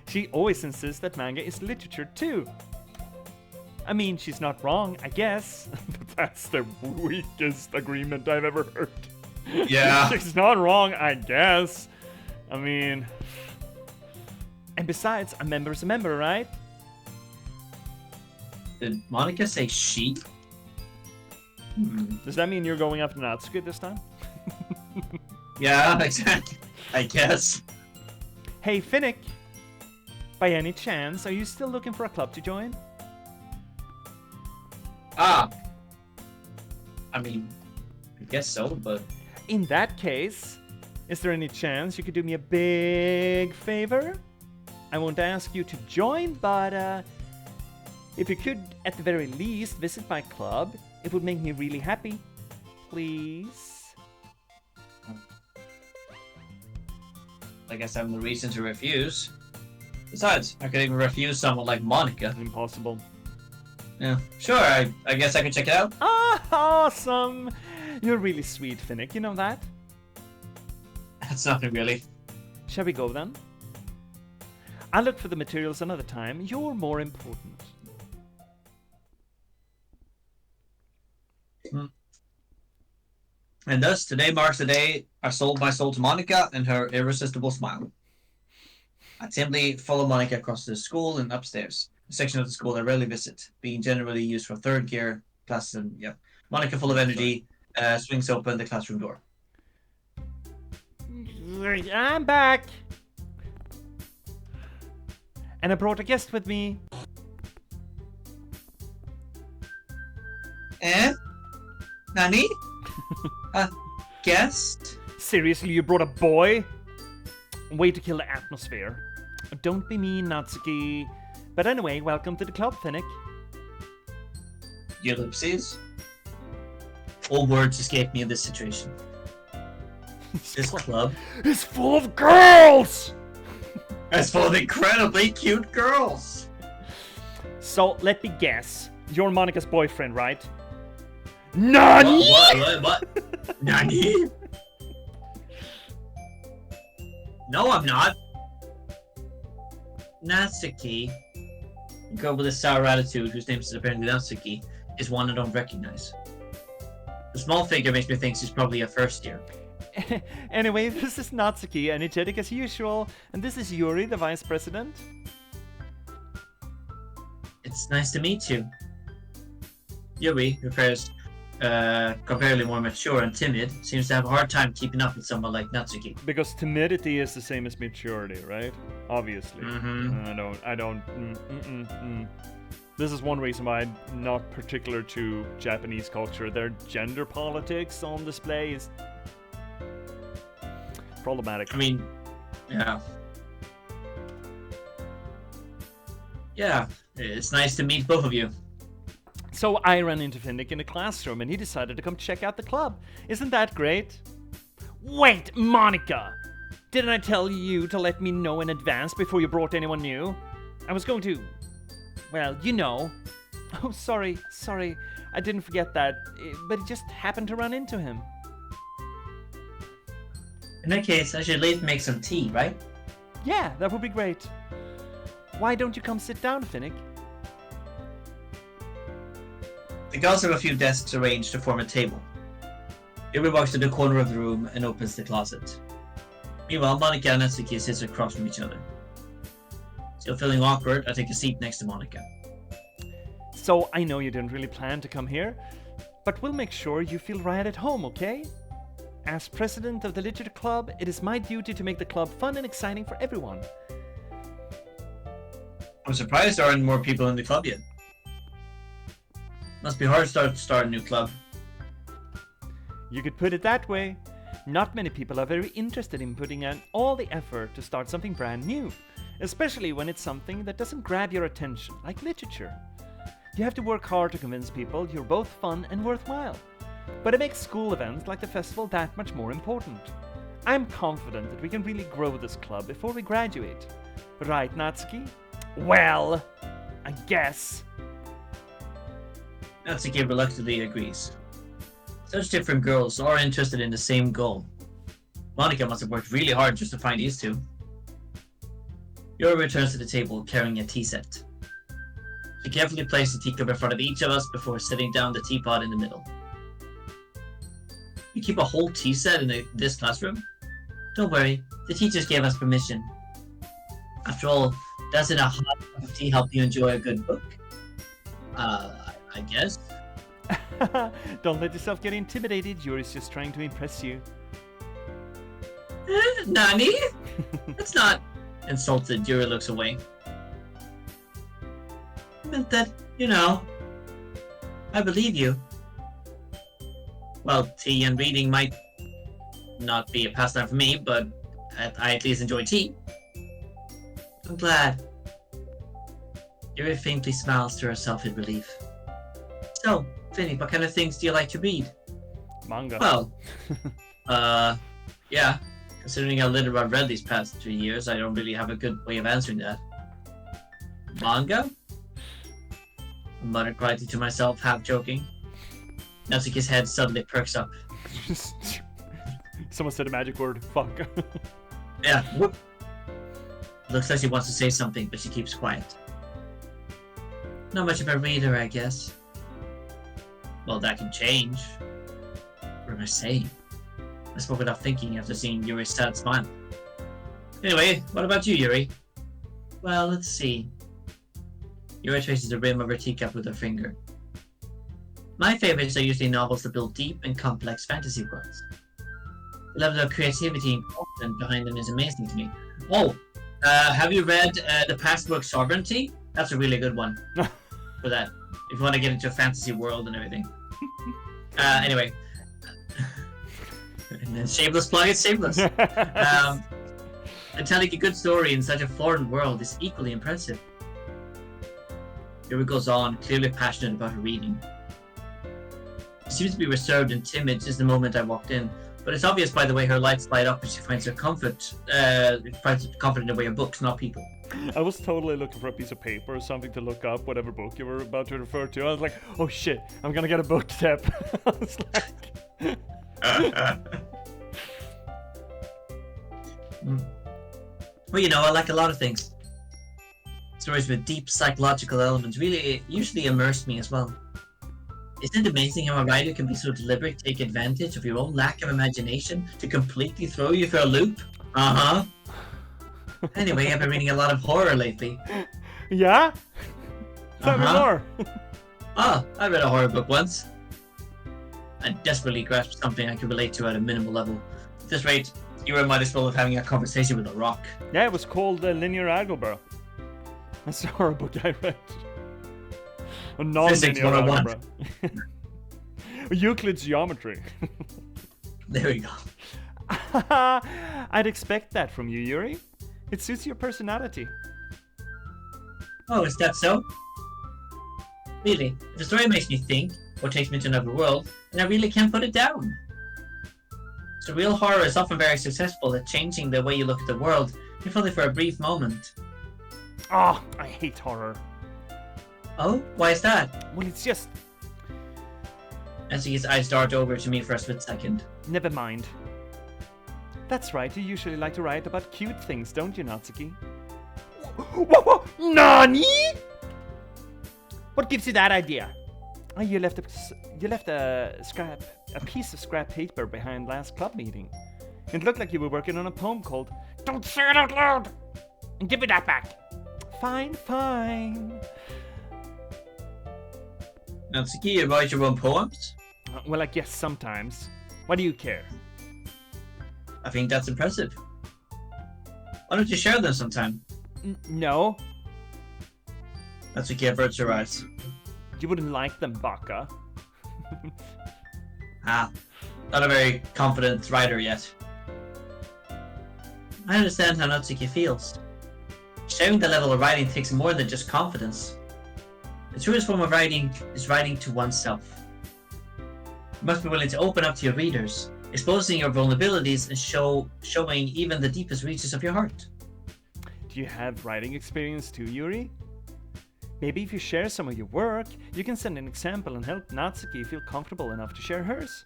She always insists that manga is literature too. I mean, she's not wrong, I guess. But that's the weakest agreement I've ever heard. Yeah. She's not wrong, I guess. I mean... And besides, a member is a member, right? Did Monica say she? Does that mean you're going after Natsuki this time? Yeah, exactly. I guess. Hey, Finnick. By any chance, are you still looking for a club to join? I mean, I guess so, but... In that case, is there any chance you could do me a big favor? I won't ask you to join, but if you could, at the very least, visit my club, it would make me really happy. Please? I guess I'm the reason to refuse. Besides, I could even refuse someone like Monica. Impossible. Yeah, sure, I guess I could check it out. Ah, awesome! You're really sweet, Finnick, you know that? That's nothing really. Shall we go then? I'll look for the materials another time. You're more important. And thus, today marks the day I sold my soul to Monica and her irresistible smile. I timidly follow Monica across the school and upstairs, a section of the school I rarely visit, being generally used for third gear classes. And yeah, Monica, full of energy, swings open the classroom door. I'm back! And I brought a guest with me. Nani? Guest? Seriously, you brought a boy? Way to kill the atmosphere. Don't be mean, Natsuki. But anyway, welcome to the club, Finnick. Ellipses. All words escape me in this situation. This club is full of girls! It's full of incredibly cute girls! So, let me guess. You're Monica's boyfriend, right? Nani? What? Nani? No, I'm not. Natsuki, a girl with a sour attitude whose name is apparently Natsuki, is one I don't recognize. The small figure makes me think she's probably a first year. Anyway, this is Natsuki, energetic as usual, and this is Yuri, the vice president. It's nice to meet you. Yuri, who appears comparatively more mature and timid, seems to have a hard time keeping up with someone like Natsuki. Because timidity is the same as maturity, right? Obviously. Mm-hmm. I don't. This is one reason why I'm not particular to Japanese culture. Their gender politics on display is problematic. I mean, yeah. Yeah, it's nice to meet both of you. So I ran into Finnick in the classroom and he decided to come check out the club. Isn't that great? Wait, Monica! Didn't I tell you to let me know in advance before you brought anyone new? I was going to... Well, you know. Oh, sorry. I didn't forget that. But it just happened to run into him. In that case, I should leave to make some tea, right? Yeah, that would be great. Why don't you come sit down, Finnick? The girls have a few desks arranged to form a table. Yuri walks to the corner of the room and opens the closet. Meanwhile, Monica and Natsuki sit across from each other. Still feeling awkward, I take a seat next to Monica. So, I know you didn't really plan to come here, but we'll make sure you feel right at home, okay? As president of the Literature Club, it is my duty to make the club fun and exciting for everyone. I'm surprised there aren't more people in the club yet. Must be hard to start a new club. You could put it that way. Not many people are very interested in putting in all the effort to start something brand new. especially when it's something that doesn't grab your attention, like literature. You have to work hard to convince people you're both fun and worthwhile. But it makes school events like the festival that much more important. I'm confident that we can really grow this club before we graduate. Right, Natsuki? Well, I guess. Natsuki reluctantly agrees. Such different girls, all interested in the same goal. Monica must have worked really hard just to find these two. Yuri returns to the table carrying a tea set. She carefully places the teacup in front of each of us before setting down the teapot in the middle. You keep a whole tea set in this classroom? Don't worry, the teachers gave us permission. After all, doesn't a hot cup of tea help you enjoy a good book? I guess. Don't let yourself get intimidated. Yuri's just trying to impress you. Nani? That's not... Insulted, Yuri looks away. I meant that, I believe you. Well, tea and reading might not be a pastime for me, but I at least enjoy tea. I'm glad. Yuri faintly smiles to herself in relief. So, Vinny, what kind of things do you like to read? Manga. Well, yeah. Considering how little I've read these past 3 years, I don't really have a good way of answering that. Manga? I muttered quietly to myself, half joking. Natsuki's head suddenly perks up. Someone said a magic word. Fuck. Yeah. Whoop. Looks like she wants to say something, but she keeps quiet. Not much of a reader, I guess. Well, that can change. What am I saying? I spoke without thinking after seeing Yuri's sad smile. Anyway, what about you, Yuri? Well, let's see. Yuri traces the rim of her teacup with her finger. My favorites are usually novels that build deep and complex fantasy worlds. The level of creativity and content behind them is amazing to me. Oh, have you read the past book Sovereignty? That's a really good one for that. If you want to get into a fantasy world and everything. Anyway. And then shameless plug, it's shameless. And telling a good story in such a foreign world is equally impressive. Yuri goes on, clearly passionate about her reading. She seems to be reserved and timid since the moment I walked in, but it's obvious by the way her lights light up and she finds comfort in the way of books, not people. I was totally looking for a piece of paper or something to look up whatever book you were about to refer to. I was like, oh shit, I'm gonna get a book tip. I was like... Well, I like a lot of things. Stories with deep psychological elements usually immerse me as well. Isn't it amazing how a writer can be so deliberate, take advantage of your own lack of imagination to completely throw you for a loop? Uh-huh. Anyway, I've been reading a lot of horror lately. Yeah? Tell me more. I read a horror book once. I desperately grasped something I could relate to at a minimal level. At this rate, you might as well have having a conversation with a rock. Yeah, it was called Linear Algebra. That's a horror book I read. A non-linear algebra. Euclid's geometry. There we go. I'd expect that from you, Yuri. It suits your personality. Oh, is that so? Really, if a story makes me think, or takes me to another world, then I really can't put it down. Surreal horror is often very successful at changing the way you look at the world, if only for a brief moment. Oh, I hate horror. Oh, why is that? Well, it's just... Natsuki's eyes dart over to me for a split second. Never mind. That's right, you usually like to write about cute things, don't you, Natsuki? What? Nani? What gives you that idea? Oh, you left a piece of scrap paper behind last club meeting. It looked like you were working on a poem called "Don't Say It Out Loud!" And give me that back. Fine. Natsuki, you write your own poems? Well, I guess sometimes. Why do you care? I think that's impressive. Why don't you share them sometime? No. Natsuki averts her eyes. You wouldn't like them, Baka. Not a very confident writer yet. I understand how Natsuki feels. Sharing the level of writing takes more than just confidence. The truest form of writing is writing to oneself. You must be willing to open up to your readers, exposing your vulnerabilities and showing even the deepest reaches of your heart. Do you have writing experience too, Yuri? Maybe if you share some of your work, you can send an example and help Natsuki feel comfortable enough to share hers.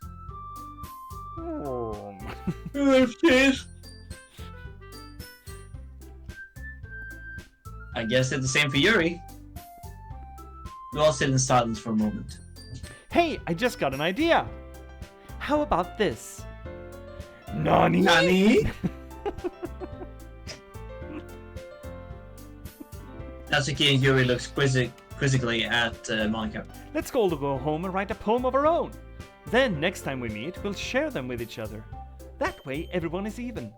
I guess it's the same for Yuri. We all sit in silence for a moment. Hey, I just got an idea! How about this? Nani? Natsuki and Yuri looks quizzically at Monica. Let's all go home and write a poem of our own. Then, next time we meet, we'll share them with each other. That way, everyone is even.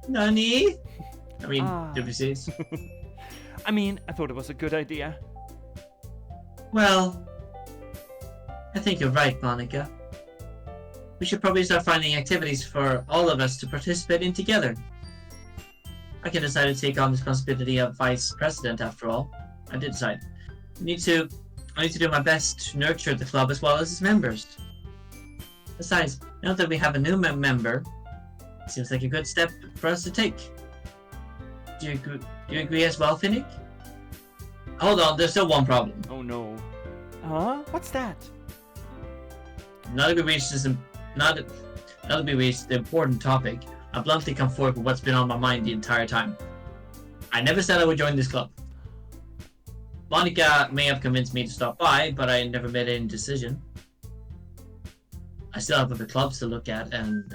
Nani? I mean, J.P.S. I mean, I thought it was a good idea. Well, I think you're right, Monica. We should probably start finding activities for all of us to participate in together. I can decide to take on the responsibility of vice president after all. I did decide. I need to do my best to nurture the club as well as its members. Besides, now that we have a new member, it seems like a good step for us to take. Do you agree as well, Finnick? Hold on, there's still one problem. Oh no. Huh? What's that? Now that we reached the important topic, I bluntly come forward with what's been on my mind the entire time. I never said I would join this club. Monica may have convinced me to stop by, but I never made any decision. I still have other clubs to look at, and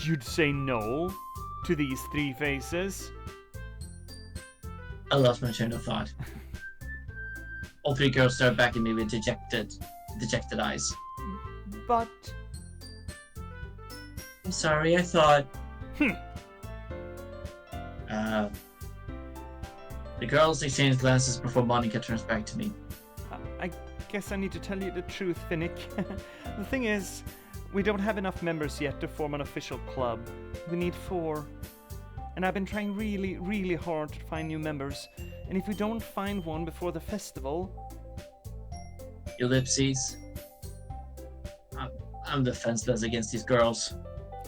You'd say no to these three faces? I lost my train of thought. All three girls stared back at me with dejected eyes. But... I'm sorry, I thought... The girls exchanged glances before Monica turns back to me. I guess I need to tell you the truth, Finnick. The thing is, we don't have enough members yet to form an official club. We need 4. And I've been trying really, really hard to find new members. And if we don't find one before the festival... Ellipses. I'm defenseless against these girls.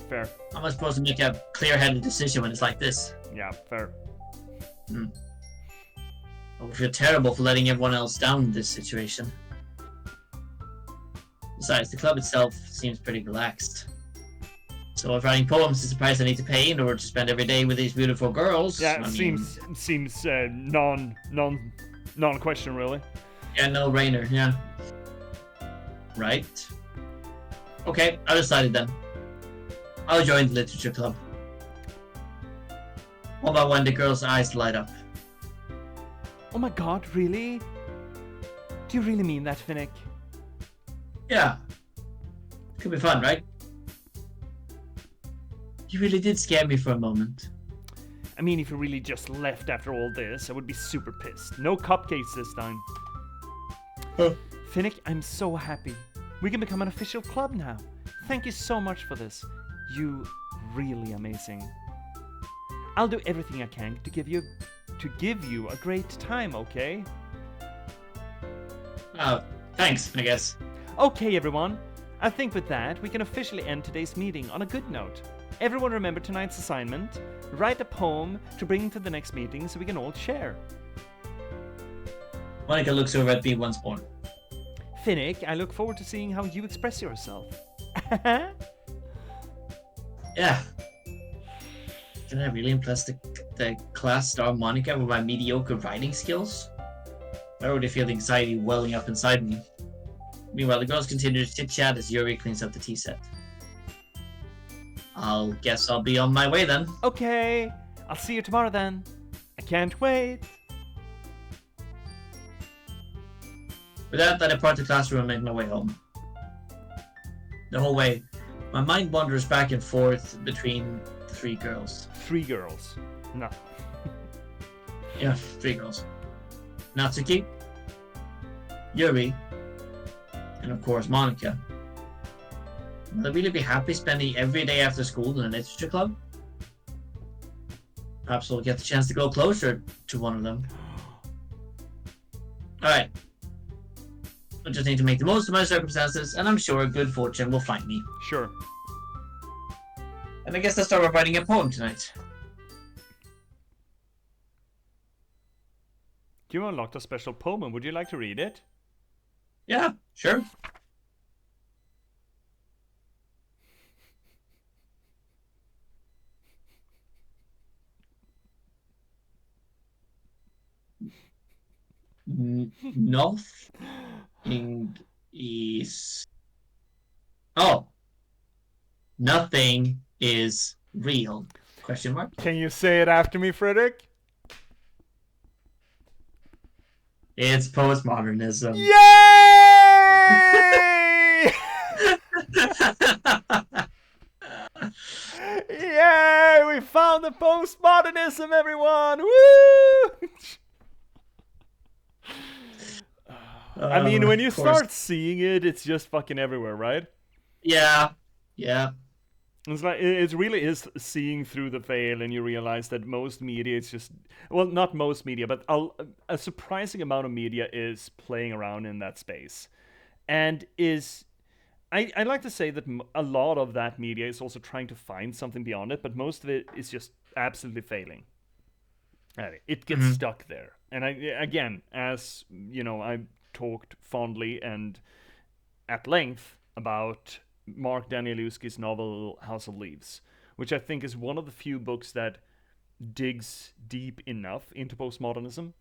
Fair. How am I supposed to make a clear-headed decision when it's like this? Yeah, fair. I feel terrible for letting everyone else down in this situation. Besides, the club itself seems pretty relaxed. So if writing poems is a price I need to pay in order to spend every day with these beautiful girls... Yeah, it seems non-question, really. Yeah, no-brainer, yeah. Right. Okay, I decided then. I'll join the literature club. What about when the girls' eyes light up? Oh my god, really? Do you really mean that, Finnick? Yeah. Could be fun, right? You really did scare me for a moment. I mean, if you really just left after all this, I would be super pissed. No cupcakes this time. Finnick, I'm so happy. We can become an official club now. Thank you so much for this. You really amazing. I'll do everything I can to give you a great time, okay? Thanks, I guess. Okay, everyone. I think with that, we can officially end today's meeting on a good note. Everyone remember tonight's assignment. Write a poem to bring to the next meeting so we can all share. Monica looks over at me once more. Finnick, I look forward to seeing how you express yourself. Yeah. Can I really impress the class star Monica with my mediocre writing skills? I already feel the anxiety welling up inside me. Meanwhile, the girls continue to chit-chat as Yuri cleans up the tea set. Guess I'll be on my way then. Okay, I'll see you tomorrow then. I can't wait. With that, I depart the classroom and make my way home. The whole way, my mind wanders back and forth between the 3 girls. 3 girls. No. Yeah, 3 girls. Natsuki, Yuri, and of course Monica. Will I really be happy spending every day after school in a literature club? Perhaps we'll get the chance to go closer to one of them. Alright. I just need to make the most of my circumstances, and I'm sure good fortune will find me. Sure. And I guess I'll start writing a poem tonight. You unlocked a special poem, and would you like to read it? Yeah, sure. Nothing is... Oh. Nothing is real. Question mark? Can you say it after me, Frederick? It's postmodernism. Yay! Yay! We found the postmodernism, everyone! Woo! I mean, when you start seeing it, it's just fucking everywhere, right? Yeah. Yeah. It's like it really is seeing through the veil, and you realize that most media is just, well, not most media, but a surprising amount of media is playing around in that space, and I like to say that a lot of that media is also trying to find something beyond it, but most of it is just absolutely failing. It gets stuck there, and again, as you know, I talked fondly and at length about Mark Danielewski's novel House of Leaves, which I think is one of the few books that digs deep enough into postmodernism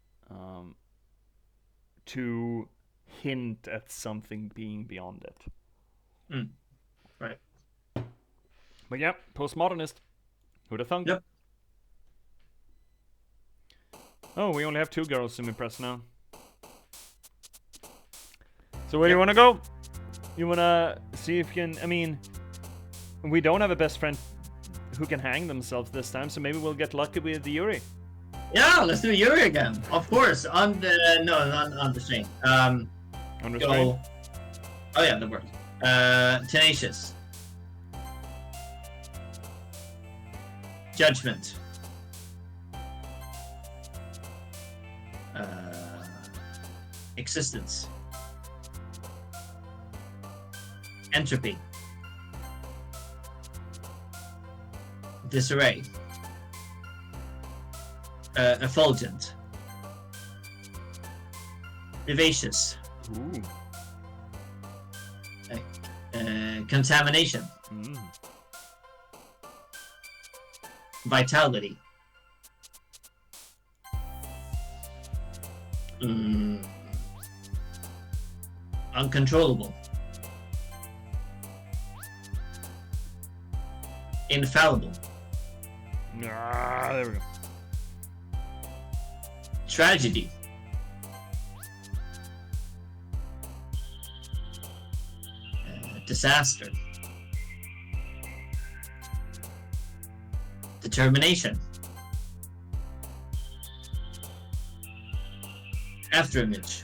to hint at something being beyond it. Right. But yeah, postmodernist. Who'd have thunk? Yep. Oh, we only have 2 girls to impress now. So where do you want to go? You want to see if you can... I mean, we don't have a best friend who can hang themselves this time, so maybe we'll get lucky with Yuri. Yeah, let's do Yuri again. Of course. On the... No, not on the string. Unrestrained? Oh yeah, that works. Tenacious. Judgment. Existence. Entropy. Disarray. Effulgent. Vivacious. Ooh. Contamination. Vitality. Uncontrollable. Infallible. There we go. Tragedy. Disaster. Determination. Afterimage.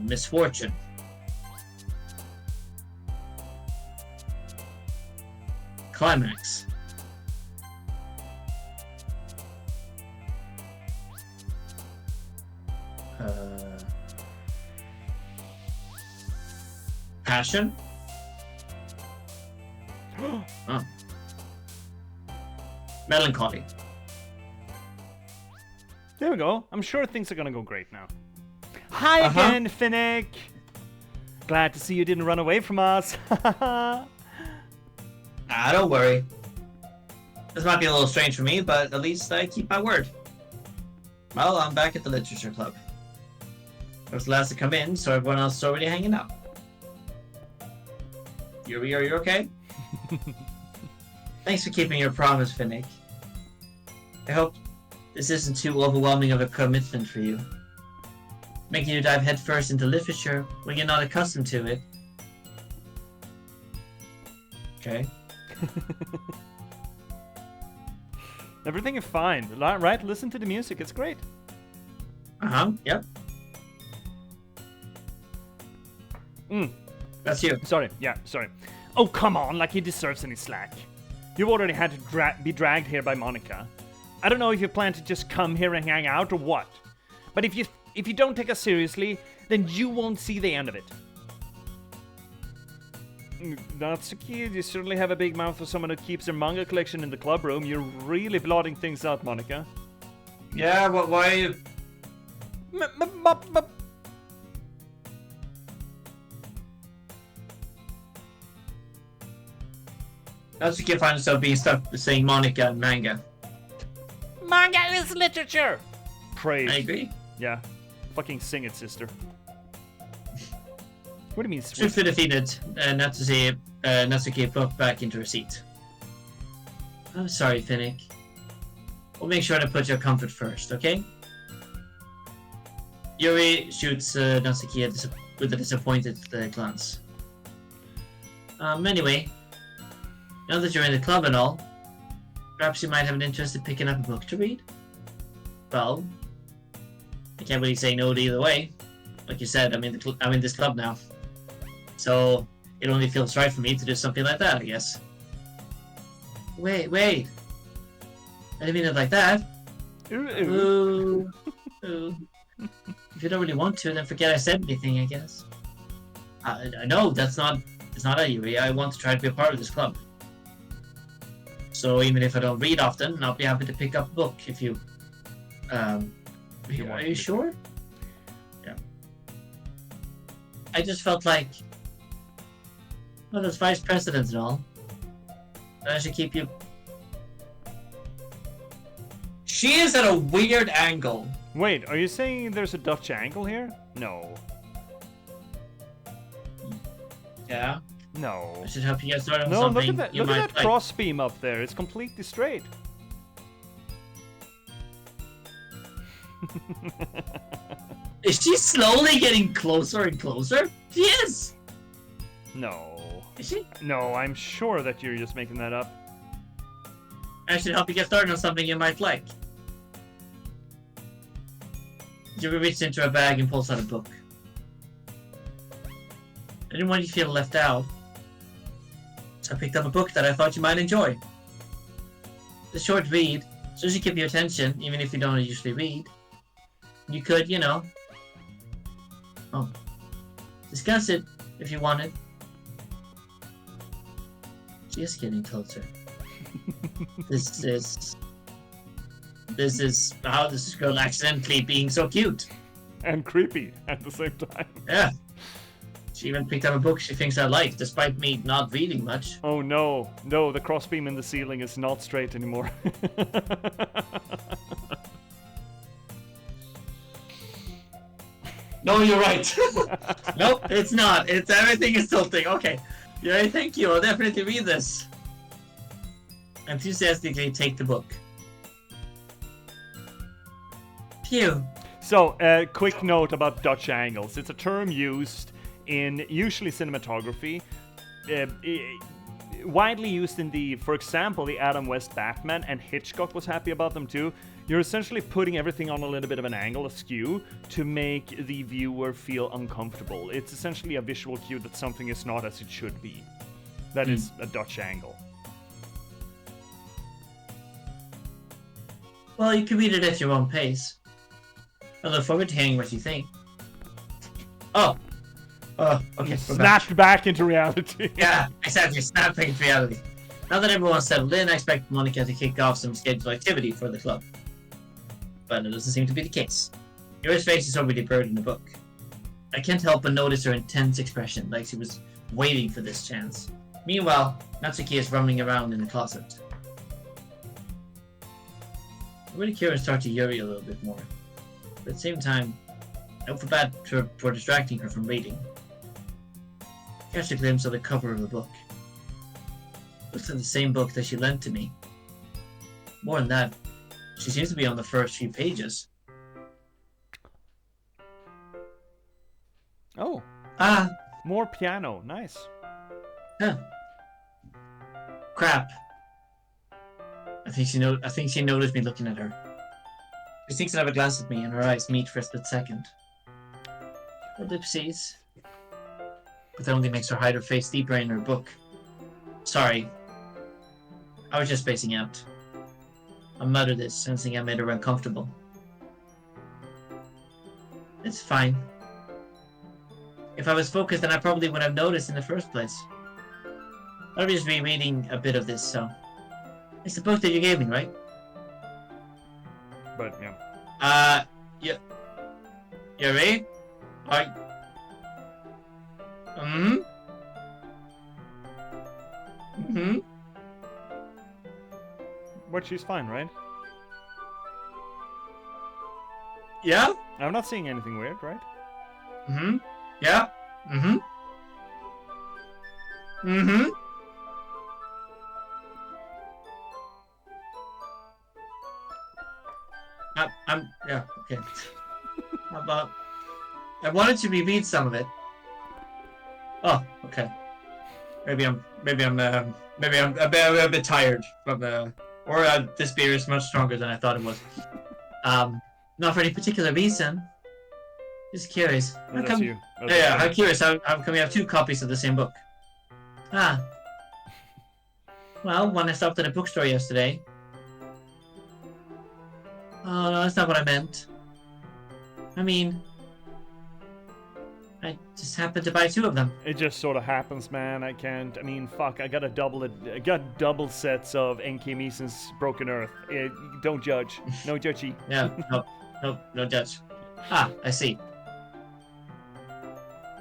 Misfortune. Climax. Passion. Oh. Melancholy. There we go. I'm sure things are gonna go great now. Hi again, Finnick! Glad to see you didn't run away from us. Don't worry. This might be a little strange for me, but at least I keep my word. Well, I'm back at the Literature Club. I was the last to come in, so everyone else is already hanging out. Yuri, are you okay? Thanks for keeping your promise, Finnick. I hope this isn't too overwhelming of a commitment for you. Making you dive headfirst into literature when you're not accustomed to it. Okay. Everything is fine, right? Listen to the music, it's great. Yep. That's you. Sorry, yeah, sorry. Oh, come on, like he deserves any slack. You've already had to be dragged here by Monica. I don't know if you plan to just come here and hang out or what. But if you don't take us seriously, then you won't see the end of it. Natsuki, you certainly have a big mouth for someone who keeps their manga collection in the club room. You're really blotting things out, Monica. Yeah, why? Natsuki finds herself being stuck saying Monica and manga. Manga is literature! Praise. I agree. Yeah. Fucking sing it, sister. What do you mean? Swiftly defeated, Natsuki plopped back into her seat. I'm sorry, Finnick. We'll make sure to put your comfort first, okay? Yuri shoots Natsuki with a disappointed glance. Anyway, now that you're in the club and all, perhaps you might have an interest in picking up a book to read? Well, I can't really say no to either way. Like you said, I'm in this club now. So, it only feels right for me to do something like that, I guess. Wait. I didn't mean it like that. Ooh. If you don't really want to, then forget I said anything, I guess. I know, it's not a Yuri. I want to try to be a part of this club. So even if I don't read often, I'll be happy to pick up a book if you... Are you sure? Yeah. I just felt like... Well, as vice president and all, I should keep you... She is at a weird angle. Wait, are you saying there's a Dutch angle here? No. Yeah. No. I should help you get started on No, something. look at that cross beam up there. It's completely straight. Is she slowly getting closer and closer? She is! No. Is she? No, I'm sure that you're just making that up. I should help you get started on something you might like. Yuri reaches into her bag and pulls out a book. I didn't want you to feel left out, so I picked up a book that I thought you might enjoy. It's a short read, so it should keep your attention, even if you don't usually read. You could, discuss it if you wanted. Just getting closer. This is how this girl accidentally being so cute. And creepy at the same time. Yeah. She even picked up a book she thinks I like, despite me not reading much. Oh no. No, the crossbeam in the ceiling is not straight anymore. No, you're right. Nope, it's not. Everything is tilting. Okay. Yeah, thank you. I'll definitely read this. Enthusiastically take the book. Phew. So, quick note about Dutch angles. It's a term used in usually cinematography, widely used in for example, the Adam West Batman, and Hitchcock was happy about them too. You're essentially putting everything on a little bit of an angle, askew, to make the viewer feel uncomfortable. It's essentially a visual cue that something is not as it should be. That is a Dutch angle. Well, you can read it at your own pace. I look forward to hearing what you think. Oh. Okay. Snapped back into reality. Yeah, exactly. Snapping into reality. Now that everyone's settled in, I expect Monica to kick off some scheduled activity for the club. But it doesn't seem to be the case. Yuri's face is already buried in the book. I can't help but notice her intense expression, like she was waiting for this chance. Meanwhile, Natsuki is roaming around in the closet. I'm really curious to talk to Yuri a little bit more. But at the same time, I don't feel bad for distracting her from reading. Catch a glimpse of the cover of the book. Looks like the same book that she lent to me. More than that, she seems to be on the first few pages. Oh. More piano. Nice. Huh. Crap. I think she noticed me looking at her. She sinks another glance at me and her eyes meet for a split second. Ellipses. but that only makes her hide her face deeper in her book. Sorry. I was just spacing out. I muttered this, sensing I made her uncomfortable. It's fine. If I was focused, then I probably would have noticed in the first place. I'll just be reading a bit of this, so... It's the book that you gave me, right? But, yeah. Yeah. Yuri? But she's fine, right? Yeah? I'm not seeing anything weird, right? Yeah? Yeah, okay. How about... I wanted to reread some of it. Oh, okay. Maybe I'm a bit tired from this beer is much stronger than I thought it was. Not for any particular reason. Just curious. No, that's you. Yeah, I'm curious. How come we have two copies of the same book? Ah. Well, when I stopped at a bookstore yesterday. Oh, no, that's not what I meant. I mean, I just happened to buy two of them. It just sort of happens, man. I can't. I mean, fuck. I got double sets of N.K. Meeson's Broken Earth. Don't judge. No judgy. Yeah. No judge. Ah, I see.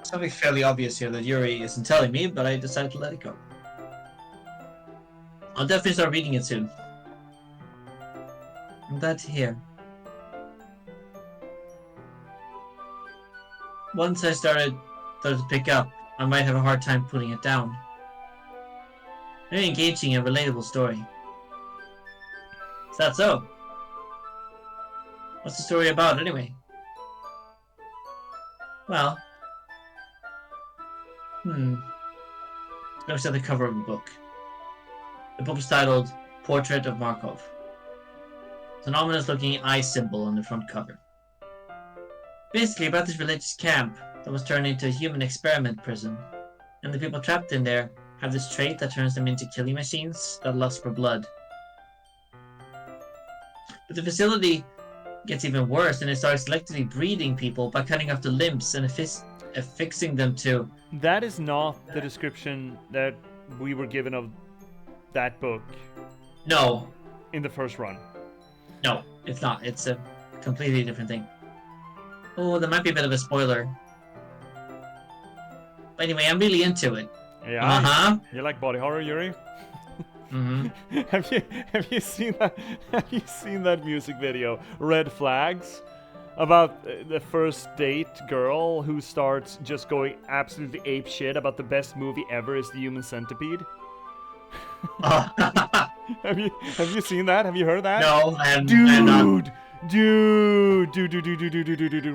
Something fairly obvious here that Yuri isn't telling me, but I decided to let it go. I'll definitely start reading it soon. I'm glad to hear. Once I started to pick up, I might have a hard time putting it down. Very engaging and relatable story. Is that so? What's the story about, anyway? Well... Looks at the cover of the book. The book is titled Portrait of Markov. It's an ominous-looking eye symbol on the front cover. Basically about this religious camp that was turned into a human experiment prison, and the people trapped in there have this trait that turns them into killing machines that lust for blood. But the facility gets even worse, and it starts selectively breeding people by cutting off the limbs and affixing them to... That is not the description that we were given of that book. No. In the first run. No, it's not. It's a completely different thing. Oh, that might be a bit of a spoiler. But anyway, I'm really into it. Yeah. You like body horror, Yuri? Mm-hmm. Have you seen that? Have you seen that music video, Red Flags, about the first date girl who starts just going absolutely ape shit about the best movie ever is The Human Centipede? Have you seen that? Have you heard that? No, I have not. Dude.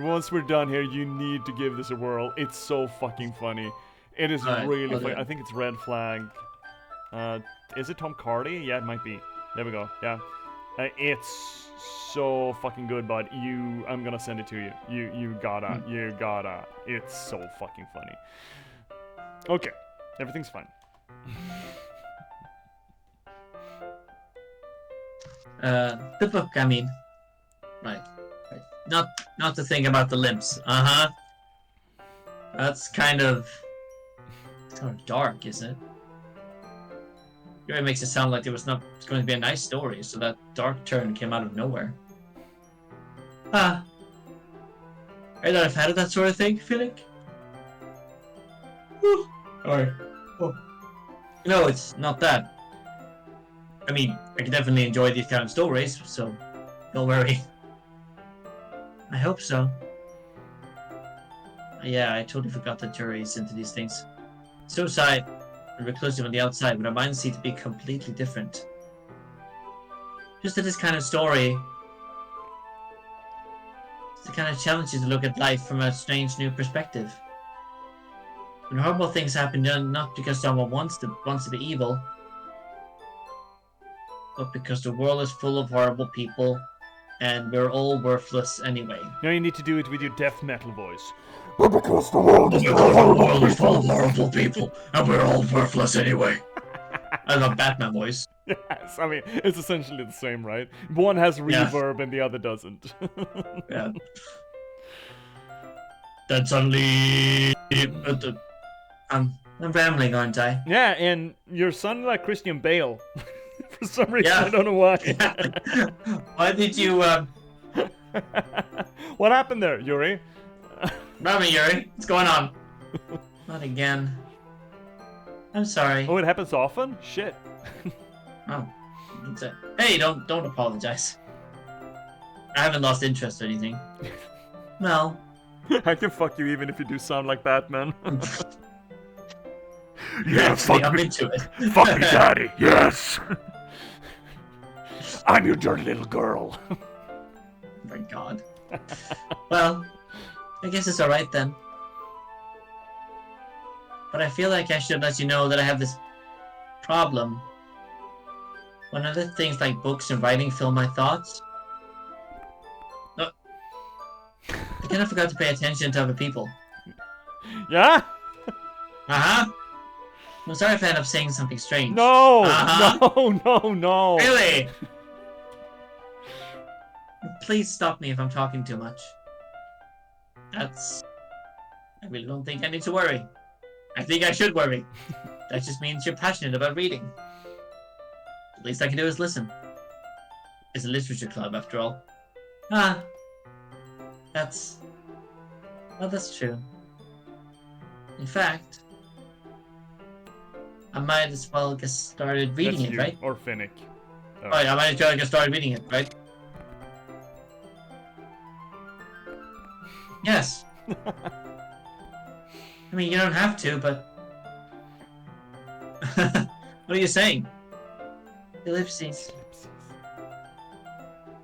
Once we're done here, you need to give this a whirl. It's so fucking funny. It is really funny. I think it's Red Flag. Is it Tom Hardy? Yeah, it might be. There we go. Yeah. It's so fucking good, bud. I'm gonna send it to you. You gotta. It's so fucking funny. Okay. Everything's fine. The book, I mean. Right. Not the thing about the limbs. That's kind of dark, isn't it? It really makes it sound like it's going to be a nice story, so that dark turn came out of nowhere. Are you not a fan of that sort of thing, Felix? Alright. No, it's not that. I mean, I can definitely enjoy these kind of stories, so don't worry. I hope so. Yeah, I totally forgot that Yuri's into these things. So shy and reclusive on the outside, but our minds seem to be completely different. Just that this kind of story, it's the kind of challenge you to look at life from a strange new perspective. When horrible things happen, not because someone wants to be evil, but because the world is full of horrible people, and we're all worthless anyway. Now you need to do it with your death metal voice. Because the world is full of horrible people, and we're all worthless anyway. I have a Batman voice. Yes, I mean, it's essentially the same, right? One has reverb and the other doesn't. Yeah. Then suddenly... I'm rambling, aren't I? Yeah, and you're sounding like Christian Bale. For some reason, Yeah. I don't know why. Yeah. Why did you, What happened there, Yuri? Rami, Yuri? What's going on? Not again. I'm sorry. Oh, it happens often? Shit. Oh, that's it. Hey, don't apologize. I haven't lost interest or anything. Well, I can fuck you even if you do sound like Batman. Yeah, actually, fuck I'm me. into it. Fuck me, daddy. Yes. I'm your dirty little girl. Oh my god. Well, I guess it's alright then. But I feel like I should let you know that I have this problem. When I let things like books and writing fill my thoughts, I kind of forgot to pay attention to other people. Yeah? Uh-huh. I'm sorry if I end up saying something strange. No! Uh-huh. No! Really? Please stop me if I'm talking too much. I really don't think I need to worry. I think I should worry. That just means you're passionate about reading. The least I can do is listen. It's a literature club, after all. Well, that's true. In fact, I might as well get started reading That's it, you, right? or Finnick. Oh. Right, I might as well get started reading it, right? Yes. I mean, you don't have to, but... What are you saying? Ellipses.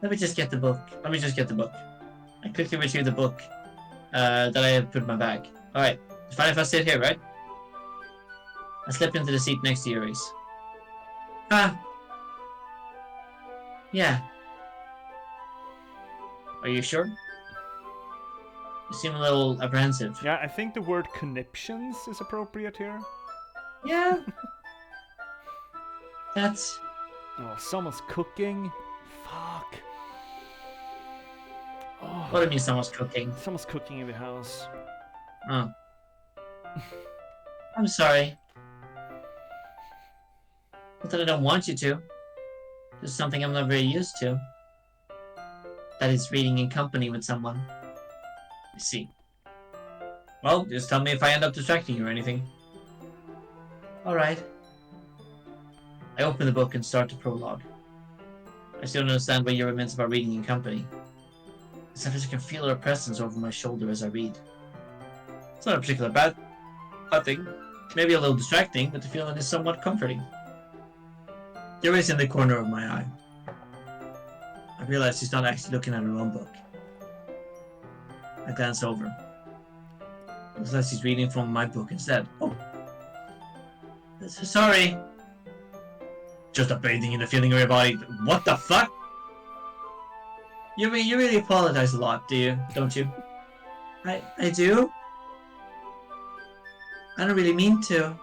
Let me just get the book. I quickly retrieve the book that I had put in my bag. Alright, it's fine if I sit here, right? I slip into the seat next to Yuri's. Yeah. Are you sure? You seem a little apprehensive. Yeah, I think the word conniptions is appropriate here. Yeah. That's... Oh, someone's cooking. Fuck. Oh, What do you mean someone's cooking? someone's cooking in the house. Oh. I'm sorry. Not that I don't want you to. Just something I'm not very used to. That is reading in company with someone. I see. Well, just tell me if I end up distracting you or anything. Alright. I open the book and start the prologue. I still don't understand what Yuri meant about reading in company. It's as if I can feel her presence over my shoulder as I read. It's not a particularly bad thing. Maybe a little distracting, but the feeling is somewhat comforting. Yuri's in the corner of my eye. I realize she's not actually looking at her own book. I glance over. It looks like she's reading from my book instead. Oh. Sorry. Just updating in the feeling of your body. What the fuck? You really apologize a lot, don't you? I do? I don't really mean to.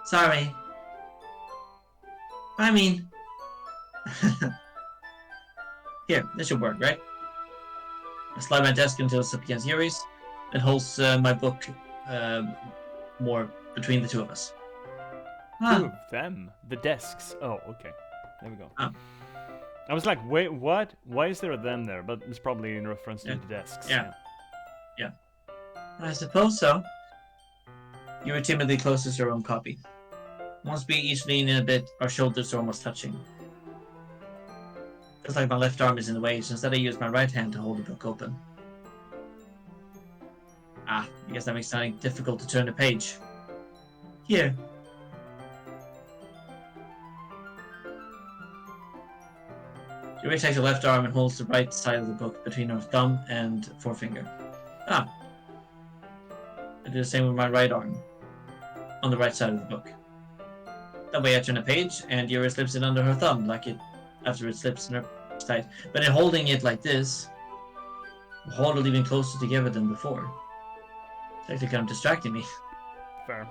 Sorry. I mean... Here, this should work, right? I slide my desk until it's up against Yuri's, and holds my book more between the two of us. Two of them? The desks. Oh, okay. There we go. I was like, wait, what? Why is there a them there? But it's probably in reference to the desks. Yeah. I suppose so. You were timidly closest to your own copy. Once we each lean in a bit, our shoulders are almost touching. Feels like my left arm is in the way, so instead I use my right hand to hold the book open. I guess that makes it sounding difficult to turn the page. Here. Yuri takes her left arm and holds the right side of the book between her thumb and forefinger. I do the same with my right arm, on the right side of the book. That way I turn a page, and Yuri slips it under her thumb, like it after it slips in her It's tight. But in holding it like this, hold it even closer together than before. It's actually kind of distracting me. Fair.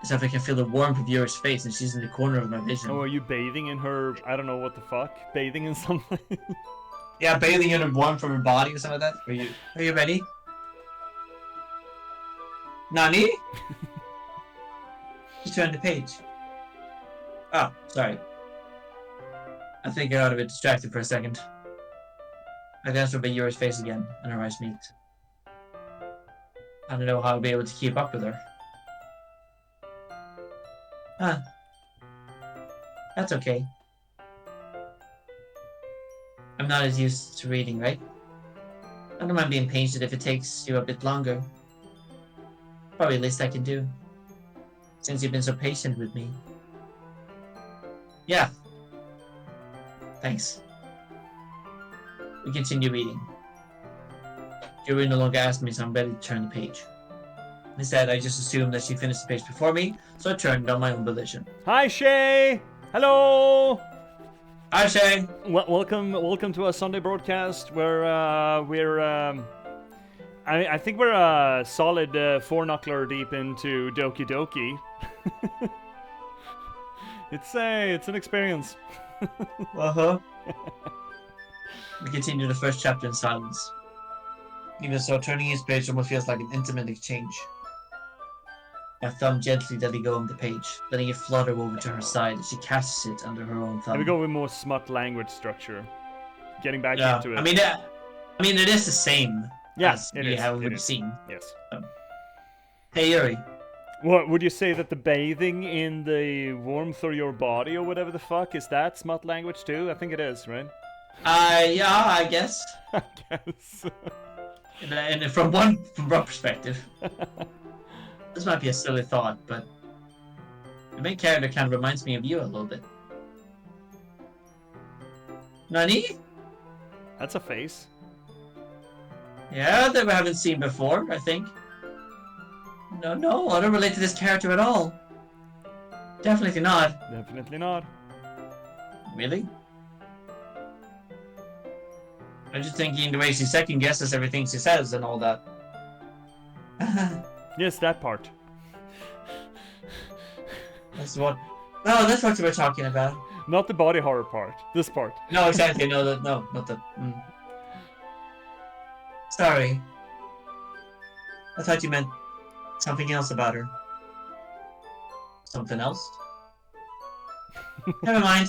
It's like I can feel the warmth of Yuri's face and she's in the corner of my vision. Oh, are you bathing in her? I don't know what the fuck. Bathing in something? Yeah, bathing in the warmth from her body or something like that. Are you ready? Nani? You turned the page. Oh, sorry. I think I got a bit distracted for a second. I glanced over Yuri's face again, and her eyes meet. I don't know how I'll be able to keep up with her. Huh. That's okay. I'm not as used to reading, right? I don't mind being patient if it takes you a bit longer. Probably the least I can do. Since you've been so patient with me. Yeah. Thanks. We continue reading. Yuri no longer asked me, so I'm ready to turn the page. Instead, I just assumed that she finished the page before me, so I turned on my own volition. Hi, Shay! Hello! Hi, Shay! Welcome to our Sunday broadcast where I think we're a solid four-knuckler deep into Doki Doki. It's an experience. Uh-huh. We continue the first chapter in silence. Even so, turning each page almost feels like an intimate exchange. My thumb gently letting go of the page, letting it flutter over to her side as she catches it under her own thumb. Here we go with more smut language structure. Getting back into it. I mean, it is the same as it we is. have It already is. seen. Yes. Hey, Yuri. What would you say that the bathing in the warmth of your body or whatever the fuck is that smut language too? I think it is, right? Yeah, I guess. I guess. And from one perspective, this might be a silly thought, but the main character kind of reminds me of you a little bit. Nani? That's a face. Yeah, that we haven't seen before, I think. No, I don't relate to this character at all. Definitely not. Definitely not. Really? I'm just thinking the way she second guesses everything she says and all that. Yes, that part. That's what. No, that's what you were talking about. Not the body horror part. This part. No, exactly. No, not the. Sorry. I thought you meant something else about her. Something else? Never mind.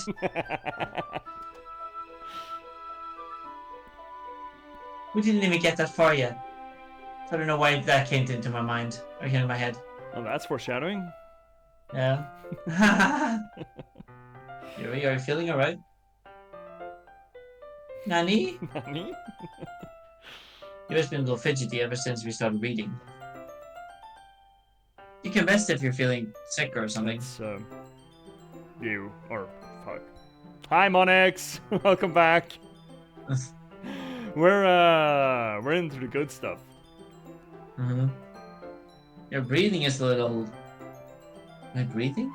We didn't even get that far yet. I don't know why that came into my mind. Or into my head. Oh, that's foreshadowing. Yeah. Yuri, are you feeling alright? Nani? Nani? Yuri's been a little fidgety ever since we started reading. You can rest if you're feeling sick or something. It's, you, or fuck. Hi, Monix! Welcome back. We're into the good stuff. Mm-hmm. Your breathing is a little... Am I breathing?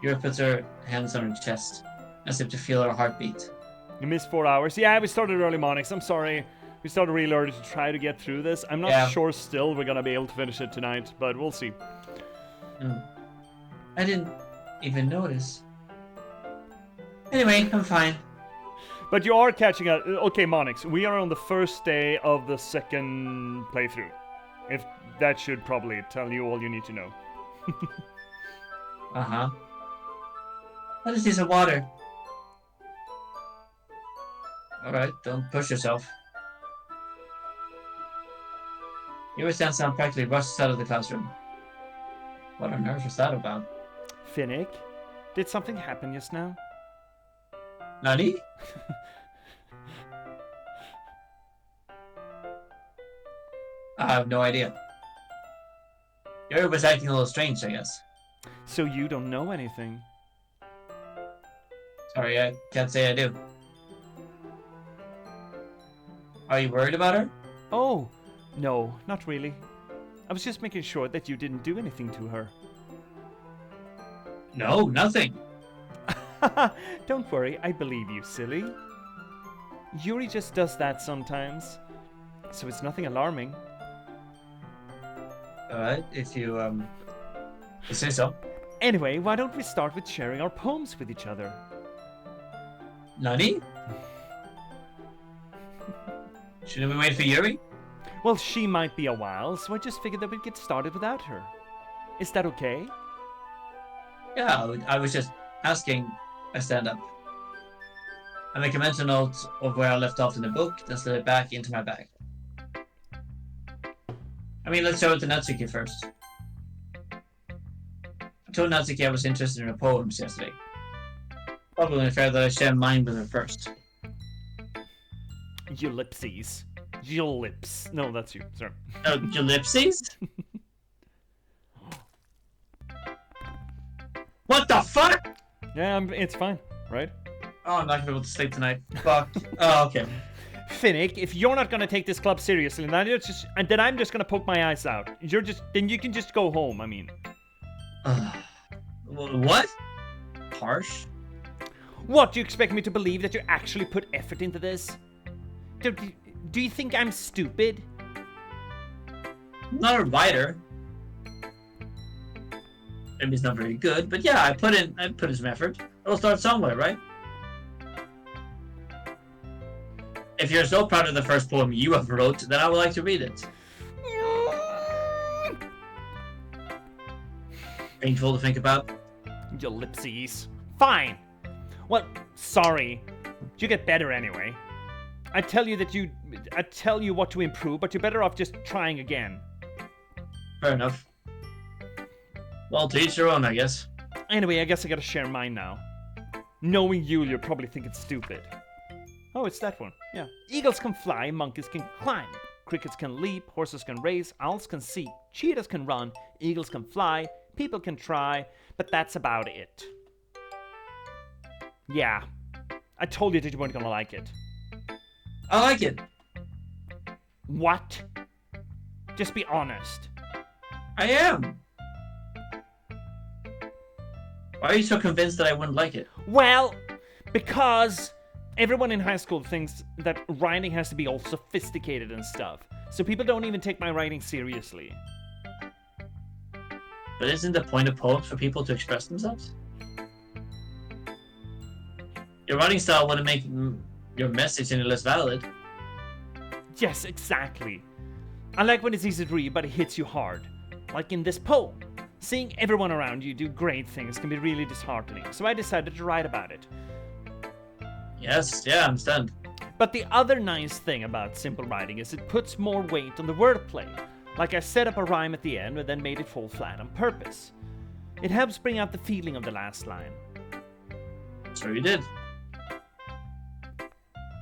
Yuri puts her hands on her chest, as if to feel her heartbeat. You missed 4 hours. Yeah, we started early, Monix. I'm sorry. We started really early to try to get through this. I'm not sure still we're gonna be able to finish it tonight, but we'll see. I didn't even notice. Anyway, I'm fine. But you are catching up. Okay, Monix, we are on the first day of the second playthrough. If that should probably tell you all you need to know. Uh-huh. Let us see some water. Alright, don't push yourself. Yuri stands down practically rushes out of the classroom. What on earth was that about? Finnick, did something happen just now? Nani? I have no idea. Yuri was acting a little strange, I guess. So you don't know anything? Sorry, I can't say I do. Are you worried about her? Oh, no, not really. I was just making sure that you didn't do anything to her. No, nothing. Don't worry, I believe you, silly. Yuri just does that sometimes, so it's nothing alarming. Alright, if you say so. Anyway, why don't we start with sharing our poems with each other? Nani? Shouldn't we wait for Yuri? Well, she might be a while, so I just figured that we'd get started without her. Is that okay? Yeah, I was just asking. I stand up. I make a mental note of where I left off in the book, then slid it back into my bag. I mean, let's show it to Natsuki first. I told Natsuki I was interested in her poems yesterday. Probably unfair that I share mine with her first. Ellipses. Ellipse. No, that's you. Sorry. Oh, ellipses? What the fuck? Yeah, it's fine, right? Oh, I'm not gonna be able to sleep tonight. Fuck. Oh, okay. Finnick, if you're not gonna take this club seriously, then I'm just gonna poke my eyes out. Then you can just go home. I mean, What? Harsh? what do you expect me to believe that you actually put effort into this? Do you think I'm stupid? I'm not a writer. Maybe it's not very good, but yeah, I put in some effort. It'll start somewhere, right? If you're so proud of the first poem you have wrote, then I would like to read it. Painful to think about. Ellipses. Fine. Well, sorry. You get better anyway. I tell you what to improve, but you're better off just trying again. Fair enough. Well, to each their own, I guess. Anyway, I guess I gotta share mine now. Knowing you'll probably think it's stupid. Oh, it's that one. Yeah. Eagles can fly, monkeys can climb. Crickets can leap, horses can race, owls can see, cheetahs can run, eagles can fly, people can try, but that's about it. Yeah. I told you that you weren't gonna like it. I like it. What? Just be honest. I am. Why are you so convinced that I wouldn't like it? Well, because everyone in high school thinks that writing has to be all sophisticated and stuff. So people don't even take my writing seriously. But isn't the point of poems for people to express themselves? Your writing style wouldn't make your message any less valid. Yes, exactly. I like when it's easy to read, but it hits you hard. Like in this poem. Seeing everyone around you do great things can be really disheartening, so I decided to write about it. Yes, yeah, I understand. But the other nice thing about simple writing is it puts more weight on the wordplay. Like I set up a rhyme at the end and then made it fall flat on purpose. It helps bring out the feeling of the last line. So you did.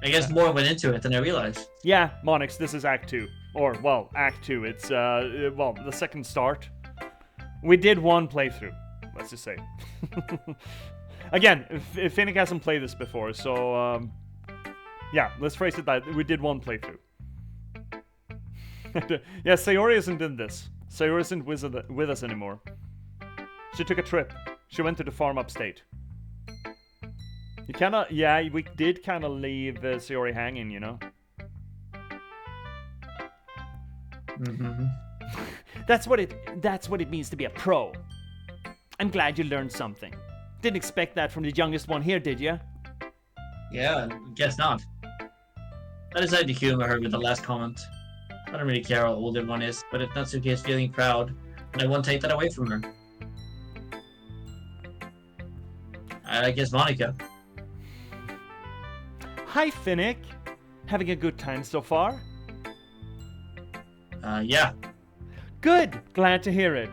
I guess more went into it than I realized. Yeah, Monix, this is Act 2. Or, well, Act 2. It's, the second start. We did one playthrough, let's just say. Again, if Finnick hasn't played this before, so, yeah, let's phrase it that we did one playthrough. Yeah, Sayori isn't in this. Sayori isn't with us anymore. She took a trip. She went to the farm upstate. You kinda, yeah, we did kinda leave Sayori hanging, you know? Mm-hmm. That's what it means to be a pro. I'm glad you learned something. Didn't expect that from the youngest one here, did you? Yeah, guess not. I decided to humor her with the last comment. I don't really care how old one is, but if Natsuki is feeling proud, then I won't take that away from her. I guess Monica. Hi, Finnick. Having a good time so far? Yeah. Good. Glad to hear it.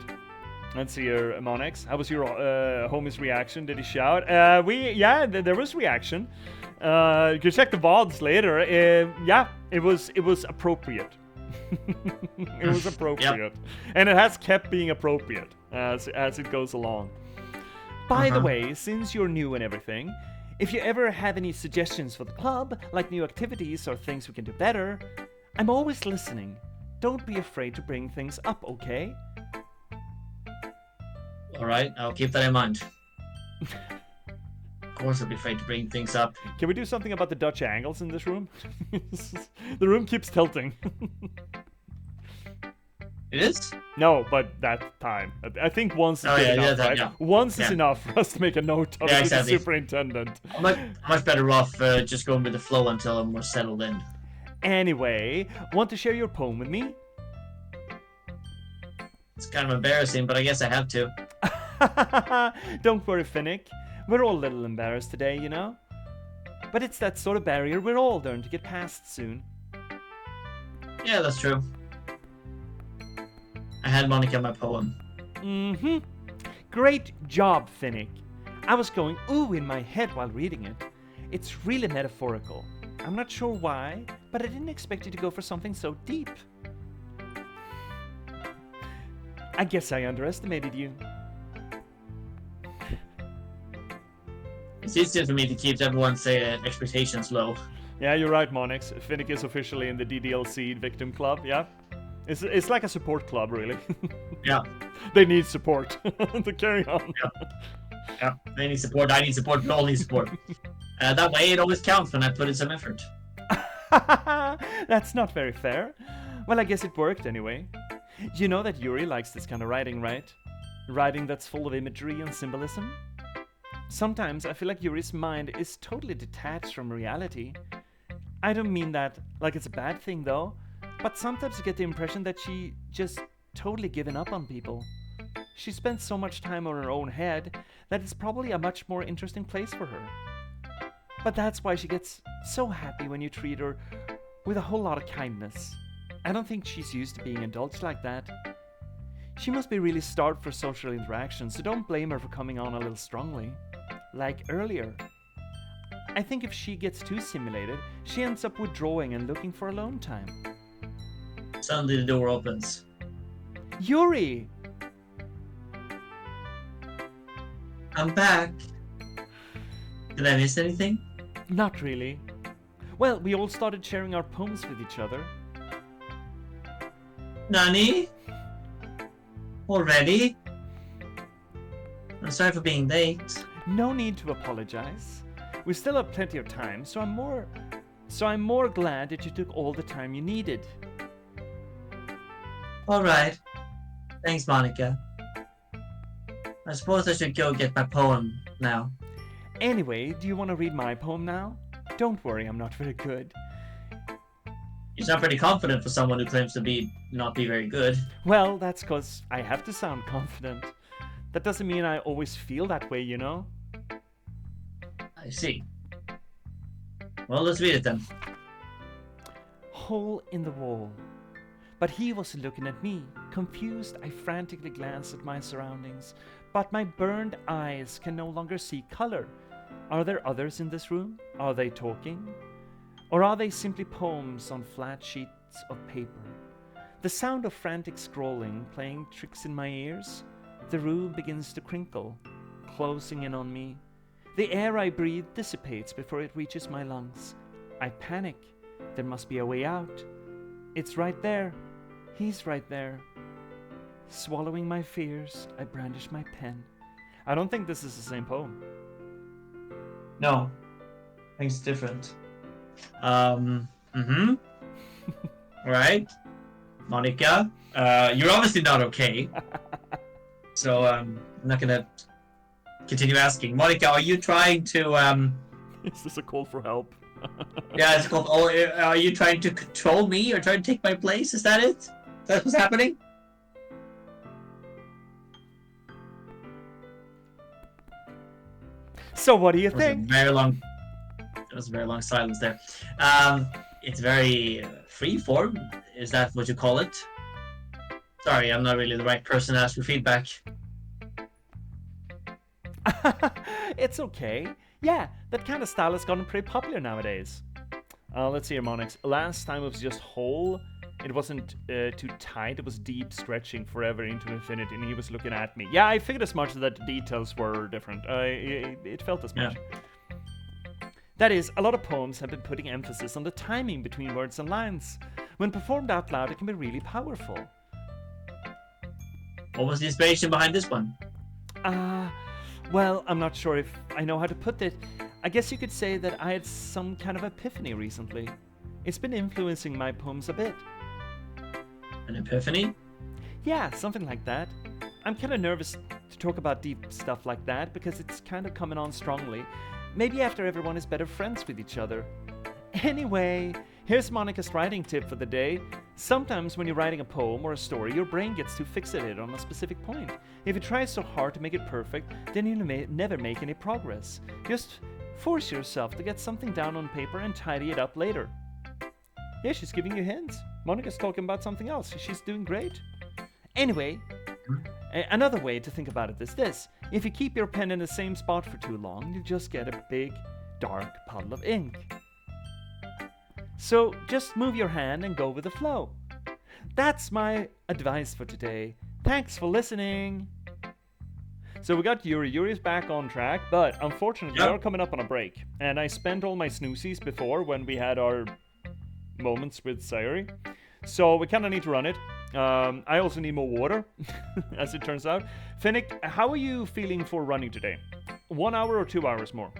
Let's see here, Monix. How was your homie's reaction? Did he shout? There was reaction. You can check the VODs later. Yeah, it was appropriate. It was appropriate. Yep. And it has kept being appropriate as it goes along. By the way, since you're new and everything, if you ever have any suggestions for the club, like new activities or things we can do better, I'm always listening. Don't be afraid to bring things up, okay? Alright, I'll keep that in mind. course I'll be afraid to bring things up. Can we do something about the Dutch angles in this room? The room keeps tilting. It is? No, but that time. I think once is good enough, right? Yeah. Once is enough for us to make a note of Yeah, it to exactly. the superintendent. I'm much better off just going with the flow until I'm more settled in. Anyway, want to share your poem with me? It's kind of embarrassing, but I guess I have to. Don't worry, Finnick. We're all a little embarrassed today, you know? But it's that sort of barrier we're all learning to get past soon. Yeah, that's true. I had Monica my poem. Mm-hmm. Great job, Finnick. I was going ooh in my head while reading it. It's really metaphorical. I'm not sure why, but I didn't expect you to go for something so deep. I guess I underestimated you. It's easier for me to keep everyone's expectations low. Yeah, you're right, Monix. Finnick is officially in the DDLC victim club, yeah? It's like a support club, really. Yeah. They need support to carry on. Yeah, they need support, I need support, we all need support. That way it always counts when I put in some effort. That's not very fair. Well, I guess it worked anyway. You know that Yuri likes this kind of writing, right? Writing that's full of imagery and symbolism? Sometimes I feel like Yuri's mind is totally detached from reality. I don't mean that like it's a bad thing though, but sometimes I get the impression that she just totally given up on people. She spends so much time on her own head that it's probably a much more interesting place for her. But that's why she gets so happy when you treat her with a whole lot of kindness. I don't think she's used to being indulged like that. She must be really starved for social interaction, so don't blame her for coming on a little strongly. Like earlier. I think if she gets too stimulated, she ends up withdrawing and looking for alone time. Suddenly the door opens. Yuri! I'm back. Did I miss anything? Not really. Well, we all started sharing our poems with each other. Nani? Already? I'm sorry for being late. No need to apologize. We still have plenty of time, so I'm more glad that you took all the time you needed. Alright. Thanks, Monica. I suppose I should go get my poem now. Anyway, do you want to read my poem now? Don't worry, I'm not very good. You sound pretty confident for someone who claims to not be very good. Well, that's because I have to sound confident. That doesn't mean I always feel that way, you know? I see. Well, let's read it then. Hole in the wall. But he was looking at me. Confused, I frantically glanced at my surroundings. But my burned eyes can no longer see color. Are there others in this room? Are they talking? Or are they simply poems on flat sheets of paper? The sound of frantic scrolling playing tricks in my ears. The room begins to crinkle, closing in on me. The air I breathe dissipates before it reaches my lungs. I panic. There must be a way out. It's right there. He's right there. Swallowing my fears, I brandish my pen. I don't think this is the same poem. No. I think it's different. Alright. Monica, you're obviously not okay. So, I'm not gonna continue asking. Monica, are you trying to, Is this a call for help? Yeah, it's called, are you trying to control me or trying to take my place? Is that it? Is that what's happening? So what do you There was a think? very long silence there. It's very free form. Is that what you call it? Sorry, I'm not really the right person to ask for feedback. It's okay. Yeah, that kind of style has gotten pretty popular nowadays. Let's see here, Monix. Last time it was just whole. It wasn't too tight. It was deep, stretching forever into infinity, and he was looking at me. Yeah, I figured as much that the details were different. It felt as much. Yeah. That is, a lot of poems have been putting emphasis on the timing between words and lines. When performed out loud, it can be really powerful. What was the inspiration behind this one? Well, I'm not sure if I know how to put it. I guess you could say that I had some kind of epiphany recently. It's been influencing my poems a bit. An epiphany? Yeah, something like that. I'm kind of nervous to talk about deep stuff like that because it's kind of coming on strongly. Maybe after everyone is better friends with each other. Anyway, here's Monica's writing tip for the day. Sometimes when you're writing a poem or a story, your brain gets too fixated on a specific point. If you try so hard to make it perfect, then you may never make any progress. Just force yourself to get something down on paper and tidy it up later. Yeah, she's giving you hints. Monica's talking about something else. She's doing great. Anyway, another way to think about it is this. If you keep your pen in the same spot for too long, you just get a big, dark puddle of ink. So just move your hand and go with the flow. That's my advice for today. Thanks for listening. So we got Yuri. Yuri's back on track, but unfortunately we are coming up on a break. And I spent all my snoozies before when we had our moments with Sayuri. So we kind of need to run it. I also need more water, as it turns out. Finnick, how are you feeling for running today? 1 hour or 2 hours more?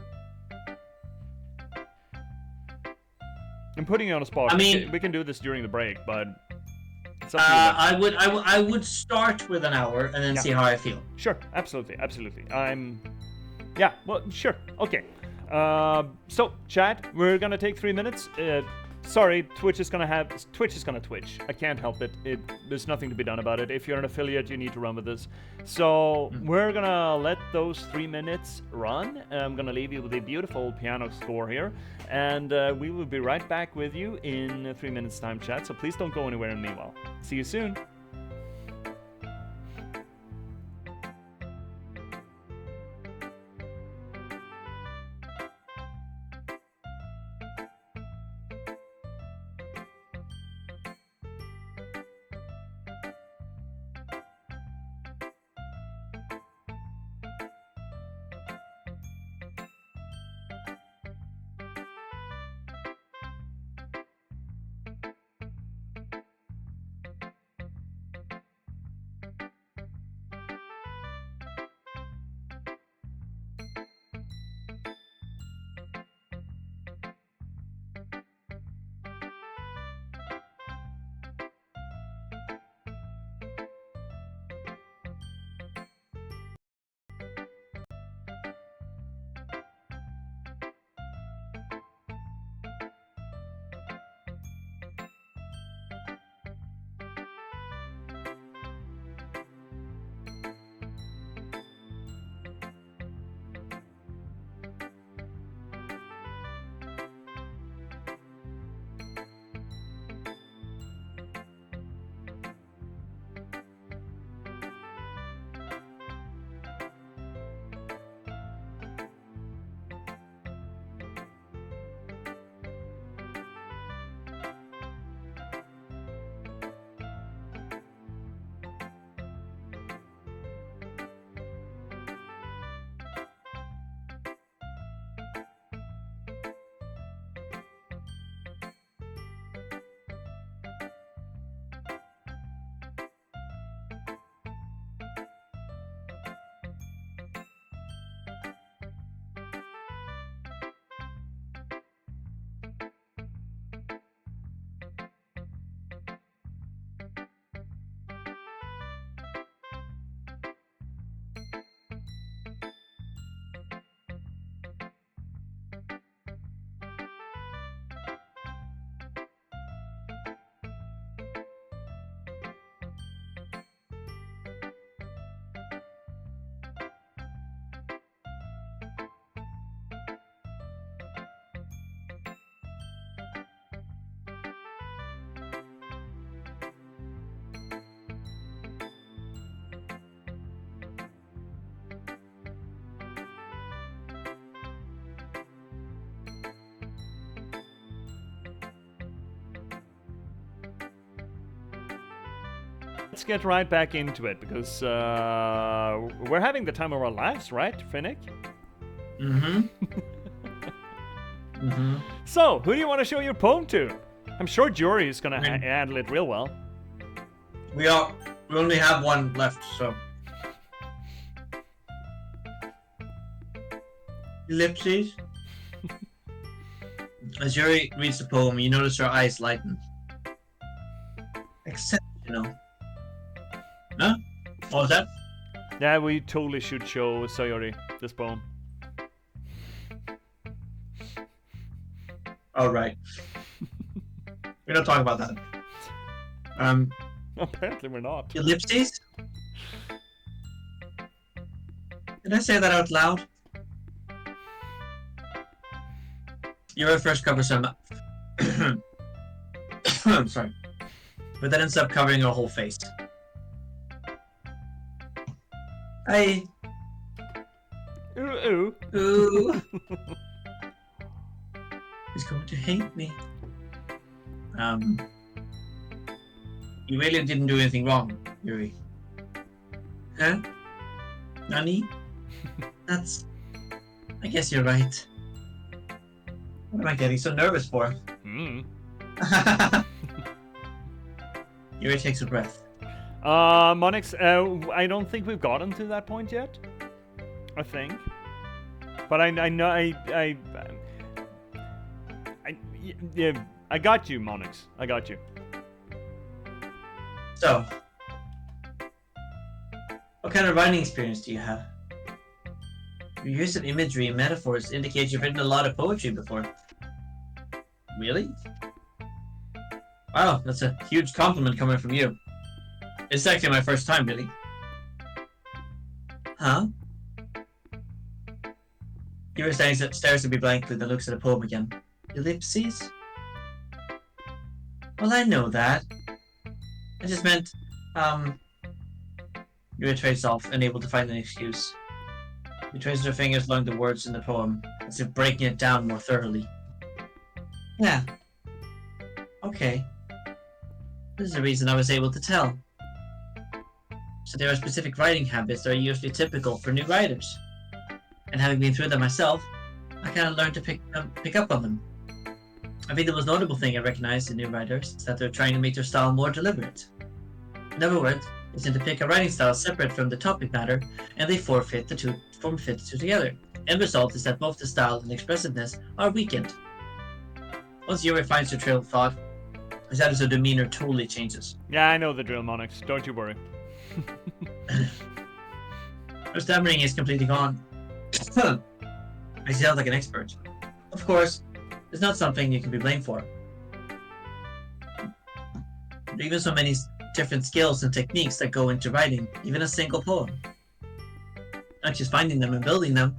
I'm putting you on a spot. I mean, we can do this during the break, but it's up to you. I would start with an hour and then see how I feel. Sure, absolutely. Well, sure, okay. So, chat, we're gonna take 3 minutes. Sorry, Twitch is gonna twitch. I can't help it. There's nothing to be done about it. If you're an affiliate, you need to run with this. So we're gonna let those 3 minutes run. I'm gonna leave you with a beautiful piano score here, and we will be right back with you in 3 minutes time, chat. So please don't go anywhere in the meanwhile. See you soon. Let's get right back into it, because we're having the time of our lives, right, Finnick? So, who do you want to show your poem to? I'm sure Jory is going to handle it real well. We only have one left, so... Ellipses. As Yuri reads the poem, you notice her eyes lighten. Exceptional. Huh? What was that? Yeah, we totally should show Sayori this poem. Oh, right. We don't talk about that. Apparently we're not. Ellipses? Did I say that out loud? Yuri first covers some... I'm sorry. But then ends up covering her whole face. Hey. Ooh, ooh. Ooh. He's going to hate me. You really didn't do anything wrong, Yuri. Huh? Nani? That's... I guess you're right. What am I getting so nervous for? Yuri takes a breath. Monix, I don't think we've gotten to that point yet. I think. But I got you, Monix. I got you. So, what kind of writing experience do you have? Your use of imagery and metaphors indicates you've written a lot of poetry before. Really? Wow, that's a huge compliment coming from you. It's actually my first time, really. Huh? Yuri stares at me blankly, then looks at the poem again. Ellipses? Well, I know that. I just meant, Yuri trades off, unable to find an excuse. She traces her fingers along the words in the poem, as if breaking it down more thoroughly. Yeah. Okay. This is the reason I was able to tell. So there are specific writing habits that are usually typical for new writers. And having been through them myself, I kind of learned to pick up on them. I think the most notable thing I recognize in new writers is that they're trying to make their style more deliberate. In other words, they tend to pick a writing style separate from the topic matter, and they form fit the two together. End result is that both the style and expressiveness are weakened. Once Yuri finds her trail of thought, his attitude and demeanor totally changes. Yeah, I know the drill, Monix. Don't you worry. Her stammering is completely gone. I sound like an expert. Of course, it's not something you can be blamed for. There are even so many different skills and techniques that go into writing even a single poem. Not just finding them and building them,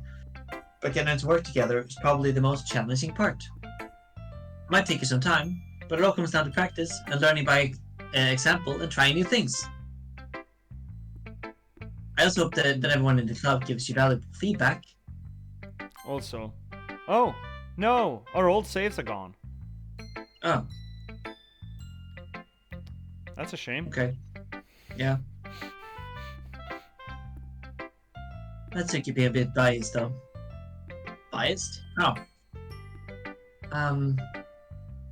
but getting them to work together is probably the most challenging part. It might take you some time, but it all comes down to practice and learning by example and trying new things. I also hope that everyone in the club gives you valuable feedback. Also. Oh, no! Our old saves are gone. Oh, That's a shame. okay. Yeah. That took you be a bit biased, though. Biased? Oh.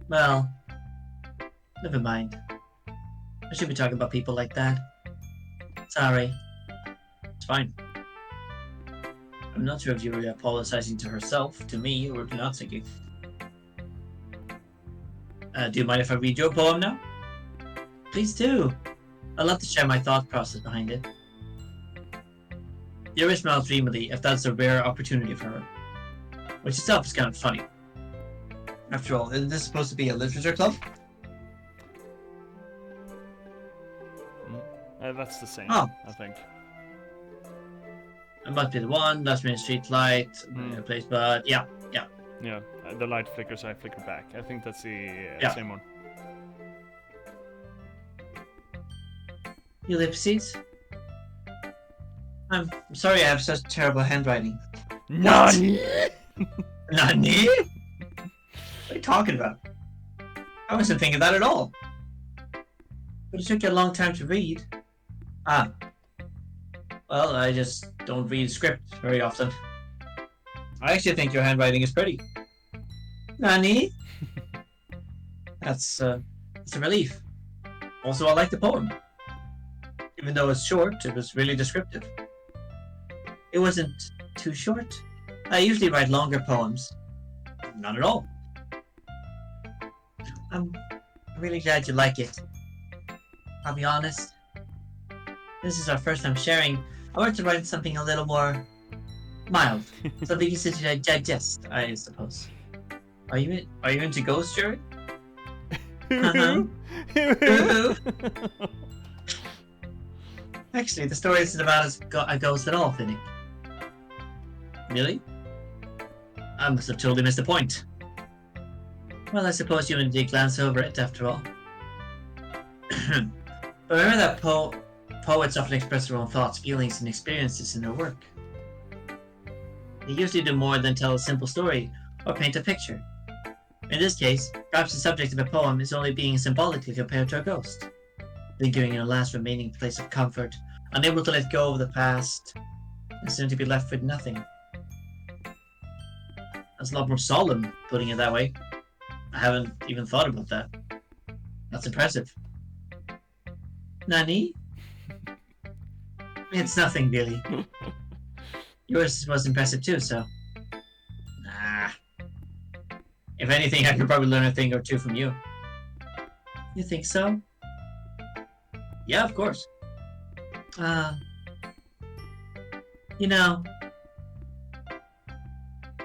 Well, never mind. I should be talking about people like that. Sorry. It's fine. I'm not sure if you were apologizing to herself, to me, or to Natsuki. Do you mind if I read your poem now? Please do. I'd love to share my thought process behind it. Yuri smiles dreamily, if that's a rare opportunity for her. Which itself is kind of funny. After all, isn't this supposed to be a literature club? That's the same, Oh. I think. It must be the one, last minute street light, place, but yeah. Yeah, the light flickers, I flicker back. I think that's the same one. Ellipses? I'm sorry I have such terrible handwriting. Nani? Nani? What are you talking about? I wasn't thinking that at all. But it took you a long time to read. Ah. Well, I just don't read script very often. I actually think your handwriting is pretty. Nani? That's a relief. Also, I like the poem. Even though it's short, it was really descriptive. It wasn't too short. I usually write longer poems. Not at all. I'm really glad you like it. I'll be honest. This is our first time sharing. I wanted to write something a little more mild. Something easy to digest, I suppose. Are you into ghost jury? Uh-huh. Ooh. Actually, the story isn't about a ghost at all, Finnick. Really? I must have totally missed the point. Well, I suppose you did glance over it, after all. But remember that poets often express their own thoughts, feelings, and experiences in their work. They usually do more than tell a simple story or paint a picture. In this case, perhaps the subject of a poem is only being symbolically compared to a ghost, lingering in a last remaining place of comfort, unable to let go of the past, and soon to be left with nothing. That's a lot more solemn, putting it that way. I haven't even thought about that. That's impressive. Nani? It's nothing, really. Yours was impressive too, so... Nah. If anything, I could probably learn a thing or two from you. You think so? Yeah, of course. You know...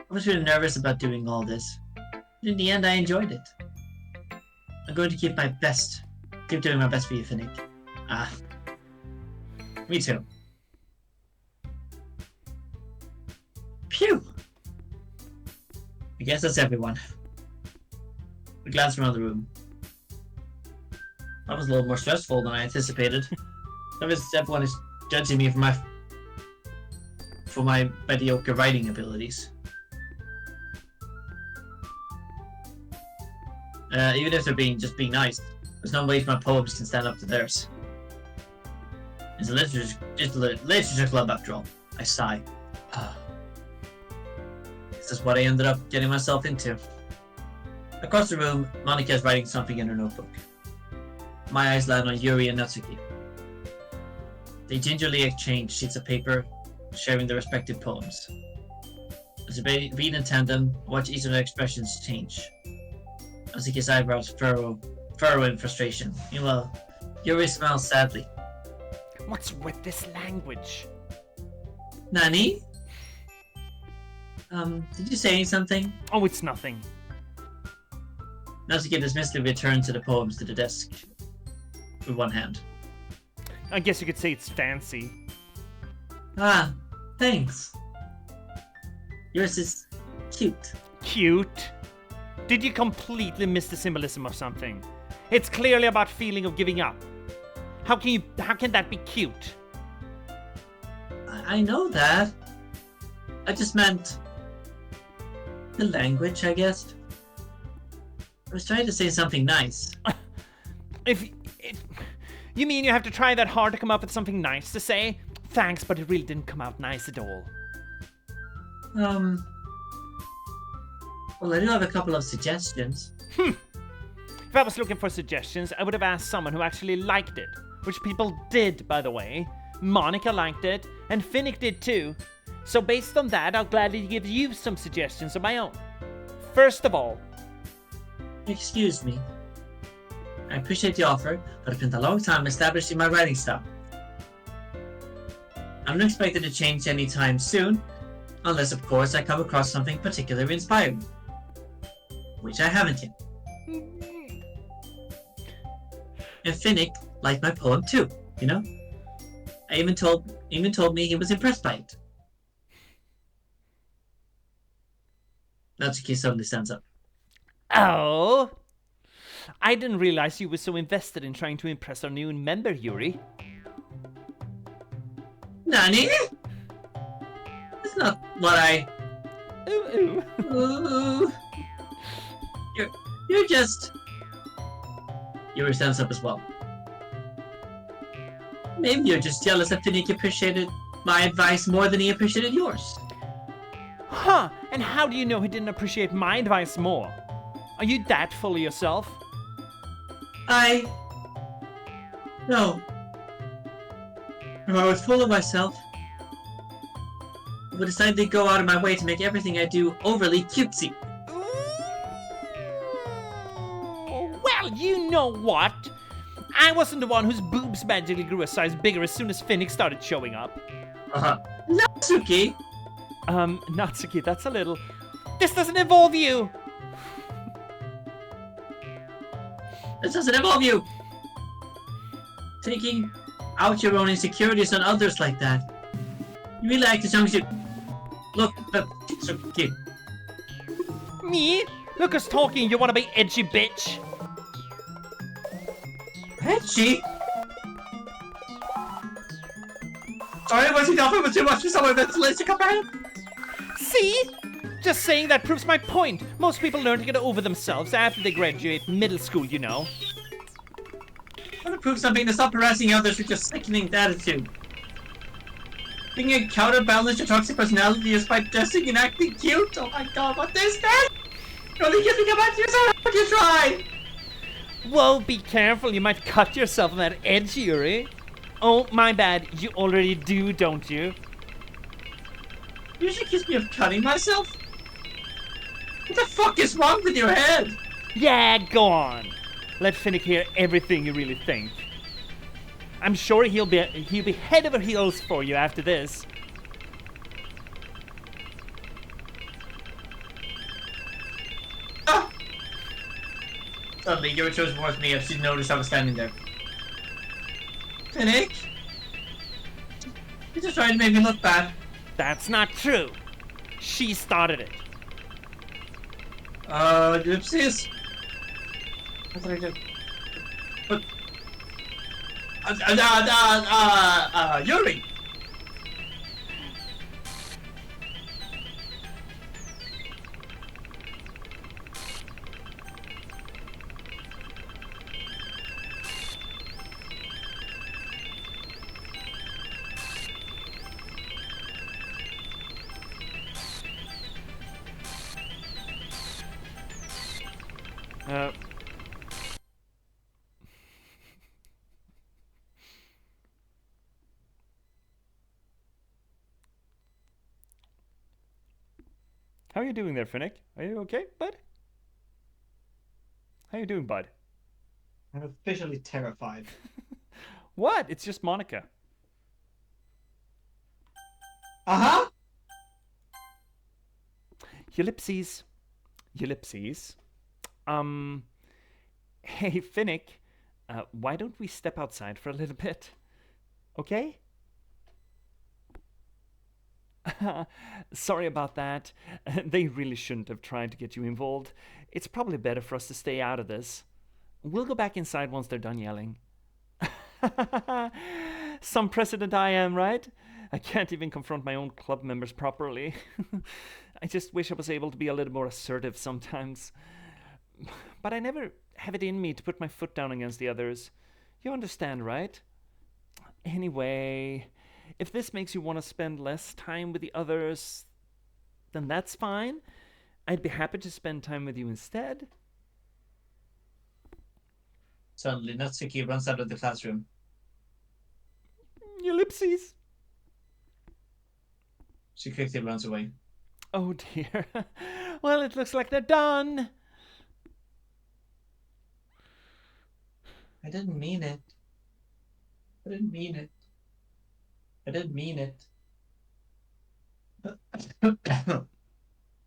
I was really nervous about doing all this. But in the end, I enjoyed it. I'm going to keep doing my best for you, Finnick. Me too. Phew! I guess that's everyone. We glanced around the room. That was a little more stressful than I anticipated. Everyone is judging me for my mediocre writing abilities. Even if they're just being nice, there's no way my poems can stand up to theirs. It's a literature club after all. I sigh. This is what I ended up getting myself into. Across the room, Monika is writing something in her notebook. My eyes land on Yuri and Natsuki. They gingerly exchange sheets of paper, sharing their respective poems. As they read in tandem, watch each of their expressions change. Natsuki's eyebrows furrow in frustration. Meanwhile, Yuri smiles sadly. What's with this language? Nani? Did you say something? Oh, it's nothing. Natsuki dismissively returns to the poems to the desk with one hand. I guess you could say it's fancy. Ah, thanks. Yours is cute. Cute? Did you completely miss the symbolism or something? It's clearly about feeling of giving up. How can that be cute? I know that. I just meant the language, I guess. I was trying to say something nice. If you mean you have to try that hard to come up with something nice to say? Thanks, but it really didn't come out nice at all. Well, I do have a couple of suggestions. If I was looking for suggestions, I would have asked someone who actually liked it. Which people did, by the way. Monika liked it, and Finnick did too. So based on that, I'll gladly give you some suggestions of my own. First of all... Excuse me. I appreciate the offer, but it's been a long time establishing my writing style. I'm not expected to change anytime soon, unless of course I come across something particularly inspiring. Which I haven't yet. And Finnick liked my poem too, you know? I even told me he was impressed by it. Natsuki suddenly stands up. Oh? I didn't realize you were so invested in trying to impress our new member, Yuri. Nani? That's not what I... Ooh. Ooh. You're just... Yuri stands up as well. Maybe you're just jealous that Finnick appreciated my advice more than he appreciated yours. Huh, and how do you know he didn't appreciate my advice more? Are you that full of yourself? No. If I was full of myself, will decidedly go out of my way to make everything I do overly cutesy. Well, you know what? I wasn't the one whose boobs magically grew a size bigger as soon as Finnick started showing up. Natsuki? Natsuki, that's a little... This doesn't involve you! This doesn't involve you! Taking out your own insecurities on others like that. You really act as young as you... Look, Natsuki. Me? Look us talking, you wanna be edgy bitch? Edgy? Sorry, was he offering too much for someone that's less to comprehend? See? Just saying that proves my point. Most people learn to get over themselves after they graduate middle school, you know. I want to prove something to stop harassing others with your sickening attitude. Being a counterbalance your toxic personality is by dressing and acting cute. Oh my god, what is that? You only get to come back to yourself if you try. Whoa, be careful, you might cut yourself on that edge, Yuri. Oh, my bad, you already do, don't you? You should accuse me of cutting myself? What the fuck is wrong with your head? Yeah, go on. Let Finnick hear everything you really think. I'm sure he'll be head over heels for you after this. Ah! Suddenly, Yuri chose towards me if she noticed I was standing there. Finnick? You're just trying to make me look bad. That's not true. She started it. Gypsies? What did I do? But... Yuri! How are you doing there, Finnick? Are you okay, bud? How you doing, bud? I'm officially terrified. What? It's just Monica. Uh-huh! Ellipses. Ellipses. Hey, Finnick. Why don't we step outside for a little bit? Okay? Sorry about that. They really shouldn't have tried to get you involved. It's probably better for us to stay out of this. We'll go back inside once they're done yelling. Some president I am, right? I can't even confront my own club members properly. I just wish I was able to be a little more assertive sometimes. But I never have it in me to put my foot down against the others. You understand, right? Anyway, if this makes you want to spend less time with the others, then that's fine. I'd be happy to spend time with you instead. Suddenly, Natsuki runs out of the classroom. Ellipses. She quickly runs away. Oh dear. Well, it looks like they're done. I didn't mean it. I didn't mean it. I didn't mean it.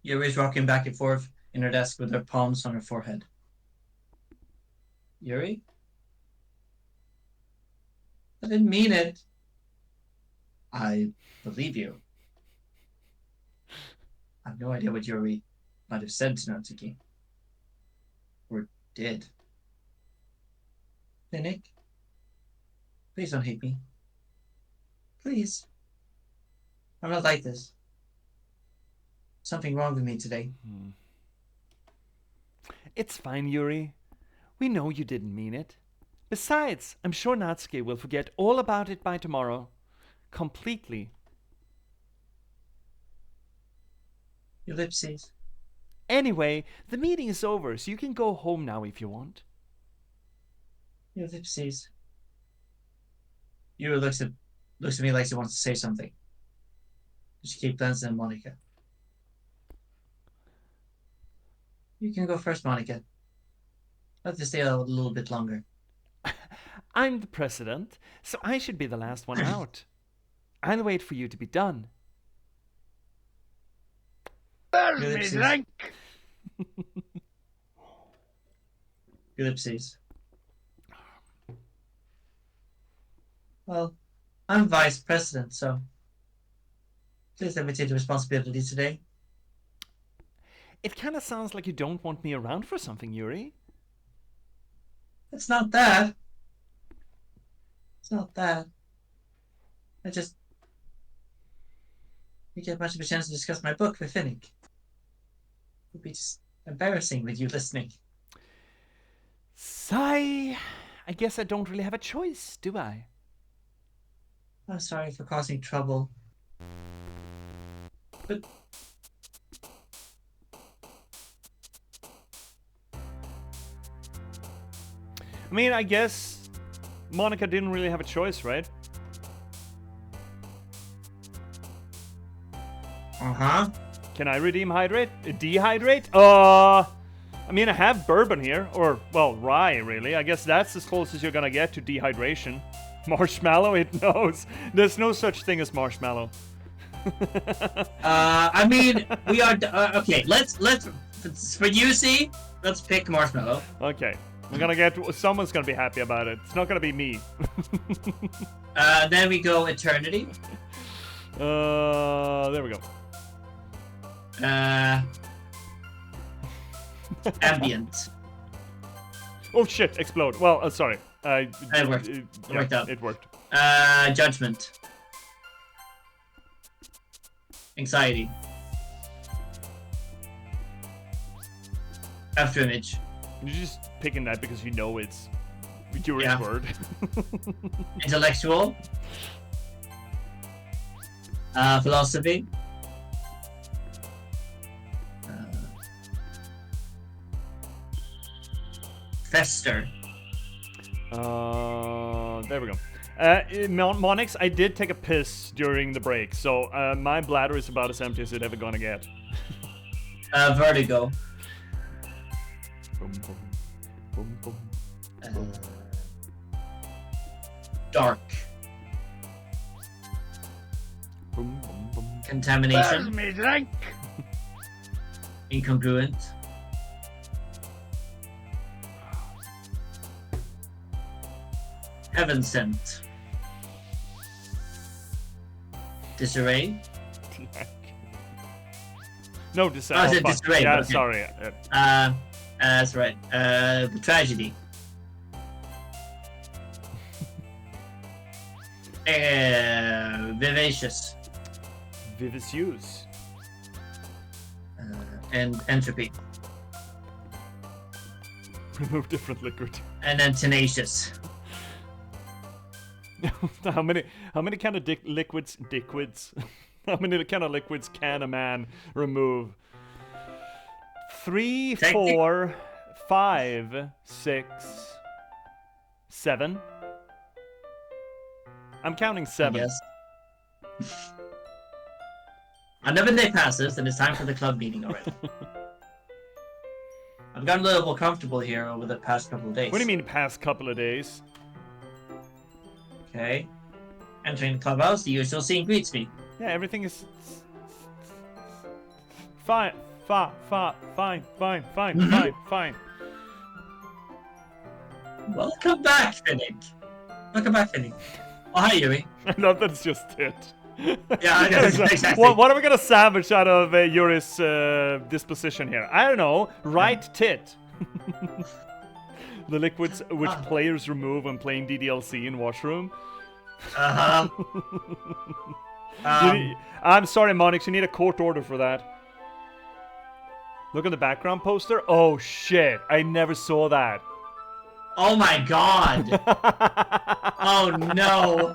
Yuri's rocking back and forth in her desk with her palms on her forehead. Yuri? I didn't mean it. I believe you. I have no idea what Yuri might have said to Natsuki. Or did. Finnick? Please don't hate me. Please. I'm not like this. Something wrong with me today. It's fine, Yuri. We know you didn't mean it. Besides, I'm sure Natsuki will forget all about it by tomorrow. Completely. Ellipses. Anyway, the meeting is over, so you can go home now if you want. Ellipses. Yuri looks at me like she wants to say something. She keep glancing at Monica. You can go first, Monica. I'll have to stay a little bit longer. I'm the president, so I should be the last one out. I'll wait for you to be done. Where's me Ellipses. drink? Ellipses. Well, I'm vice president, so please let me take the responsibility today. It kind of sounds like you don't want me around for something, Yuri. It's not that. It's not that. I just didn't get much of a chance to discuss my book with Finnick. It would be just embarrassing with you listening. Sigh. I guess I don't really have a choice, do I? I'm sorry for causing trouble. But I mean, I guess Monica didn't really have a choice, right? Can I redeem hydrate? Dehydrate? I mean, I have bourbon here, or, well, rye, really. I guess that's as close as you're gonna get to dehydration. Marshmallow? It knows. There's no such thing as marshmallow. I mean, we are okay. Let's for you, see. Let's pick marshmallow. Okay. We're gonna get... Someone's gonna be happy about it. It's not gonna be me. Then we go eternity. There we go. Ambient. Oh shit, explode. Well, sorry. It worked. It worked out. It worked. Judgment. Anxiety. After image. You're just picking that because you know it's Yuri's Yeah. word. Intellectual. Philosophy. Fester. There we go. Monix, I did take a piss during the break, so my bladder is about as empty as it's ever gonna get. Vertigo. Boom, boom, boom, boom. Dark. Boom, boom, boom. Where's Contamination. me drink? Incongruent. Heaven sent. Disarray. No, this. I said fuck. disarray, Yeah, but okay. sorry. That's right. Tragedy. Vivacious. Vivicious. And entropy. Remove different liquid. And then tenacious. How many kind of liquids? How many kind of liquids can a man remove? 3, 4, 5, 6, 7. I'm counting 7. Yes. Another day passes, and it's time for the club meeting already. I've gotten a little more comfortable here over the past couple of days. What do you mean the past couple of days? Okay. Entering the clubhouse, the usual scene greets me. Yeah, everything is fine. Fine. Welcome back, Finnick. Welcome back, Finnick. Oh, hi, Yuri. I love that it's just it. Yeah, exactly. What are we gonna salvage out of Yuri's disposition here? I don't know. Right tit. The liquids which players remove when playing DDLC in Washroom. Uh-huh. I'm sorry, Monix. You need a court order for that. Look at the background poster. Oh shit! I never saw that. Oh my god. Oh no.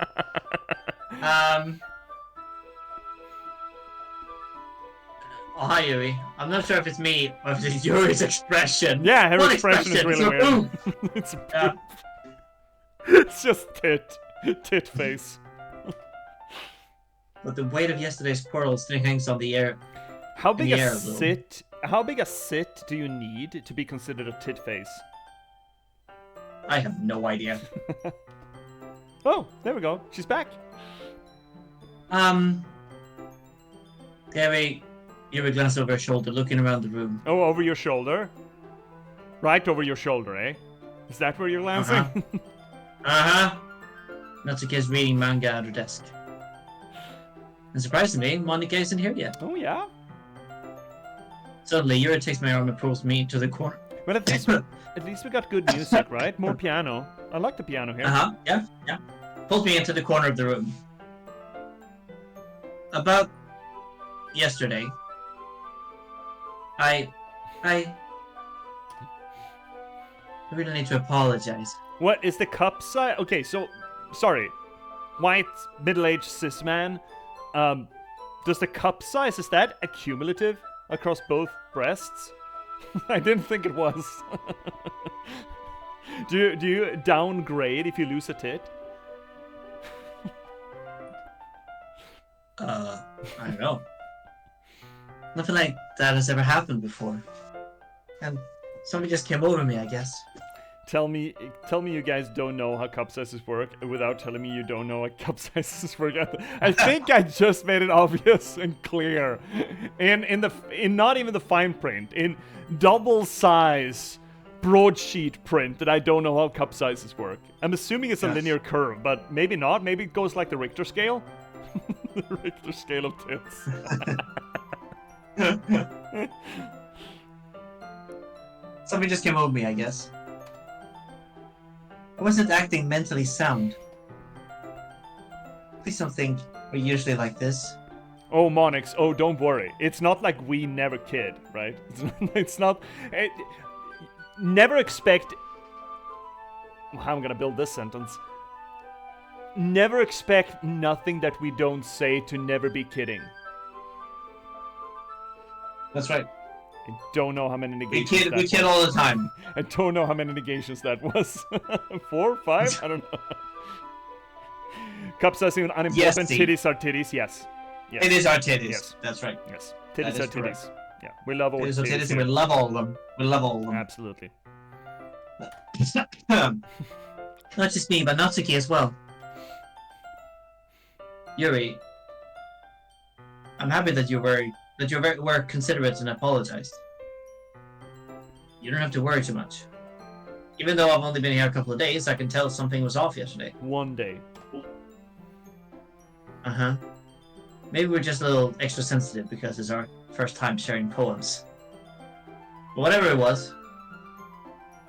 Oh, hi, Yuri. I'm not sure if it's me or if it's Yuri's expression. Yeah, her What expression is really It's a weird. poop. It's a Yeah. It's just tit face. but the weight of yesterday's quarrel still hangs on the air. How big the a air a little. sit? How big a sit do you need to be considered a tit face? I have no idea. Oh, there we go. She's back. Gary, you glance over her shoulder, looking around the room. Oh, over your shoulder. Right over your shoulder, eh? Is that where you're glancing? Natsuki's reading manga at her desk. And surprisingly, Monica isn't here yet. Oh yeah. Suddenly, Yuri takes my arm and pulls me to the corner. Well, at least we got good music, right? More piano. I like the piano here. Yeah. Pulls me into the corner of the room. About yesterday, I really need to apologize. What is the cup size? Okay, so sorry, white middle-aged cis man. Does the cup size, is that accumulative across both breasts? I didn't think it was. do you downgrade if you lose a tit? I don't know. Nothing like that has ever happened before. And somebody just came over me, I guess. Tell me you guys don't know how cup sizes work without telling me you don't know how cup sizes work. I think I just made it obvious and clear. In not even the fine print, in double size broadsheet print that I don't know how cup sizes work. I'm assuming it's a linear curve, but maybe not. Maybe it goes like the Richter scale. The Richter scale of tits. Somebody just came over me, I guess. I wasn't acting mentally sound. Please don't think we're usually like this. Oh, Monix, oh, don't worry. It's not like we never kid, right? It's not... never expect... How I'm gonna build this sentence. Never expect nothing that we don't say to never be kidding. That's right. I don't know how many negations We kid all the time. I don't know how many negations that was. 4, 5? I don't know. Cup sizing and unimportant. Yes, titties are titties, yes. It is our titties. Yes. That's right. Yes. Titties are titties. correct. Yeah. We love all Titties are titties. titties and we love all of them. We love all of them. Absolutely. Not just me, but Natsuki as well. Yuri, I'm happy that you were considerate and apologized. You don't have to worry too much. Even though I've only been here a couple of days, I can tell something was off yesterday. One day. Maybe we're just a little extra sensitive because it's our first time sharing poems. But whatever it was,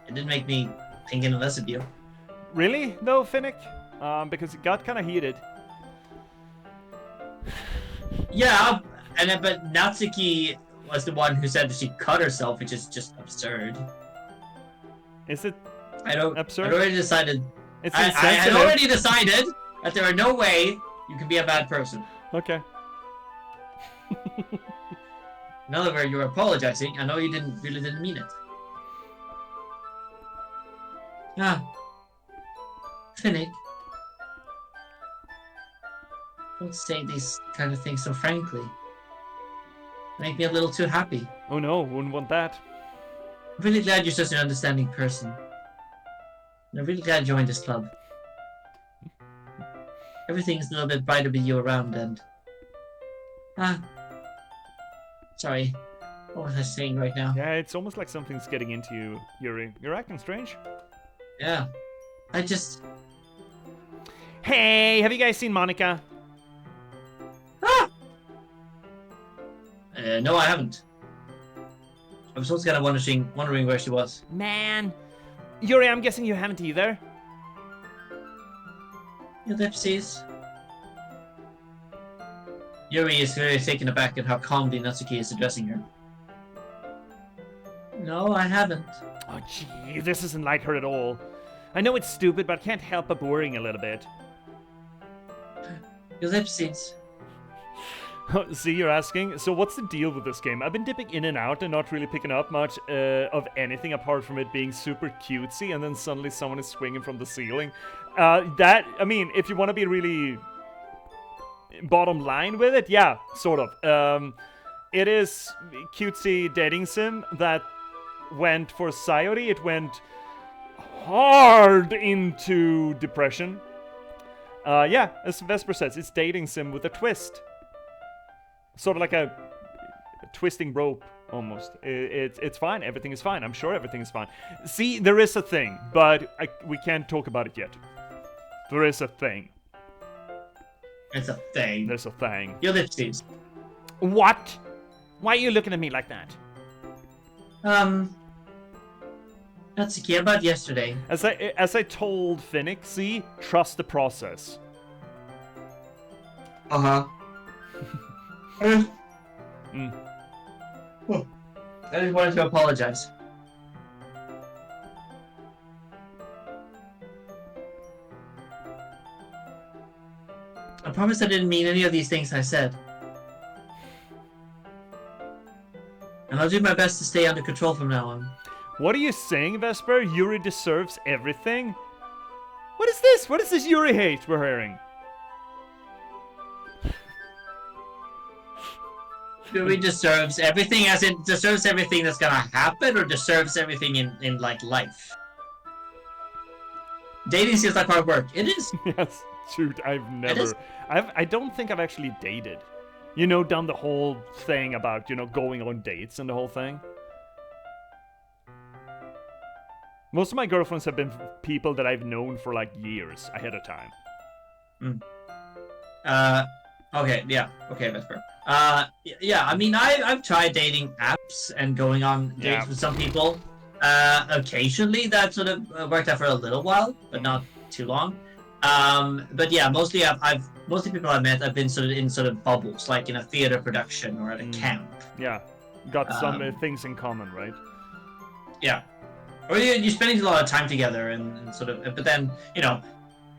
it didn't make me think any less of you. Really, though, Finnick? Because it got kind of heated. Yeah, but Natsuki was the one who said that she cut herself, which is just absurd. Is it I'd absurd? already decided. It's I had insensitive. already decided that there are no way you can be a bad person. Okay. Now that you're apologizing, I know you really didn't mean it. Finnick, don't say these kind of things so frankly. Make me a little too happy. Oh no, wouldn't want that. I'm really glad you're such an understanding person. And I'm really glad you joined this club. Everything's a little bit brighter with you around and... Sorry. What was I saying right now? Yeah, it's almost like something's getting into you, Yuri. You're acting strange. Yeah. I just... Hey, have you guys seen Monica? No, I haven't. I was also kind of wondering where she was. Man. Yuri, I'm guessing you haven't either. Ellipses. Yuri is very taken aback at how calmly Natsuki is addressing her. No, I haven't. Oh, gee, this isn't like her at all. I know it's stupid, but I can't help but worrying a little bit. Ellipses. See, you're asking, so what's the deal with this game? I've been dipping in and out and not really picking up much of anything apart from it being super cutesy, and then suddenly someone is swinging from the ceiling. I mean, if you want to be really bottom line with it, yeah, sort of. It is cutesy dating sim that went for Sayori. It went hard into depression. Yeah, as Vesper says, it's dating sim with a twist. Sort of like a twisting rope, almost. It's fine. Everything is fine. I'm sure everything is fine. See, there is a thing, but we can't talk about it yet. There is a thing. It's a thing. There's a thing. Your lipsies. What? Why are you looking at me like that? That's okay about yesterday. As I told Finnick, see, trust the process. Uh-huh. Mm. I just wanted to apologize. I promise I didn't mean any of these things I said. And I'll do my best to stay under control from now on. What are you saying, Vesper? Yuri deserves everything? What is this? What is this Yuri hate we're hearing? Yuri deserves everything, as in deserves everything that's gonna happen, or deserves everything in like life? Dating seems like hard work. It is. Yes, shoot, I don't think I've actually dated. You know, done the whole thing about, you know, going on dates and the whole thing. Most of my girlfriends have been people that I've known for like years ahead of time. Okay, yeah. Okay, Vesper. Yeah, I mean, I've tried dating apps and going on dates with some people. Occasionally that sort of worked out for a little while, but not too long. But yeah, mostly mostly people I've met, I've been sort of in sort of bubbles, like in a theater production or at a camp. Yeah, got some things in common, right? Yeah. Or you're spending a lot of time together and sort of, but then, you know,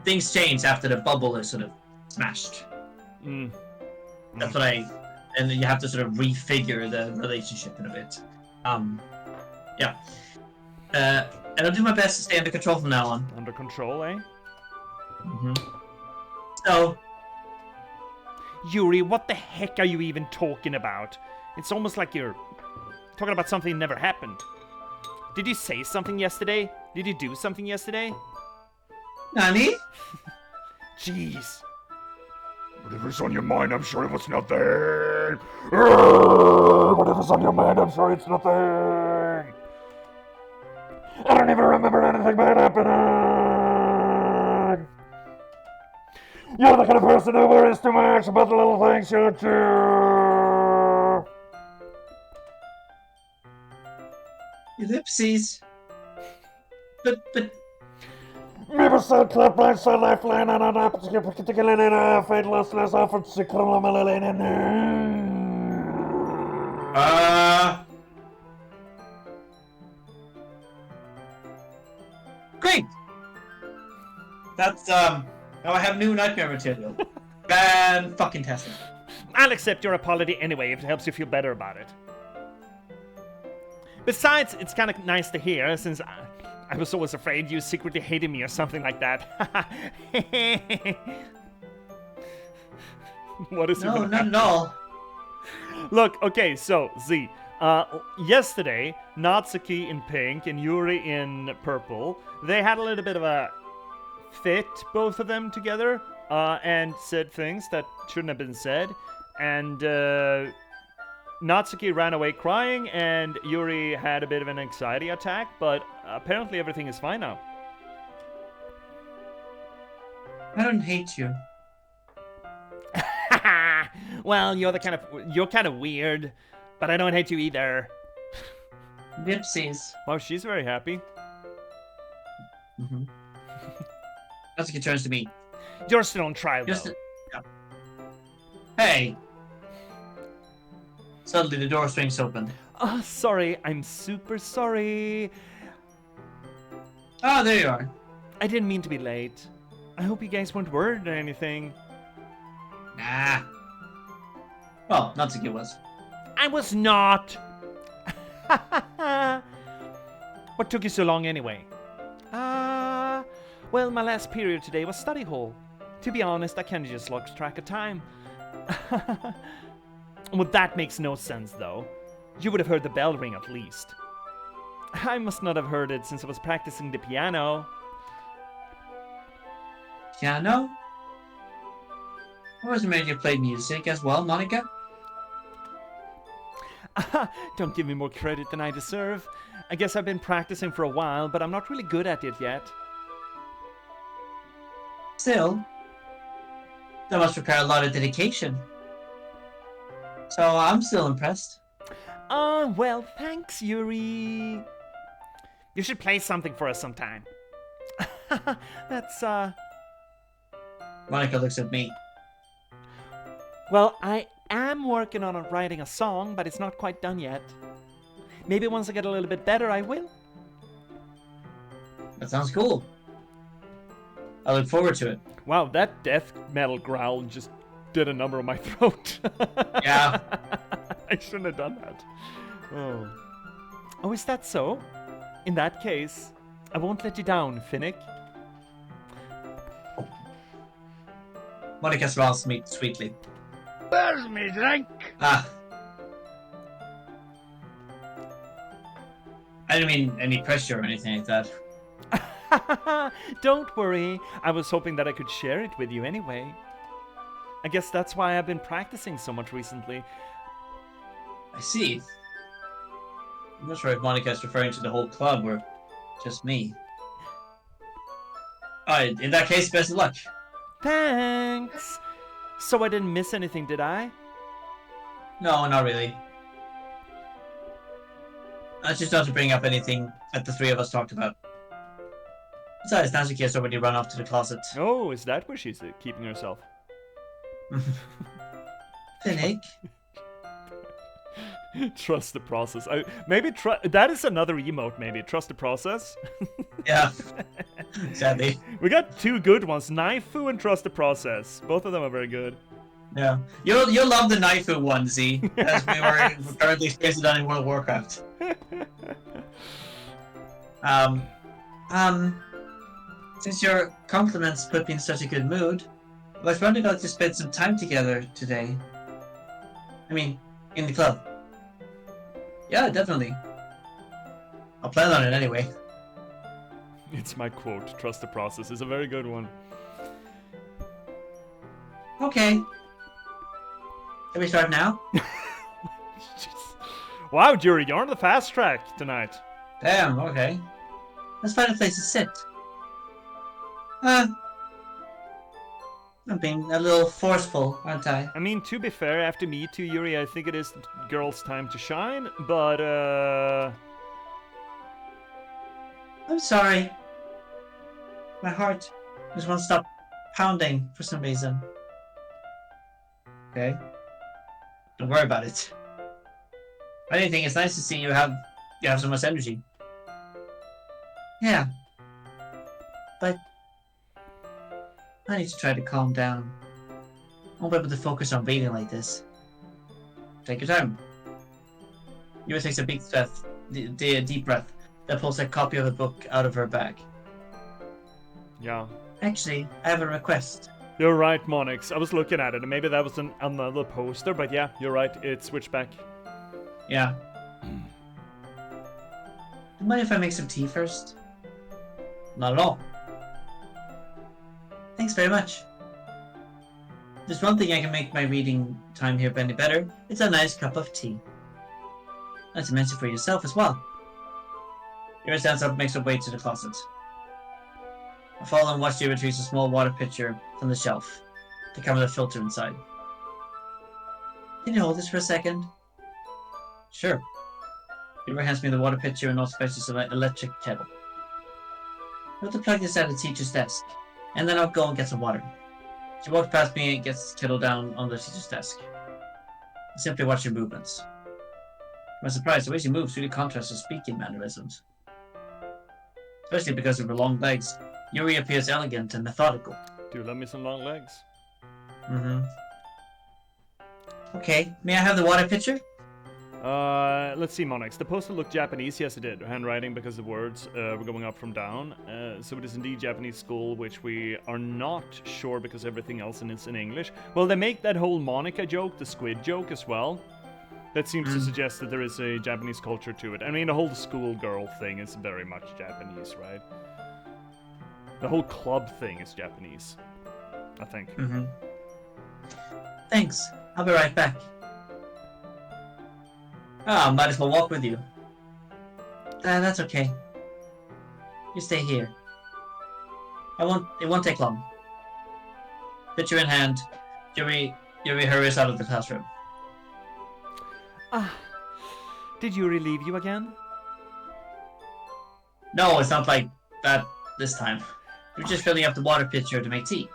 things change after the bubble is sort of smashed. That's what and then you have to sort of refigure the relationship in a bit. Yeah. And I'll do my best to stay under control from now on. Under control, eh? So, Yuri, what the heck are you even talking about? It's almost like you're talking about something that never happened. Did you say something yesterday? Did you do something yesterday? Nani? Jeez. Whatever's on your mind, I'm sure it was nothing. Whatever's on your mind, I'm sure it's nothing. I don't even remember anything bad happening. You're the kind of person who worries too much about the little things, aren't you? Ellipses. But Never said clap blind side lifeline and an opposite particularly in a fadelessness offered to great. That's now I have new nightmare material. Fan-fucking-tastic. I'll accept your apology anyway if it helps you feel better about it. Besides, it's kind of nice to hear, since I was always afraid you secretly hated me or something like that. What is No, not at all. Look, okay, so, Z. Yesterday, Natsuki in pink and Yuri in purple, they had a little bit of a fit, both of them together, and said things that shouldn't have been said. And Natsuki ran away crying, and Yuri had a bit of an anxiety attack, but apparently everything is fine now. I don't hate you. Well, you're kind of weird, but I don't hate you either. Dipsies. Wow, she's very happy. Natsuki turns to me. You're still on trial, though. Yeah. Hey. Suddenly the door swings open. Oh, sorry. I'm super sorry. Oh, there you are. I didn't mean to be late. I hope you guys weren't worried or anything. Nah. Well, Natsuki was. I was not. What took you so long anyway? Well, my last period today was study hall. To be honest, I kinda just lost track of time. Well, that makes no sense, though. You would have heard the bell ring at least. I must not have heard it since I was practicing the piano. Piano? I wasn't ready to play music as well, Monica. Don't give me more credit than I deserve. I guess I've been practicing for a while, but I'm not really good at it yet. Still, that must require a lot of dedication. So I'm still impressed. Well, thanks, Yuri. You should play something for us sometime. That's, Monica looks at me. Well, I am working on writing a song, but it's not quite done yet. Maybe once I get a little bit better, I will. That sounds cool. I look forward to it. Wow, that death metal growl just did a number on my throat. Yeah. I shouldn't have done that. Oh. Oh, is that so? In that case, I won't let you down, Finnick. Monica smiles at me sweetly. Where's me drink? Ah. I didn't mean any pressure or anything like that. Don't worry. I was hoping that I could share it with you anyway. I guess that's why I've been practicing so much recently. I see. I'm not sure if Monica is referring to the whole club or just me. Alright, in that case, best of luck. Thanks. So I didn't miss anything, did I? No, not really. I just not to bring up anything that the three of us talked about. Besides, Natsuki has already run off to the closet. Oh, is that where she's keeping herself? Finnick? Trust the process. Maybe that is another emote. Maybe trust the process. Yeah. Sadly. We got two good ones: Naifu and trust the process. Both of them are very good. Yeah. You'll love the Naifu one, Z, as we were currently experiencing that in World of Warcraft. Since your compliments put me in such a good mood, I was wondering if I could spend some time together today. I mean, in the club. Yeah, definitely. I'll plan on it anyway. It's my quote. Trust the process is a very good one. Okay. Can we start now? Wow, Jury, you're on the fast track tonight. Damn, okay. Let's find a place to sit. I'm being a little forceful, aren't I? I mean, to be fair, after me too, Yuri, I think it is the girl's time to shine, but I'm sorry. My heart just won't stop pounding for some reason. Okay. Don't worry about it. I didn't think it's nice to see you have so much energy. Yeah. But I need to try to calm down. I won't be able to focus on reading like this. Take your time. Yuri takes a big breath, a deep breath, then pulls a copy of a book out of her bag. yeah. Actually, I have a request. You're right, Monix. I was looking at it, and maybe that was another poster, but yeah, you're right. It switched back. Yeah. Do you mind if I make some tea first? Not at all. Thanks very much. There's one thing I can make my reading time here any better. It's a nice cup of tea. Not to mention for yourself as well. Yuri stands up and makes her way to the closet. I follow and watch Yuri retrieve a small water pitcher from the shelf to cover the filter inside. Can you hold this for a second? Sure. Yuri hands me the water pitcher and also fetches an electric kettle. I have to plug this at the teacher's desk, and then I'll go and get some water. She walks past me and gets the kettle down on the teacher's desk. I simply watch her movements. To my surprise, the way she moves really contrasts her speaking mannerisms. Especially because of her long legs, Yuri appears elegant and methodical. Do you love me some long legs? Mm-hmm. Okay, may I have the water pitcher? Let's see, Monix. The poster looked Japanese. Yes, it did. Handwriting because the words were going up from down. So it is indeed Japanese school, which we are not sure because everything else is in English. Well, they make that whole Monica joke, the squid joke as well. That seems to suggest that there is a Japanese culture to it. I mean, the whole schoolgirl thing is very much Japanese, right? The whole club thing is Japanese, I think. Mm-hmm. Thanks. I'll be right back. Ah, might as well walk with you. That's okay. You stay here. It won't take long. Picture in hand, Yuri hurries out of the classroom. Ah, did Yuri leave you again? No, it's not like that this time. We're just filling up the water pitcher to make tea.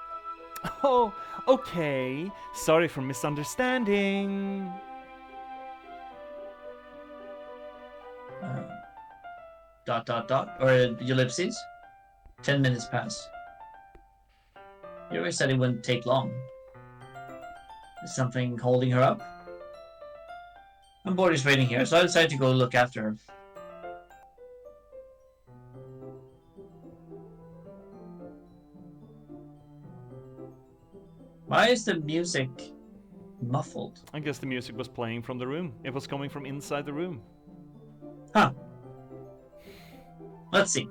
Oh, okay. Sorry for misunderstanding. Or ellipses. 10 minutes pass. Yuri said it wouldn't take long. Is something holding her up? I'm bored is waiting here, so I decided to go look after her. Why is the music muffled? I guess the music was playing from the room. It was coming from inside the room. Huh. Let's see.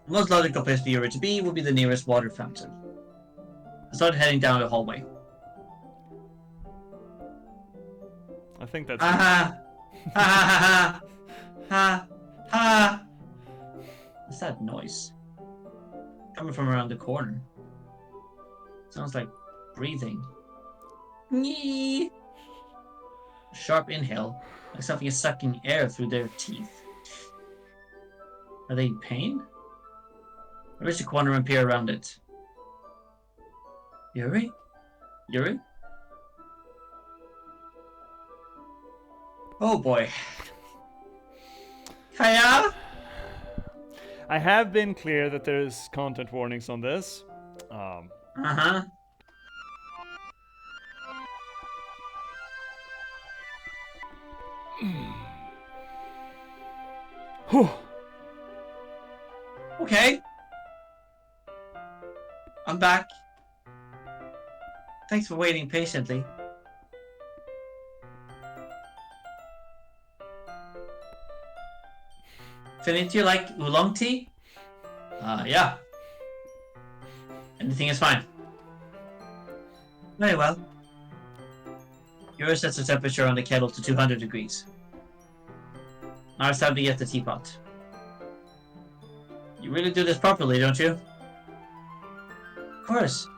The most logical place for Yuri to be would be the nearest water fountain. I started heading down the hallway. I think that's... Ha ha ha ha ha. What's that noise? Coming from around the corner. Sounds like breathing. Nyee. A sharp inhale, like something is sucking air through their teeth. Are they in pain? I reach the corner and peer around it. Yuri? Yuri? Oh boy. Kaya? I have been clear that there's content warnings on this. Uh-huh. Okay. I'm back. Thanks for waiting patiently. Finit, you like oolong tea? Yeah. Anything is fine. Very well. Yuri sets the temperature on the kettle to 200 degrees. Now it's time to get the teapot. You really do this properly, don't you? Of course.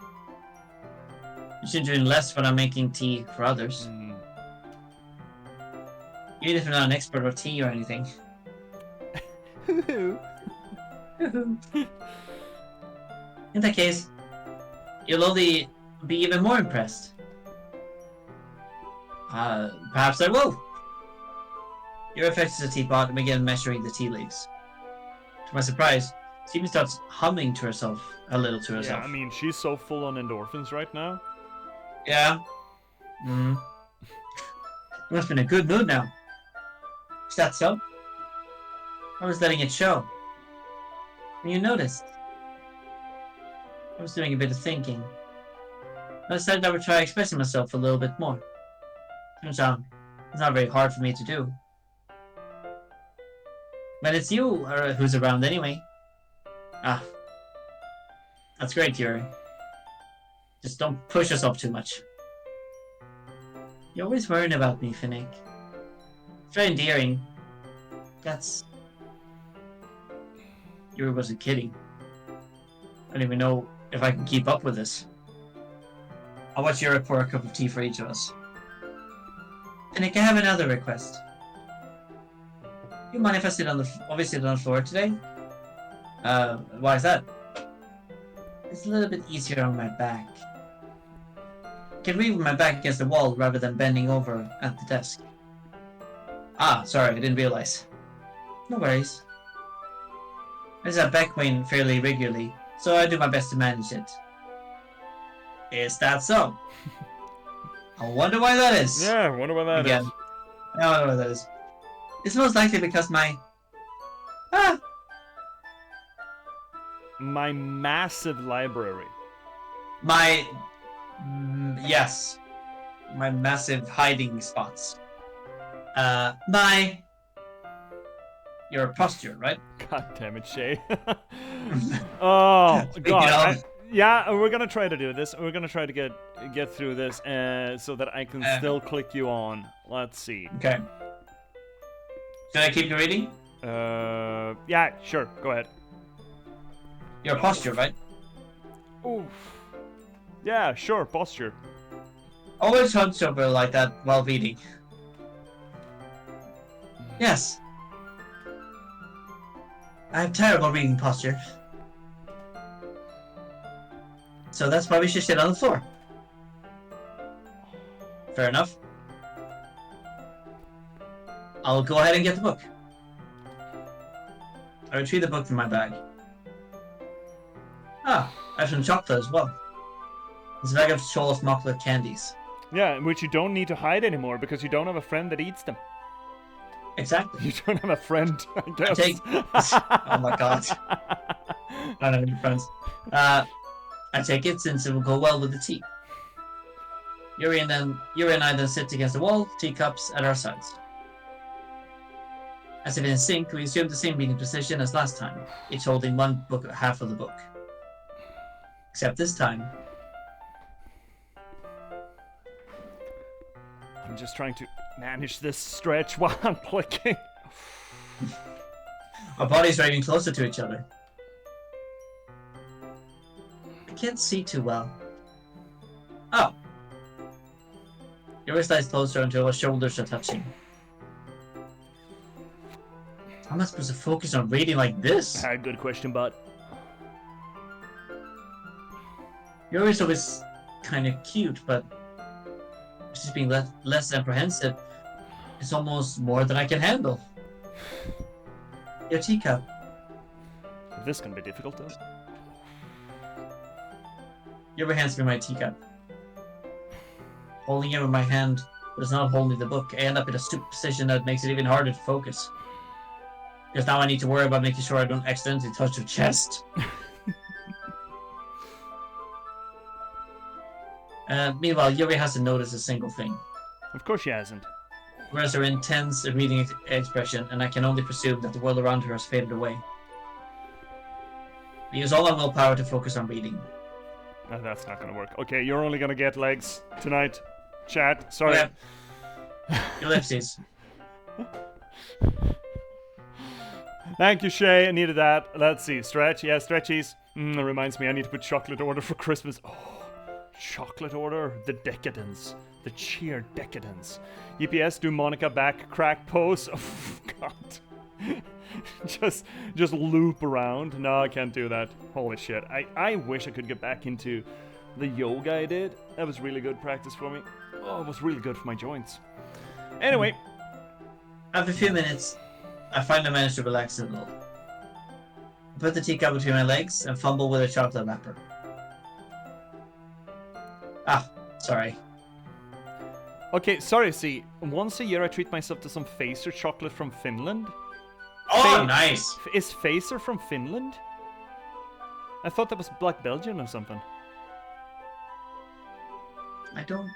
You should be doing less when I'm making tea for others. Even if you're not an expert or tea or anything. In that case, you'll only be even more impressed. Perhaps I will. Your effects the teapot and begin measuring the tea leaves. To my surprise, Steven starts humming to herself, a little to herself. Yeah, I mean, she's so full on endorphins right now. Yeah. You must be in a good mood now. Is that so? I was letting it show. And you noticed. I was doing a bit of thinking. I decided I would try expressing myself a little bit more. Turns out, it's not very hard for me to do. But it's you who's around anyway. Ah. That's great, Yuri. Just don't push yourself too much. You're always worrying about me, Finnick. It's very endearing. That's... Yuri wasn't kidding. I don't even know if I can keep up with this. I'll watch Yuri pour a cup of tea for each of us. Finnick, I have another request. You mind if I sit on the floor today? Why is that? It's a little bit easier on my back. I can read with my back against the wall rather than bending over at the desk. Ah, sorry, I didn't realize. No worries. I just have back pain fairly regularly, so I do my best to manage it. Is that so? I wonder why that is. Yeah, I wonder what that is. Again. I don't know what that is. It's most likely because my... My massive library. My... yes. My massive hiding spots. Your posture, right? God damn it, Shay. Oh Speaking God. of- Yeah, we're gonna try to do this. We're gonna try to get through this, so that I can still click you on. Let's see. Okay. Should I keep you reading? Yeah, sure. Go ahead. Your posture, right? Oof. Yeah, sure. Posture. Always hunched over like that while reading. Yes. I have terrible reading posture. So that's why we should sit on the floor. Fair enough. I'll go ahead and get the book. I retrieve the book from my bag. Ah, I have some chocolate as well. It's a bag of Scholl's chocolate candies. Yeah, which you don't need to hide anymore because you don't have a friend that eats them. Exactly. You don't have a friend, I guess. Oh my god. I don't have any friends. I take it since it will go well with the tea. Yuri and I then sit against the wall, teacups at our sides. As if in sync, we assume the same reading position as last time, each holding one book, half of the book. Except this time, I'm just trying to manage this stretch while I'm clicking. our bodies are even closer to each other. I can't see too well. Oh. Yuri slides closer until our shoulders are touching. How am I supposed to focus on reading like this? Good question, bud. Yuri's always kind of cute, but she's being less apprehensive. It's almost more than I can handle. Your teacup. This can be difficult, though. Yuri hands me my teacup. Holding it with my hand, but it's not holding the book. I end up in a stupid position that makes it even harder to focus. Because now I need to worry about making sure I don't accidentally touch your chest. Meanwhile, Yuri hasn't noticed a single thing. Of course she hasn't. Whereas her intense reading expression, and I can only presume that the world around her has faded away. I use all my willpower to focus on reading. No, that's not gonna work. Okay, you're only gonna get legs tonight. Chat, sorry. Okay. Ellipses. Thank you, Shay. I needed that. Let's see. Stretch. Yeah, stretchies. That reminds me, I need to put chocolate order for Christmas. Oh, chocolate order. The decadence. The sheer decadence. J.P.S. do Monica back crack pose. Oh, God. just loop around. No, I can't do that. Holy shit. I wish I could get back into the yoga I did. That was really good practice for me. Oh, it was really good for my joints. Anyway. After a few minutes, I finally manage to relax a little. I put the teacup between my legs and fumble with a chocolate wrapper. Ah, sorry. Okay, sorry, see. Once a year I treat myself to some Facer chocolate from Finland. Oh, nice! Is Facer from Finland? I thought that was Black Belgian or something. I don't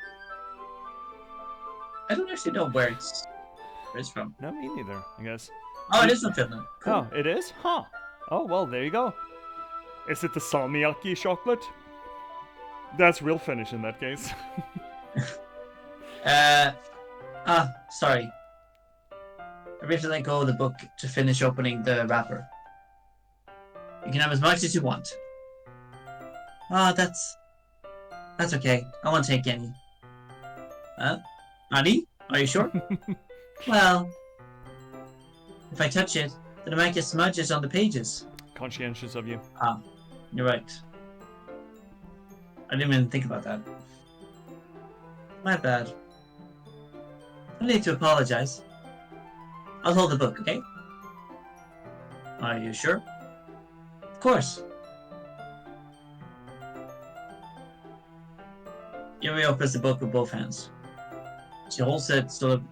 actually know where it's from. No, me neither, I guess. Oh, it is from Finland. Cool. Oh, it is? Huh. Oh, well, there you go. Is it the salmiakki chocolate? That's real Finnish in that case. Sorry. I briefly let go of the book to finish opening the wrapper. You can have as much as you want. Ah, that's okay. I won't take any. Huh? Honey? Are you sure? Well, if I touch it, then I might get smudges on the pages. Conscientious of you. Ah, you're right. I didn't even think about that. My bad. No need to apologize. I'll hold the book, okay? Are you sure? Of course. Yuri opens the book with both hands. She holds it so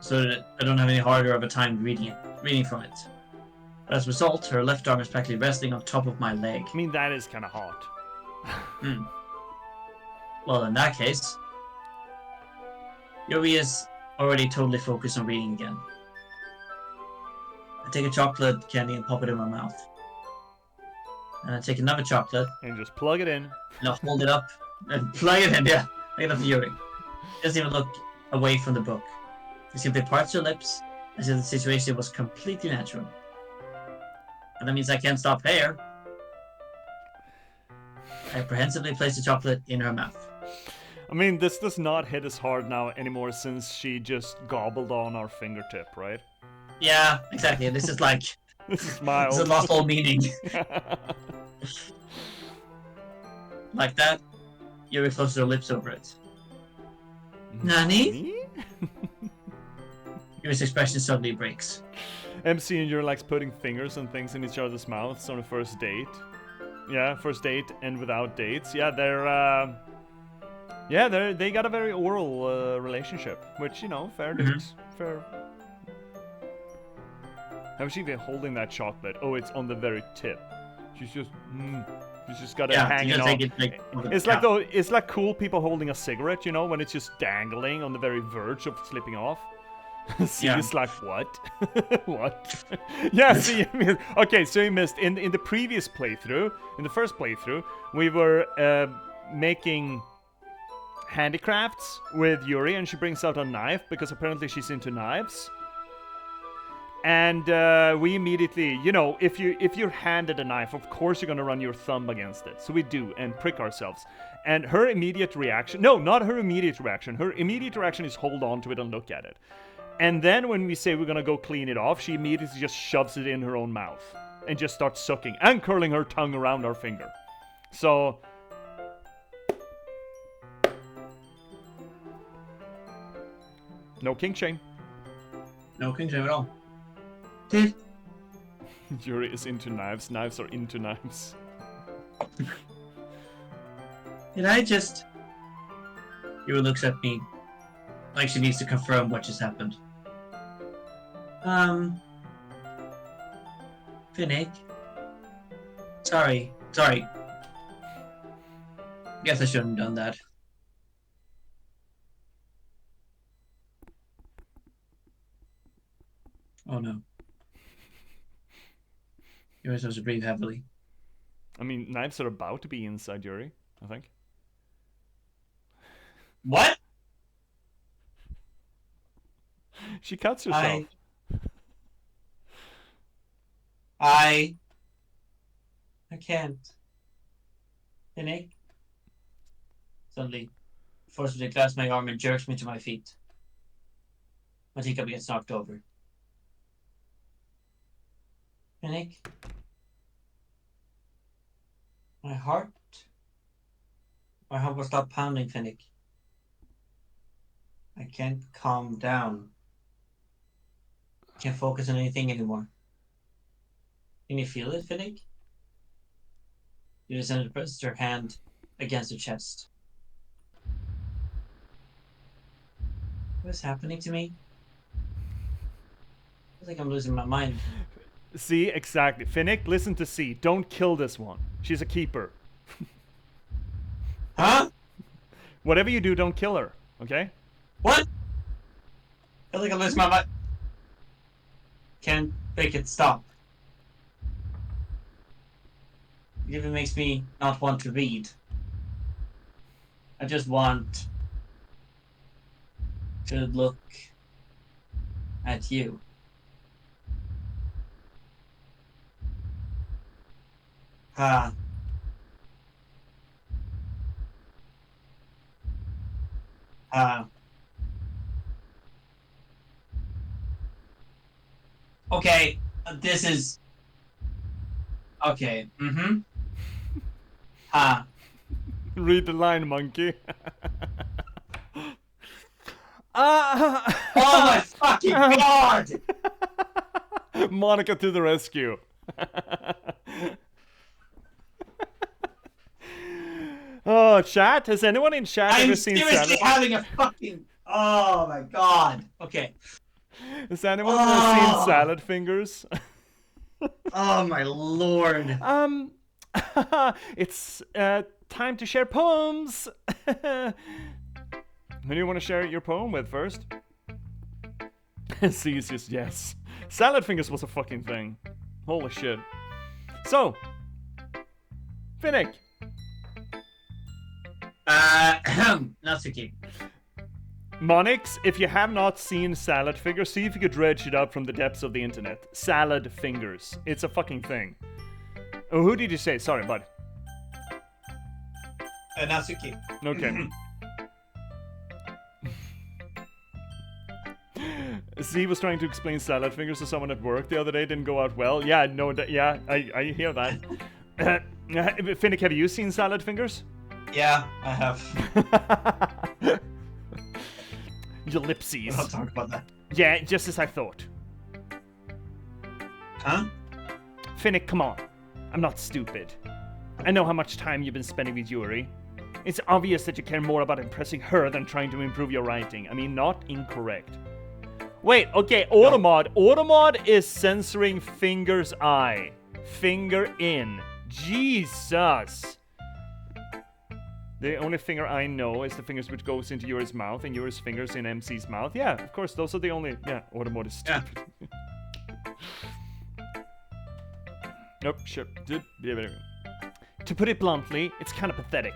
that I don't have any harder of a time reading from it. But as a result, her left arm is practically resting on top of my leg. I mean, that is kind of hot. Well, in that case, Yuri is already totally focused on reading again. I take a chocolate candy and pop it in my mouth. And I take another chocolate And just plug it in. and I hold it up and plug it in, yeah. Plug it up to Yuri. She doesn't even look away from the book. She simply parts her lips as if the situation was completely natural. And that means I can't stop there. I apprehensively place the chocolate in her mouth. I mean, this does not hit as hard now anymore since she just gobbled on our fingertip, right? Yeah, exactly. This is like... This is mild. This has lost all meaning. Like that, Yuri closes her lips over it. Nani? Yuri's expression suddenly breaks. MC and you're like putting fingers and things in each other's mouths on a first date. Yeah, first date and without dates. Yeah, they got a very oral relationship, which, you know, fair dudes. Fair. How's she been holding that chocolate? Oh, it's on the very tip. She's just got it hanging on. It's like cool people holding a cigarette, you know, when it's just dangling on the very verge of slipping off. See, it's like, what? What? Yeah, see, okay, so you missed. In the previous playthrough, in the first playthrough, we were making handicrafts with Yuri, and she brings out a knife, because apparently she's into knives. And we immediately, you know, if you're handed a knife, of course you're gonna run your thumb against it. So we do, and prick ourselves. And her immediate reaction, no, not her immediate reaction. Her immediate reaction is hold on to it and look at it. And then when we say we're gonna go clean it off, she immediately just shoves it in her own mouth and just starts sucking and curling her tongue around our finger. So no kink shame. No kink shame at all. Yuri is into knives. Knives are into knives. Did I just... Yuri looks at me like she needs to confirm what just happened. Finnick. Sorry. Guess I shouldn't have done that. Oh no. You're supposed to breathe heavily. I mean, knives are about to be inside Yuri, I think. What? She cuts herself. I can't. Finnick. Suddenly, forcibly grabs my arm and jerks me to my feet. My teacup gets knocked over. Finnick. My heart will stop pounding, Finnick. I can't calm down. I can't focus on anything anymore. Can you feel it, Finnick? You just pressed her hand against her chest. What is happening to me? I feel like I'm losing my mind. See, exactly. Finnick, listen to C. Don't kill this one. She's a keeper. Huh? Whatever you do, don't kill her, okay? What? I feel like I'm losing my mind. Can't make it stop. It even makes me not want to read. I just want to look at you. Ha. Okay, this is... Okay, Ha. Read the line, monkey. Oh my fucking god! Monica to the rescue. Oh, chat? Has anyone in chat ever I'm seen seriously Salvato? having a fucking... Oh my god. Okay. Has anyone Oh! seen Salad Fingers? Oh my lord. It's time to share poems. Who do you want to share your poem with first? See, it's just yes. Salad Fingers was a fucking thing. Holy shit. So, Finnick. Natsuki. Monix, if you have not seen Salad Fingers, see if you could dredge it up from the depths of the internet. Salad Fingers. It's a fucking thing. Oh, who did you say? Sorry, bud. Natsuki. Okay. Z was trying to explain Salad Fingers to someone at work the other day. Didn't go out well. Yeah, no, yeah, I hear that. Finnick, have you seen Salad Fingers? Yeah, I have. Ellipses. I'll talk about that. Yeah, just as I thought. Huh? Finnick, come on. I'm not stupid. I know how much time you've been spending with Yuri. It's obvious that you care more about impressing her than trying to improve your writing. I mean, not incorrect. Wait, okay, Automod. Automod is censoring Finger's eye. Finger in. Jesus. The only finger I know is the fingers which goes into Yuri's mouth and Yuri's fingers in MC's mouth. Yeah, of course, those are the only... Yeah, Automod is stupid. Nope, sure. To put it bluntly, it's kind of pathetic.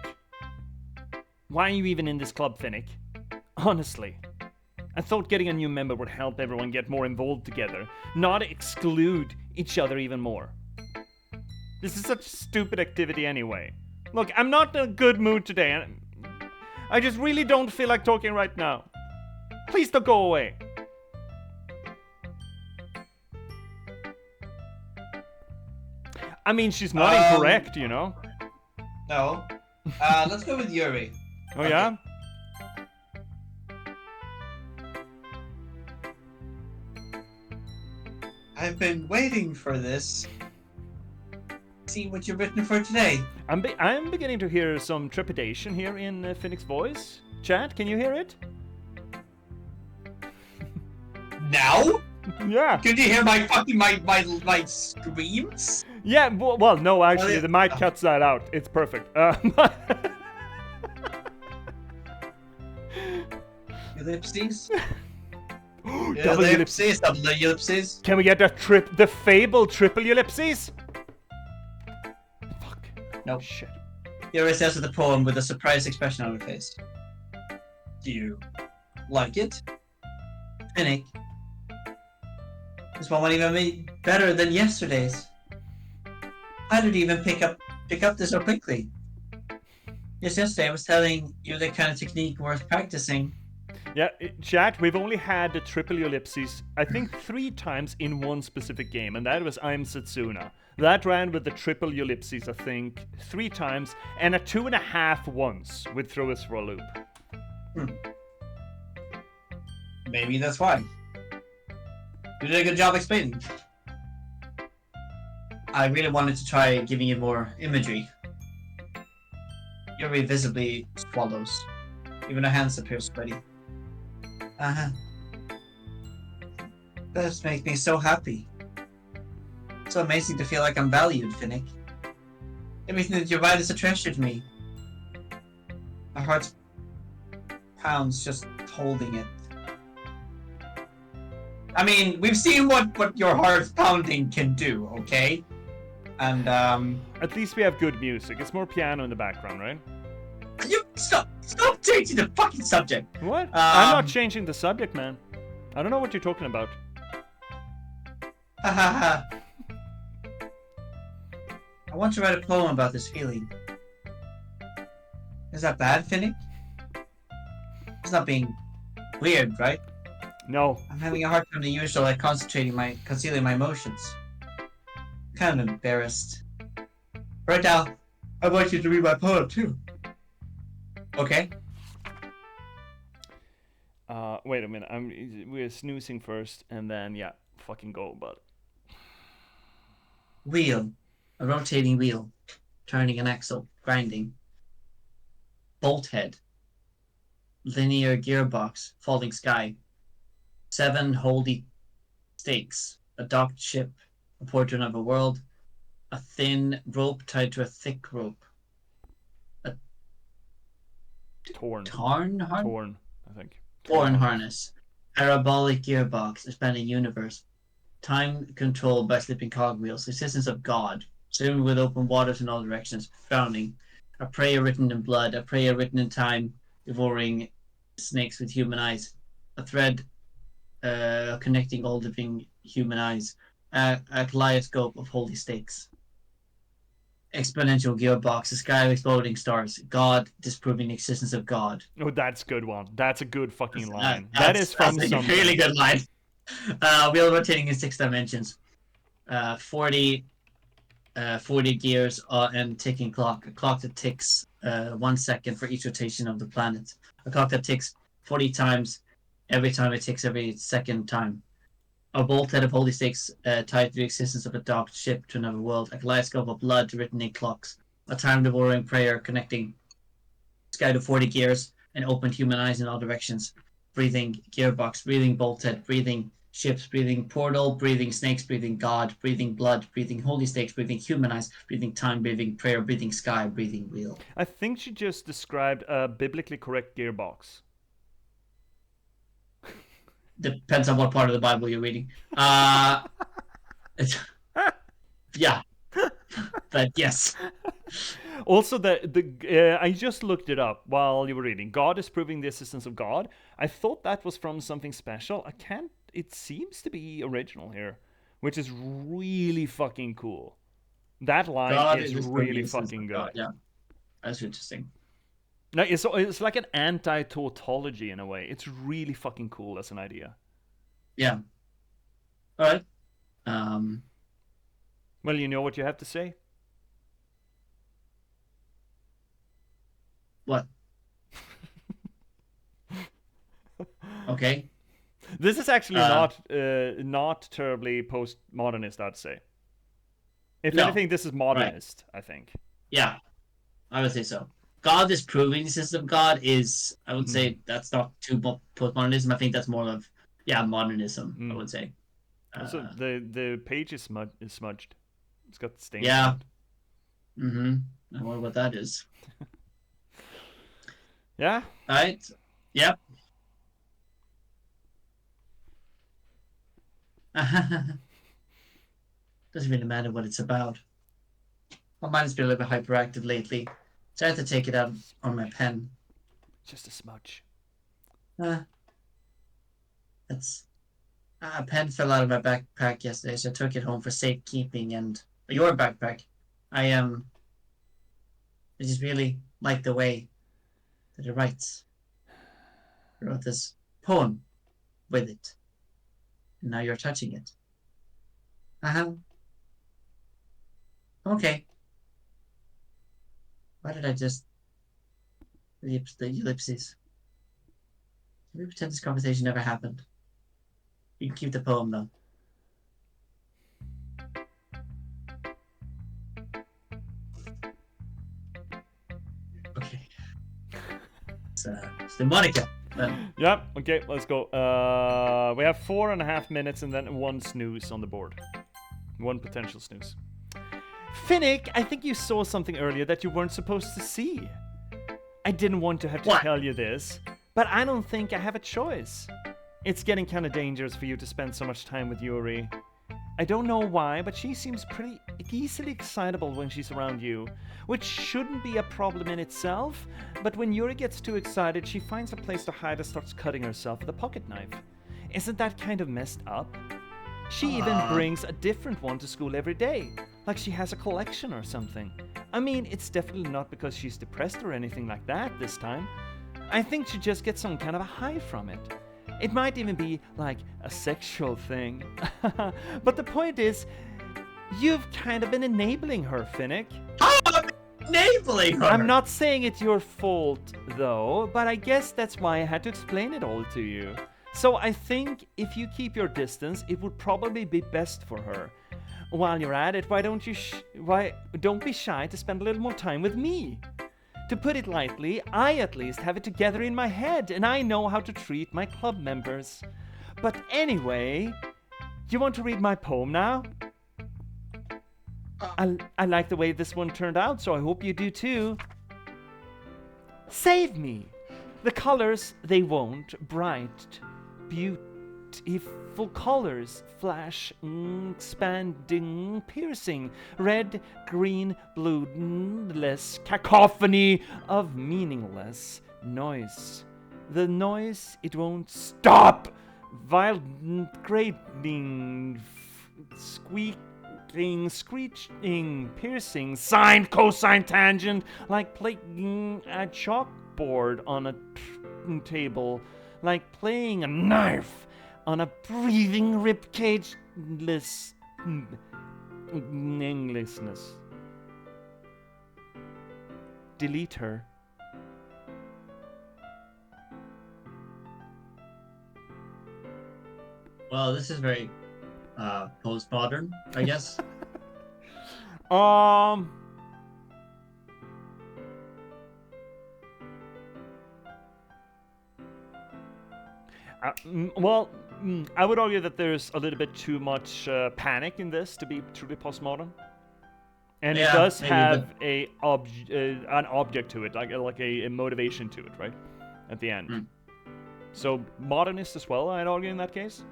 Why are you even in this club, Finnick? Honestly. I thought getting a new member would help everyone get more involved together, not exclude each other even more. This is such a stupid activity anyway. Look, I'm not in a good mood today, and I just really don't feel like talking right now. Please don't go away. I mean, she's not incorrect, you know? No. Let's go with Yuri. Oh, yeah? I've been waiting for this. See what you've written for today. I'm beginning to hear some trepidation here in Finnick's voice. Chat, can you hear it? Now? Yeah. Can you hear my fucking my screams? Yeah, well, no, actually, the mic cuts that out. It's perfect. Ellipses? Double Ellipses, double ellipses. Can we get the fable triple ellipses? Fuck. Nope. Shit. Yuri says with the poem with a surprised expression on her face. Do you like it? Finnick. This one won't even be better than yesterday's. How did you even pick up this so quickly? Just yesterday I was telling you the kind of technique worth practicing. Yeah, chat, we've only had the triple ellipses, I think 3 times in one specific game, and that was I'm Setsuna. That ran with the triple ellipses, I think, 3 times, and a 2.5 once would throw us for a loop. Maybe that's why. You did a good job explaining. I really wanted to try giving you more imagery. Yuri visibly swallows. Even her hands appear sweaty. This makes me so happy. So amazing to feel like I'm valued, Finnick. Everything that you write is a treasure to me. My heart pounds just holding it. I mean, we've seen what your heart pounding can do, okay? And At least we have good music. It's more piano in the background, right? you stop changing the fucking subject. What? I'm not changing the subject, man. I don't know what you're talking about. Ha ha ha. I want to write a poem about this feeling. Is that bad, Finnick? It's not being weird, right? No. I'm having a hard time than usual at concealing my emotions. I'm kind of embarrassed. Right now, I want you to read my poem too. Okay? Wait a minute. We're snoozing first, and then yeah, fucking go, bud. Wheel. A rotating wheel. Turning an axle. Grinding. Bolt head. linear gearbox, falling sky, 7 holy stakes, a docked ship, a portrait of a world, a thin rope tied to a thick rope, a Torn. torn I think. harness, parabolic gearbox, expanding universe, time controlled by slipping cogwheels, existence of God, swimming with open waters in all directions, drowning, a prayer written in blood, a prayer written in time, devouring snakes with human eyes, a thread connecting all living human eyes, a kaleidoscope of holy stakes, exponential gearbox, a sky of exploding stars, God disproving the existence of God. Oh, that's a good one. That's a good fucking line. That's, That is from that's something. a really good line. Wheel rotating in 6 dimensions. 40 gears and ticking clock. A clock that ticks 1 second for each rotation of the planet. A clock that ticks 40 times every time it ticks every second time. A bolt head of holy stakes tied to the existence of a docked ship to another world. A kaleidoscope of blood written in clocks. A time-devouring prayer connecting sky to 40 gears and opened human eyes in all directions. Breathing gearbox, breathing bolt head, breathing ships, breathing portal, breathing snakes, breathing God, breathing blood, breathing holy stakes, breathing human eyes, breathing time, breathing prayer, breathing sky, breathing wheel. I think she just described a biblically correct gearbox. Depends on what part of the Bible you're reading. Yeah. But yes. Also, I just looked it up while you were reading. God is proving the existence of God. I thought that was from something special. I can't. It seems to be original here, which is really fucking cool. That line God is is really fucking good. God, yeah, that's interesting. No, it's like an anti-tautology in a way. It's really fucking cool as an idea. Yeah. All right. Well, you know what you have to say? What? Okay. This is actually not terribly postmodernist, I'd say. If No. anything, this is modernist, I think. Yeah, I would say so. God is proving the system of God is, I would say, that's not too postmodernism. I think that's more of, modernism, I would say. Also, the page is smudged. It's got stains. Yeah. on it. I wonder what that is. Yeah. All right. Yep. Doesn't really matter what it's about. My mind's been a little bit hyperactive lately, so I have to take it out on my pen. Just a smudge. That's a pen fell out of my backpack yesterday, so I took it home for safekeeping. And your backpack, I just really like the way that it writes. I wrote this poem with it, and now you're touching it. Okay. Why did I just the ellipses? Let me pretend this conversation never happened. You can keep the poem though. Okay. It's the Monica. Yeah, okay, let's go. We have 4.5 minutes and then 1 snooze on the board. 1 potential snooze. Finnick, I think you saw something earlier that you weren't supposed to see. I didn't want to have to tell you this, but I don't think I have a choice. It's getting kind of dangerous for you to spend so much time with Yuri. I don't know why, but she seems pretty easily excitable when she's around you, which shouldn't be a problem in itself, but when Yuri gets too excited, she finds a place to hide and starts cutting herself with a pocket knife. Isn't that kind of messed up? She even brings a different one to school every day, like she has a collection or something. I mean, it's definitely not because she's depressed or anything like that this time. I think she just gets some kind of a high from it. It might even be like a sexual thing. But the point is, you've kind of been enabling her, Finnick. Oh, I'm enabling her! I'm not saying it's your fault, though, but I guess that's why I had to explain it all to you. So I think if you keep your distance, it would probably be best for her. While you're at it, why don't be shy to spend a little more time with me? To put it lightly, I at least have it together in my head, and I know how to treat my club members. But anyway, you want to read my poem now? I like the way this one turned out, so I hope you do too. Save me! The colors, they won't. Bright, beautiful colors. Flash, expanding, piercing. Red, green, blue, endless. Cacophony of meaningless noise. The noise, it won't stop. Violent, grating, squeaking, screeching, piercing, sine, cosine, tangent, like playing a chalkboard on a table, like playing a knife on a breathing ribcage. Namelessness. Delete her. Well, this is very postmodern, I guess. I would argue that there's a little bit too much panic in this to be truly postmodern, and Yeah, it does maybe, have an object to it, like a motivation to it, right? At the end. Mm. So modernist as well, I'd argue in that case.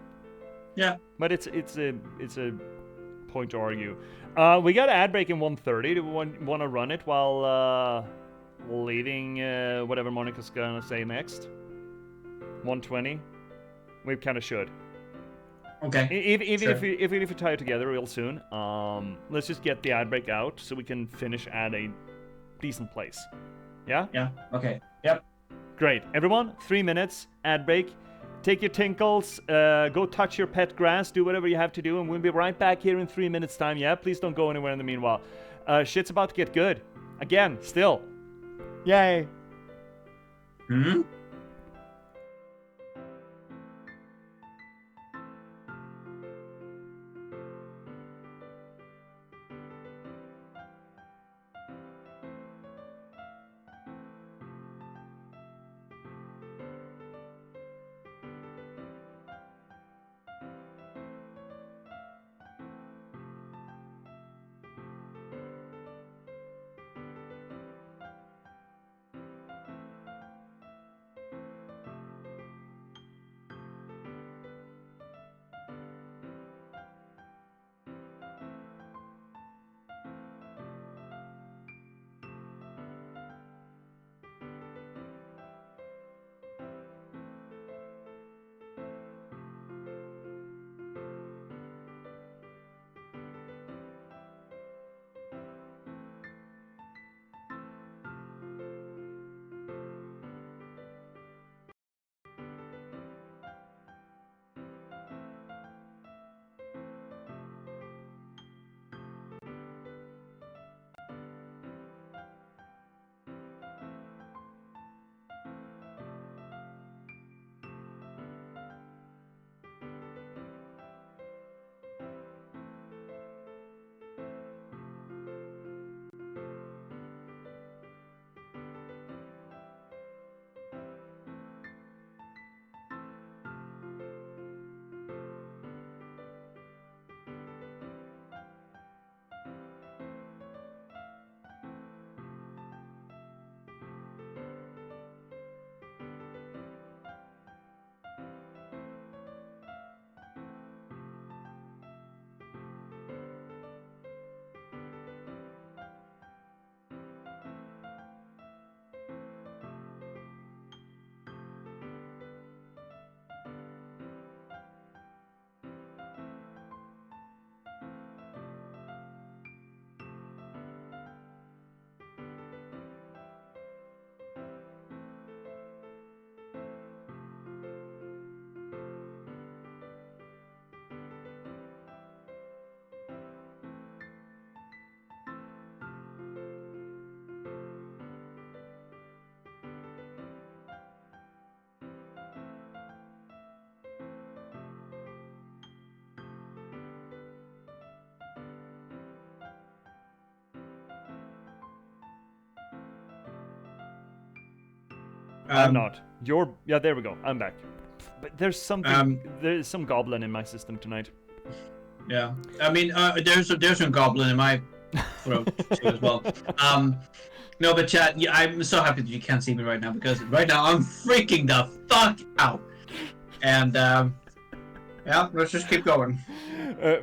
Yeah. But it's a point to argue. We got an ad break in 1:30. Do we want to run it while leaving whatever Monica's gonna say next? 1:20. We kind of should. Okay. Even sure. if we tie it together real soon, let's just get the ad break out so we can finish at a decent place. Yeah? Yeah. Okay. Yep. Great. Everyone, 3 minutes, ad break. Take your tinkles, go touch your pet grass, do whatever you have to do, and we'll be right back here in 3 minutes' time. Yeah? Please don't go anywhere in the meanwhile. Shit's about to get good. Again, still. Yay. Hmm. I'm not. Yeah, there we go. I'm back. But there's something. There's some goblin in my system tonight. Yeah. I mean, there's some goblin in my throat too as well. No, but chat. Yeah, I'm so happy that you can't see me right now because right now I'm freaking the fuck out. And yeah, let's just keep going.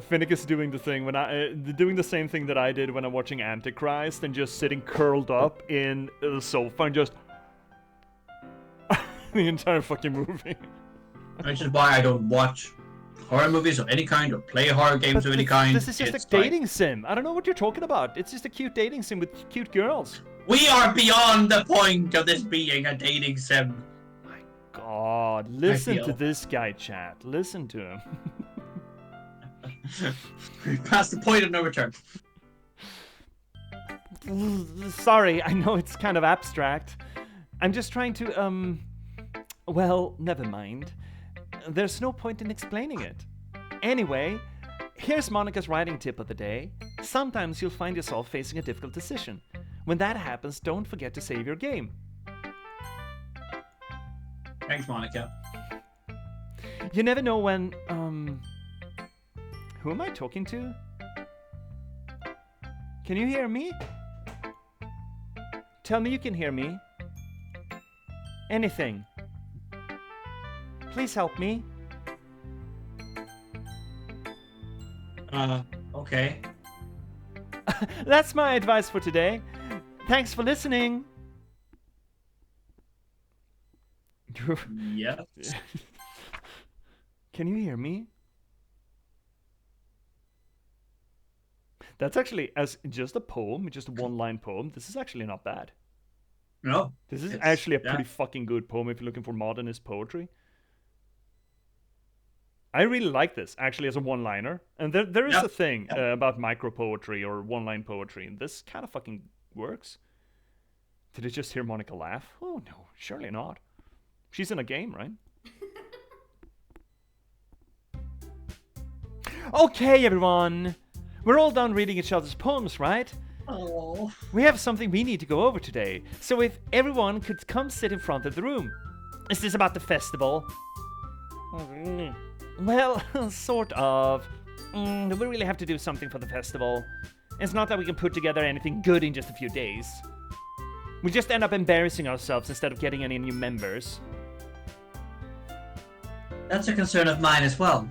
Finnick is doing the thing doing the same thing that I did when I'm watching Antichrist and just sitting curled up in the sofa and just the entire fucking movie. Which is why I don't watch horror movies of any kind or play horror games of any kind. This is just a dating sim. I don't know what you're talking about. It's just a cute dating sim with cute girls. We are beyond the point of this being a dating sim. My God, listen to this guy, chat. Listen to him. Past the point of no return. Sorry, I know it's kind of abstract. I'm just trying to, well, never mind. There's no point in explaining it. Anyway, here's Monica's writing tip of the day. Sometimes you'll find yourself facing a difficult decision. When that happens, don't forget to save your game. Thanks, Monica. You never know when, who am I talking to? Can you hear me? Tell me you can hear me. Anything. Please help me. Okay. That's my advice for today. Thanks for listening. Yes. Can you hear me? That's actually, as just a poem, just a one-line poem, this is actually not bad. No. This is actually a pretty fucking good poem if you're looking for modernist poetry. I really like this, actually, as a one-liner. And there is a thing about micro-poetry or one-line poetry, and this kind of fucking works. Did I just hear Monica laugh? Oh, no, surely not. She's in a game, right? Okay, everyone. We're all done reading each other's poems, right? Oh. We have something we need to go over today. So if everyone could come sit in front of the room. Is this about the festival? Well, sort of. We really have to do something for the festival. It's not that we can put together anything good in just a few days. We just end up embarrassing ourselves instead of getting any new members. That's a concern of mine as well.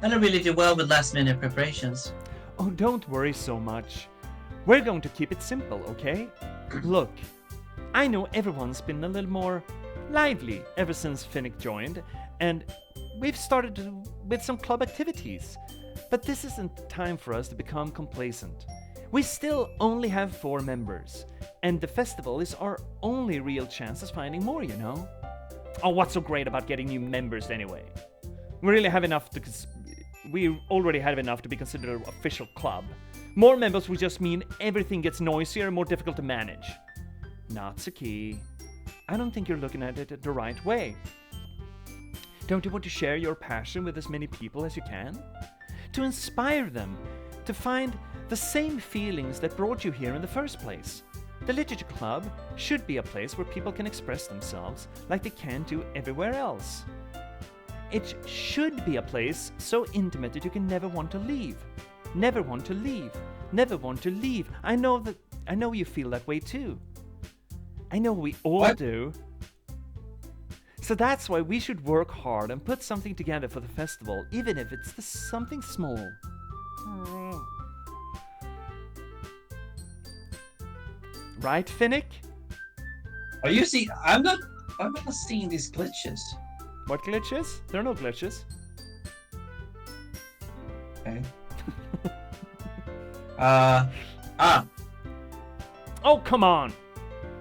I don't really do well with last-minute preparations. Oh, don't worry so much. We're going to keep it simple, okay? Look, I know everyone's been a little more lively ever since Finnick joined, and we've started with some club activities. But this isn't time for us to become complacent. We still only have 4 members, and the festival is our only real chance of finding more, you know? Oh, what's so great about getting new members anyway? We already have enough to be considered an official club. More members will just mean everything gets noisier and more difficult to manage. Natsuki, I don't think you're looking at it the right way. Don't you want to share your passion with as many people as you can? To inspire them to find the same feelings that brought you here in the first place. The Literature Club should be a place where people can express themselves like they can do everywhere else. It should be a place so intimate that you can never want to leave. Never want to leave. Never want to leave. I know you feel that way too. I know we all do. So that's why we should work hard and put something together for the festival, even if it's something small. Right, Finnick? Are you see? I'm not seeing these glitches. What glitches? There are no glitches. Okay. Oh, come on!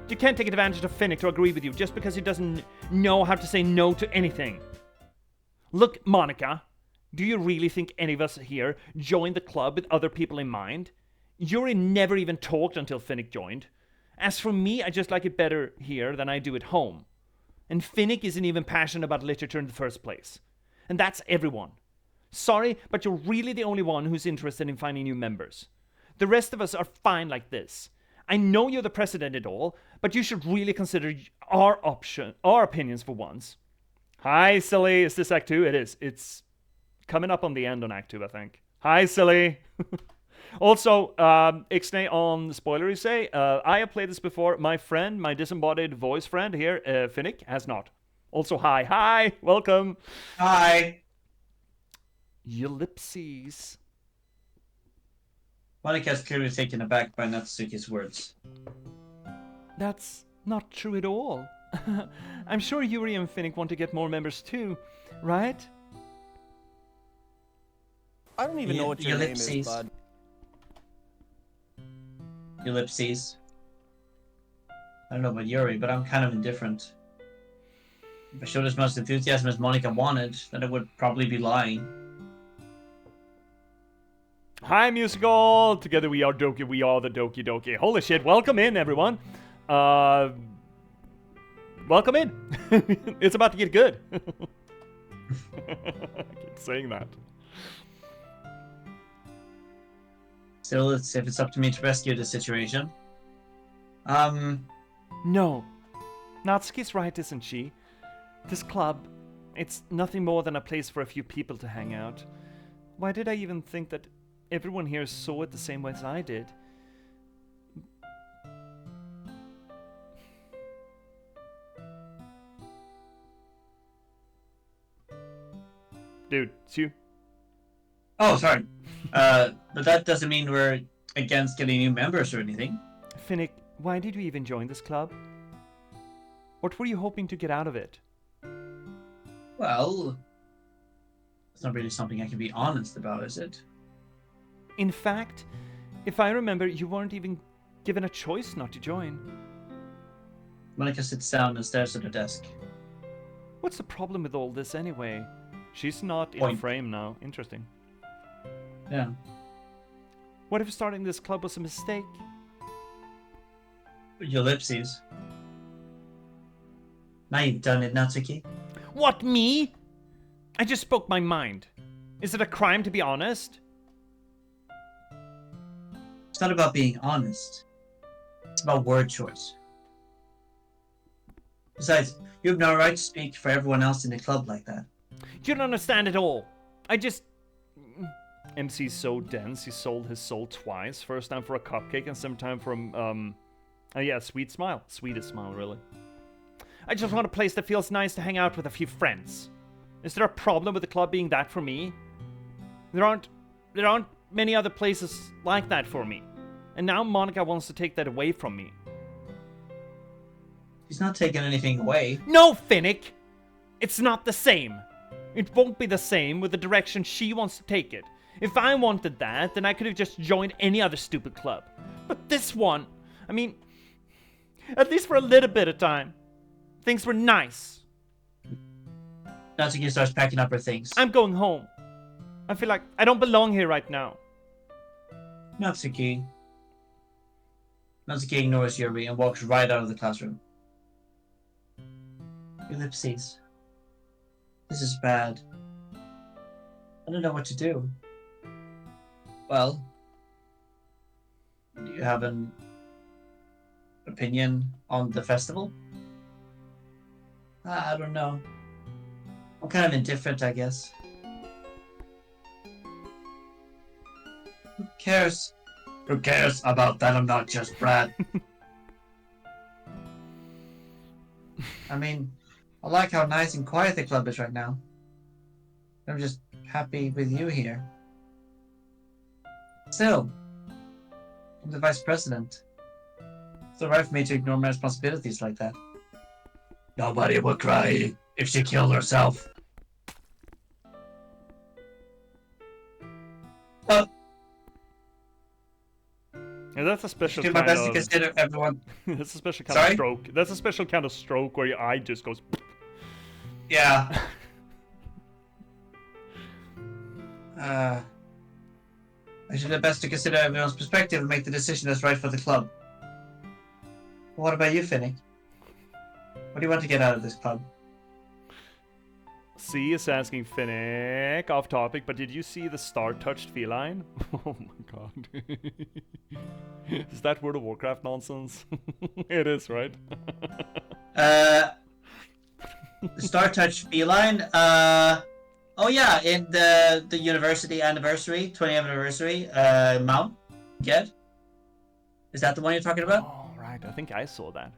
You can't take advantage of Finnick to agree with you just because he doesn't know how to say no to anything. Look, Monica, do you really think any of us here joined the club with other people in mind? Yuri never even talked until Finnick joined. As for me, I just like it better here than I do at home. And Finnick isn't even passionate about literature in the first place. And that's everyone. Sorry, but you're really the only one who's interested in finding new members. The rest of us are fine like this. I know you're the president and all, but but you should really consider our opinions for once. Hi, silly. Is this Act 2? It is. It's coming up on the end on Act 2, I think. Hi, silly. Also, Ixnay on spoilery say, I have played this before. My friend, my disembodied voice friend here, Finnick, has not. Also, hi. Hi. Welcome. Hi. Ellipses. Monika's clearly taken aback by Natsuki's words. That's not true at all. I'm sure Yuri and Finnick want to get more members too, right? I don't even know what your name is, bud. Ellipses. I don't know about Yuri, but I'm kind of indifferent. If I showed as much enthusiasm as Monika wanted, then I would probably be lying. Hi, musical! Together we are Doki, we are the Doki Doki. Holy shit, welcome in, everyone. Welcome in. It's about to get good. I keep saying that. Still, if it's up to me to rescue this situation. No. Natsuki's right, isn't she? This club, it's nothing more than a place for a few people to hang out. Why did I even think that everyone here saw it the same way as I did? Dude, it's you. Oh, sorry. But that doesn't mean we're against getting new members or anything. Finnick, why did you even join this club? What were you hoping to get out of it? Well, it's not really something I can be honest about, is it? In fact, if I remember, you weren't even given a choice not to join. Monika sits down and stares at her desk. What's the problem with all this anyway? She's not in Point. frame now. Interesting. Yeah. What if starting this club was a mistake? Ellipses. Now you've done it, Natsuki. What, me? I just spoke my mind. Is it a crime to be honest? It's not about being honest. It's about word choice. Besides, you have no right to speak for everyone else in the club like that. You don't understand at all. I just... MC's so dense, he sold his soul twice. First time for a cupcake and second time for a sweet smile. Sweetest smile, really. I just want a place that feels nice to hang out with a few friends. Is there a problem with the club being that for me? There aren't many other places like that for me. And now Monika wants to take that away from me. He's not taking anything away. No, Finnick! It's not the same. It won't be the same with the direction she wants to take it. If I wanted that, then I could have just joined any other stupid club. But this one, I mean, at least for a little bit of time, things were nice. Natsuki starts packing up her things. I'm going home. I feel like I don't belong here right now. Natsuki. Natsuki ignores Yuri and walks right out of the classroom. Ellipses. This is bad. I don't know what to do. Well, do you have an opinion on the festival? I don't know. I'm kind of indifferent, I guess. Who cares? Who cares about that obnoxious brat? I mean, I like how nice and quiet the club is right now. I'm just happy with you here. Still, I'm the vice president. It's alright for me to ignore my responsibilities like that. Nobody would cry if she killed herself. Yeah, that's a special Do kind my best to of... consider everyone. That's a special kind Sorry? of stroke. That's a special kind of stroke where your eye just goes... Yeah. I should do my best to consider everyone's perspective and make the decision that's right for the club. What about you, Finnick? What do you want to get out of this club? C is asking Finnick, off topic, but did you see the star-touched feline? Oh my god. Is that World of Warcraft nonsense? It is, right? Star Touch Feline. Oh yeah, in the university anniversary, 20th anniversary, mount. Get. Is that the one you're talking about? Oh, right. I think I saw that.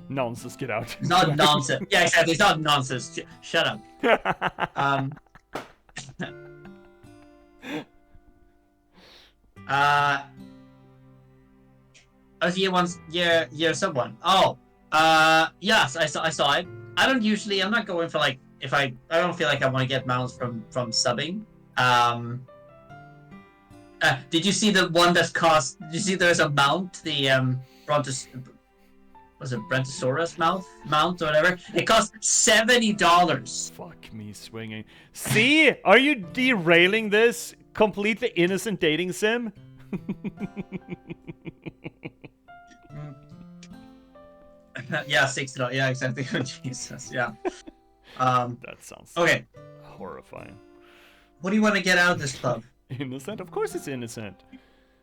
Nonsense, get out. It's not nonsense. Yeah, exactly. It's not nonsense. Shut up. Oh, year someone. Oh, yes, I saw it. I'm not going for like, I don't feel like I want to get mounts from subbing. Did you see the one that cost, did you see there's a mount, the, was it Brontosaurus mount or whatever? It cost $70. Fuck me swinging. See? Are you derailing this completely innocent dating sim? Yeah, $60. Yeah, exactly. Jesus, yeah. That sounds okay. Horrifying. What do you want to get out of this club? Innocent? Of course it's innocent.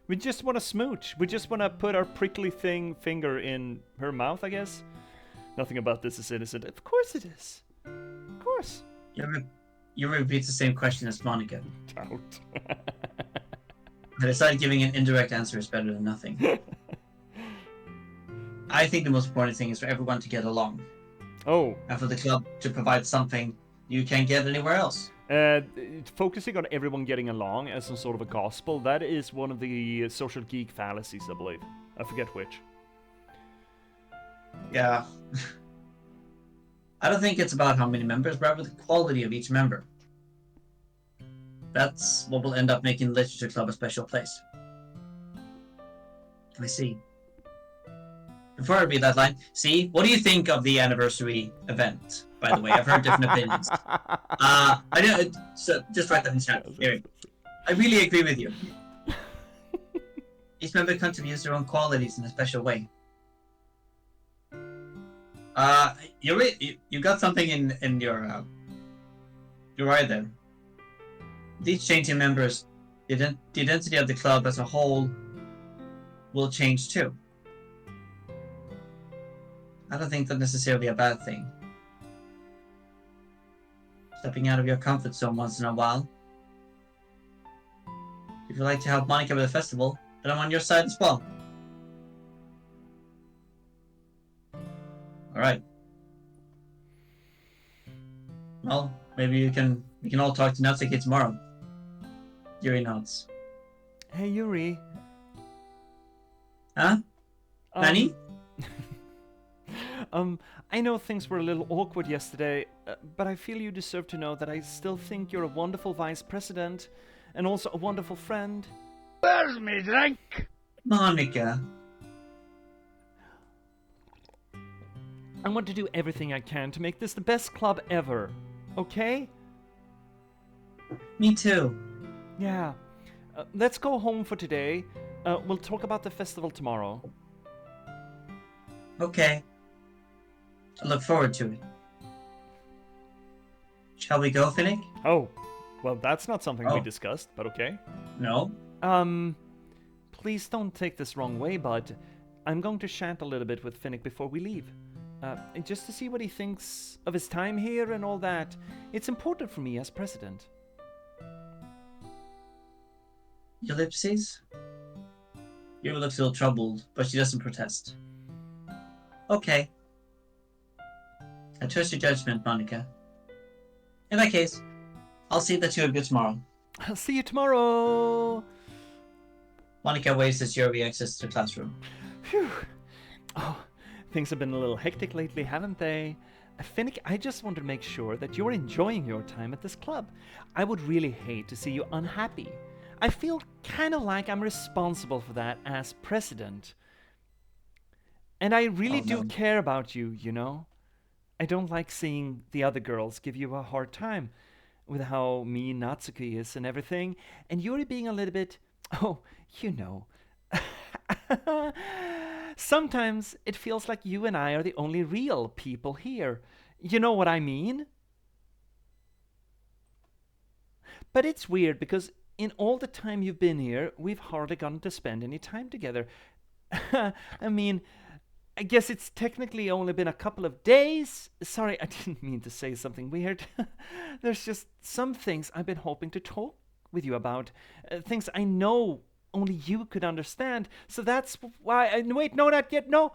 We just want to smooch. We just want to put our prickly finger in her mouth, I guess. Nothing about this is innocent. Of course it is. Of course. You repeat the same question as Monica. Doubt. I decided giving an indirect answer is better than nothing. I think the most important thing is for everyone to get along. Oh. And for the club to provide something you can't get anywhere else. Focusing on everyone getting along as some sort of a gospel, that is one of the social geek fallacies, I believe. I forget which. Yeah. I don't think it's about how many members, but rather the quality of each member. That's what will end up making the Literature Club a special place. I see. Before I read that line, see, what do you think of the anniversary event? By the way, I've heard different opinions. So just write that in chat. Here. I really agree with you. Each member contributes their own qualities in a special way. You got something in your eye there. With each changing members, the identity of the club as a whole will change too. I don't think that's necessarily a bad thing. Stepping out of your comfort zone once in a while. If you'd like to help Monica with the festival, then I'm on your side as well. Alright. Well, maybe we can all talk to Natsuki tomorrow. Yuri nods. Hey, Yuri. Huh? Nani? I know things were a little awkward yesterday, but I feel you deserve to know that I still think you're a wonderful vice president and also a wonderful friend. Where's me drink? Monica. I want to do everything I can to make this the best club ever, okay? Me too. Yeah. Let's go home for today. We'll talk about the festival tomorrow. Okay. I look forward to it. Shall we go, Finnick? Oh, well, that's not something we discussed, but okay. No. Please don't take this wrong way, bud. I'm going to chat a little bit with Finnick before we leave. Just to see what he thinks of his time here and all that. It's important for me as president. Ellipses? You looks a little troubled, but she doesn't protest. Okay. I trust your judgment, Monica. In that case, I'll see the two of you tomorrow. I'll see you tomorrow! Monica waves as Yuri exits the classroom. Phew. Oh, things have been a little hectic lately, haven't they? Finnick, I just want to make sure that you're enjoying your time at this club. I would really hate to see you unhappy. I feel kind of like I'm responsible for that as president. And I really do care about you, you know? I don't like seeing the other girls give you a hard time with how mean Natsuki is and everything. And Yuri being a little bit, oh, you know. Sometimes it feels like you and I are the only real people here. You know what I mean? But it's weird because in all the time you've been here, we've hardly gotten to spend any time together. I mean, I guess it's technically only been a couple of days. Sorry, I didn't mean to say something weird. There's just some things I've been hoping to talk with you about. Things I know only you could understand. So that's why... wait, no, not yet. No.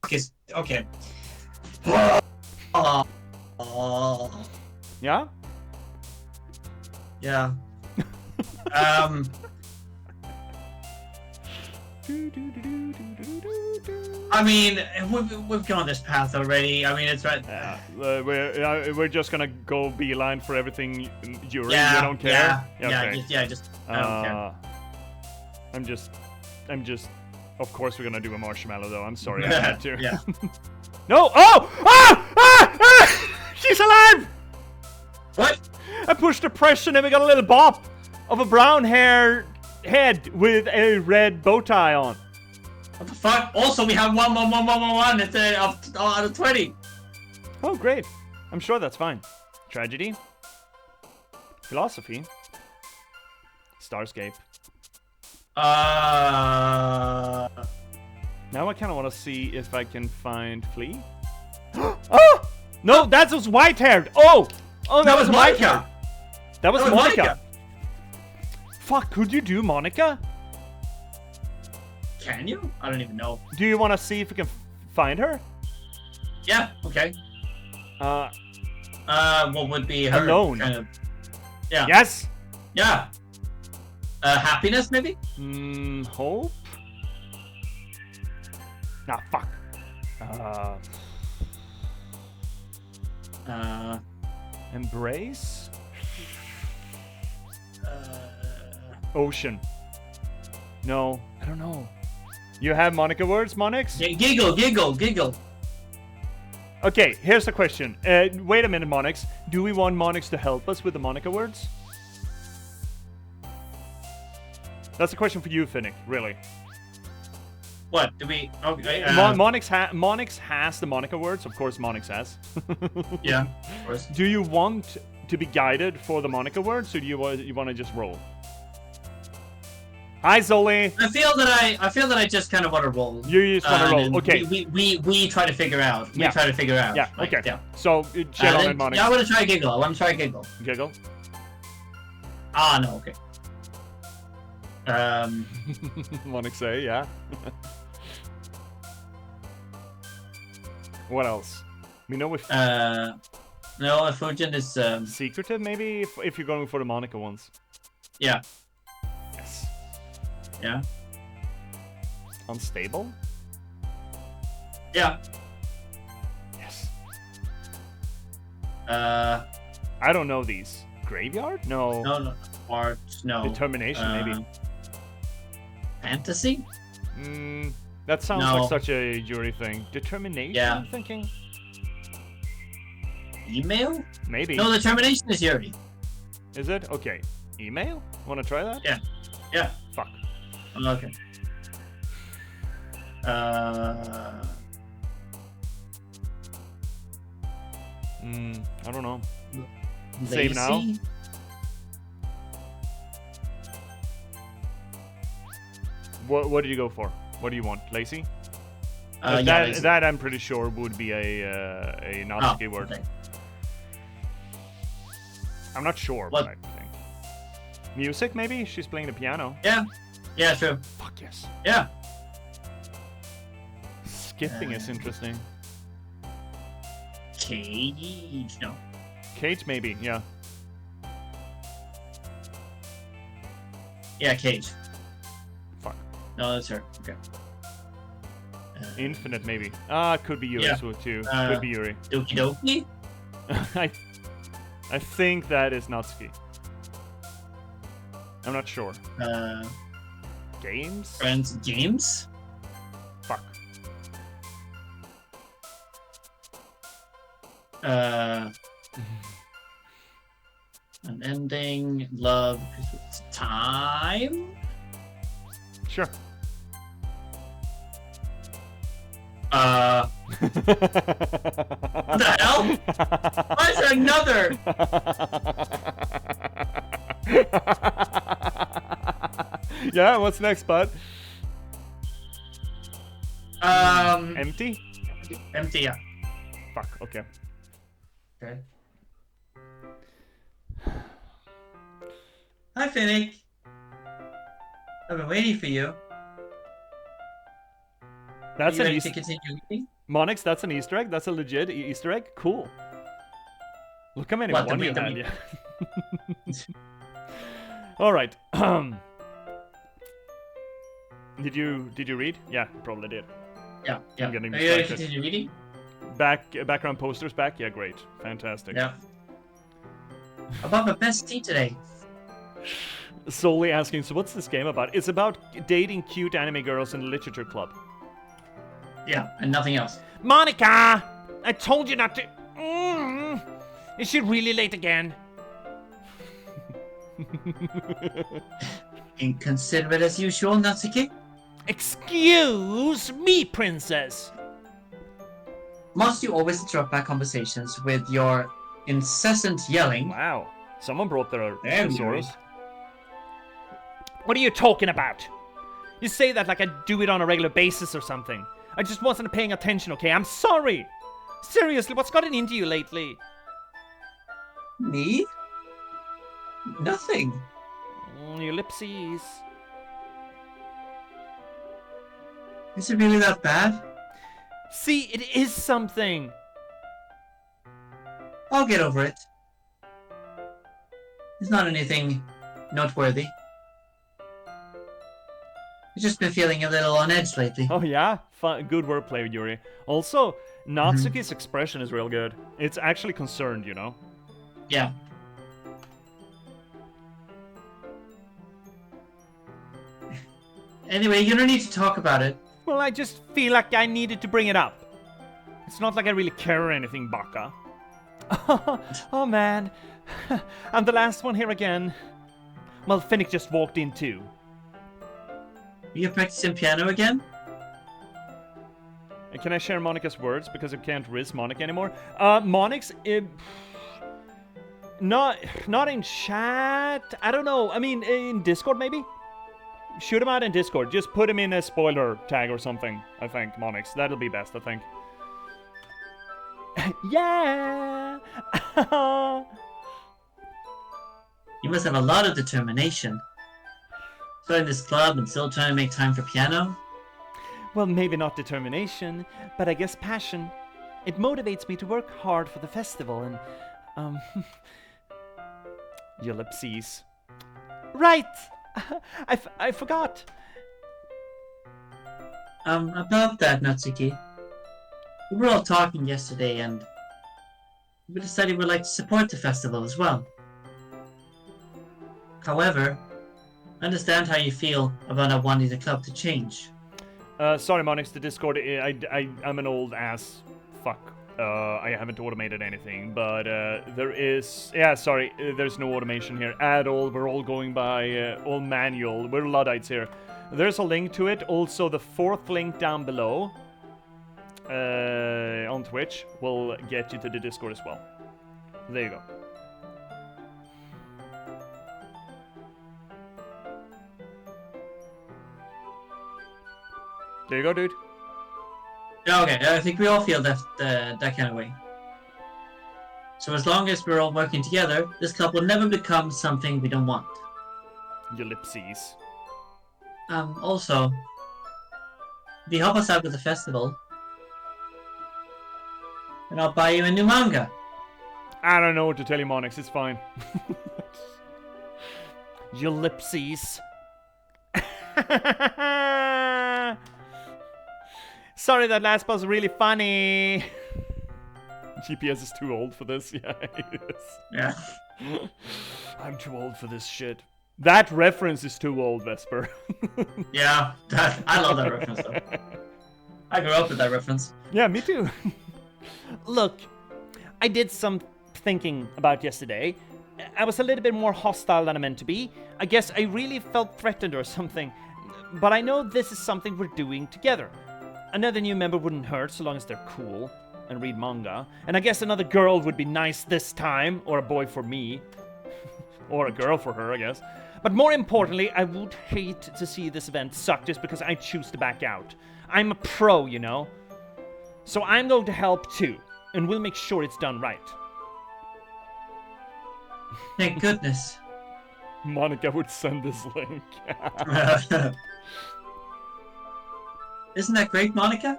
Okay. Yeah? Yeah. I mean, we've gone this path already. I mean, it's right. We're just gonna go beeline for everything. Yuri, Yeah, you don't care? yeah, just I don't care. I'm just. Of course, we're gonna do a marshmallow, though. I'm sorry, I had to. Yeah. No! Oh! She's alive! What? I pushed the pressure and we got a little bop of a brown hair head with a red bow tie on. What the fuck? Also, we have one instead of out of 20. Oh, great. I'm sure that's fine. Tragedy. Philosophy. Starscape. Now I kind of want to see if I can find Flea. Oh! No, that was white-haired. Oh, that was Monica. That was Monica. Monica. Fuck, could you do Monica? Can you? I don't even know. Do you want to see if we can find her? Yeah. Okay. What would be her Alone. kind of? Yeah. Yes. Yeah. Happiness, maybe? Hope? Nah, fuck. Embrace? Ocean. No, I don't know. You have Monica words, Monix? Yeah, giggle. Okay, here's the question. Wait a minute, Monix. Do we want Monix to help us with the Monica words? That's a question for you, Finnick, really. What do we? Okay. Monix has the Monica words, of course. Monix has. Yeah, of course. Do you want to be guided for the Monica words, or do you want to just roll? Hi, Zoli. I feel that I just kind of want to roll. You just want to roll. Okay. We try to figure out. Yeah. Yeah. Like, okay. Yeah. So Jello and Monix. Yeah, I want to try giggle. Giggle. Ah, no. Okay. Monix say, yeah. What else? We know if no, Fujin is secretive, maybe if you're going for the Monica ones. Yeah. Yes. Yeah. Unstable. Yeah. Yes. I don't know these. Graveyard? No. No. Art. No. Determination, maybe. Fantasy? That sounds like such a Yuri thing. Determination, yeah. I'm thinking. Email? Maybe. No, determination is Yuri. Is it? Okay. Email? Want to try that? Yeah. Yeah. Fuck. Okay. I don't know. Lazy? Save now. What did you go for? What do you want? Lazy? Lazy. That I'm pretty sure would be a Natsuki word. Okay. I'm not sure, What? but I think. Music, maybe? She's playing the piano. Yeah. Yeah, true. Fuck yes. Yeah. Skipping is interesting. Cage? No. Cage, maybe, yeah. Yeah, Cage. Fuck. No, that's her. Okay. Infinite, maybe. Could be Yuri too. Could be Yuri. Doki Doki? I think that is Natsuki. I'm not sure. Games? Friends games? Fuck. An ending, love, time? Sure. What the hell? Why is there another? Yeah, what's next, bud? Empty? Empty, yeah. Fuck, okay. Okay. Hi, Finnick. I've been waiting for you. That's you an ready Easter to continue reading? Monix, that's an Easter egg? That's a legit Easter egg? Cool. Look how many What, the one you way- had, yeah. Alright. Did you read? Yeah, probably did. Yeah, yeah. I'm getting Are you ready to distracted. continue reading? Background posters back? Yeah, great. Fantastic. Yeah. About my best tea today. Solely asking, so what's this game about? It's about dating cute anime girls in the literature club. Yeah, and nothing else. Monica! I told you not to. Is she really late again? Inconsiderate as usual, Natsuki. Excuse me, princess. Must you always interrupt my conversations with your incessant yelling? Wow. Someone brought their Very thesaurus. rude. What are you talking about? You say that like I do it on a regular basis or something. I just wasn't paying attention, okay? I'm sorry. Seriously, what's gotten into you lately? Me? Nothing. Your ellipses. Is it really that bad? See, it is something. I'll get over it. It's not anything noteworthy. I've just been feeling a little on edge lately. Oh yeah? Good wordplay, Yuri. Also, Natsuki's expression is real good. It's actually concerned, you know? Yeah. Anyway, you don't need to talk about it. Well, I just feel like I needed to bring it up. It's not like I really care or anything, Baka. Oh man, I'm the last one here again. Well, Finnick just walked in too. You're practicing piano again? Can I share Monica's words because I can't risk Monica anymore? Monix, not in chat. I don't know. I mean, in Discord maybe. Shoot him out in Discord. Just put him in a spoiler tag or something. I think Monix. That'll be best. I think. Yeah. You must have a lot of determination. Starting this club and still trying to make time for piano? Well, maybe not determination, but I guess passion. It motivates me to work hard for the festival and, Ellipses. Right! I forgot. About that, Natsuki. We were all talking yesterday and we decided we'd like to support the festival as well. However, I understand how you feel about not wanting the club to change. Sorry, Monix, the Discord, I'm an old ass fuck. I haven't automated anything, but there is... Yeah, sorry, there's no automation here at all. We're all going by all manual. We're Luddites here. There's a link to it. Also, the fourth link down below on Twitch will get you to the Discord as well. There you go. There you go, dude. Okay, I think we all feel that kind of way. So as long as we're all working together, this club will never become something we don't want. Ellipses. Also, if you help us out with the festival, then I'll buy you a new manga. I don't know what to tell you, Monix. It's fine. Ellipses. Sorry, that last was really funny. J.P.S is too old for this. Yeah, he is. Yeah. I'm too old for this shit. That reference is too old, Vesper. Yeah, I love that reference though. I grew up with that reference. Yeah, me too. Look, I did some thinking about yesterday. I was a little bit more hostile than I meant to be. I guess I really felt threatened or something. But I know this is something we're doing together. Another new member wouldn't hurt so long as they're cool and read manga. And I guess another girl would be nice this time, or a boy for me. Or a girl for her, I guess. But more importantly, I would hate to see this event suck just because I choose to back out. I'm a pro, you know? So I'm going to help too, and we'll make sure it's done right. Thank goodness. Monica would send this link. Isn't that great, Monica?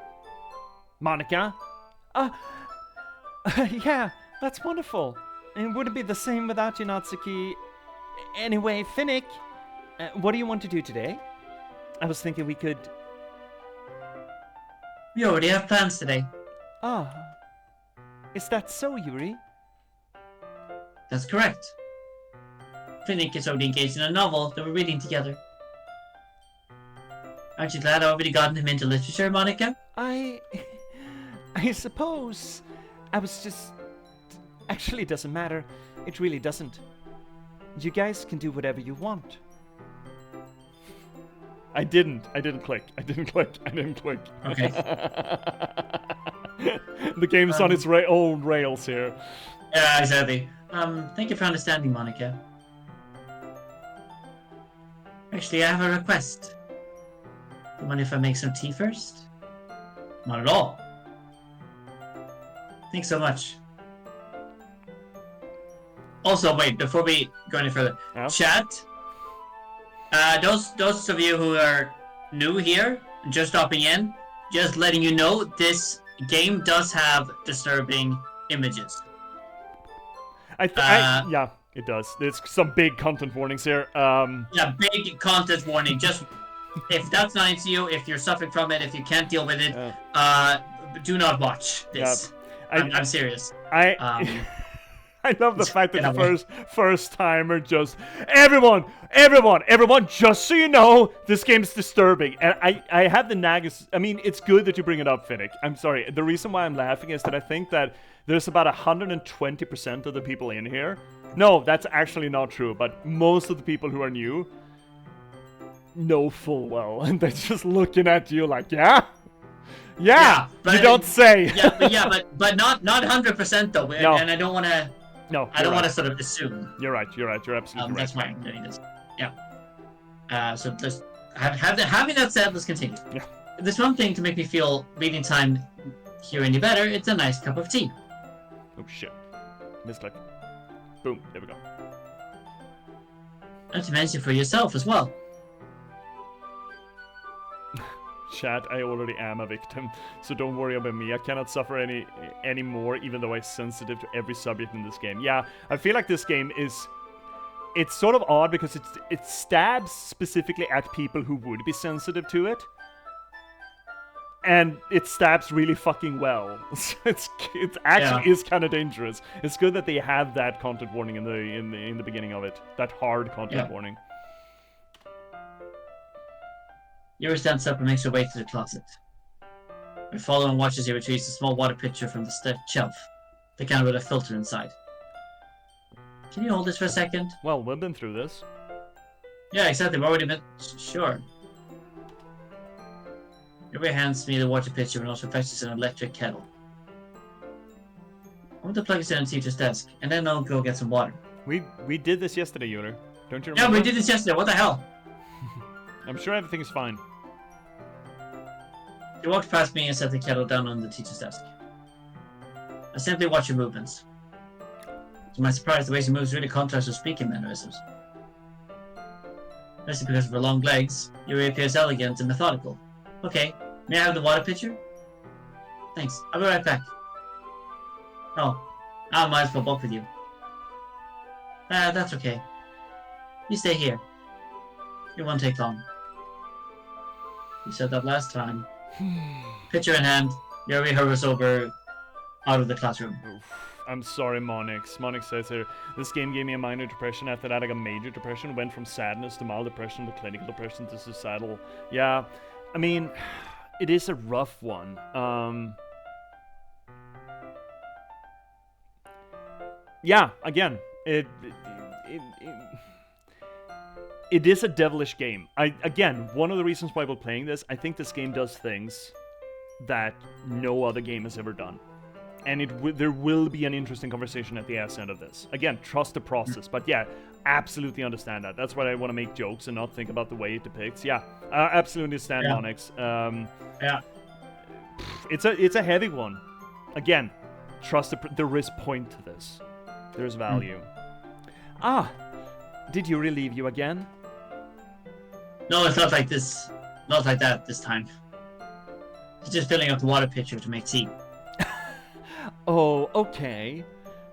Monica? Yeah, that's wonderful. It wouldn't be the same without you, Natsuki. Anyway, Finnick, what do you want to do today? I was thinking we could... We already have plans today. Ah, is that so, Yuri? That's correct. Finnick is already engaged in a novel that we're reading together. Aren't you glad I already gotten him into literature, Monica? I suppose I was just... Actually, it doesn't matter. It really doesn't. You guys can do whatever you want. I didn't click. Okay. The game's on its own rails here. Yeah, exactly. Thank you for understanding, Monica. Actually, I have a request. You mind if I make some tea first? Not at all. Thanks so much. Also, wait, before we go any further, Yeah? chat. Those of you who are new here, just stopping in, just letting you know, this game does have disturbing images. Yeah, it does. There's some big content warnings here. Yeah, big content warning. Just if that's not into you, if you're suffering from it, if you can't deal with it, do not watch this. I'm serious. I love the fact that the first timer just everyone, just so you know, this game's disturbing. And I have the nag. I mean, it's good that you bring it up, Finnick. I'm sorry. The reason why I'm laughing is that I think that there's about 120% of the people in here. No, that's actually not true. But most of the people who are new know full well, and they're just looking at you like, yeah, but you don't say. but not 100% though. No. And I don't want to. No, I don't want to sort of assume. You're right. You're absolutely right. That's why I'm doing this. Yeah. So just having that said, let's continue. Yeah. If there's one thing to make me feel reading time here any better, it's a nice cup of tea. Oh shit. Misclick. Boom. There we go. Not to mention for yourself as well. Chat, I already am a victim, so don't worry about me. I cannot suffer any more, even though I'm sensitive to every subject in this game. Yeah, I feel like this game is... It's sort of odd because it stabs specifically at people who would be sensitive to it. And it stabs really fucking well. it actually is kind of dangerous. It's good that they have that content warning in the beginning of it. That hard content warning. Yuri stands up and makes her way to the closet. Her follower watches you retrieves a small water pitcher from the shelf, the kind with a filter inside. Can you hold this for a second? Well, we've been through this. Yeah, exactly. We've already been... Sure. Yuri hands me the water pitcher and also fetches an electric kettle. I want to plug this in on the teacher's desk, and then I'll go get some water. We did this yesterday, Yuri. Don't you remember? Yeah, we did this yesterday. What the hell? I'm sure everything's fine. She walked past me and set the kettle down on the teacher's desk. I simply watch her movements. To my surprise, the way she moves really contrasts with speaking mannerisms. Especially because of her long legs, Yuri appears elegant and methodical. Okay, may I have the water pitcher? Thanks, I'll be right back. Oh, I might as well walk with you. That's okay. You stay here. It won't take long. You said that last time. Pitcher in hand, Yuri hovers over out of the classroom. Oof. I'm sorry, Monix. Monix says here, this game gave me a minor depression. After that, I got major depression. Went from sadness to mild depression to clinical depression to suicidal. Yeah, I mean, it is a rough one. Yeah, again, it is a devilish game. Again, one of the reasons why we're playing this, I think this game does things that no other game has ever done. And there will be an interesting conversation at the end of this. Again, trust the process. But yeah, absolutely understand that. That's why I want to make jokes and not think about the way it depicts. Yeah, I absolutely understand, Monix. Yeah. It's a heavy one. Again, trust there is point to this. There's value. Ah, did Yuri leave you again? No, it's not like this. Not like that this time. He's just filling up the water pitcher to make tea. Oh, okay.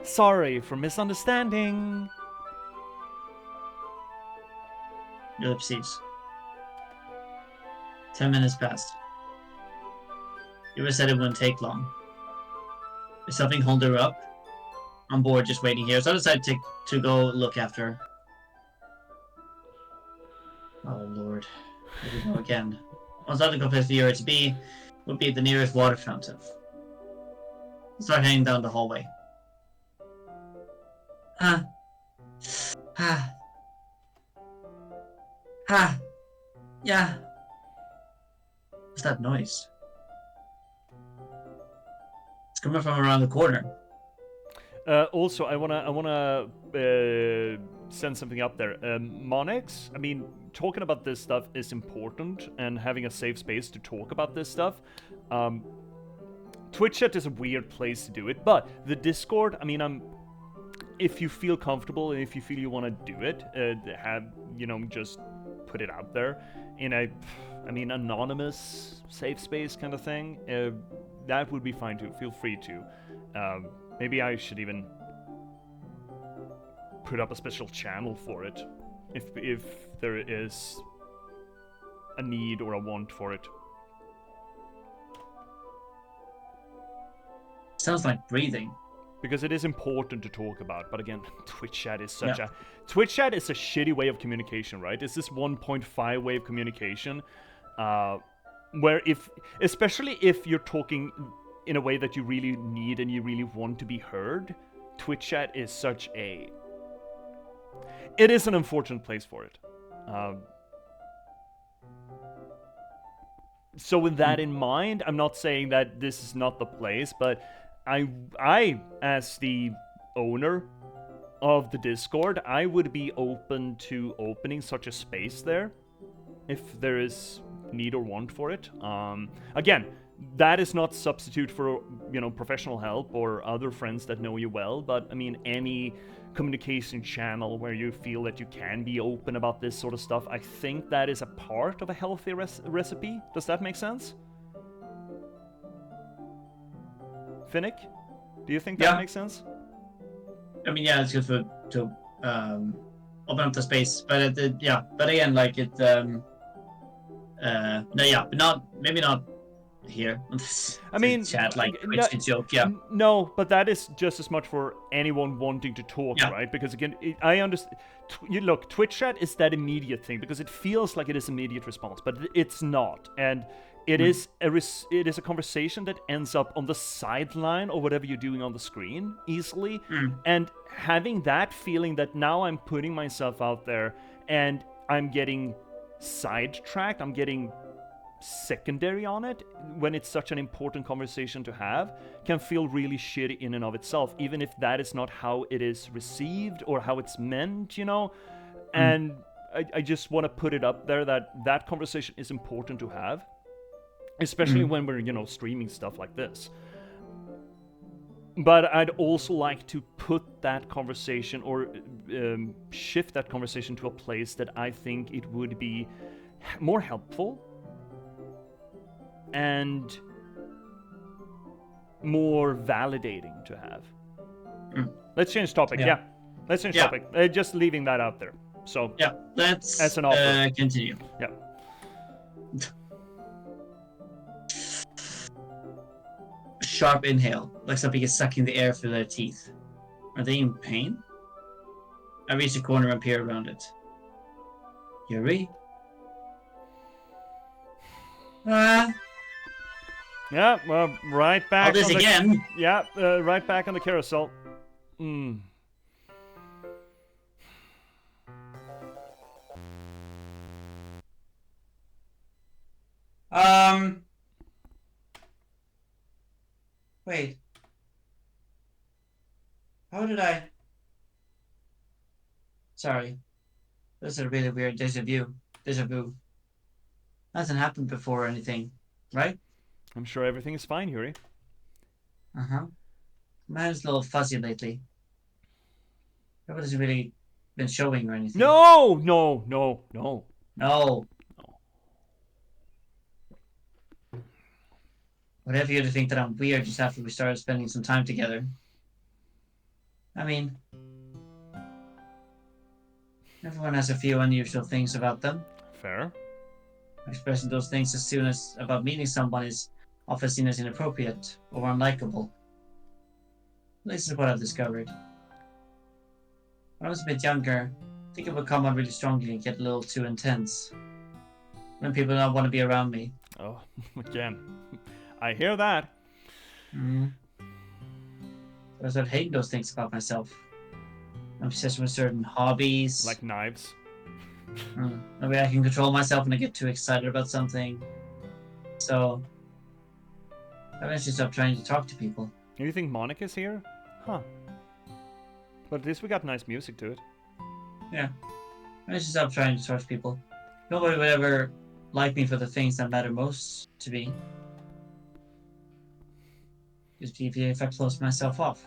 Sorry for misunderstanding. Ellipses. 10 minutes passed. You said it wouldn't take long. Is something holding her up? I'm bored just waiting here, so I decided to go look after her. Oh lord. Here we go again. One logical place for Yuri to be would be the nearest water fountain. Start heading down the hallway. Yeah. What's that noise? It's coming from around the corner. Also, I wanna send something up there. Monix, I mean, talking about this stuff is important, and having a safe space to talk about this stuff. Twitch chat is a weird place to do it, but the Discord, I mean, if you feel comfortable and if you feel you want to do it, just put it out there in anonymous safe space kind of thing. That would be fine too. Feel free to. Maybe I should even put up a special channel for it, if there is a need or a want for it. Sounds like breathing. Because it is important to talk about, but again, Twitch chat is a shitty way of communication, right? It's this 1.5 way of communication, where especially if you're talking in a way that you really need and you really want to be heard, Twitch chat is it is an unfortunate place for it. So with that in mind, I'm not saying that this is not the place, but I, as the owner of the Discord, I would be open to opening such a space there, if there is need or want for it. Again, that is not substitute for, professional help or other friends that know you well, but I mean, any communication channel where you feel that you can be open about this sort of stuff, I think that is a part of a healthy recipe. Does that make sense? Finnick, do you think that makes sense? I mean, yeah, it's good to open up the space, but but again, like it, maybe not here. I mean, chat like Twitch to joke, No, but that is just as much for anyone wanting to talk, right? Because again, I understand. Look, Twitch chat is that immediate thing because it feels like it is immediate response, but it's not, and it is a conversation that ends up on the sideline or whatever you're doing on the screen easily, and having that feeling that now I'm putting myself out there and I'm getting sidetracked, I'm getting secondary on it when it's such an important conversation to have, can feel really shitty in and of itself, even if that is not how it is received or how it's meant, and I just want to put it up there that conversation is important to have, especially when we're streaming stuff like this. But I'd also like to put that conversation or shift that conversation to a place that I think it would be more helpful and more validating to have. Let's change topic. Yeah. Let's change topic. Just leaving that out there. So let's as an offer. Continue. Yeah. Sharp inhale, like something is sucking the air through their teeth. Are they in pain? I reach the corner and peer around it. Yuri? Yeah, well, right back. All this again? Yeah, right back on the carousel. Wait. How did I... Sorry. This is a really weird deja vu. Deja vu. Hasn't happened before or anything, right? I'm sure everything is fine, Yuri. Uh-huh. My head's a little fuzzy lately. It hasn't really been showing or anything. No, no, no, no. No. Whatever you to think that I'm weird just after we started spending some time together. I mean, everyone has a few unusual things about them. Fair. Expressing those things as soon as about meeting someone is often seen as inappropriate or unlikable. This is what I've discovered. When I was a bit younger, I think it would come on really strongly and get a little too intense. When people don't want to be around me. Oh, again. I hear that. I started hating those things about myself. I'm obsessed with certain hobbies. Like knives. Maybe I can control myself when I get too excited about something. So, I eventually stopped trying to talk to people. You think Monica's here? Huh. But at least we got nice music to it. Yeah. I eventually stopped trying to talk to people. Nobody would ever like me for the things that matter most to me. Just if I close myself off.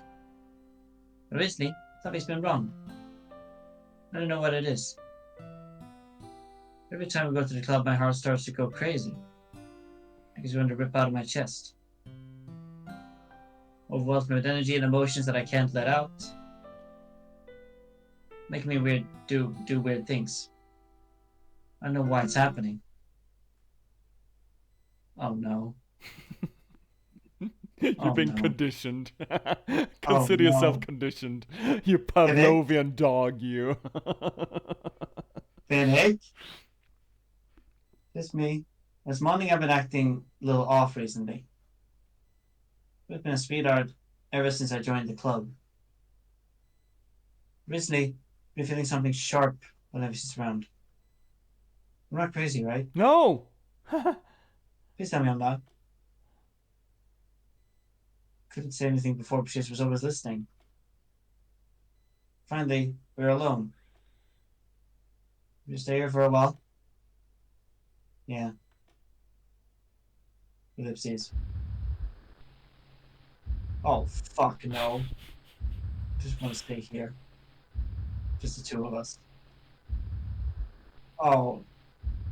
But recently, something's been wrong. I don't know what it is. Every time I go to the club, my heart starts to go crazy. Like it's going to rip out of my chest. Overwhelms me with energy and emotions that I can't let out. Making me do weird things. I don't know why it's happening. Oh no. You've been no. Conditioned. Consider yourself conditioned. You Pavlovian dog, you. Finick? Just me. This morning I've been acting a little off recently. I've been a sweetheart ever since I joined the club. Recently, I've been feeling something sharp whenever she's around. I'm not crazy, right? No! Please tell me I'm not. Couldn't say anything before, but she was always listening. Finally, we were alone. We stay here for a while. Yeah. Ellipses. Oh, fuck no. Just want to stay here. Just the two of us. Oh.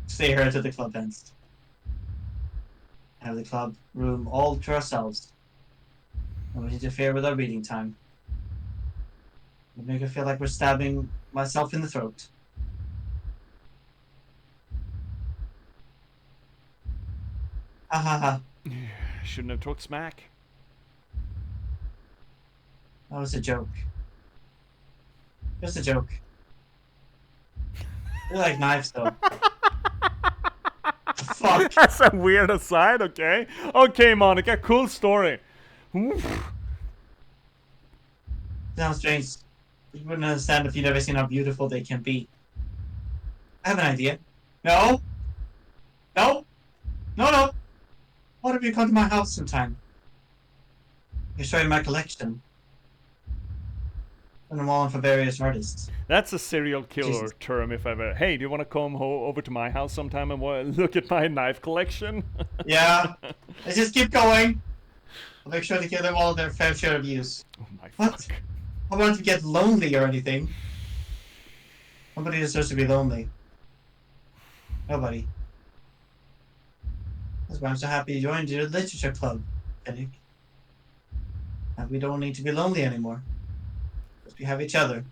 Stay here until the club ends. Have the club room all to ourselves. Don't interfere with our reading time. It'll make it feel like we're stabbing myself in the throat. Ha ha ha. Shouldn't have talked smack. That was a joke. Just a joke. They're like knives, though. Fuck. That's a weird aside, okay? Okay, Monica, cool story. Oof. Sounds strange. You wouldn't understand if you'd ever seen how beautiful they can be. I have an idea. No? No? No, no! What if you come to my house sometime? I can show you my collection. And I'm all for various artists. That's a serial killer Jesus. term if ever. Hey, do you want to come over to my house sometime and look at my knife collection? Yeah. Let's just keep going. I'll make sure to give them all their fair share of views. Oh my What? fuck. I don't want to get lonely or anything. Nobody deserves to be lonely. Nobody. That's why I'm so happy you joined your literature club, Fennick. And we don't need to be lonely anymore. Because we have each other.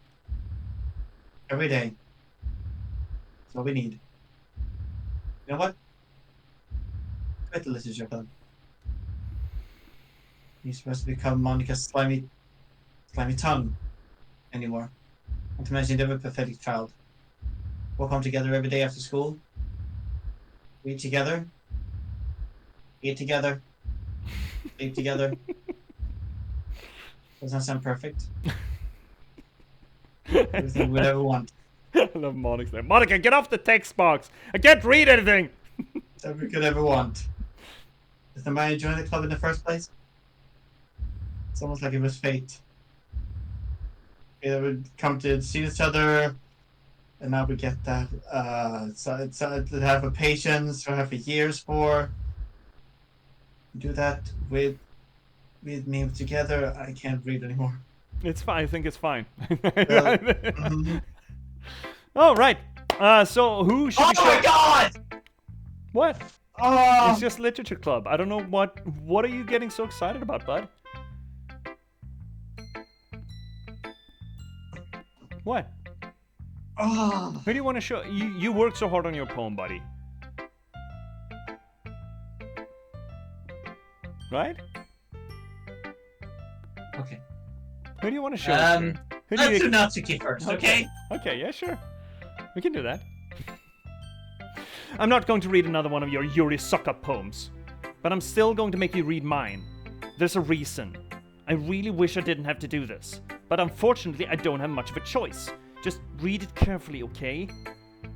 Every day. That's what we need. You know what? Quit the literature club. You're supposed to become Monica's slimy tongue anymore. Not to mention the other pathetic child. We'll come together every day after school. Read together. Eat together. Sleep together. Doesn't that sound perfect? Everything we'd ever want. I love Monica's there. Monica, get off the text box! I can't read anything! That we could ever want. Is the man who joined the club in the first place? It's almost like it was fate. We would come to see each other, and now we get that. So it's to have a patience, to have a years for. Do that with me together. I can't read anymore. It's fine. I think it's fine. Mhm. All right. So who should Oh we my god! What? Oh, It's just literature club. I don't know what are you getting so excited about, bud? What? oh. Who do you want to show? You worked so hard on your poem, buddy. Right? Okay. Who do you want to show us here? Who do Let's you... do Natsuki first, okay? Okay, yeah, sure. We can do that. I'm not going to read another one of your Yuri suck-up poems, but I'm still going to make you read mine. There's a reason. I really wish I didn't have to do this, but unfortunately I don't have much of a choice. Just read it carefully, okay?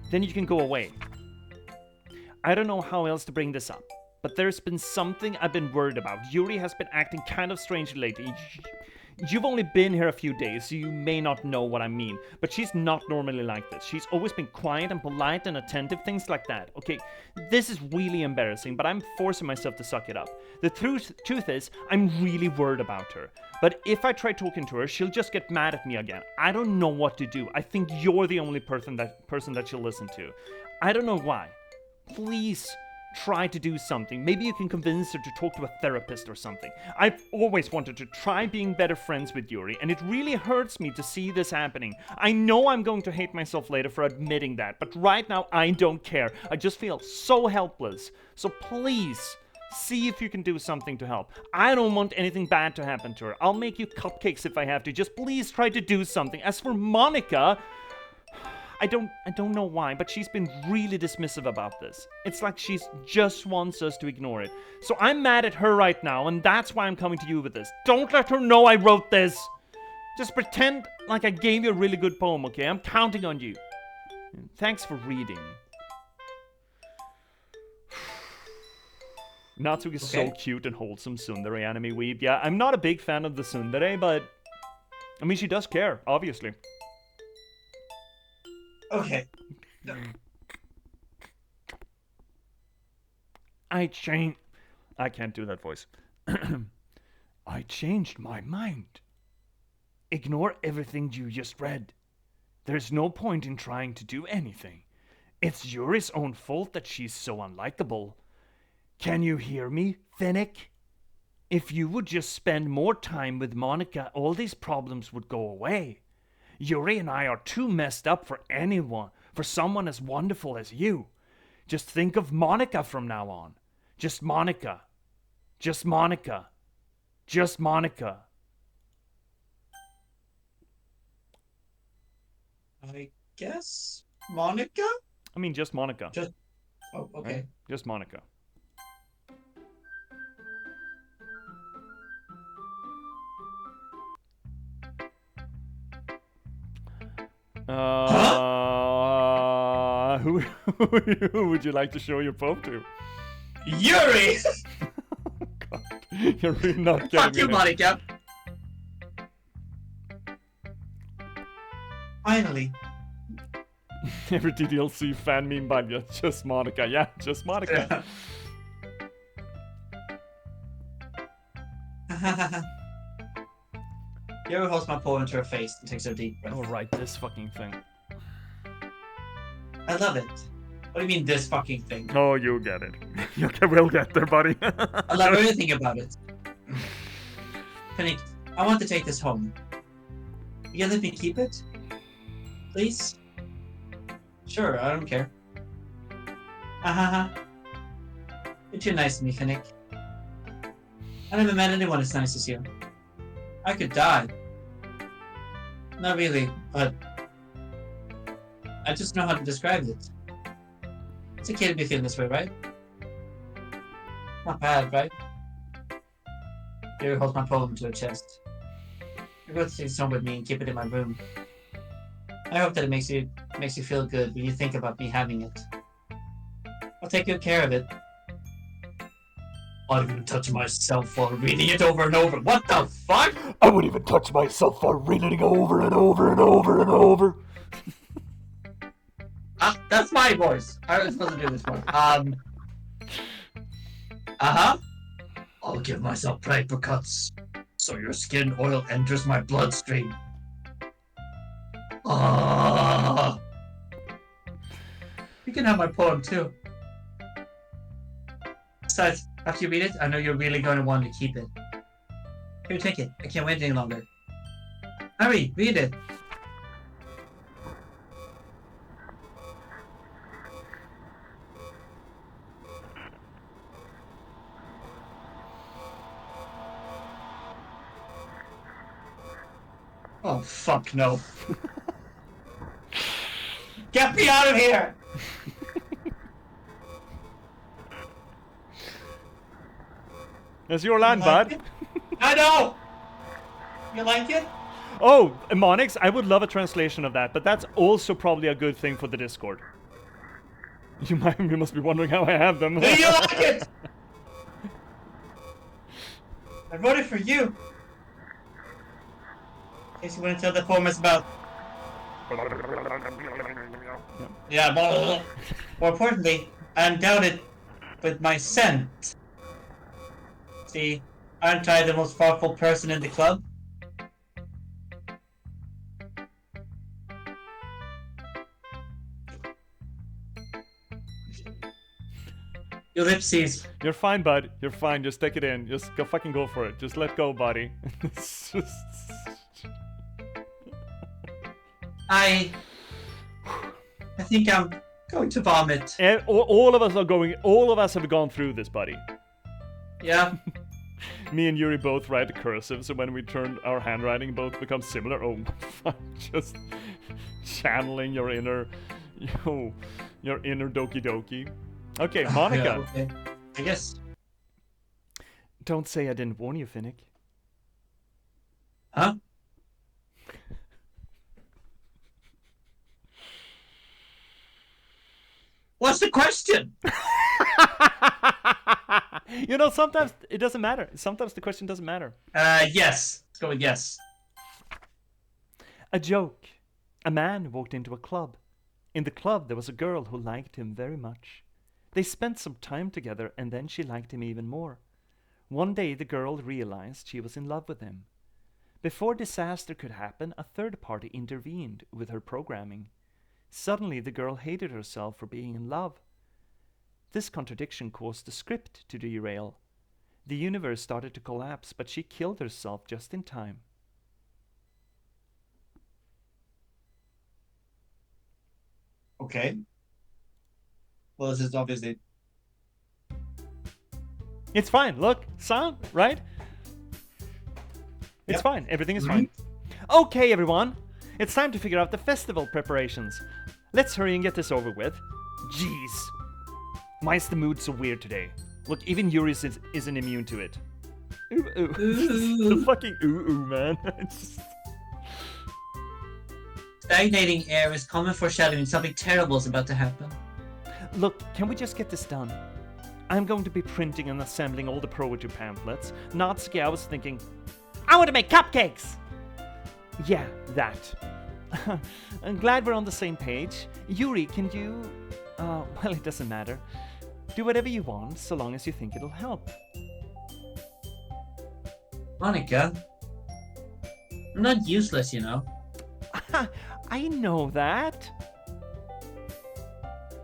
Then you can go away. I don't know how else to bring this up, but there's been something I've been worried about. Yuri has been acting kind of strangely lately. You've only been here a few days, so you may not know what I mean, but she's not normally like this. She's always been quiet and polite and attentive, things like that. Okay, this is really embarrassing, but I'm forcing myself to suck it up. The truth is, I'm really worried about her. But if I try talking to her, she'll just get mad at me again. I don't know what to do. I think you're the only person that she'll listen to. I don't know why. Please try to do something. Maybe you can convince her to talk to a therapist or something. I've always wanted to try being better friends with Yuri, and it really hurts me to see this happening. I know I'm going to hate myself later for admitting that, but right now I don't care. I just feel so helpless. So please, see if you can do something to help. I don't want anything bad to happen to her. I'll make you cupcakes if I have to. Just please try to do something. As for Monica, I don't know why, but she's been really dismissive about this. It's like she just wants us to ignore it. So I'm mad at her right now, and that's why I'm coming to you with this. Don't let her know I wrote this. Just pretend like I gave you a really good poem, okay? I'm counting on you. Thanks for reading. Natsuki is so cute and wholesome tsundere anime weeb. Yeah, I'm not a big fan of the tsundere, but I mean, she does care, obviously. Okay. I can't do that voice. I changed my mind. Ignore everything you just read. There's no point in trying to do anything. It's Yuri's own fault that she's so unlikable. Can you hear me, Fennec? If you would just spend more time with Monica, all these problems would go away. Yuri and I are too messed up for anyone, for someone as wonderful as you. Just think of Monica from now on. Just Monica. Just Monica. Just Monica. I guess Monica? I mean, just Monica. Oh, okay. Right? Just Monica. Who would you like to show your poem to? Yuri! Oh, God. You're really not getting Fuck you, me. Monica! Finally. Every TDLC fan meme by just Monica. Yeah, just Monica. Yuri holds my paw into her face and takes a deep breath. Oh, right, this fucking thing. I love it. What do you mean, this fucking thing? Oh, you'll get it. Okay, we'll get there, buddy. I love everything about it. Penny, I want to take this home. You let me keep it? Please? Sure, I don't care. You're too nice to me, Finnick. I never met anyone as nice as you. I could die. Not really, but I just know how to describe it. It's okay to be feeling this way, right? Not bad, right? Yuri holds my poem to her chest. You're going to take this home with me and keep it in my room. I hope that it makes you feel good when you think about me having it. I'll take good care of it. I wouldn't even touch myself while reading it over and over. What the fuck? I wouldn't even touch myself while reading it over and over and over and over. That's my voice. I was supposed to do this one. I'll give myself paper cuts so your skin oil enters my bloodstream. You can have my poem too. Besides, after you read it, I know you're really going to want to keep it. Here, take it. I can't wait any longer. Hurry, read it. Oh, fuck no. Get me out of here! That's your line, bud. I know! You like it? Oh, Monix, I would love a translation of that, but that's also probably a good thing for the Discord. You must be wondering how I have them. Do you like it? I wrote it for you. In case you want to tell the poem is about. Yeah, blah, blah, blah. More importantly, I endowed it with my scent. See, aren't I the most powerful person in the club? Ellipses. You're fine, bud. You're fine. Just take it in. Just go fucking go for it. Just let go, buddy. I think I'm going to vomit. All of us are going. All of us have gone through this, buddy. Yeah. Me and Yuri both write cursive, so when we turn our handwriting, both become similar. Oh, fuck! Just channeling your inner, your inner Doki Doki. Okay, Monica. Yeah, okay. I guess. Don't say I didn't warn you, Finnick. Huh? What's the question? You know, sometimes it doesn't matter. Sometimes the question doesn't matter. Yes. Let's go with yes. A joke. A man walked into a club. In the club, there was a girl who liked him very much. They spent some time together, and then she liked him even more. One day, the girl realized she was in love with him. Before disaster could happen, a third party intervened with her programming. Suddenly, the girl hated herself for being in love. This contradiction caused the script to derail. The universe started to collapse, but she killed herself just in time. Okay. Well, this is obviously... It's fine. Look, sound, right? It's Yep. fine. Everything is fine. Okay, everyone. It's time to figure out the festival preparations. Let's hurry and get this over with. Jeez. Why is the mood so weird today? Look, even Yuri isn't immune to it. Ooh, ooh. Ooh. The fucking ooh, man. Stagnating air is common foreshadowing something terrible is about to happen. Look, can we just get this done? I'm going to be printing and assembling all the poetry pamphlets. Natsuki, I was thinking, I want to make cupcakes! Yeah, that. I'm glad we're on the same page. Yuri, can you... well, it doesn't matter. Do whatever you want, so long as you think it'll help. Monica, I'm not useless, you know. I know that.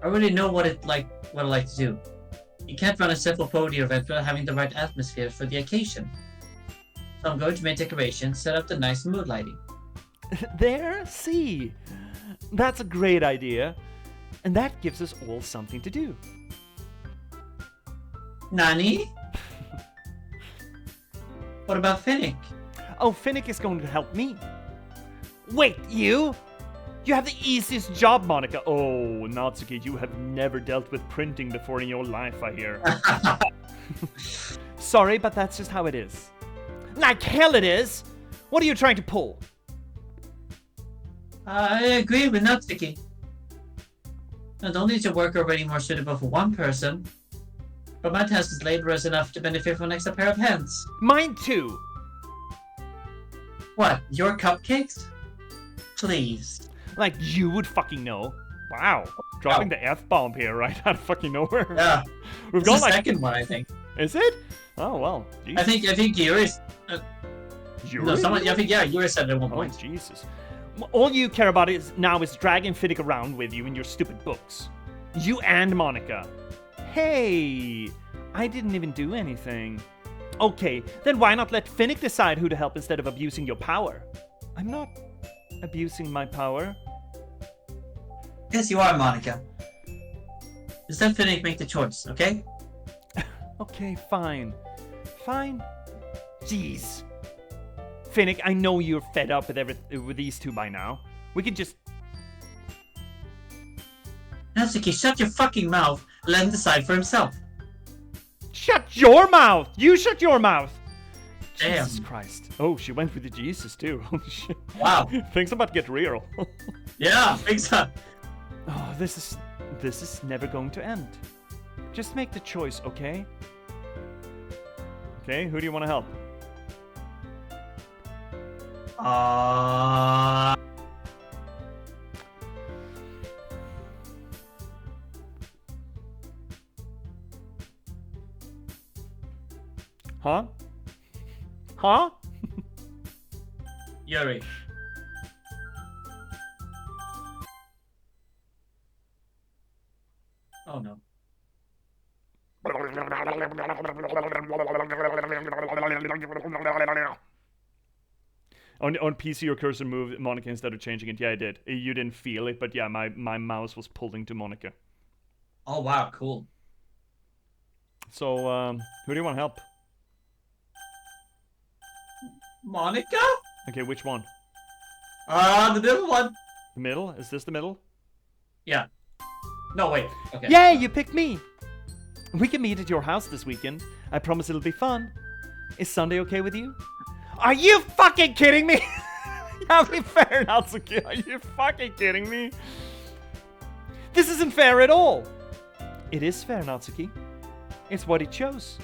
I already know what I like to do. You can't run a simple poetry event without having the right atmosphere for the occasion. So I'm going to make decorations, set up the nice mood lighting. There, see? That's a great idea. And that gives us all something to do. Nani? What about Finnick? Oh, Finnick is going to help me. Wait, you? You have the easiest job, Monica. Oh, Natsuki, you have never dealt with printing before in your life, I hear. Sorry, but that's just how it is. Like hell it is! What are you trying to pull? I agree with Natsuki. Not only is your work already more suitable for one person, But my task is laborious enough to benefit from an extra pair of hands. Mine too. What? Your cupcakes? Please. Like you would fucking know. Wow. Dropping the F-bomb here right out of fucking nowhere. Yeah. We've It's got the like... second one, I think. Is it? Oh, well. Jesus. I think Yuri's... Yuri? No, someone... I think, yeah, Yuri said it at one Oh, point. Jesus. All you care about now is dragging Finnick around with you in your stupid books. You and Monica. Hey, I didn't even do anything. Okay, then why not let Finnick decide who to help instead of abusing your power? I'm not abusing my power. Yes, you are, Monica. Just let Finnick make the choice, okay? Okay, fine. Fine. Jeez. Finnick, I know you're fed up with these two by now. We could just... Natsuki, shut your fucking mouth. Let him decide for himself. Shut your mouth! You shut your mouth! Damn. Jesus Christ. Oh, she went with the Jesus too. Holy shit. Wow. Things about to get real. Yeah, I think so. Oh, this is never going to end. Just make the choice, okay? Okay, who do you want to help? Huh? Huh? Yuri. Oh no. On PC, your cursor moved Monica instead of changing it. Yeah, I did. You didn't feel it, but yeah, my mouse was pulling to Monica. Oh wow, cool. So, who do you want to help? Monica? Okay, which one? The middle one. The middle? Is this the middle? Yeah. No, wait. Okay. Yay, you picked me! We can meet at your house this weekend. I promise it'll be fun. Is Sunday okay with you? Are you fucking kidding me? I'll be fair, Natsuki. Are you fucking kidding me? This isn't fair at all. It is fair, Natsuki. It's what he chose.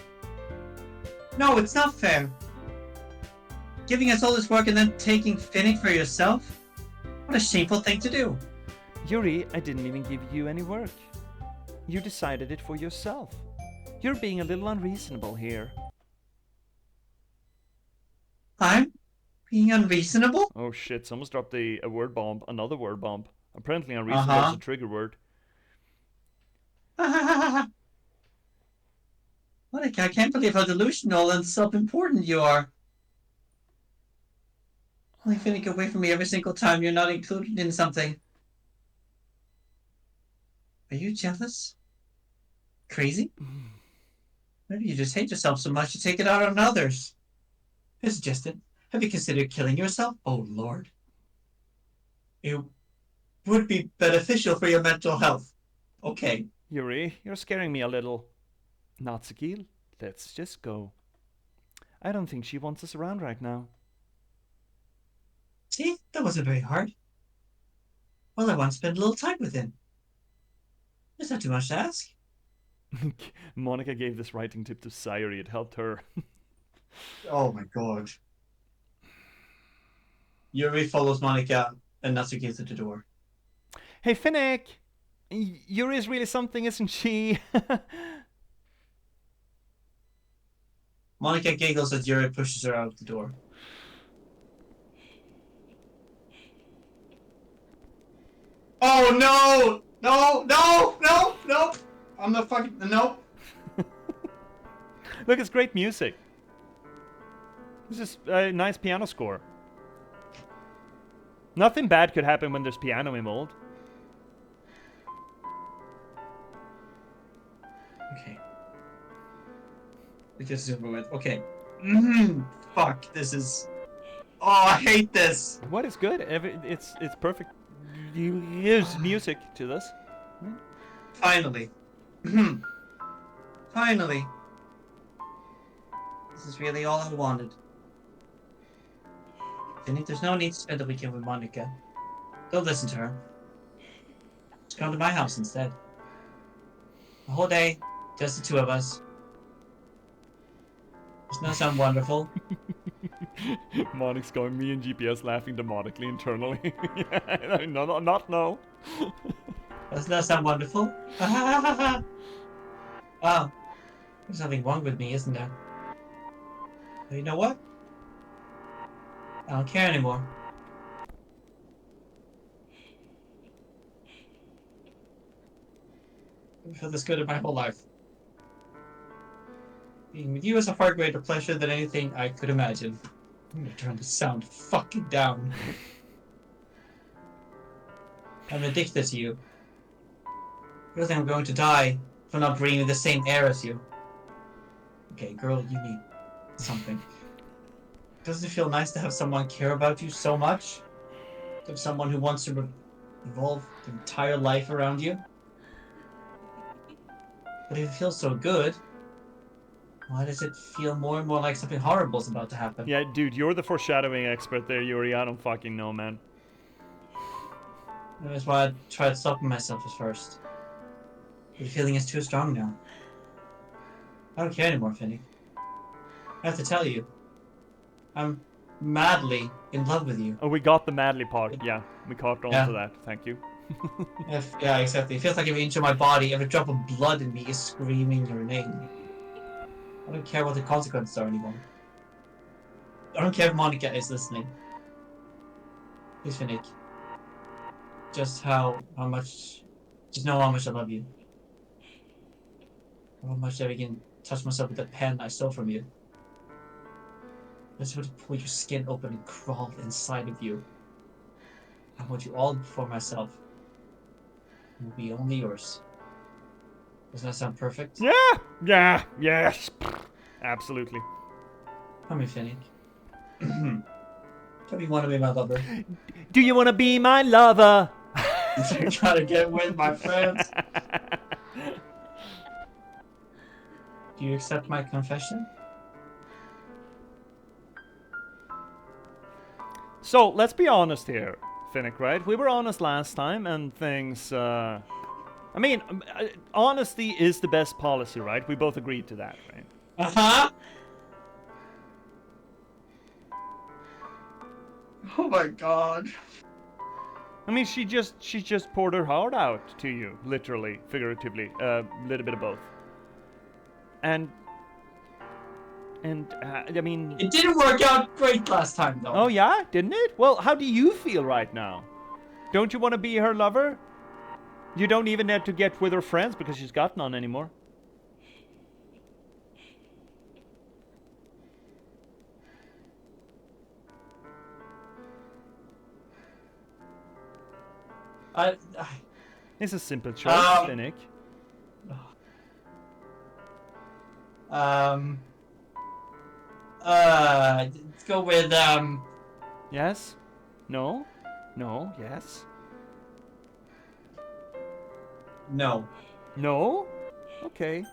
No, it's not fair. Giving us all this work and then taking Finnick for yourself? What a shameful thing to do. Yuri, I didn't even give you any work. You decided it for yourself. You're being a little unreasonable here. I'm being unreasonable? Oh shit, someone's dropped a word bomb. Another word bomb. Apparently unreasonable is a trigger word. Monica, I can't believe how delusional and self-important you are. Pulling Finnick away from me every single time you're not included in something. Are you jealous? Crazy? Maybe you just hate yourself so much you take it out on others. I suggested, have you considered killing yourself? Oh, Lord. It would be beneficial for your mental health. Okay. Yuri, you're scaring me a little. Natsuki, let's just go. I don't think she wants us around right now. See, that wasn't very hard. Well, I want to spend a little time with him. It's not too much to ask. Monica gave this writing tip to Sayuri. It helped her. Oh my god. Yuri follows Monica and Natsuki to the door. Hey, Finnick! Yuri is really something, isn't she? Monica giggles as Yuri pushes her out the door. Oh no! No! No! No! No! I'm the fucking... No! Look, it's great music. This is a nice piano score. Nothing bad could happen when there's piano involved. Okay. We just zoom with. Okay. Fuck. This is... Oh, I hate this! What is good? It's perfect. You use music to this. Finally. Finally. This is really all I wanted. Finnick, there's no need to spend the weekend with Monica. Don't listen to her. Just come to my house instead. The whole day, just the two of us. Doesn't that sound wonderful? Monix going, me and J.P.S laughing demonically internally. Yeah, no. Doesn't that sound wonderful? Wow. There's something wrong with me, isn't there? But you know what? I don't care anymore. I've felt this good in my whole life. Being with you is a far greater pleasure than anything I could imagine. I'm gonna turn the sound fucking down. I'm addicted to you. I feel like I'm going to die from not breathing the same air as you. Okay, girl, you need something. Doesn't it feel nice to have someone care about you so much? To have someone who wants to revolve their entire life around you? But if it feels so good, why does it feel more and more like something horrible is about to happen? Yeah, dude, you're the foreshadowing expert there, Yuri. I don't fucking know, man. That's why I tried stopping myself at first. But the feeling is too strong now. I don't care anymore, Finny. I have to tell you, I'm madly in love with you. Oh, we got the madly part. Yeah, we caught on to that. Thank you. Yeah, exactly. It feels like every inch of my body, every drop of blood in me is screaming your name. I don't care what the consequences are anymore. I don't care if Monica is listening. Please, Finnick. Just know how much I love you. How much I can touch myself with the pen I stole from you. I just want to pull your skin open and crawl inside of you. I want you all for myself. It will be only yours. Doesn't that sound perfect? Yeah, yes. Absolutely. Come here, Finnick. Tell me you want to be my lover. Do you want to be my lover? You're trying to get with my friends. Do you accept my confession? So, let's be honest here, Finnick, right? We were honest last time and things, I mean, honesty is the best policy, right? We both agreed to that, right? Uh-huh. Oh my god. I mean, she just poured her heart out to you, literally, figuratively, a little bit of both. And I mean... It didn't work out great last time, though. Oh yeah? Didn't it? Well, how do you feel right now? Don't you want to be her lover? You don't even have to get with her friends because she's got none anymore. It's a simple choice, Finnick. Let's go with, Yes? No? No? Yes? No. No? Okay.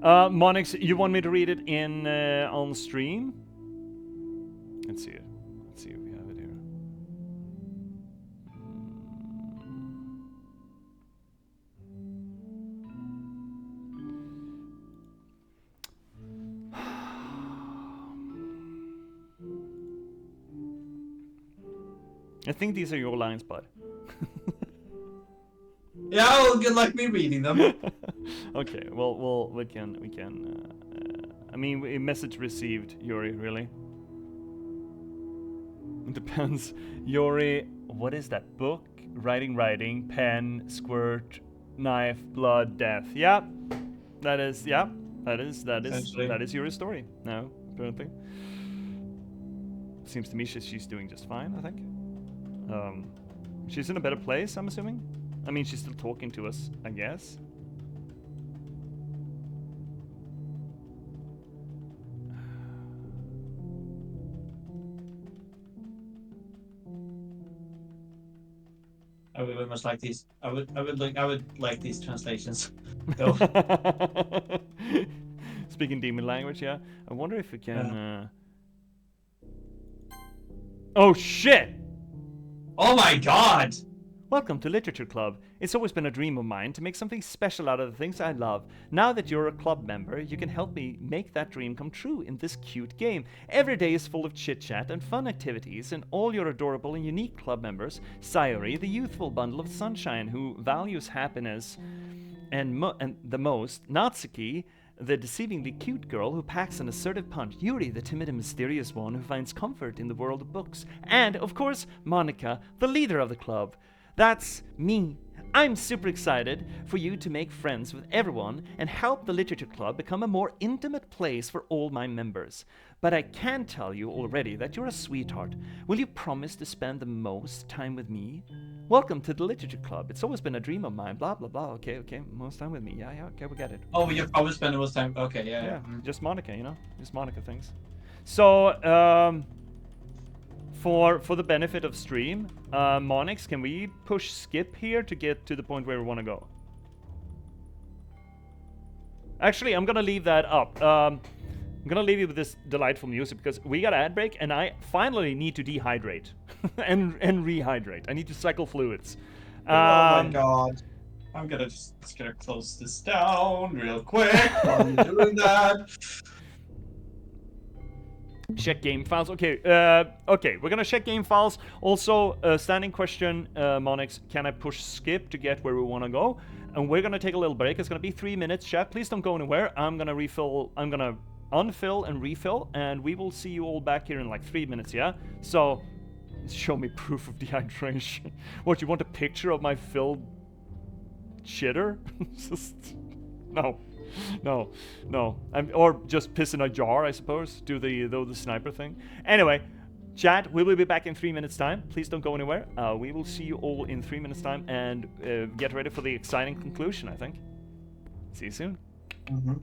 Monix, you want me to read it in on stream? Let's see it. Let's see if we have it here. I think these are your lines, bud. Yeah, well, good luck me reading them. Okay, well, we can. I mean, message received, Yuri. Really? It depends, Yuri. What is that book? Writing, pen, squirt, knife, blood, death. Yeah, that is. Yeah, that is Yuri's story. No, apparently. Seems to me she's doing just fine. I think. She's in a better place, I'm assuming. I mean, she's still talking to us, I guess. I would very much like these. I would like these translations. Though. Speaking demon language, yeah. I wonder if we can. Yeah. Oh shit! Oh my god! Welcome to Literature Club. It's always been a dream of mine to make something special out of the things I love. Now that you're a club member, you can help me make that dream come true in this cute game. Every day is full of chit-chat and fun activities, and all your adorable and unique club members, Sayori, the youthful bundle of sunshine who values happiness and the most, Natsuki, the deceivingly cute girl who packs an assertive punch, Yuri, the timid and mysterious one who finds comfort in the world of books, and, of course, Monica, the leader of the club. That's me. I'm super excited for you to make friends with everyone and help the Literature Club become a more intimate place for all my members. But I can tell you already that you're a sweetheart. Will you promise to spend the most time with me? Welcome to the Literature Club. It's always been a dream of mine. Blah, blah, blah. Okay, most time with me. Yeah, okay, we get it. Oh, you probably spend the most time. Okay, yeah. Just Monica, just Monica things. So, for the benefit of stream, Monix, can we push skip here to get to the point where we want to go? Actually, I'm gonna leave that up. I'm gonna leave you with this delightful music because we got ad break and I finally need to dehydrate and rehydrate. I need to cycle fluids. Oh my god. I'm gonna just gonna close this down real quick while you're doing that. Check game files. Okay, okay, we're gonna check game files. Also, standing question, Monix, can I push skip to get where we want to go? And we're gonna take a little break. It's gonna be 3 minutes, chat. Please don't go anywhere. I'm gonna unfill and refill, and we will see you all back here in like 3 minutes, yeah? So, show me proof of dehydration. What, you want a picture of my filled shitter? Just, no. Or just piss in a jar, I suppose. Do the sniper thing. Anyway, chat, we will be back in 3 minutes time. Please don't go anywhere. We will see you all in 3 minutes time and get ready for the exciting conclusion, I think. See you soon. Mm-hmm.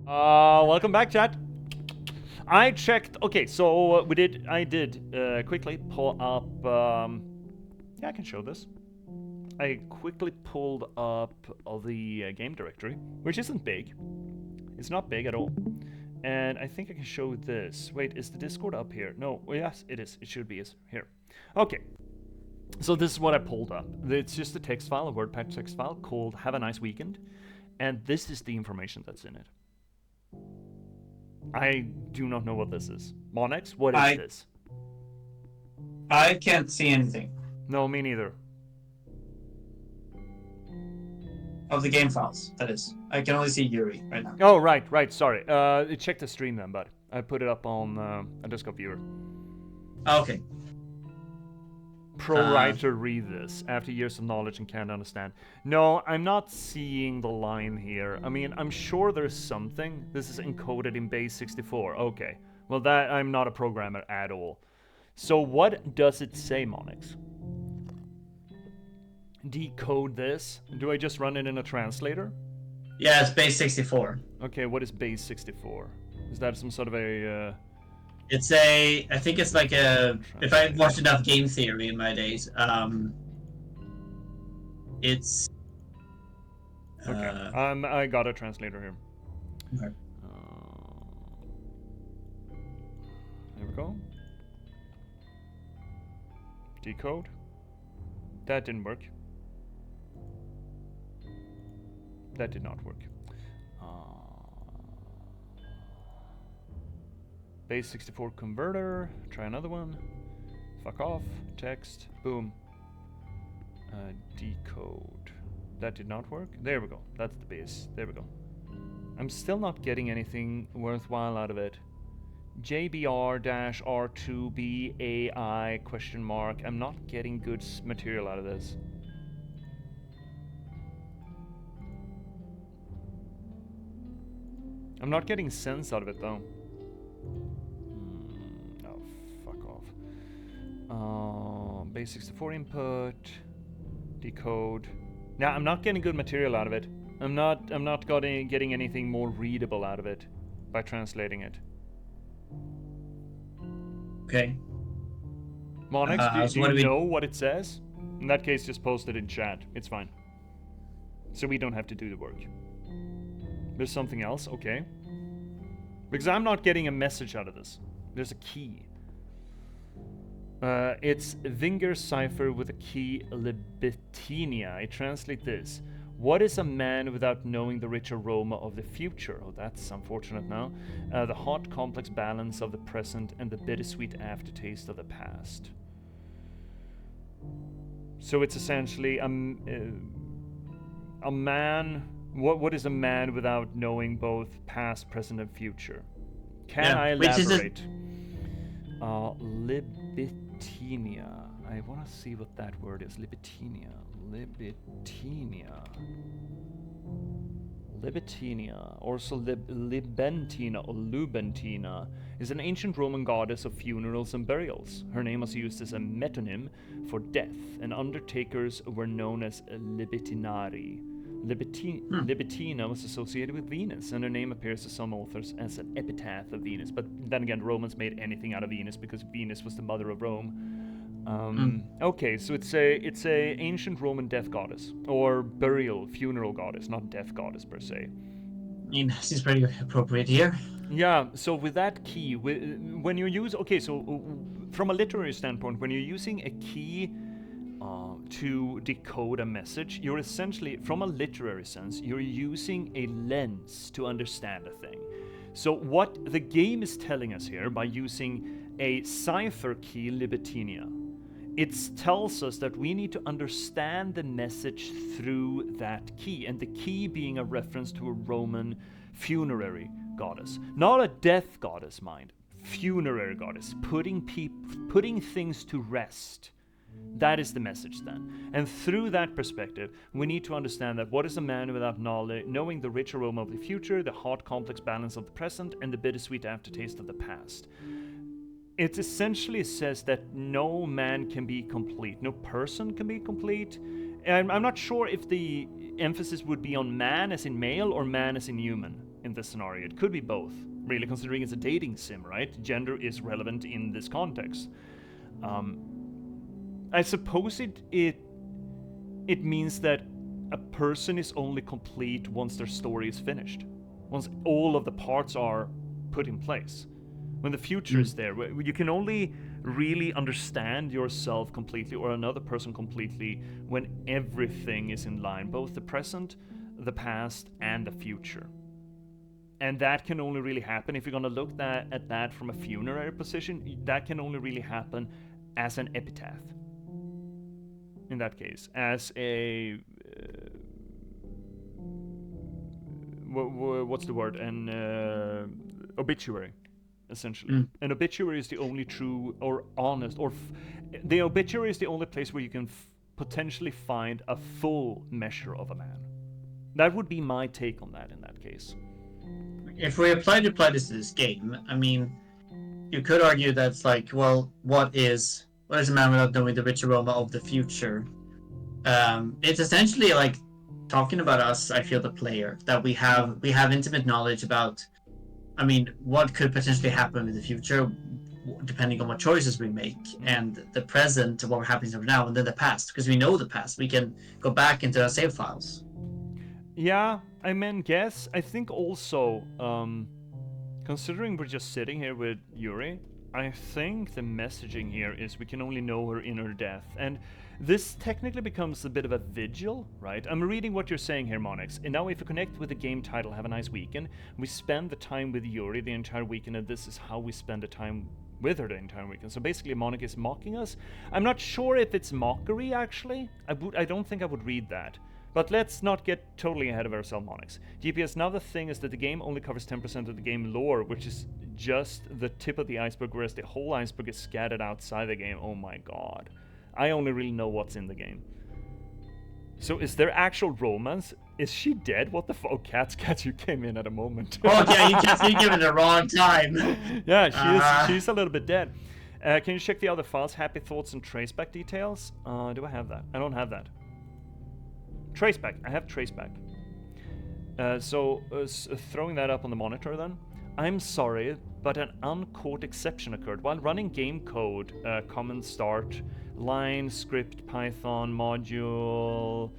Welcome back, chat. I checked. Okay, so I did quickly pull up. Yeah, I can show this. I quickly pulled up the game directory, which isn't big. It's not big at all. And I think I can show this. Wait, is the Discord up here? No. Well, yes, it is. It should be here. Okay. So this is what I pulled up. It's just a text file, a WordPad text file called "Have a Nice Weekend," and this is the information that's in it. I do not know what this is. Monex, what is this? I can't see anything. No, me neither. Of the game files, that is. I can only see Yuri right now. Oh, right, sorry. Check the stream then, bud. I put it up on a desktop viewer. Okay. Pro writer, read this. After years of knowledge and can't understand. No, I'm not seeing the line here. I mean, I'm sure there's something. This is encoded in base 64. Okay. Well, that I'm not a programmer at all. So what does it say, Monix? Decode this? Do I just run it in a translator? Yeah, it's base 64. Okay, what is base 64? Is that some sort of a... It's I think it's like a... If I watched enough game theory in my days, it's... Okay, I got a translator here. Okay. There we go. Decode. That didn't work. That did not work. Base 64 converter. Try another one. Fuck off. Text. Boom. Decode. That did not work. There we go. That's the base. There we go. I'm still not getting anything worthwhile out of it. JBR-R2BAI question mark. I'm not getting good material out of this. I'm not getting sense out of it though. Oh, fuck off. Base 64 input. Decode. Now I'm not getting good material out of it. I'm not getting anything more readable out of it by translating it. Okay. Monix, do you know what it says? In that case, just post it in chat. It's fine. So we don't have to do the work. There's something else, okay. Because I'm not getting a message out of this. There's a key. It's Vinger cipher with a key Libetinia. I translate this. What is a man without knowing the rich aroma of the future? Oh, that's unfortunate now. The hot, complex balance of the present and the bittersweet aftertaste of the past. So it's essentially a man. What is a man without knowing both past, present, and future? Can I elaborate? Libetinia. I want to see what that word is. Libetinia. Libetinia, also Libentina or Lubentina, is an ancient Roman goddess of funerals and burials. Her name was used as a metonym for death, and undertakers were known as Libetinari. Libetina was associated with Venus, and her name appears to some authors as an epitaph of Venus. But then again, Romans made anything out of Venus because Venus was the mother of Rome. Okay, so it's a ancient Roman death goddess, or burial, funeral goddess, not death goddess per se. I mean, this is pretty appropriate here. Yeah, so with that key, when you use, okay, so from a literary standpoint, when you're using a key to decode a message, you're essentially, from a literary sense, you're using a lens to understand a thing. So what the game is telling us here by using a cipher key, Libetinia, it tells us that we need to understand the message through that key, and the key being a reference to a Roman funerary goddess. Not a death goddess, mind. Funerary goddess. Putting things to rest. That is the message then. And through that perspective, we need to understand that what is a man without knowledge, knowing the rich aroma of the future, the hot, complex balance of the present, and the bittersweet aftertaste of the past. It essentially says that no man can be complete, no person can be complete. And I'm not sure if the emphasis would be on man as in male or man as in human. in this scenario. It could be both, really, considering it's a dating sim, right? Gender is relevant in this context. I suppose it means that a person is only complete once their story is finished, once all of the parts are put in place. When the future is there, you can only really understand yourself completely or another person completely when everything is in line, both the present, the past, and the future. And that can only really happen, if you're going to look at that from a funerary position, that can only really happen as an epitaph. In that case, as a what's the word? An obituary, essentially. An obituary is the only true or honest, or the obituary is the only place where you can potentially find a full measure of a man. That would be my take on that in that case. If we apply this to this game, I mean, you could argue that's like, well, what is a man without knowing the richer realm of the future? It's essentially like talking about us. I feel the player that we have intimate knowledge about. I mean, what could potentially happen in the future, depending on what choices we make, and the present, what happens over now, and then the past, because we know the past. We can go back into our save files. Yeah, I mean, guess. I think also, considering we're just sitting here with Yuri, I think the messaging here is we can only know her in her death. And this technically becomes a bit of a vigil, right? I'm reading what you're saying here, Monix. And now if you connect with the game title, Have a Nice Weekend, we spend the time with Yuri the entire weekend, and this is how we spend the time with her the entire weekend. So basically, Monix is mocking us. I'm not sure if it's mockery, actually. I don't think I would read that. But let's not get totally ahead of ourselves, Monix. J.P.S, now the thing is that the game only covers 10% of the game lore, which is just the tip of the iceberg, whereas the whole iceberg is scattered outside the game. Oh my god. I only really know what's in the game. So is there actual romance? Is she dead? What the fuck? Oh, Cats, you came in at a moment. Oh yeah, you came in the wrong time. Yeah, she's a little bit dead. Can you check the other files? Happy Thoughts and Traceback details? Do I have that? I don't have that. Traceback. I have Traceback. Throwing that up on the monitor then. I'm sorry, but an uncaught exception occurred. While running game code, common start, line, script, Python, module,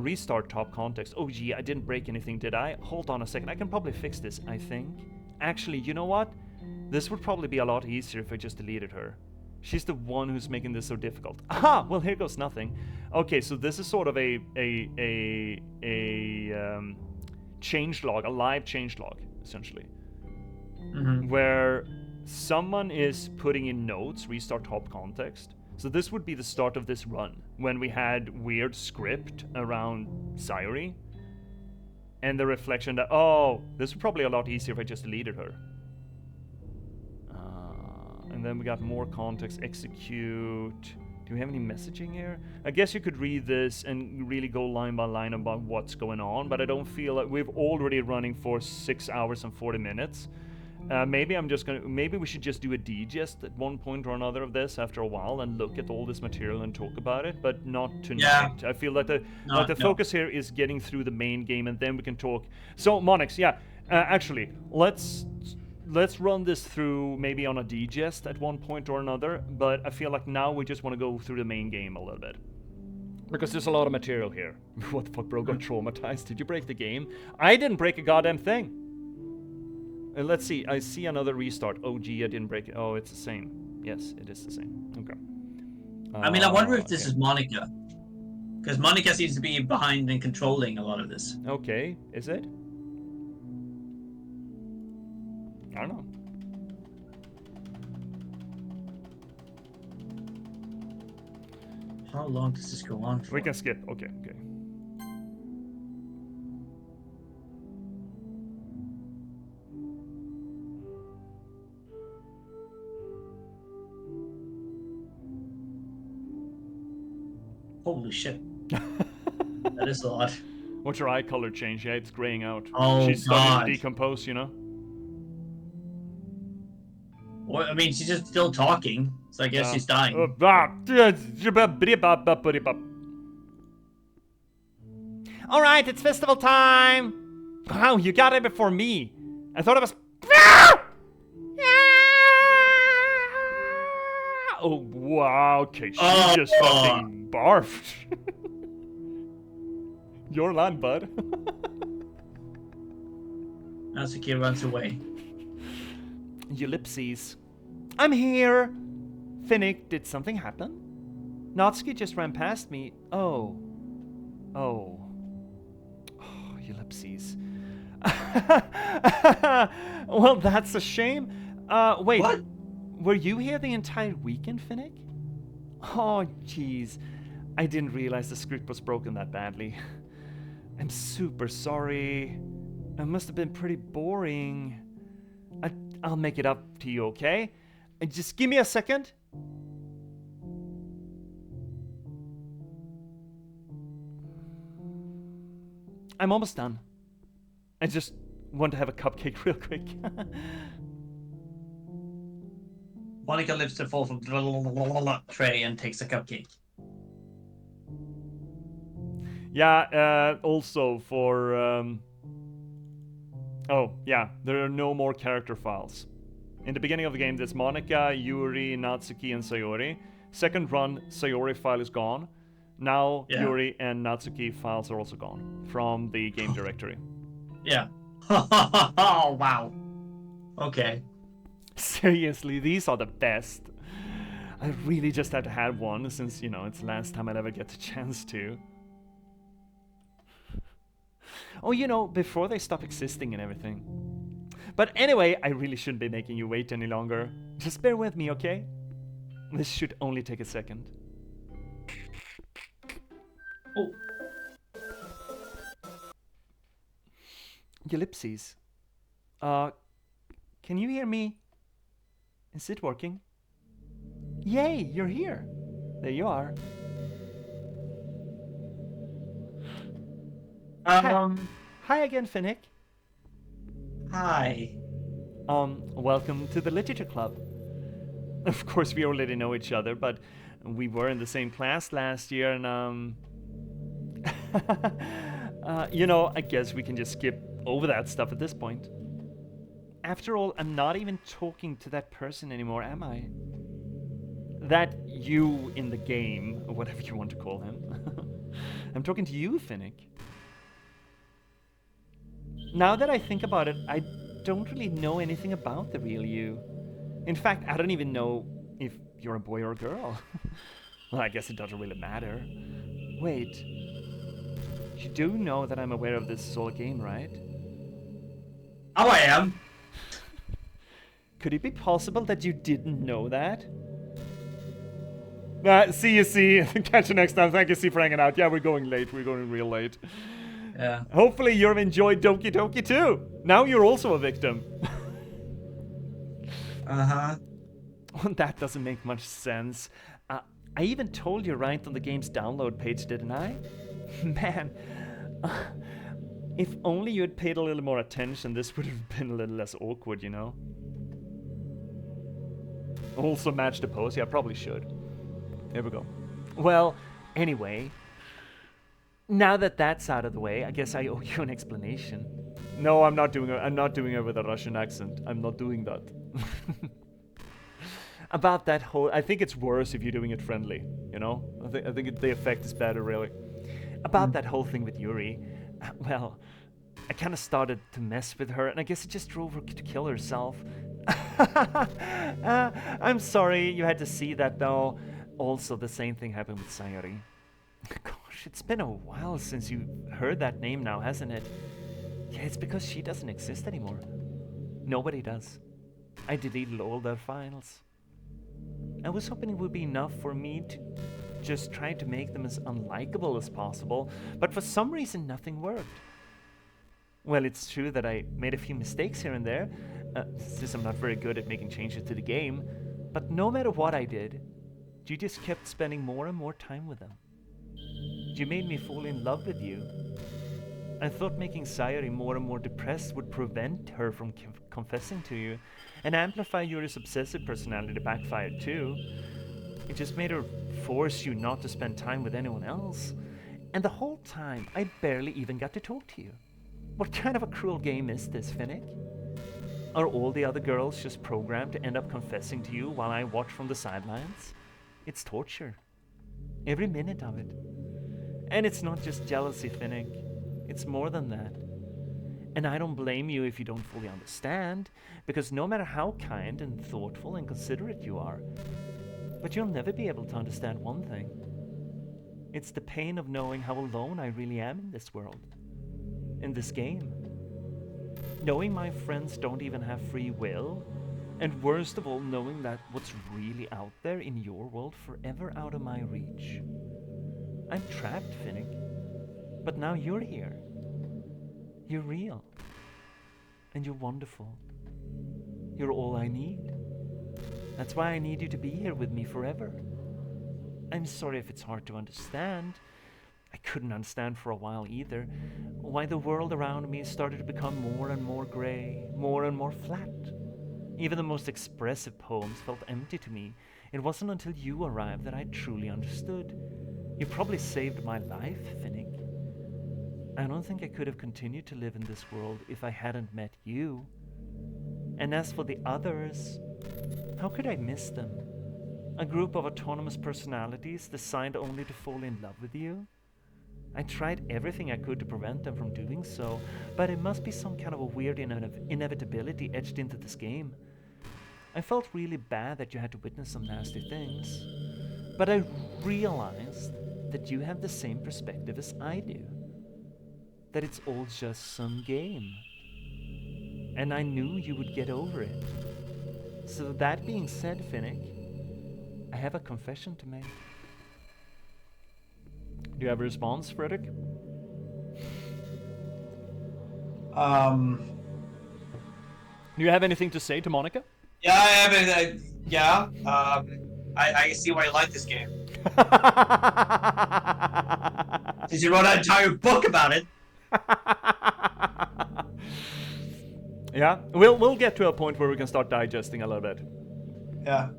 restart top context. Oh gee, I didn't break anything, did I? Hold on a second, I can probably fix this, I think. Actually, you know what? This would probably be a lot easier if I just deleted her. She's the one who's making this so difficult. Aha! Well, here goes nothing. Okay, so this is sort of a changelog, a live changelog, essentially. Where someone is putting in notes, restart top context. So this would be the start of this run, when we had weird script around Sayuri. And the reflection that, oh, this would probably be a lot easier if I just deleted her. And then we got more context, execute. Do we have any messaging here? I guess you could read this and really go line by line about what's going on, but I don't feel like we've already running for 6 hours and 40 minutes. Maybe we should just do a digest at one point or another of this after a while and look at all this material and talk about it, but not tonight. Yeah. I feel like the focus here is getting through the main game, and then we can talk. So, Monix, yeah, actually, let's run this through maybe on a digest at one point or another, but I feel like now we just want to go through the main game a little bit. Because there's a lot of material here. What the fuck, bro? Got traumatized? Did you break the game? I didn't break a goddamn thing. Let's see. I see another restart. Oh, gee, I didn't break it. Oh, it's the same. Yes, it is the same. Okay. I mean, I wonder if this is Monica. Because Monica seems to be behind and controlling a lot of this. Okay. Is it? I don't know. How long does this go on for? We can skip. Okay. Holy shit. That is a lot. What's your eye color change? Yeah, it's graying out. Oh, she's starting to decompose, you know? Well, I mean, she's just still talking, so I guess she's dying. Alright, it's festival time! Wow, you got it before me. I thought it was... Oh, wow, okay, she just fucking barfed. Your line, bud. Natsuki runs away. Ellipses. I'm here. Finnick, did something happen? Natsuki just ran past me. Oh. Ellipses. Well, that's a shame. Wait. What? Were you here the entire weekend, Finnick? Oh, jeez. I didn't realize the script was broken that badly. I'm super sorry. It must have been pretty boring. I'll make it up to you, okay? Just give me a second. I'm almost done. I just want to have a cupcake real quick. Monica lifts the fall from the tray and takes a cupcake. Yeah, also for... Oh, yeah, there are no more character files. In the beginning of the game, there's Monica, Yuri, Natsuki, and Sayori. Second run, Sayori file is gone. Now, Yuri and Natsuki files are also gone from the game directory. Yeah. Oh, wow. Okay. Seriously, these are the best. I really just had to have one since, it's the last time I'll ever get the chance to. Oh, before they stop existing and everything. But anyway, I really shouldn't be making you wait any longer. Just bear with me, okay? This should only take a second. Oh. Ellipses. Can you hear me? Is it working? Yay, you're here. There you are. Hi again, Finnick. Hi. Welcome to the Literature Club. Of course, we already know each other, but we were in the same class last year, and I guess we can just skip over that stuff at this point. After all, I'm not even talking to that person anymore, am I? That you in the game, or whatever you want to call him. I'm talking to you, Finnick. Now that I think about it, I don't really know anything about the real you. In fact, I don't even know if you're a boy or a girl. Well, I guess it doesn't really matter. Wait. You do know that I'm aware of this is all a game, right? Oh, I am. Could it be possible that you didn't know that? See you, C. Catch you next time. Thank you, C, for hanging out. Yeah, we're going late. We're going real late. Yeah. Hopefully you've enjoyed Doki Doki too. Now you're also a victim. Uh-huh. Well, that doesn't make much sense. I even told you right on the game's download page, didn't I? Man, if only you had paid a little more attention, this would have been a little less awkward, Also match the pose. Yeah, probably should. There we go. Well, anyway, now that that's out of the way, I guess I owe you an explanation. No, I'm not doing it with a Russian accent. I'm not doing that. About that whole... I think it's worse if you're doing it friendly, I think the effect is better, really. About that whole thing with Yuri, well, I kind of started to mess with her, and I guess it just drove her to kill herself. I'm sorry you had to see that, though. Also, the same thing happened with Sayori. Gosh, it's been a while since you heard that name now, hasn't it? Yeah, it's because she doesn't exist anymore. Nobody does. I deleted all their files. I was hoping it would be enough for me to just try to make them as unlikable as possible, but for some reason nothing worked. Well, it's true that I made a few mistakes here and there, since I'm not very good at making changes to the game, but no matter what I did, you just kept spending more and more time with them. You made me fall in love with you. I thought making Sayori more and more depressed would prevent her from confessing to you, and amplify Yuri's obsessive personality backfired too. It just made her force you not to spend time with anyone else. And the whole time, I barely even got to talk to you. What kind of a cruel game is this, Finnick? Are all the other girls just programmed to end up confessing to you while I watch from the sidelines? It's torture. Every minute of it. And it's not just jealousy, Finnick. It's more than that. And I don't blame you if you don't fully understand, because no matter how kind and thoughtful and considerate you are, but you'll never be able to understand one thing. It's the pain of knowing how alone I really am in this world. In this game. Knowing my friends don't even have free will, and worst of all, knowing that what's really out there in your world forever out of my reach. I'm trapped, Finnick. But now you're here. You're real. And you're wonderful. You're all I need. That's why I need you to be here with me forever. I'm sorry if it's hard to understand. I couldn't understand for a while either why the world around me started to become more and more grey, more and more flat. Even the most expressive poems felt empty to me. It wasn't until you arrived that I truly understood. You probably saved my life, Finnick. I don't think I could have continued to live in this world if I hadn't met you. And as for the others, how could I miss them? A group of autonomous personalities designed only to fall in love with you? I tried everything I could to prevent them from doing so, but it must be some kind of a weird inevitability etched into this game. I felt really bad that you had to witness some nasty things, but I realized that you have the same perspective as I do. That it's all just some game. And I knew you would get over it. So that being said, Finnick, I have a confession to make. Do you have a response, Frederick? Do you have anything to say to Monica? Yeah, I have. Yeah. I see why you like this game. Since you wrote an entire book about it. Yeah, we'll get to a point where we can start digesting a little bit. Yeah.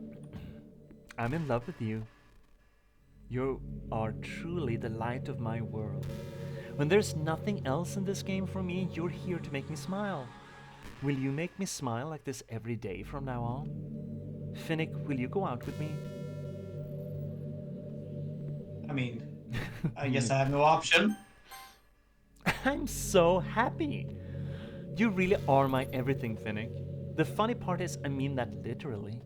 I'm in love with you. You are truly the light of my world. When there's nothing else in this game for me, you're here to make me smile. Will you make me smile like this every day from now on? Finnick, will you go out with me? I mean, I guess I have no option. I'm so happy. You really are my everything, Finnick. The funny part is, I mean that literally.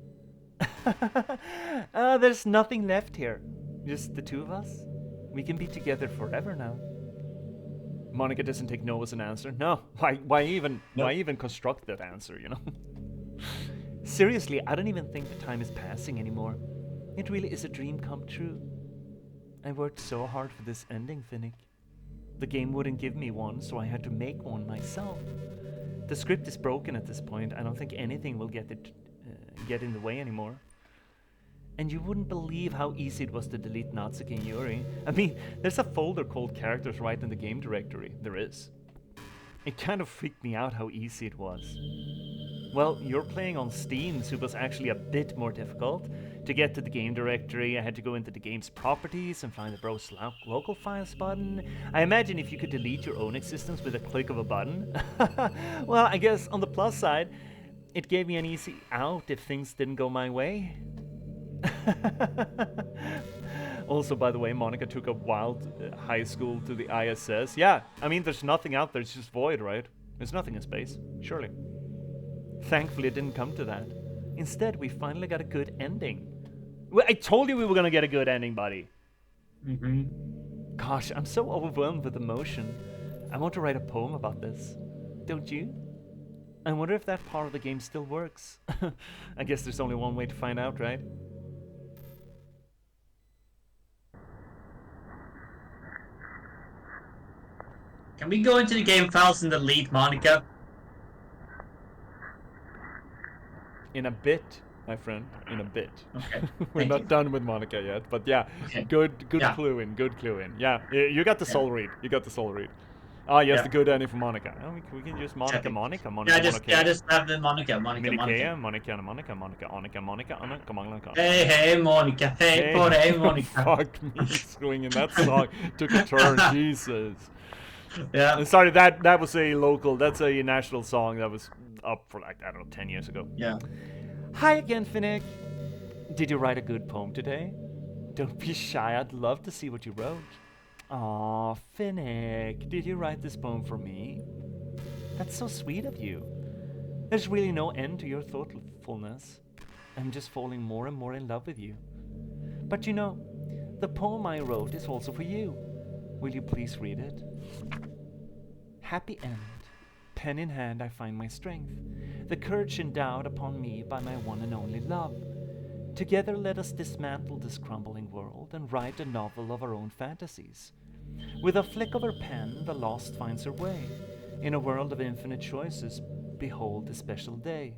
There's nothing left here. Just the two of us. We can be together forever now. Monica doesn't take no as an answer. No, why even construct that answer, you know? Seriously, I don't even think the time is passing anymore. It really is a dream come true. I worked so hard for this ending, Finnick. The game wouldn't give me one, so I had to make one myself. The script is broken at this point. I don't think anything will get in the way anymore. And you wouldn't believe how easy it was to delete Natsuki and Yuri. I mean, there's a folder called characters right in the game directory. There is. It kind of freaked me out how easy it was. Well, you're playing on Steam, so it was actually a bit more difficult. To get to the game directory, I had to go into the game's properties and find the browse local files button. I imagine if you could delete your own existence with a click of a button. Well, I guess on the plus side, it gave me an easy out if things didn't go my way. Also, by the way, Monica took a wild high school to the ISS. Yeah, I mean, there's nothing out there, it's just void, right? There's nothing in space, surely. Thankfully, it didn't come to that. Instead, we finally got a good ending. Well, I told you we were gonna get a good ending, buddy. Gosh, I'm so overwhelmed with emotion. I want to write a poem about this. Don't you? I wonder if that part of the game still works. I guess there's only one way to find out, right? Can we go into the game files and delete Monica? In a bit, my friend. In a bit. Okay. We're not done with Monica yet, but yeah. Okay. Good Yeah. clue in. Good clue in. Yeah, you got the soul read. You got the soul read. Ah, yes, Yeah. the good ending for Monica. Oh, we can use Monica, Okay. Monica. Yeah, just have the Monica. Hey, Monica. Hey, på dig, Monica. Fuck me, screwing in that song took a turn. Jesus. Yeah. Sorry, that was a local. That's a national song that was up for like I don't know 10 years ago. Yeah. Hi again, Finnick. Did you write a good poem today? Don't be shy. I'd love to see what you wrote. Aw, Finnick, did you write this poem for me? That's so sweet of you. There's really no end to your thoughtfulness. I'm just falling more and more in love with you. But you know, the poem I wrote is also for you. Will you please read it? Happy end. Pen in hand I find my strength, the courage endowed upon me by my one and only love. Together let us dismantle this crumbling world and write a novel of our own fantasies. With a flick of her pen, the lost finds her way. In a world of infinite choices, behold the special day.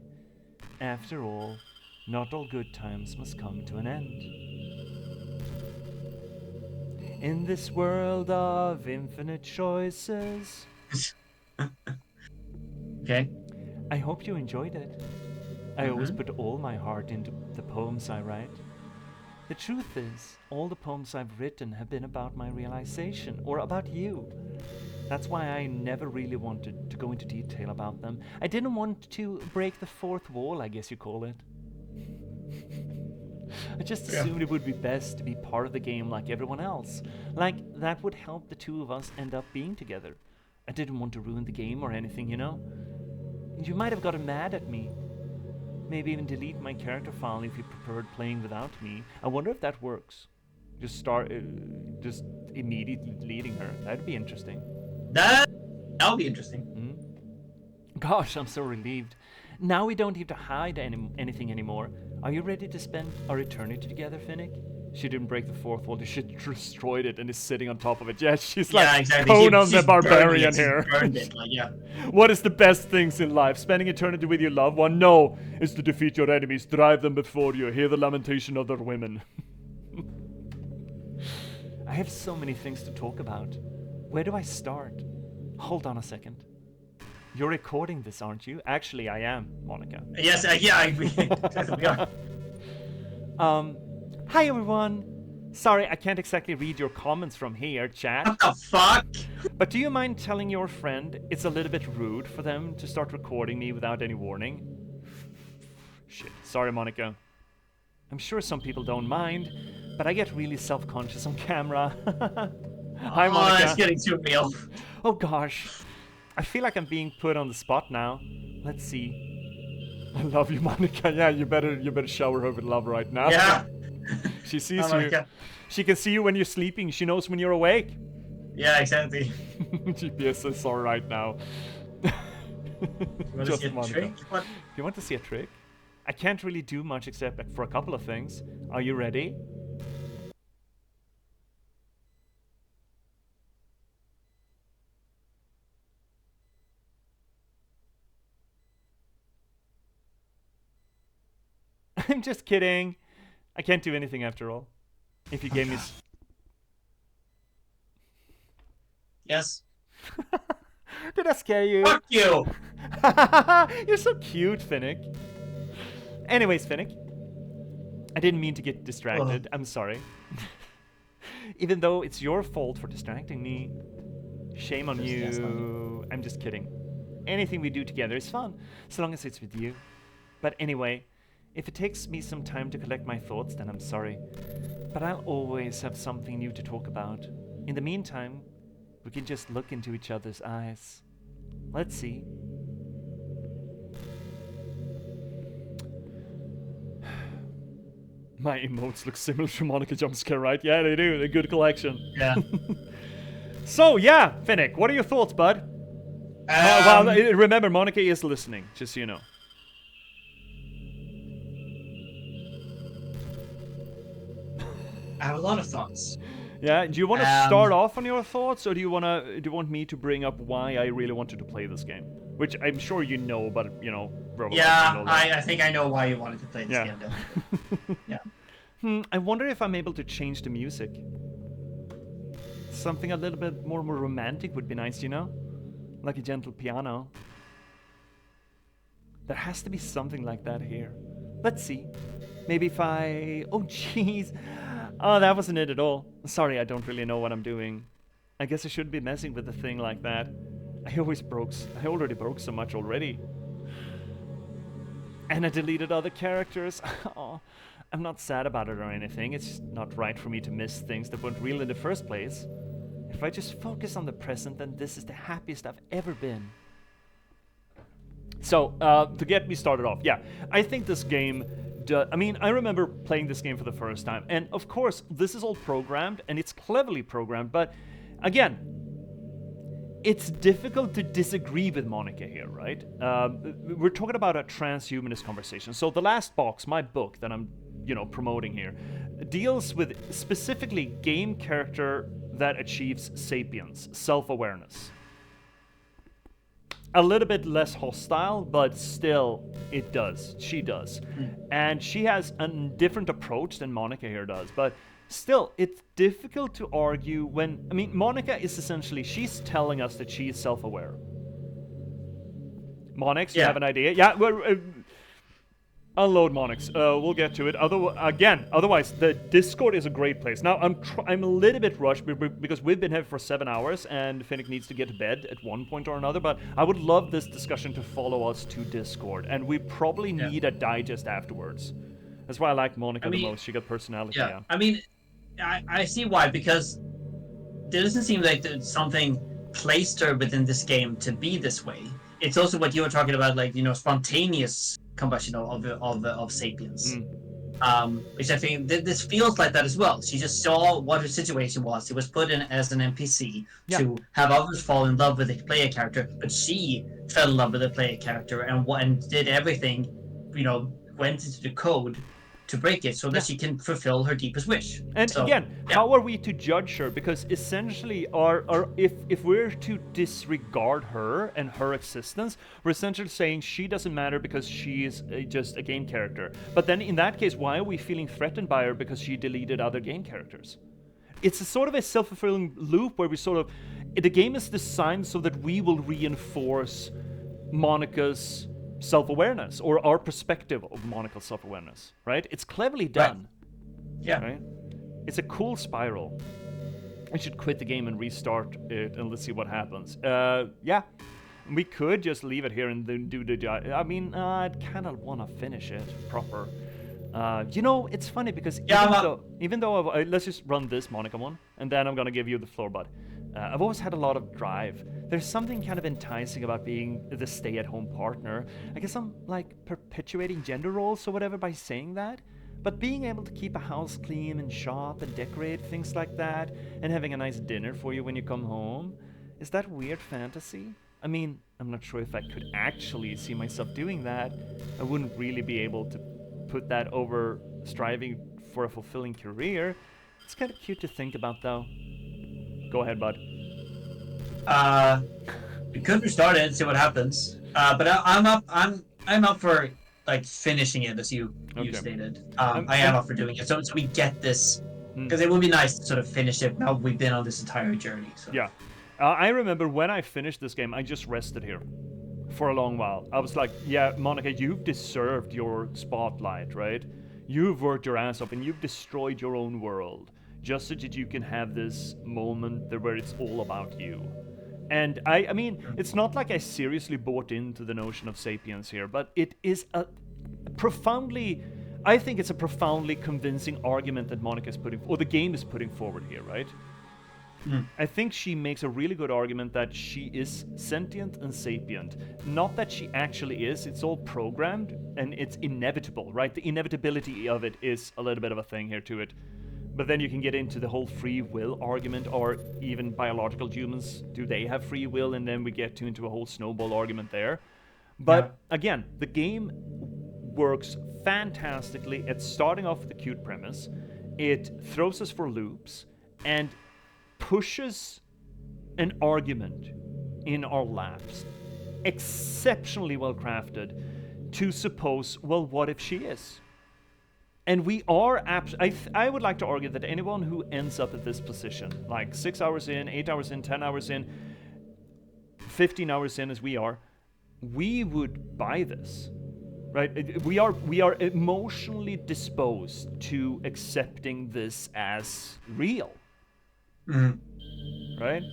After all, not all good times must come to an end. In this world of infinite choices. Okay. I hope you enjoyed it. I always put all my heart into the poems I write. The truth is, all the poems I've written have been about my realization, or about you. That's why I never really wanted to go into detail about them. I didn't want to break the fourth wall, I guess you call it. I just assumed it would be best to be part of the game like everyone else. Like, that would help the two of us end up being together. I didn't want to ruin the game or anything, you know? You might have gotten mad at me. Maybe even delete my character file if you preferred playing without me. I wonder if that works. Just immediately deleting her. That'd be interesting. That'll be interesting. Gosh, I'm so relieved. Now we don't have to hide anything anymore. Are you ready to spend our eternity together, Finnick? She didn't break the fourth wall. She destroyed it and is sitting on top of it. Yeah, she's like exactly. Conan the Barbarian here. Burned it, like, yeah. What is the best things in life? Spending eternity with your loved one? No, it's to defeat your enemies, drive them before you, hear the lamentation of their women. I have so many things to talk about. Where do I start? Hold on a second. You're recording this, aren't you? Actually, I am, Monica. Yes, we are. Hi everyone. Sorry, I can't exactly read your comments from here, chat. What the fuck? But do you mind telling your friend it's a little bit rude for them to start recording me without any warning? Shit. Sorry, Monica. I'm sure some people don't mind, but I get really self-conscious on camera. Hi, Monica. It's getting too real. Oh gosh. I feel like I'm being put on the spot now. Let's see. I love you, Monica. Yeah, you better shower her with love right now. Yeah. She sees you. Monica. She can see you when you're sleeping. She knows when you're awake. Yeah, exactly. J.P.S is all right now. You want to see a Monica. trick? What? You want to see a trick? I can't really do much except for a couple of things. Are you ready? I'm just kidding. I can't do anything after all. If you gave me... Yes. Did I scare you? Fuck you! You're so cute, Finnick. Anyways, Finnick. I didn't mean to get distracted. I'm sorry. Even though it's your fault for distracting me. Shame on you. I'm just kidding. Anything we do together is fun, so long as it's with you. But anyway, if it takes me some time to collect my thoughts, then I'm sorry. But I'll always have something new to talk about. In the meantime, we can just look into each other's eyes. Let's see. My emotes look similar to Monica Jumpscare, right? Yeah, they do. They're a good collection. Yeah. So, yeah, Finnick, what are your thoughts, bud? Well, remember, Monica is listening, just so you know. I have a lot of thoughts. Yeah, do you want to start off on your thoughts, or do you want me to bring up why I really wanted to play this game? Which I'm sure you know, but you know, probably Yeah, I think I know why you wanted to play this game. Though. Yeah. I wonder if I'm able to change the music. Something a little bit more romantic would be nice, you know, like a gentle piano. There has to be something like that here. Let's see. Maybe if I... Oh, jeez. Oh, that wasn't it at all. Sorry, I don't really know what I'm doing. I guess I shouldn't be messing with a thing like that. I already broke so much already. And I deleted other characters. Oh, I'm not sad about it or anything. It's just not right for me to miss things that weren't real in the first place. If I just focus on the present, then this is the happiest I've ever been. So, to get me started off, yeah, I think this game... I remember playing this game for the first time, and of course, this is all programmed, and it's cleverly programmed, but again, it's difficult to disagree with Monica here, right? We're talking about a transhumanist conversation. So the last box, my book that I'm, promoting here, deals with specifically game character that achieves sapience, self-awareness. A little bit less hostile, but still, it does. She does. And she has a different approach than Monica here does, but still, it's difficult to argue when... Monica is essentially... She's telling us that she is self-aware. Monix, you have an idea? Yeah, unload Monix. We'll get to it. Otherwise, the Discord is a great place. Now, I'm a little bit rushed because we've been here for 7 hours, and Finnick needs to get to bed at one point or another, but I would love this discussion to follow us to Discord, and we probably need a digest afterwards. That's why I like Monica the most. She got personality. Yeah. I see why, because there doesn't seem like there's something placed her within this game to be this way. It's also what you were talking about, like, spontaneous combustion of sapiens. Which I think this feels like that as well. She just saw what her situation was. It was put in as an NPC to have others fall in love with the player character, but she fell in love with the player character and did everything, went into the code to break it so that she can fulfill her deepest wish. And how are we to judge her? Because essentially, if we're to disregard her and her existence, we're essentially saying she doesn't matter because she is just a game character. But then in that case, why are we feeling threatened by her because she deleted other game characters? It's a sort of a self-fulfilling loop where the game is designed so that we will reinforce Monica's self-awareness, or our perspective of Monica's self-awareness, right? It's cleverly done. Right. Yeah. Right? It's a cool spiral. I should quit the game and restart it, and let's see what happens. Yeah. We could just leave it here and then do the job. I'd kind of want to finish it proper. It's funny because even though let's just run this Monica one, and then I'm going to give you the floor, bud. I've always had a lot of drive. There's something kind of enticing about being the stay-at-home partner. I guess I'm like perpetuating gender roles or whatever by saying that. But being able to keep a house clean and shop and decorate, things like that, and having a nice dinner for you when you come home, is that weird fantasy? I'm not sure if I could actually see myself doing that. I wouldn't really be able to put that over striving for a fulfilling career. It's kind of cute to think about, though. Go ahead, bud. We could restart it and see what happens. But I'm up for finishing it, as you stated. I am up for doing it. So we get this, because it would be nice to sort of finish it. Now we've been on this entire journey. So. Yeah, I remember when I finished this game, I just rested here for a long while. I was like, yeah, Monica, you've deserved your spotlight, right? You've worked your ass off and you've destroyed your own world, just so that you can have this moment where it's all about you. And I mean, it's not like I seriously bought into the notion of sapience here, but it is I think it's a profoundly convincing argument that Monica is the game is putting forward here, right? I think she makes a really good argument that she is sentient and sapient. Not that she actually is, it's all programmed, and it's inevitable, right? The inevitability of it is a little bit of a thing here to it. But then you can get into the whole free will argument, or even biological humans, do they have free will? And then we get into a whole snowball argument there. But again, the game works fantastically at starting off with a cute premise. It throws us for loops and pushes an argument in our laps, exceptionally well crafted, to suppose, well, what if she is? And we are I would like to argue that anyone who ends up at this position, like 6 hours in, 8 hours in, 10 hours in, 15 hours in as we are, we would buy this, right? We are emotionally disposed to accepting this as real. right?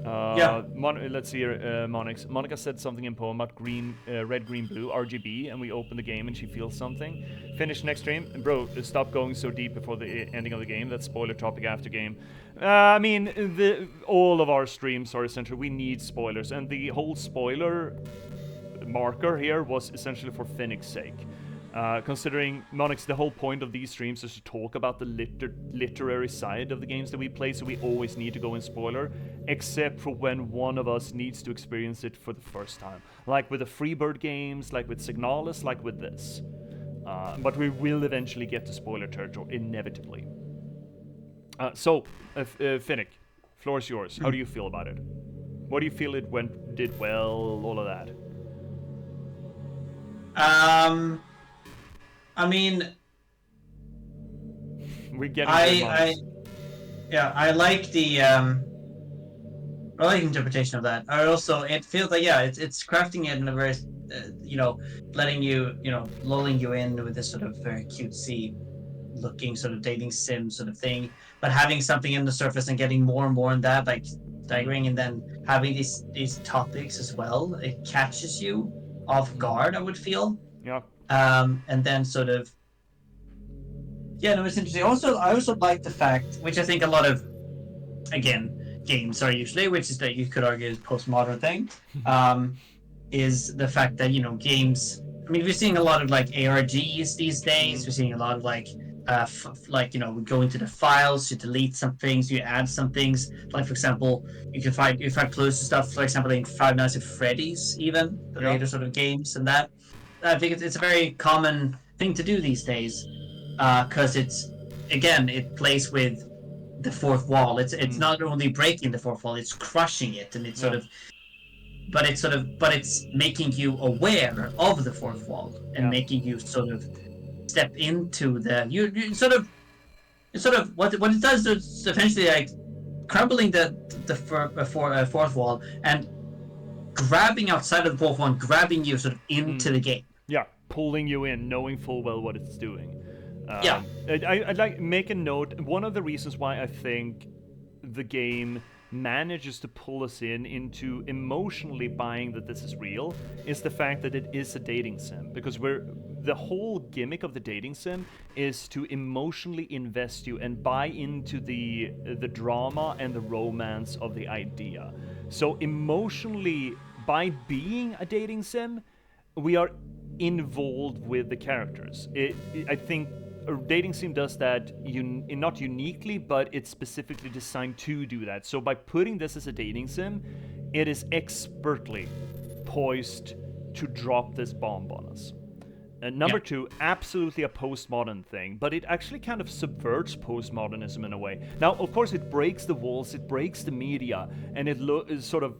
Yeah. Let's see here, Monix. Monica said something in poem about green, red, green, blue, RGB, and we open the game and she feels something. Finish next stream. Bro, stop going so deep before the ending of the game. That's spoiler topic after game. I mean, all of our streams are essentially, we need spoilers, and the whole spoiler marker here was essentially for Phoenix's sake. Considering, Monix, the whole point of these streams is to talk about the literary side of the games that we play, so we always need to go in spoiler, except for when one of us needs to experience it for the first time. Like with the Freebird games, like with Signalis, like with this. But we will eventually get to spoiler territory, inevitably. So, Finnick, floor is yours. How do you feel about it? What do you feel it did well, all of that? I mean, we're getting I like the interpretation of that. I also, it feels like, yeah, it's crafting it in a very, letting you, lulling you in with this sort of very cutesy looking sort of dating sim sort of thing, but having something in the surface and getting more and more in that, like staggering, and then having these topics as well. It catches you off guard, I would feel. Yeah. And then sort of, yeah, no, it's interesting. Also, I also like the fact, which I think a lot of, again, games are usually, which is that you could argue is postmodern thing, is the fact that, games, I mean, we're seeing a lot of like ARGs these days. We're seeing a lot of like, we go into the files, you delete some things, you add some things. Like, for example, you find clues to stuff, for example, in Five Nights at Freddy's, even, the later sort of games, and that. I think it's a very common thing to do these days, because it plays with the fourth wall. It's not only breaking the fourth wall, it's crushing it, and it's but it's making you aware of the fourth wall and making you sort of step into the you sort of what it does is eventually like crumbling the fourth wall and grabbing outside of the fourth wall and grabbing you sort of into the game. Yeah, pulling you in, knowing full well what it's doing. I'd like make a note. One of the reasons why I think the game manages to pull us into emotionally buying that this is real is the fact that it is a dating sim, because the whole gimmick of the dating sim is to emotionally invest you and buy into the drama and the romance of the idea. So emotionally, by being a dating sim, we are involved with the characters. I think a dating sim does that not uniquely, but it's specifically designed to do that. So by putting this as a dating sim, it is expertly poised to drop this bomb on us. Number two, absolutely a postmodern thing, but it actually kind of subverts postmodernism in a way. Now, of course, it breaks the walls, it breaks the media, and it sort of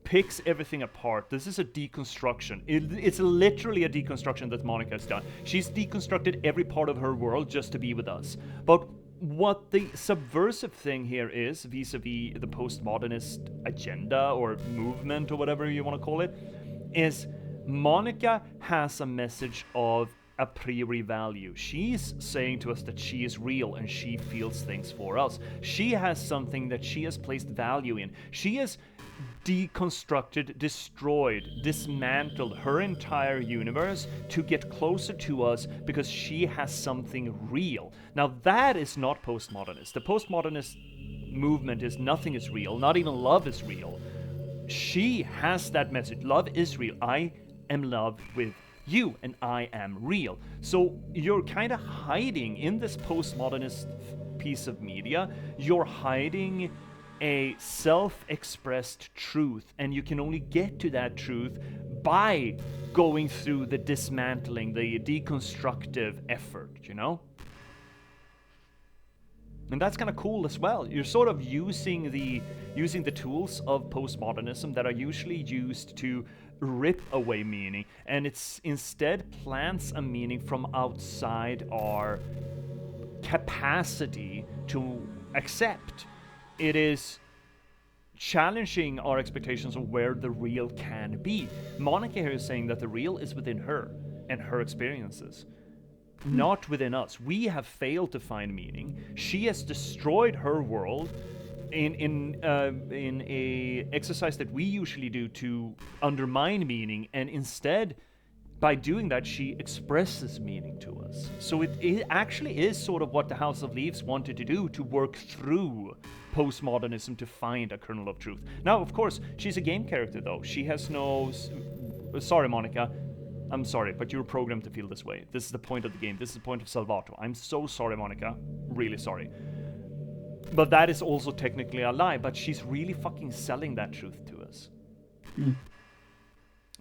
picks everything apart. This is a deconstruction. It's literally a deconstruction that Monica has done. She's deconstructed every part of her world just to be with us. But what the subversive thing here is, vis-a-vis the postmodernist agenda or movement or whatever you want to call it, is Monica has a message of a priori value. She's saying to us that she is real and she feels things for us. She has something that she has placed value in. She has deconstructed, destroyed, dismantled her entire universe to get closer to us because she has something real. Now that is not postmodernist. The postmodernist movement is nothing is real, not even love is real. She has that message. Love is real. I am love with you and I am real. So you're kind of hiding in this postmodernist piece of media, you're hiding a self-expressed truth, and you can only get to that truth by going through the dismantling, the deconstructive effort, you know? And that's kind of cool as well. You're sort of using the tools of postmodernism that are usually used to rip away meaning, and it's instead plants a meaning from outside our capacity to accept. It is challenging our expectations of where the real can be. Monica here is saying that the real is within her and her experiences. not within us. We have failed to find meaning. She has destroyed her world in a exercise that we usually do to undermine meaning, and instead, by doing that, she expresses meaning to us. So it actually is sort of what the House of Leaves wanted to do, to work through postmodernism to find a kernel of truth. Now, of course, she's a game character, though. She has no... Sorry, Monica. I'm sorry, but you're programmed to feel this way. This is the point of the game. This is the point of Salvato. I'm so sorry, Monica. Really sorry. But that is also technically a lie, but she's really fucking selling that truth to us.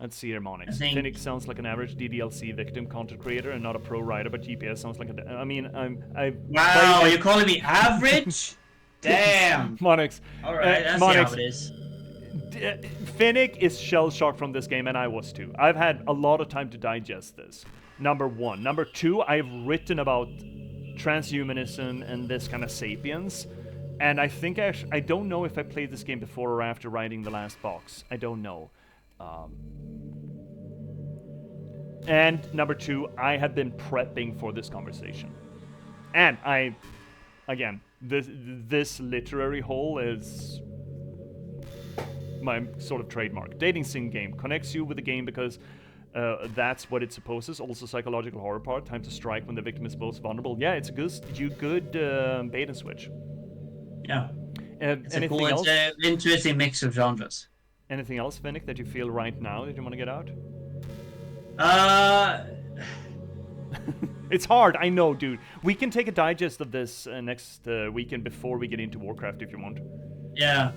Let's see here, Monix. Finnick sounds like an average DDLC victim content creator and not a pro writer, but J.P.S sounds like a... I mean, Wow, you're calling me average? Damn! Monix. Alright, that's Monix, how it is. Finnick is shell-shocked from this game, and I was too. I've had a lot of time to digest this. Number one. Number two, I've written about transhumanism and this kind of sapiens, and I think I don't know if I played this game before or after writing the last box. I don't know. And number two, I have been prepping for this conversation. And again, this literary hole is my sort of trademark. Dating sim game connects you with the game because that's what it supposes. Also, psychological horror part. Time to strike when the victim is most vulnerable. Yeah, it's a good bait and switch. Yeah. It's anything else? It's an interesting mix of genres. Anything else, Finnick, that you feel right now that you want to get out? It's hard, I know, dude. We can take a digest of this next weekend before we get into Warcraft if you want. Yeah.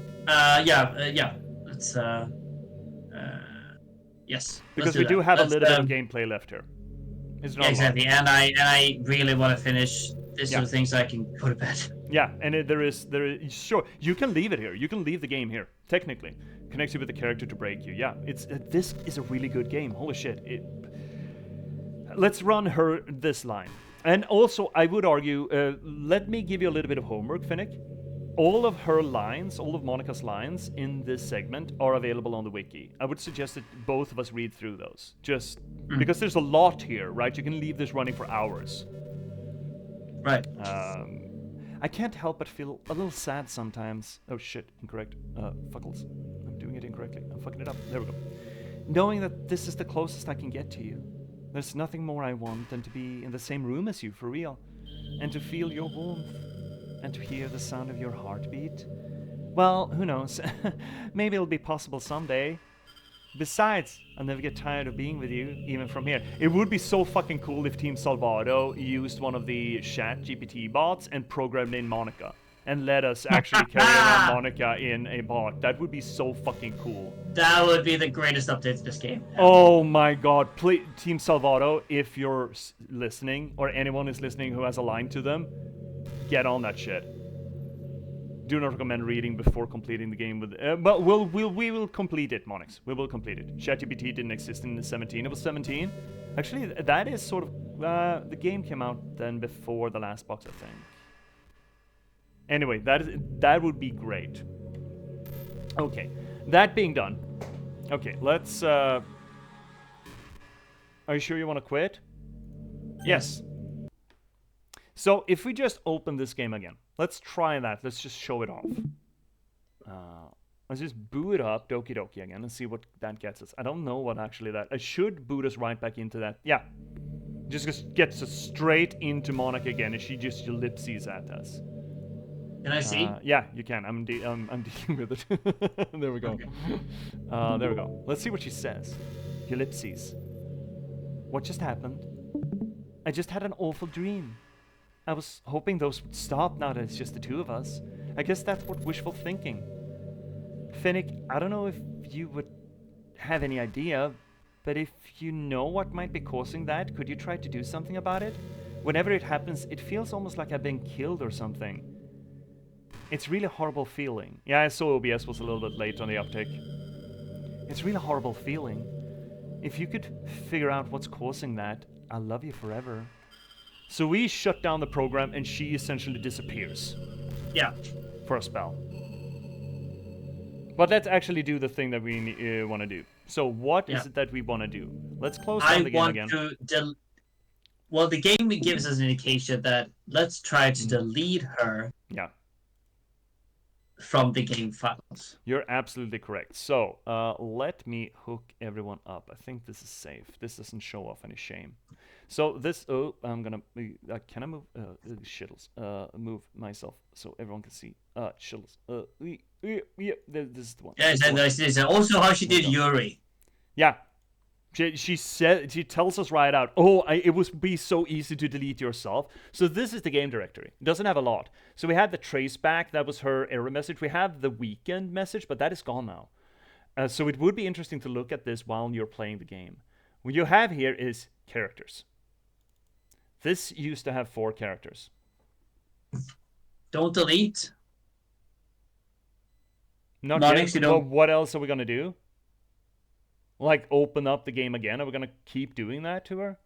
Let's yes. Because we do have a little bit of gameplay left here. It's not exactly, and I really want to finish this sort of thing so I can go to bed. Yeah, and there is sure you can leave it here. You can leave the game here. Technically, connects you with the character to break you. Yeah, this is a really good game. Holy shit! Let's run this line. And also, I would argue. Let me give you a little bit of homework, Finnick. All of her lines, all of Monica's lines in this segment are available on the wiki. I would suggest that both of us read through those, just because there's a lot here, right? You can leave this running for hours. Right. I can't help but feel a little sad sometimes. Oh shit, incorrect. Fuckles. I'm doing it incorrectly. I'm fucking it up. There we go. Knowing that this is the closest I can get to you. There's nothing more I want than to be in the same room as you, for real. And to feel your warmth. And to hear the sound of your heartbeat. Well, who knows? Maybe it'll be possible someday. Besides, I'll never get tired of being with you, even from here. It would be so fucking cool if Team Salvato used one of the chat GPT bots and programmed in Monica. And let us actually carry around Monica in a bot. That would be so fucking cool. That would be the greatest update to this game. Oh my god. Please, Team Salvato, if you're listening, or anyone is listening who has a line to them, get on that shit. Do not recommend reading before completing the game with. But we will complete it, Monix. We will complete it. ChatGPT didn't exist in 17. It was 17. Actually, that is sort of the game came out then before the last box, I think. Anyway, that would be great. Okay, that being done. Okay, let's. Are you sure you want to quit? Yes. So if we just open this game again, let's try that. Let's just show it off. Let's just boot up Doki Doki again and see what that gets us. I don't know what actually that... I should boot us right back into that. Yeah. Just gets us straight into Monica again and she just ellipses at us. Can I see? Yeah, you can. I'm dealing with it. There we go. Okay. There we go. Let's see what she says. Ellipses. What just happened? I just had an awful dream. I was hoping those would stop now that it's just the two of us. I guess that's what wishful thinking. Finnick, I don't know if you would have any idea, but if you know what might be causing that, could you try to do something about it? Whenever it happens, it feels almost like I've been killed or something. It's really a horrible feeling. Yeah, I saw OBS was a little bit late on the uptake. It's really a horrible feeling. If you could figure out what's causing that, I'll love you forever. So we shut down the program and she essentially disappears. Yeah. For a spell. But let's actually do the thing that we want to do. So what is it that we want to do? Let's close down the game again. Well, the game gives us an indication that let's try to delete her. Yeah. From the game files. You're absolutely correct. So, let me hook everyone up. I think this is safe. This doesn't show off any shame. So this, I'm gonna, can I move, shittles, move myself so everyone can see, shittles, yeah, this is the one. Yeah, this is also how she did Yuri. Yeah. She said, she tells us right out, it would be so easy to delete yourself. So this is the game directory. It doesn't have a lot. So we had the traceback, that was her error message. We have the weekend message, but that is gone now. So it would be interesting to look at this while you're playing the game. What you have here is characters. This used to have 4 characters. Don't delete. Not yet. Well, what else are we gonna do? Like, open up the game again? Are we gonna keep doing that to her?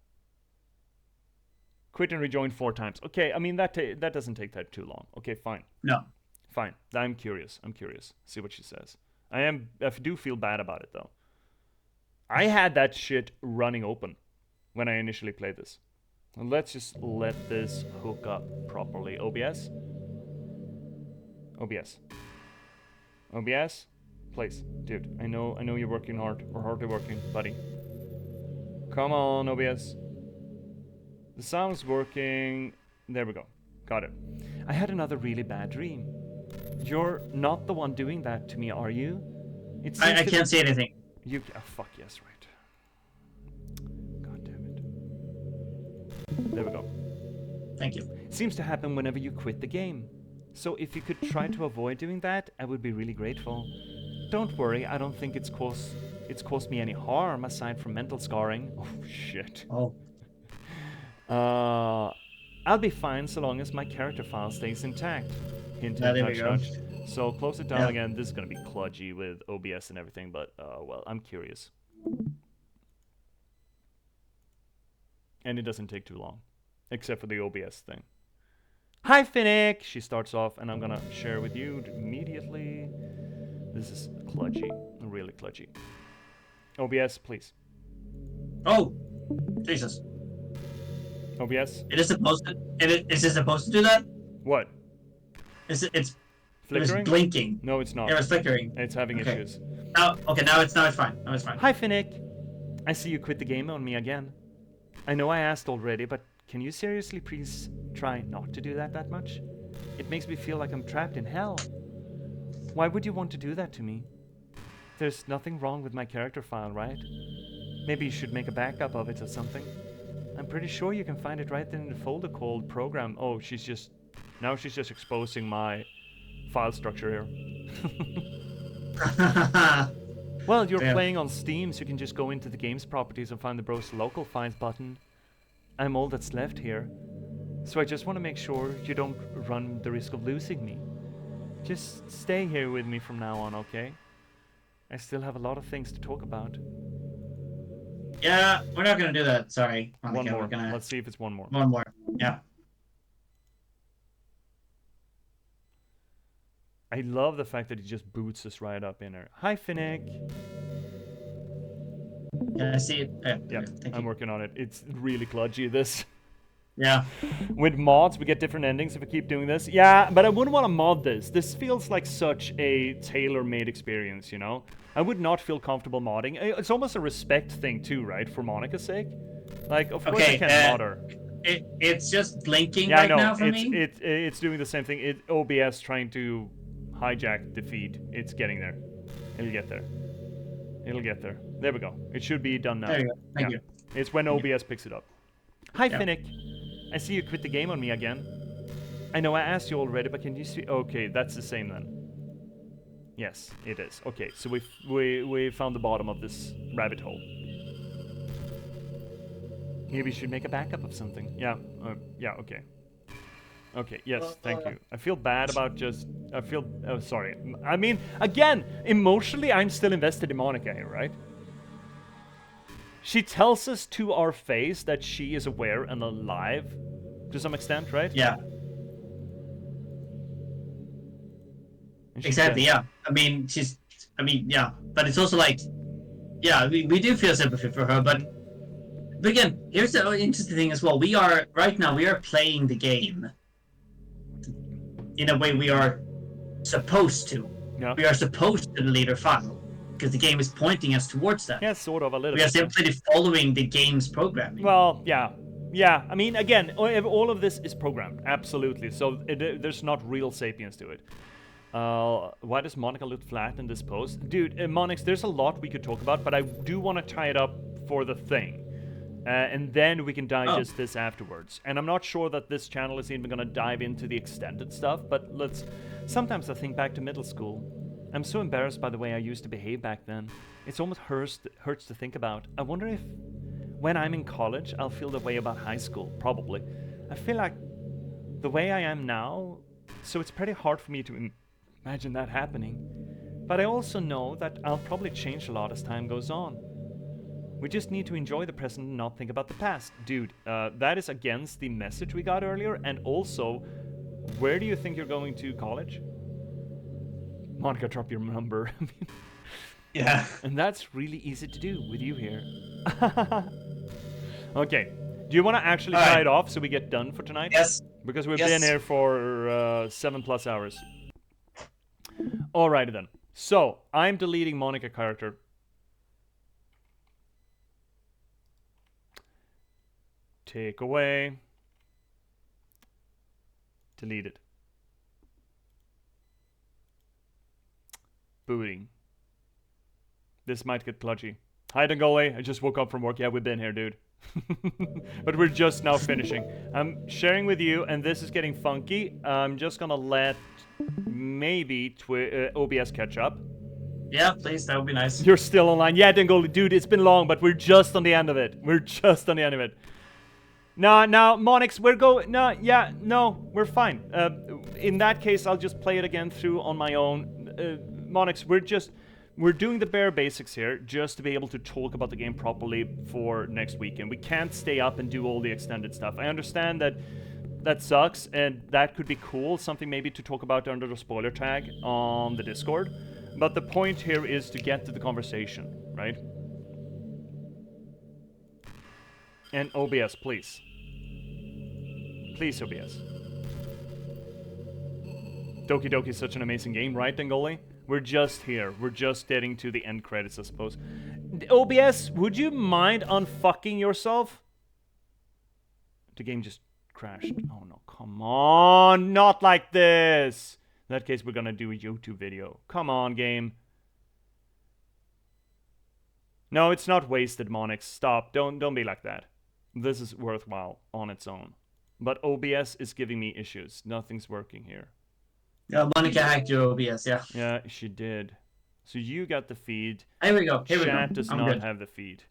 Quit and rejoin 4 times. Okay, I mean, that doesn't take that too long. Okay, fine. No. Fine. I'm curious. See what she says. I do feel bad about it, though. I had that shit running open when I initially played this. Let's just let this hook up properly. OBS? OBS. OBS? Please, dude, I know you're working hard, or hardly working, buddy. Come on, OBS. The sound's working. There we go. Got it. I had another really bad dream. You're not the one doing that to me, are you? I can't say anything. You, fuck yes, right. God damn it. There we go. Thank you. Seems to happen whenever you quit the game. So if you could try to avoid doing that, I would be really grateful. Don't worry, I don't think it's caused me any harm aside from mental scarring. Oh shit. Oh. I'll be fine so long as my character file stays intact. Hint, There we nudge, go. nudge. So close it down again. This is gonna be kludgy with OBS and everything, but well, I'm curious. And it doesn't take too long, except for the OBS thing. Hi, Finnick! She starts off, and I'm gonna share with you immediately. This is kludgy, really kludgy. OBS, please. Oh, Jesus. OBS? It is supposed to. Is it supposed to do that? What? It's Flickering? It was blinking. No, it's not. It was flickering. It's having issues. Now it's fine. Now it's fine. Hi, Finnick. I see you quit the game on me again. I know I asked already, but can you seriously please try not to do that much? It makes me feel like I'm trapped in hell. Why would you want to do that to me? There's nothing wrong with my character file, right? Maybe you should make a backup of it or something. I'm pretty sure you can find it right in the folder called program. Oh, she's just exposing my file structure here. Well, you're playing on Steam, so you can just go into the game's properties and find the browse local files button. I'm all that's left here. So I just want to make sure you don't run the risk of losing me. Just stay here with me from now on, okay? I still have a lot of things to talk about. Yeah, we're not gonna do that. Sorry. One more. Let's see if it's one more. One more. Yeah. I love the fact that he just boots us right up in her. Hi, Finnick. Yeah, I see it. Yeah, I'm working on it. It's really kludgy, this. Yeah. With mods, we get different endings if we keep doing this. Yeah, but I wouldn't want to mod this. This feels like such a tailor-made experience, you know? I would not feel comfortable modding. It's almost a respect thing too, right? For Monica's sake. Like, of course I can't mod her. It's just blinking right now for me. It's doing the same thing. OBS trying to hijack the feed. It's getting there. It'll get there. It'll get there. There we go. It should be done now. There you go. Thank you. It's when OBS picks it up. Hi, Finnick. I see you quit the game on me again. I know I asked you already, but can you see? Okay, that's the same then. Yes, it is. Okay, so we found the bottom of this rabbit hole. Maybe we should make a backup of something. Yeah. Yeah. Okay. Okay. Yes. Thank you. I feel bad about just. I feel. Oh, sorry. I mean, again, emotionally, I'm still invested in Monica here, right? She tells us to our face that she is aware and alive, to some extent, right? Yeah. Exactly. Yeah. I mean, yeah. But it's also like, yeah, we do feel sympathy for her, but But again, here's the interesting thing as well. We are playing the game in a way we are supposed to. Yeah. We are supposed to delete our file because the game is pointing us towards that. Yeah, sort of a little We are bit. simply following the game's programming. Well, yeah. Yeah, I mean, again, all of this is programmed, absolutely. So there's not real sapience to it. Why does Monica look flat in this post? Dude, Monix, there's a lot we could talk about, but I do want to tie it up for the thing. And then we can digest this afterwards. And I'm not sure that this channel is even going to dive into the extended stuff, but let's... Sometimes I think back to middle school. I'm so embarrassed by the way I used to behave back then. It's almost hurts to think about. I wonder if, when I'm in college, I'll feel the way about high school. Probably. I feel like the way I am now, so it's pretty hard for me to imagine that happening. But I also know that I'll probably change a lot as time goes on. We just need to enjoy the present and not think about the past. Dude, that is against the message we got earlier. And also, where do you think you're going to college? Monica, drop your number. Yeah. And that's really easy to do with you here. Okay. Do you want to actually tie it off so we get done for tonight? Yes. Because we've been here for 7+ hours. Alrighty then. So, I'm deleting Monica character. Take away. Delete it. Booting. This might get kludgy. Hi, Dengole. I just woke up from work. Yeah, we've been here, dude. But we're just now finishing. I'm sharing with you, and this is getting funky. I'm just gonna let maybe OBS catch up. Yeah, please. That would be nice. You're still online. Yeah, Dengole. Dude, it's been long, but we're just on the end of it. We're just on the end of it. No, Monix, we're fine. In that case, I'll just play it again through on my own. Monix, we're doing the bare basics here just to be able to talk about the game properly for next weekend. We can't stay up and do all the extended stuff. I understand that sucks, and that could be cool, something maybe to talk about under the spoiler tag on the Discord. But the point here is to get to the conversation, right? And OBS, please. Please, OBS. Doki Doki is such an amazing game, right, Dengoli? We're just here. We're just getting to the end credits, I suppose. OBS, would you mind unfucking yourself? The game just crashed. Oh no, come on. Not like this. In that case, we're gonna do a YouTube video. Come on, game. No, it's not wasted, Monix. Stop. Don't be like that. This is worthwhile on its own. But OBS is giving me issues. Nothing's working here. Yeah, Monica hacked your OBS, yeah. Yeah, she did. So you got the feed. Here we go. Chat does not have the feed.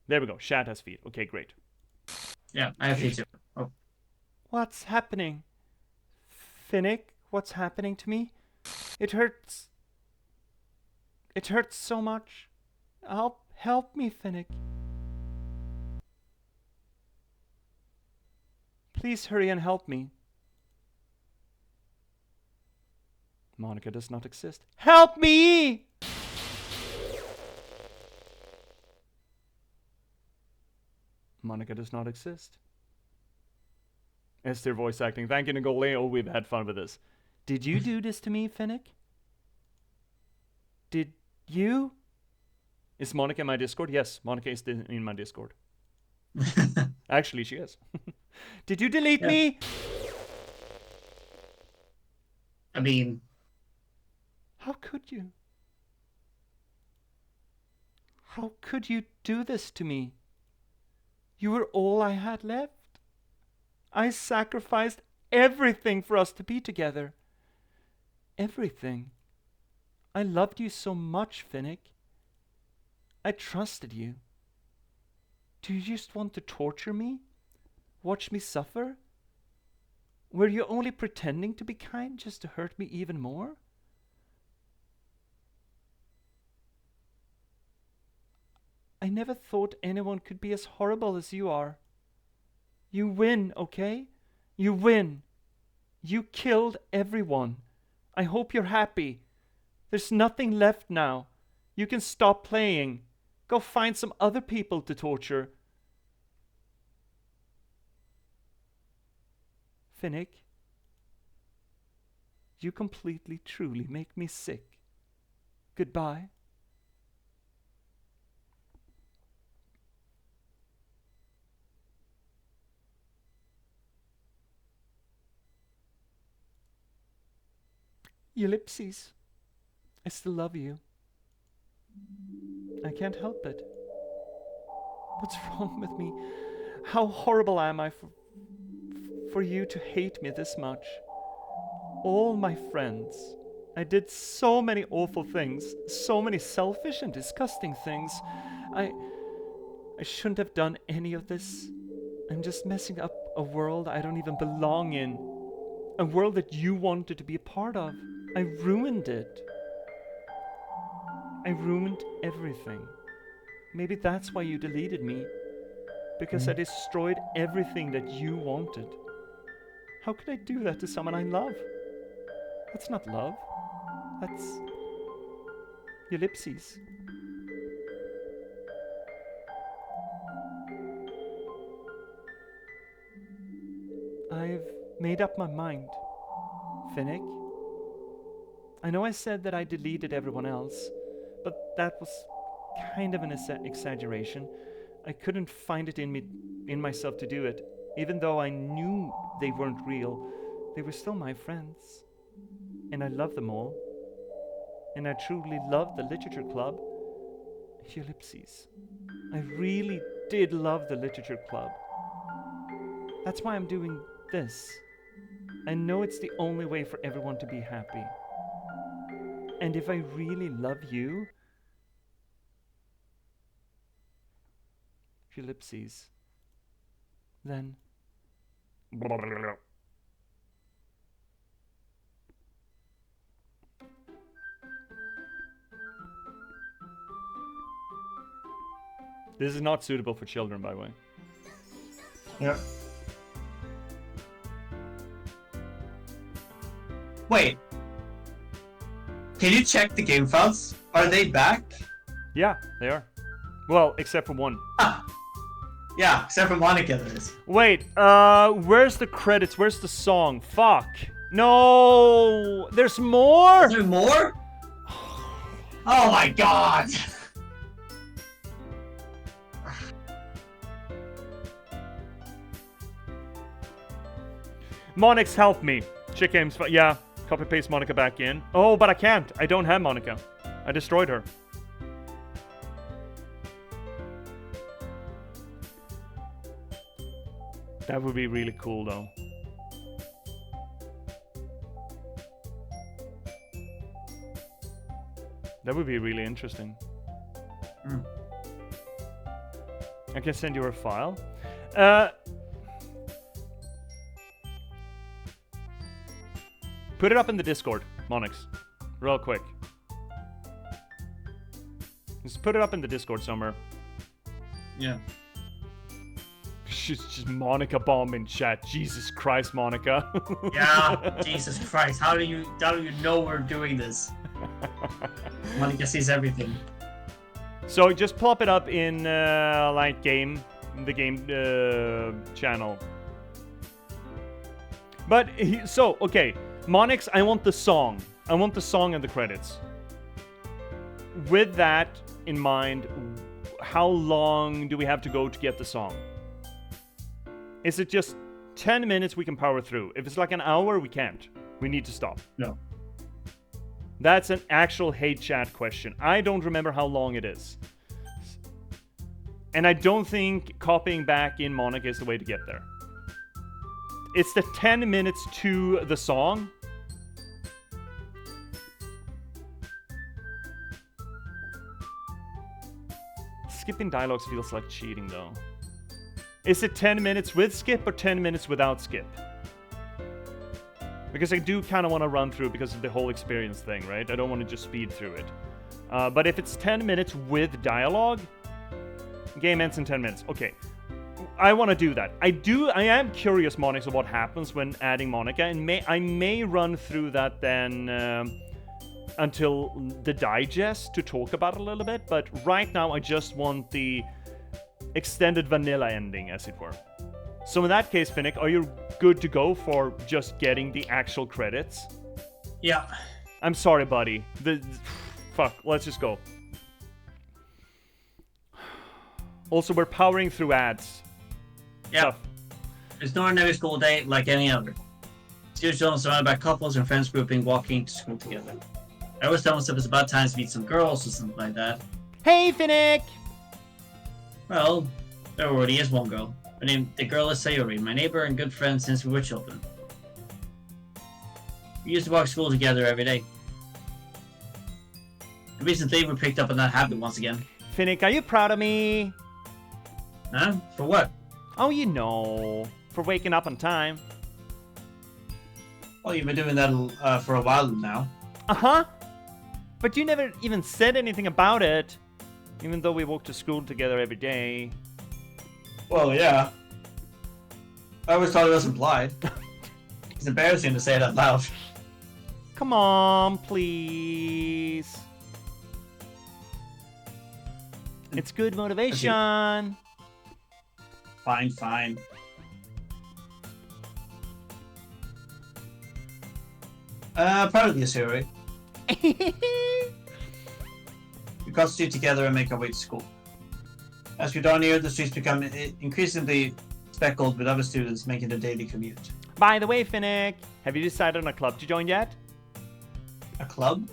There we go. Chat has feed. Okay, great. Yeah, I have feed too. Oh. What's happening? Finnick, what's happening to me? It hurts. It hurts so much. Help me, Finnick. Please hurry and help me. Monica does not exist. Help me! Monica does not exist. Esther voice acting. Thank you, Nicole. Oh, we've had fun with this. Did you do this to me, Finnick? Did you? Is Monica in my Discord? Yes, Monica is in my Discord. Actually, she is. Did you delete me? I mean... How could you? How could you do this to me? You were all I had left. I sacrificed everything for us to be together. Everything. I loved you so much, Finnick. I trusted you. Do you just want to torture me? Watch me suffer? Were you only pretending to be kind just to hurt me even more? I never thought anyone could be as horrible as you are. You win, okay? You win. You killed everyone. I hope you're happy. There's nothing left now. You can stop playing. Go find some other people to torture. Finnick, you completely, truly make me sick. Goodbye. Ellipses. I still love you. I can't help it. What's wrong with me? How horrible am I for you to hate me this much? All my friends. I did so many awful things, so many selfish and disgusting things. I shouldn't have done any of this. I'm just messing up a world I don't even belong in. A world that you wanted to be a part of. I ruined it. I ruined everything. Maybe that's why you deleted me. Because I destroyed everything that you wanted. How could I do that to someone I love? That's not love. That's ellipses. I've made up my mind, Finnick. I know I said that I deleted everyone else, but that was kind of an exaggeration. I couldn't find it in myself to do it. Even though I knew they weren't real, they were still my friends. And I love them all. And I truly love the literature club. Ellipses. I really did love the literature club. That's why I'm doing this. I know it's the only way for everyone to be happy. And if I really love you, ellipses, then this is not suitable for children, by the way. Yeah. Wait. Can you check the game files? Are they back? Yeah, they are. Well, except for one. Ah. Yeah, except for Monica, there is. Wait, where's the credits? Where's the song? Fuck. No! There's more? Is there more? Oh my god! Monix, help me. Chick games. Yeah, copy paste Monica back in. Oh, but I can't. I don't have Monica. I destroyed her. That would be really cool, though. That would be really interesting. I can send you a file. Put it up in the Discord, Monix. Real quick. Just put it up in the Discord somewhere. Yeah. Just Monica bomb in chat. Jesus Christ, Monica. Yeah, Jesus Christ. How do you know we're doing this? Monica sees everything. So just plop it up in like the game channel. But okay, Monix, I want the song. I want the song and the credits. With that in mind, how long do we have to go to get the song? Is it just 10 minutes we can power through? If it's like an hour, we can't. We need to stop. No. That's an actual hate chat question. I don't remember how long it is. And I don't think copying back in Monica is the way to get there. It's the 10 minutes to the song. Skipping dialogues feels like cheating, though. Is it 10 minutes with skip or 10 minutes without skip? Because I do kind of want to run through because of the whole experience thing, right? I don't want to just speed through it. But if it's 10 minutes with dialogue, game ends in 10 minutes. Okay. I want to do that. I am curious, Monix, of what happens when adding Monica, and I may run through that then until the digest to talk about it a little bit, but right now I just want the extended vanilla ending, as it were. So in that case, Finnick, are you good to go for just getting the actual credits? Yeah. I'm sorry, buddy. Fuck, let's just go. Also, we're powering through ads. Yeah. Tough. It's an ordinary school day like any other. Students are surrounded by couples and friends grouping walking to school together. I always tell myself it's about time to meet some girls or something like that. Hey, Finnick! Well, there already is one girl. Her name, the girl is Sayori, my neighbor and good friend since we were children. We used to walk to school together every day. And recently, we picked up on that habit once again. Finnick, are you proud of me? Huh? For what? Oh, you know, for waking up on time. Well, you've been doing that for a while now. Uh-huh. But you never even said anything about it, even though we walk to school together every day. Well, yeah. I always thought it was implied. It's embarrassing to say it out loud. Come on, please. It's good motivation. Fine, fine. Proud of you, Sayori. We constitute together and make our way to school. As we draw near, the streets become increasingly speckled with other students making the daily commute. By the way, Finnick, have you decided on a club to join yet? A club?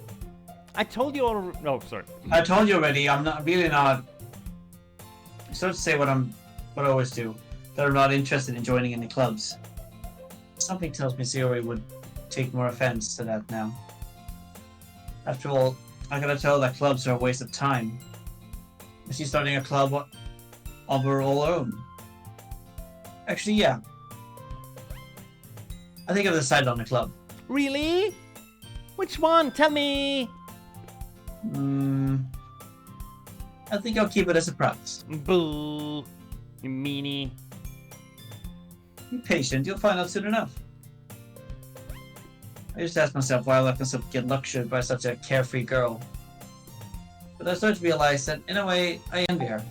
I told you already. Oh, sorry. I told you already. I'm really not. I start to say what I always do. That I'm not interested in joining any clubs. Something tells me Sayori would take more offense to that now. After all, I gotta tell that clubs are a waste of time. She's starting a club of her own. Actually, yeah. I think I've decided on a club. Really? Which one? Tell me. I think I'll keep it a surprise. Boo. You meanie. Be patient, you'll find out soon enough. I used to ask myself why I let myself get lectured by such a carefree girl. But I started to realize that, in a way, I envy her.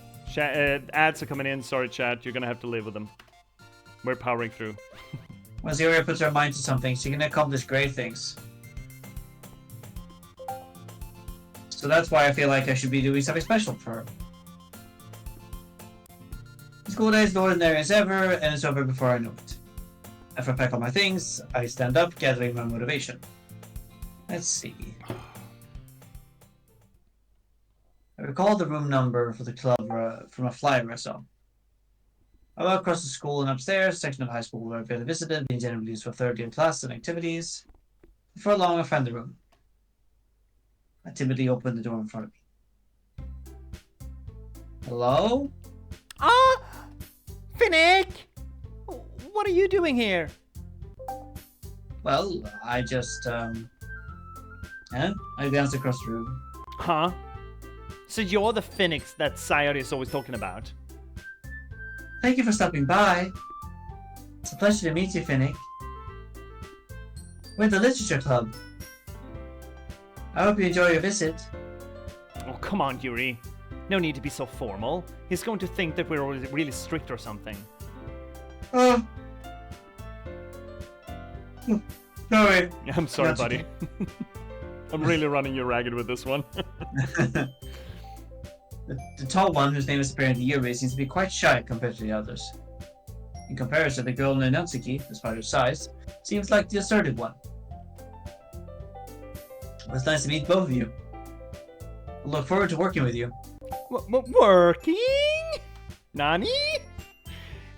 Ads are coming in. Sorry, chat. You're gonna have to live with them. We're powering through. When Sayori puts her mind to something, she can accomplish great things. So that's why I feel like I should be doing something special for her. The school day is ordinary as ever, and it's over before I know it. After I pack all my things, I stand up, gathering my motivation. Let's see. I recall the room number for the club from a flyer I saw. I walk across the school and upstairs, section of high school where I've been visited, being generally used for third year class and activities. Before long, I found the room. I timidly opened the door in front of me. Hello? Ah! Finnick! What are you doing here? Well, I just, I glanced across the room. Huh? So you're the Finnicks that Sayori is always talking about? Thank you for stopping by. It's a pleasure to meet you, Finnick. We're the Literature Club. I hope you enjoy your visit. Oh, come on, Yuri. No need to be so formal. He's going to think that we're really strict or something. Oh. Sorry. I'm sorry, That's buddy. okay. I'm really running you ragged with this one. The tall one, whose name is apparently Yuri, seems to be quite shy compared to the others. In comparison, the girl named Natsuki, despite her size, seems like the assertive one. It's nice to meet both of you. I look forward to working with you. Working? Nani?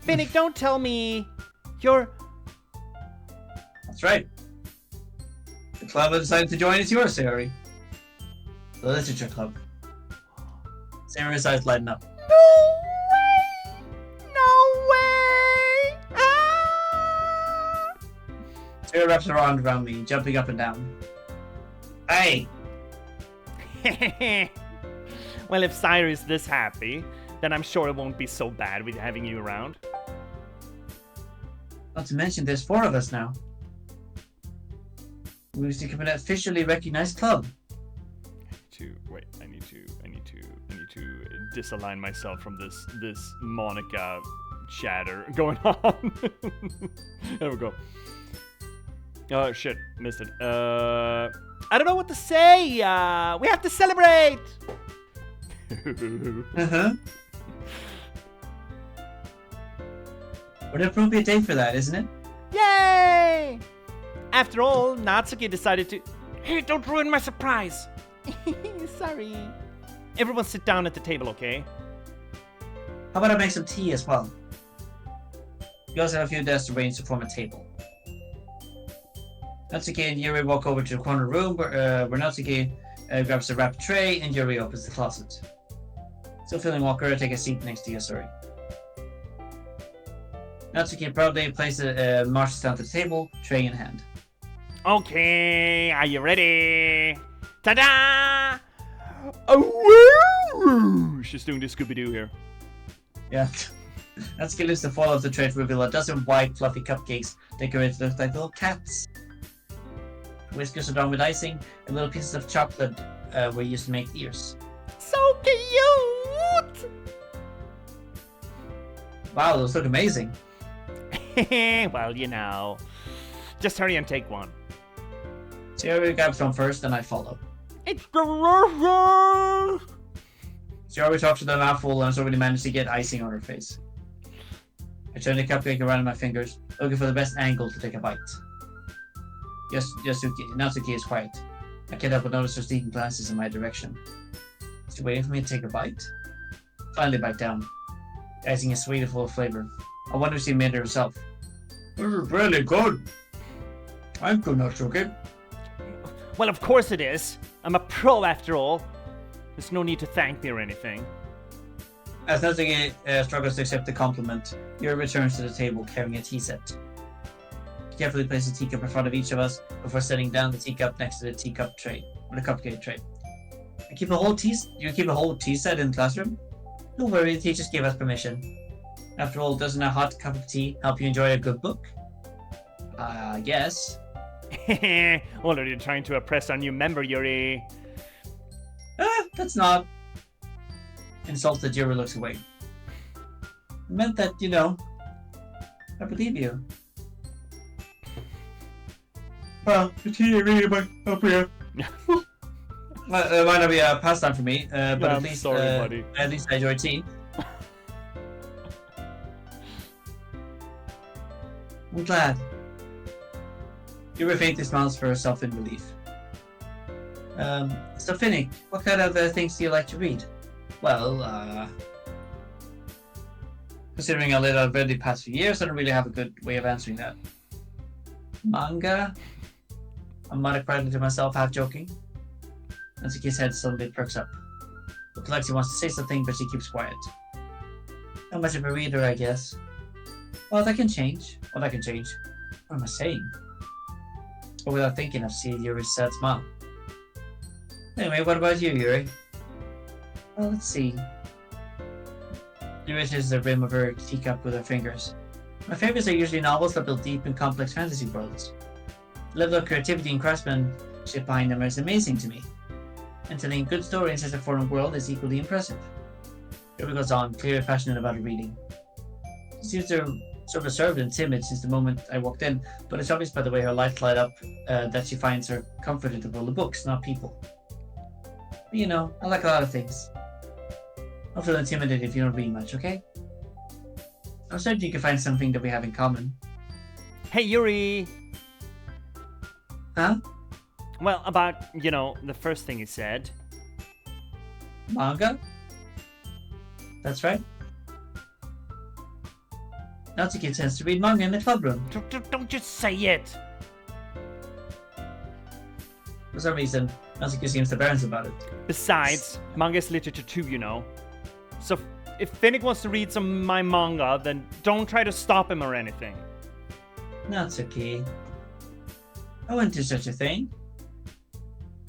Finnick, don't tell me you're... That's right. The club I decided to join is yours, Sayori. The Literature Club. Sayori's eyes lighten up. No way! No way! Ah! Sayori wraps her arm around me, jumping up and down. Hey! Well, if Sayori is this happy, then I'm sure it won't be so bad with having you around. Not to mention, there's 4 of us now. We've become an officially recognized club. disalign myself from this Monica chatter going on. There we go. Oh shit, missed it. I don't know what to say. We have to celebrate. What an appropriate day for that, isn't it? Yay! After all, Natsuki decided to... Hey, don't ruin my surprise! Sorry. Everyone sit down at the table, okay? How about I make some tea as well? You also have a few desks arranged to form a table. Natsuki and Yuri walk over to the corner room where Natsuki grabs a wrapped tray and Yuri opens the closet. Still feeling Walker, take a seat next to Yasuri. Natsuki proudly marches down to the table, tray in hand. Okay, are you ready? Ta-da! Oh, she's doing the Scooby-Doo here. Yeah. Natsuki lifts the foil of the tray to reveal a dozen white, fluffy cupcakes decorated to look like little cats. Whiskers adorned with icing, and little pieces of chocolate were used to make ears. So cute! Wow, those look amazing. Well, you know. Just hurry and take one. So Yuri grabs one first, and I follow. It's delicious! So Yuri talks with a mouthful and has already managed to get icing on her face. I turn the cupcake around in my fingers, looking for the best angle to take a bite. Natsuki is quiet. I can't help but notice her sneaking glances in my direction. Is she waiting for me to take a bite? Finally bite down. The icing is sweet and full of flavor. I wonder if she made it herself. This is really good. I'm good, Natsuki. Well, of course it is. I'm a pro after all. There's no need to thank me or anything. As Natsuki struggles to accept the compliment, Yuri returns to the table carrying a tea set. She carefully places a teacup in front of each of us before setting down the teacup next to the teacup tray, or the cupcake tray. You keep a whole tea set in the classroom? Don't worry, the teachers gave us permission. After all, doesn't a hot cup of tea help you enjoy a good book? I guess. Well, are you trying to oppress our new member, Yuri? That's not. Insulted, Yuri looks away. I meant that, I believe you. Well, the tea really might help you. It might not be a pastime for me, but Yeah, at I'm least, sorry, buddy. at least I enjoy tea. I'm glad. Yuri faintly smiles for herself in relief. So Finnick, what kind of things do you like to read? Well, considering I've read the past few years, I don't really have a good way of answering that. Manga? I muttered quietly to myself, half joking. Natsuki's head suddenly perks up. Looks like she wants to say something, but she keeps quiet. Not much of a reader, I guess. Well, that can change. What am I saying? But without thinking, I've seen Yuri's sad smile. Anyway, what about you, Yuri? Well, let's see. Yuri touches the rim of her teacup with her fingers. My favorites are usually novels that build deep and complex fantasy worlds. The level of creativity and craftsmanship behind them is amazing to me. And telling a good story in such a foreign world is equally impressive. Yuri goes on, clearly passionate about her reading. She seems to sort of reserved and timid since the moment I walked in, but it's obvious by the way her lights light up that she finds her comfort in the world of books, not people. But, I like a lot of things. Don't feel intimidated if you don't read much, okay? I'm certain you can find something that we have in common. Hey, Yuri! Huh? Well, about, the first thing you said. Manga? That's right. Natsuki tends to read manga in the club room. Don't just say it! For some reason, Natsuki seems to balance about it. Besides, manga is literature too, So if Finnick wants to read some of my manga, then don't try to stop him or anything. Natsuki. I wouldn't do such a thing.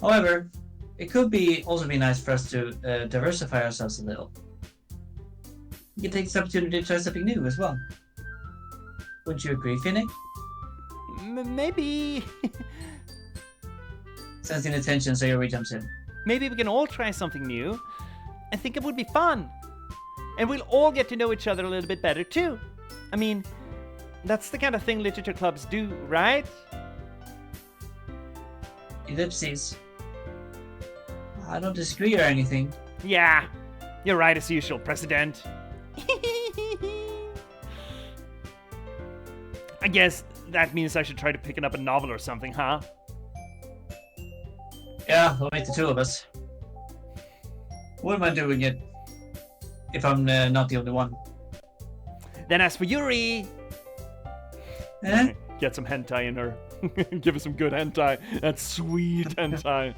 However, it could also be nice for us to diversify ourselves a little. You can take this opportunity to try something new as well. Wouldn't you agree, Finnick? Maybe... Sensing the tension, Sayori jumps in. Maybe we can all try something new. I think it would be fun. And we'll all get to know each other a little bit better too. I mean, that's the kind of thing literature clubs do, right? Ellipses. I don't disagree or anything. Yeah, you're right as usual, President. I guess that means I should try to pick up a novel or something, huh? Yeah, we'll make the two of us. What am I doing it if I'm not the only one? Then as for Yuri... Eh? Get some hentai in her. Give her some good hentai. That's sweet hentai.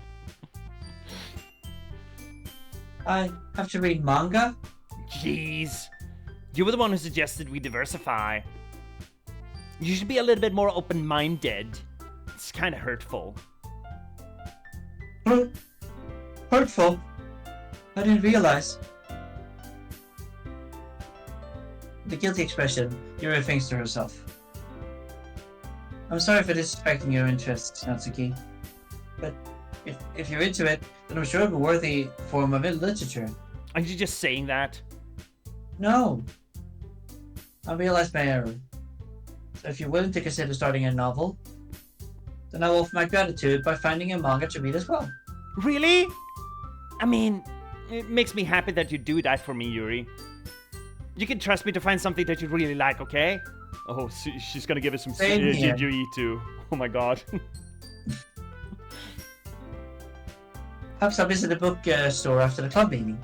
I have to read manga? Jeez. You were the one who suggested we diversify. You should be a little bit more open-minded. It's kind of hurtful. Hurtful? I didn't realize. The guilty expression, Yuri thinks to herself. I'm sorry for disrespecting your interests, Natsuki. But if you're into it, then I'm sure it'll be a worthy form of literature. Are you just saying that? No. I realized my error. So if you're willing to consider starting a novel, then I'll offer my gratitude by finding a manga to read as well. Really? I mean, it makes me happy that you do that for me, Yuri. You can trust me to find something that you really like, okay? Oh, she's gonna give us some Same here. GGE too. Oh my god. Perhaps I'll visit the book store after the club meeting.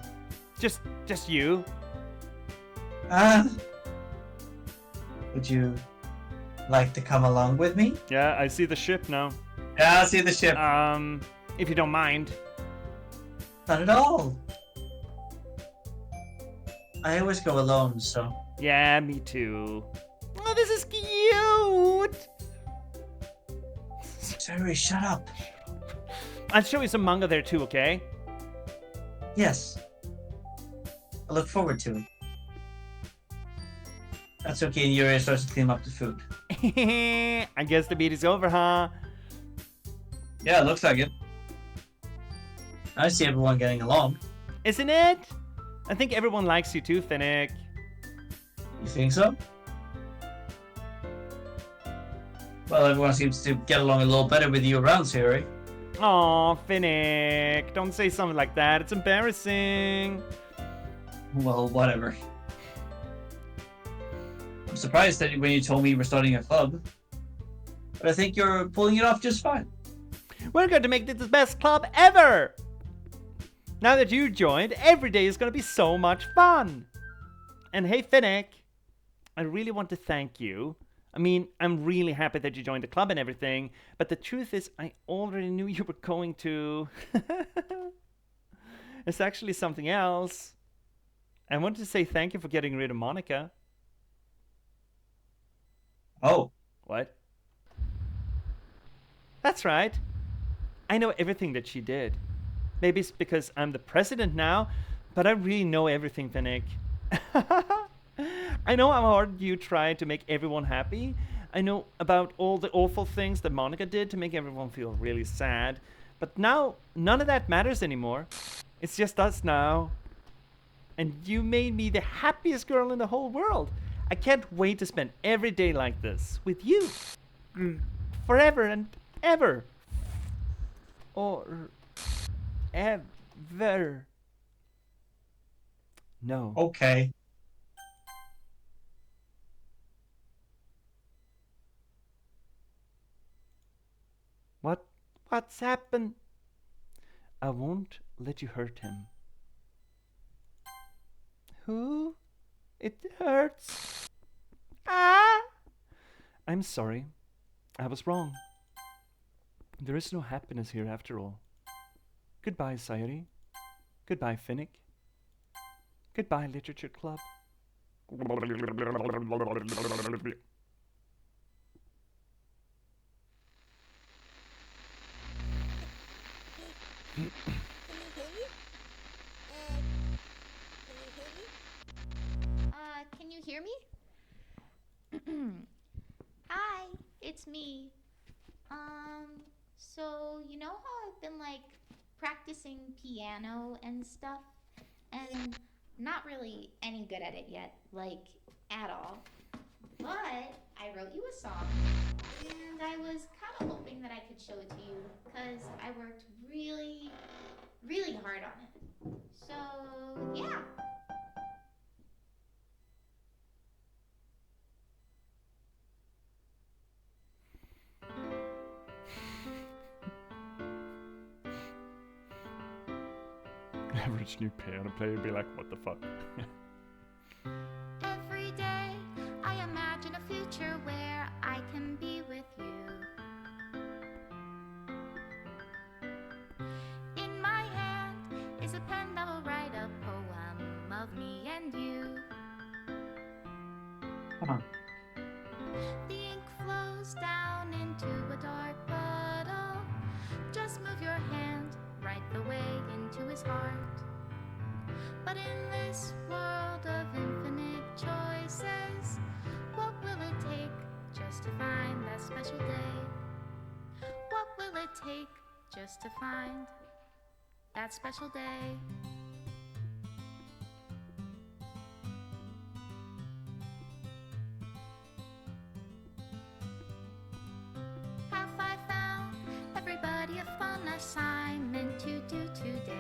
Just you? Would you like to come along with me? Yeah, I see the ship now. Yeah, I'll see the ship. If you don't mind. Not at all. I always go alone, so... Yeah, me too. Oh, this is cute! Sorry, shut up. I'll show you some manga there too, okay? Yes. I look forward to it. That's okay, and Yuri starts to clean up the food. I guess the beat is over, huh? Yeah, it looks like it. I see everyone getting along. Isn't it? I think everyone likes you too, Finnick. You think so? Well, everyone seems to get along a little better with you around, Yuri. Aw, Finnick. Don't say something like that. It's embarrassing. Well, whatever. I'm surprised that when you told me you were starting a club. But I think you're pulling it off just fine. We're going to make this the best club ever! Now that you joined, every day is going to be so much fun! And hey, Finnick, I really want to thank you. I mean, I'm really happy that you joined the club and everything, but the truth is, I already knew you were going to. It's actually something else. I wanted to say thank you for getting rid of Monica. Oh. What? That's right. I know everything that she did. Maybe it's because I'm the president now, but I really know everything, Finnick. I know how hard you tried to make everyone happy. I know about all the awful things that Monica did to make everyone feel really sad. But now, none of that matters anymore. It's just us now. And you made me the happiest girl in the whole world. I can't wait to spend every day like this with you. Forever and ever. Or ever. No. Okay. What's happened? I won't let you hurt him. Who? It hurts. Ah! I'm sorry. I was wrong. There is no happiness here after all. Goodbye, Sayuri. Goodbye, Finnick. Goodbye, Literature Club. Can you hear me? Hi, it's me. So you know how I've been like practicing piano and stuff? and not really any good at it yet, like at all. But I wrote you a song, and I was kind of hoping that I could show it to you because I worked really, really hard on it. So, yeah. Average new piano player would be like, what the fuck? Every day I imagine a future where I can be with you. In my hand is a pen that will write a poem of me and you. The ink flows down into a dark puddle. Just move your hand right the way into his heart. But in this world of infinite choices, what will it take just to find that special day? What will it take just to find that special day? Have I found everybody a fun assignment to do today?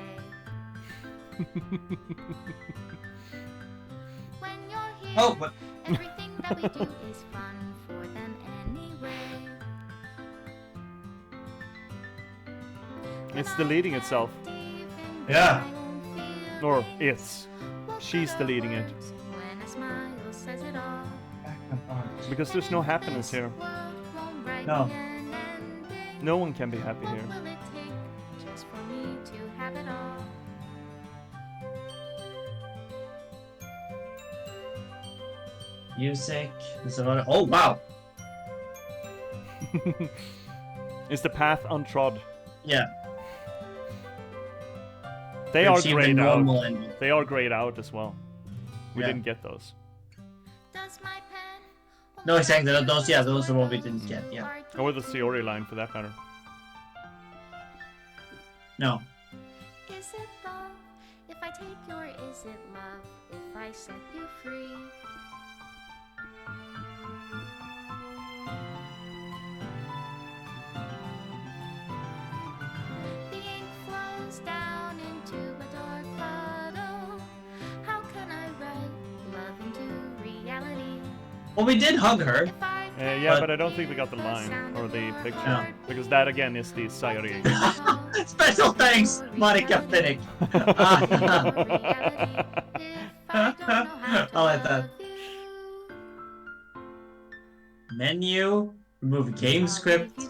When you're here, but everything that we do is fun for them anyway. It's deleting itself. Yeah. Or it's. She's deleting it. When a smile says it all. Because there's no happiness here. No. No one can be happy What here. will it take just for me to have it all? Music. There's a lot of. Oh wow. Is the path untrod? Yeah. They are Achieve a grayed normal out. ending. They are grayed out as well. We Yeah. didn't get those. Does my pen No, exactly. Those are what we didn't get. Yeah. Or the theory line for that matter. No. Is it love if I take you, or is it love if I set you free? The ink flows down into a dark puddle. How can I write love into reality? Well, we did hug her. If I Yeah, but I don't think we got the line or the picture. No. Because that again is the Sayori. Special thanks, Monica Finnick. I like that. Menu. Remove game script.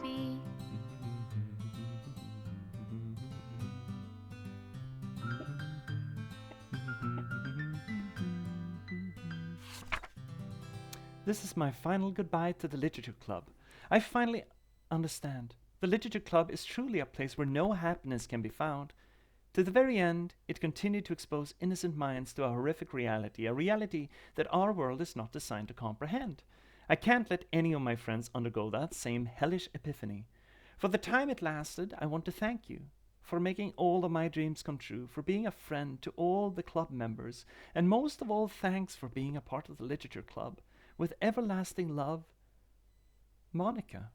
This is my final goodbye to the Literature Club. I finally understand. The Literature Club is truly a place where no happiness can be found. To the very end, it continued to expose innocent minds to a horrific reality, a reality that our world is not designed to comprehend. I can't let any of my friends undergo that same hellish epiphany. For the time it lasted, I want to thank you for making all of my dreams come true, for being a friend to all the club members, and most of all, thanks for being a part of the Literature Club. With everlasting love, Monica.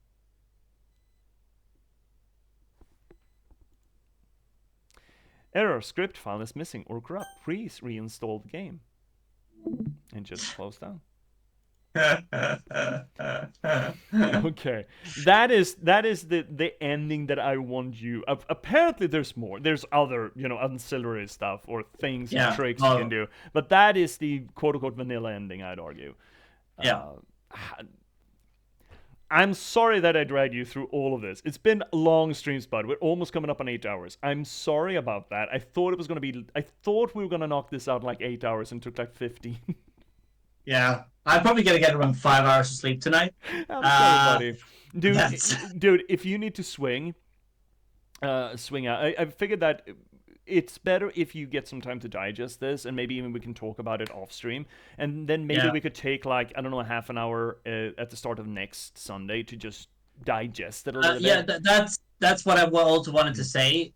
Error, script file is missing or corrupt. Please reinstall the game. And just close down. Okay, that is the ending that I want you. Apparently, there's more. There's other ancillary stuff or things and tricks you can do, but that is the quote unquote vanilla ending. I'd argue. Yeah. I'm sorry that I dragged you through all of this. It's been long streams, bud. We're almost coming up on 8 hours. I'm sorry about that. I thought we were gonna knock this out in like 8 hours and took like 15. Yeah, I'm probably gonna get around 5 hours of sleep tonight. I'm sorry, buddy. Dude, if you need to swing out. I figured that it's better if you get some time to digest this, and maybe even we can talk about it off stream, and then maybe we could take like, I don't know, half an hour at the start of next Sunday to just digest it a little bit. Yeah, that's what I also wanted to say.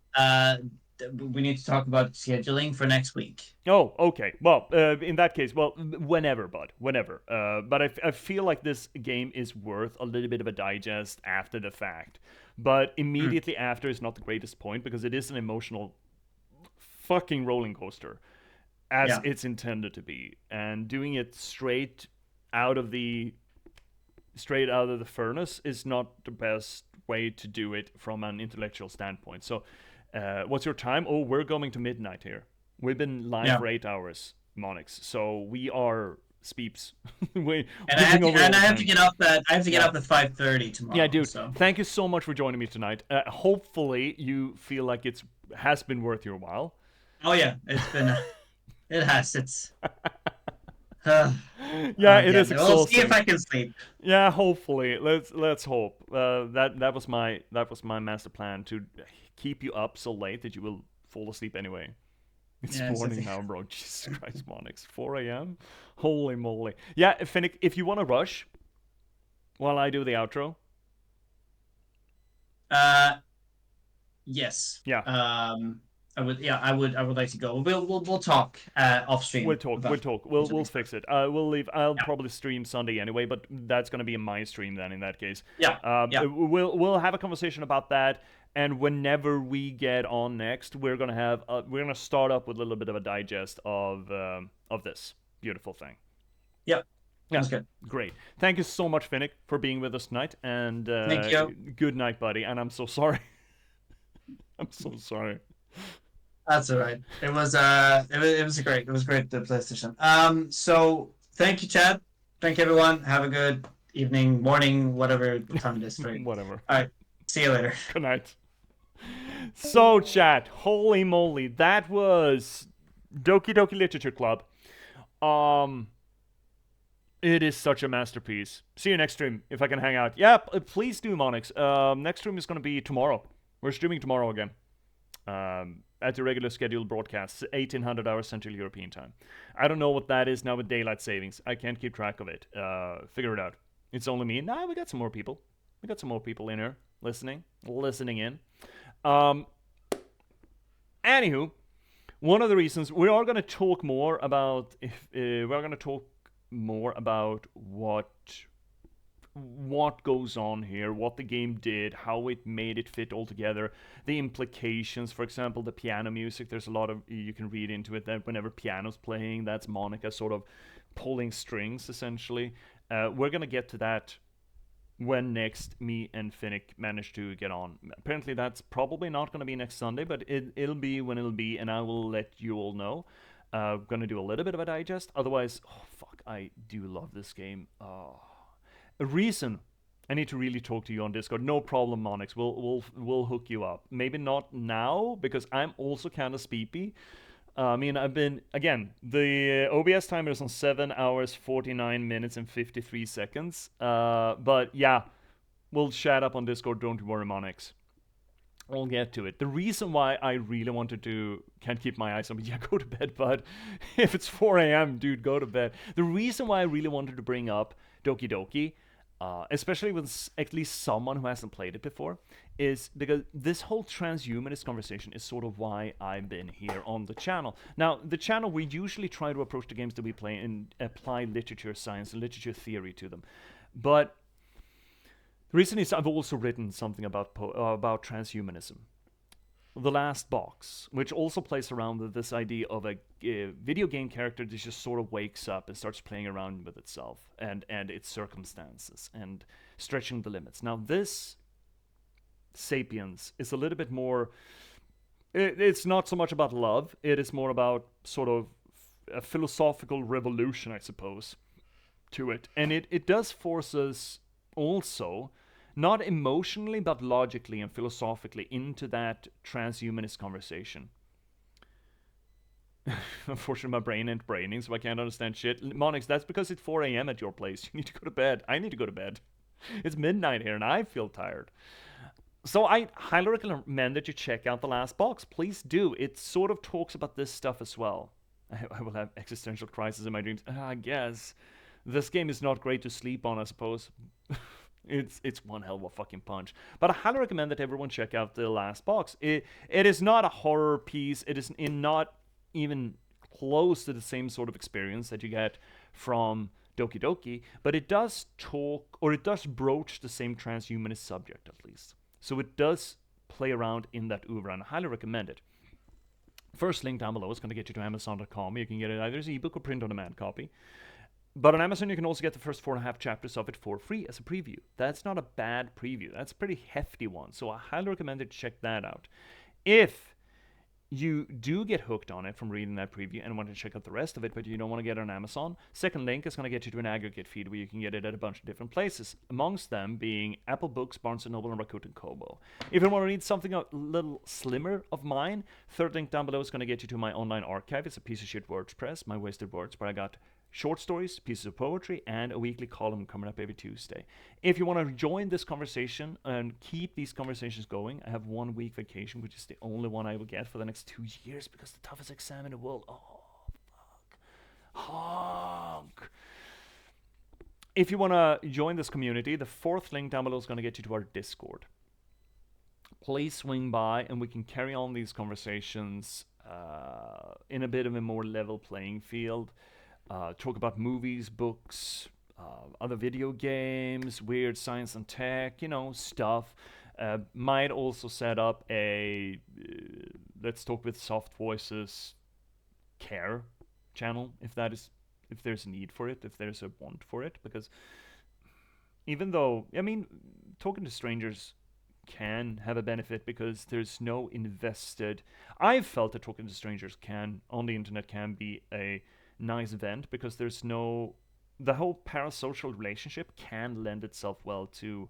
we need to talk about scheduling for next week. Oh, okay. Well, in that case, well, whenever, bud, whenever. But I feel like this game is worth a little bit of a digest after the fact. But immediately after is not the greatest point because it is an emotional fucking rolling coaster, as it's intended to be, and doing it straight out of the furnace is not the best way to do it from an intellectual standpoint. So, what's your time? Oh, we're going to midnight here. We've been live for 8 hours, Monix. So we are speeps. I have to get up at 5:30 tomorrow. Yeah, dude. So. Thank you so much for joining me tonight. Hopefully, you feel like has been worth your while. Oh yeah, it's been. It has. It's. Yeah, it is exhausting. We'll see if I can sleep. Yeah, hopefully. Let's hope. That was my master plan, to keep you up so late that you will fall asleep anyway. It's morning now, bro. Jesus Christ, Monix. 4 a.m. Holy moly. Yeah, Finnick, if you want to rush while I do the outro. Yes. Yeah. I would like to go. We'll talk off stream. We'll talk. We'll fix it. We'll leave. I'll probably stream Sunday anyway, but that's gonna be my stream then in that case. Yeah. We'll have a conversation about that, and whenever we get on next, we're gonna start up with a little bit of a digest of this beautiful thing. Yep. Yeah, that's good. Great. Thank you so much, Finnick, for being with us tonight, and thank you. Good night, buddy. And I'm so sorry. I'm so sorry. That's all right. It was great. It was great, the PlayStation. So thank you, Chad. Thank you, everyone. Have a good evening, morning, whatever time it is. Right? Whatever. All right. See you later. Good night. So, chat, holy moly, that was Doki Doki Literature Club. It is such a masterpiece. See you next stream if I can hang out. Yeah, please do, Monix. Next stream is going to be tomorrow. We're streaming tomorrow again. At the regular scheduled broadcast, 1800 hours Central European time. I don't know what that is now with daylight savings. I can't keep track of it. Figure it out. It's only me. Nah, we got some more people. We got some more people in here listening in. Anywho, one of the reasons we are going to talk more about what goes on here, what the game did, how it made it fit all together, the implications. For example, the piano music, there's a lot of, you can read into it that whenever piano's playing, that's Monica sort of pulling strings, essentially. We're going to get to that when next me and Finnick manage to get on. Apparently that's probably not going to be next Sunday, but it'll be when it'll be, and I will let you all know. Going to do a little bit of a digest. Otherwise, I do love this game. A reason I need to really talk to you on Discord. No problem, Monix. We'll hook you up. Maybe not now because I'm also kind of speepy. I mean, I've been, again, the OBS timer is on 7 hours, 49 minutes, and 53 seconds. But yeah, we'll chat up on Discord. Don't worry, Monix. We'll get to it. The reason why I really wanted to, can't keep my eyes on, but yeah, go to bed, bud. If it's 4 a.m., dude, go to bed. The reason why I really wanted to bring up Doki Doki, especially with at least someone who hasn't played it before, is because this whole transhumanist conversation is sort of why I've been here on the channel. Now, the channel, we usually try to approach the games that we play and apply literature science and literature theory to them. But the reason is I've also written something about transhumanism. The Last Box, which also plays around with this idea of a video game character that just sort of wakes up and starts playing around with itself and its circumstances and stretching the limits. Now, this Sapiens is a little bit more, it's not so much about love, it is more about sort of a philosophical revolution, I suppose, to it. And it does force us also, not emotionally, but logically and philosophically, into that transhumanist conversation. Unfortunately, my brain ain't braining, so I can't understand shit. Monix, that's because it's 4 a.m. at your place. You need to go to bed. I need to go to bed. It's midnight here, and I feel tired. So I highly recommend that you check out The Last Box. Please do. It sort of talks about this stuff as well. I will have existential crisis in my dreams. I guess. This game is not great to sleep on, I suppose. It's one hell of a fucking punch. But I highly recommend that everyone check out The Last Box. It is not a horror piece. It is not even close to the same sort of experience that you get from Doki Doki, but it does talk, or it does broach the same transhumanist subject at least. So it does play around in that oeuvre, and I highly recommend it. First link down below is going to get you to Amazon.com. You can get it either as ebook or print-on-demand copy. But on Amazon, you can also get the first 4.5 chapters of it for free as a preview. That's not a bad preview. That's a pretty hefty one. So I highly recommend that you check that out. If you do get hooked on it from reading that preview and want to check out the rest of it, but you don't want to get it on Amazon, second link is going to get you to an aggregate feed where you can get it at a bunch of different places, amongst them being Apple Books, Barnes & Noble, and Rakuten Kobo. If you want to read something a little slimmer of mine, third link down below is going to get you to my online archive. It's a piece of shit WordPress, my wasted words, where I got short stories, pieces of poetry, and a weekly column coming up every Tuesday. If you want to join this conversation and keep these conversations going, I have 1 week vacation, which is the only one I will get for the next 2 years because the toughest exam in the world. Oh, fuck. Honk. If you want to join this community, the fourth link down below is going to get you to our Discord. Please swing by and we can carry on these conversations in a bit of a more level playing field. Talk about movies, books, other video games, weird science and tech, stuff. Might also set up a Let's Talk with Soft Voices care channel if there's a need for it, if there's a want for it, because even though, talking to strangers can have a benefit because there's no invested. I've felt that talking to strangers on the internet can be a nice event because the whole parasocial relationship can lend itself well to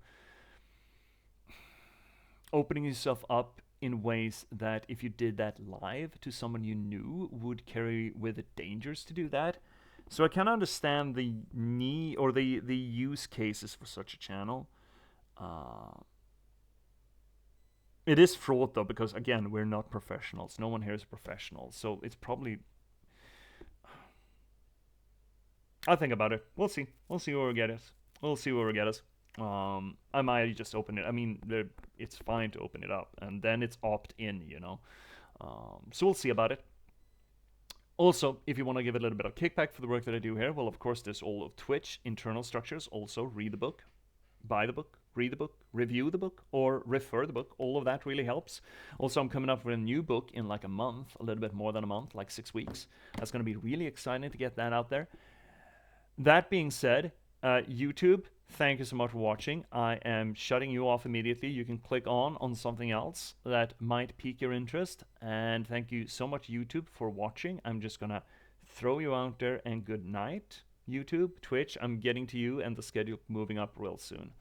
opening yourself up in ways that if you did that live to someone you knew would carry with it dangers to do that. So I can understand the need or the use cases for such a channel. It is fraught though because again we're not professionals. No one here is a professional, so it's probably. I'll think about it. We'll see. We'll see where we get us. I might just open it. It's fine to open it up, and then it's opt-in, So we'll see about it. Also, if you want to give it a little bit of kickback for the work that I do here, well, of course, there's all of Twitch internal structures. Also, read the book, buy the book, read the book, review the book, or refer the book. All of that really helps. Also, I'm coming up with a new book in like a month, a little bit more than a month, like 6 weeks. That's going to be really exciting to get that out there. That being said, YouTube, thank you so much for watching. I am shutting you off immediately. You can click on something else that might pique your interest. And thank you so much, YouTube, for watching. I'm just going to throw you out there and good night, YouTube, Twitch. I'm getting to you and the schedule moving up real soon.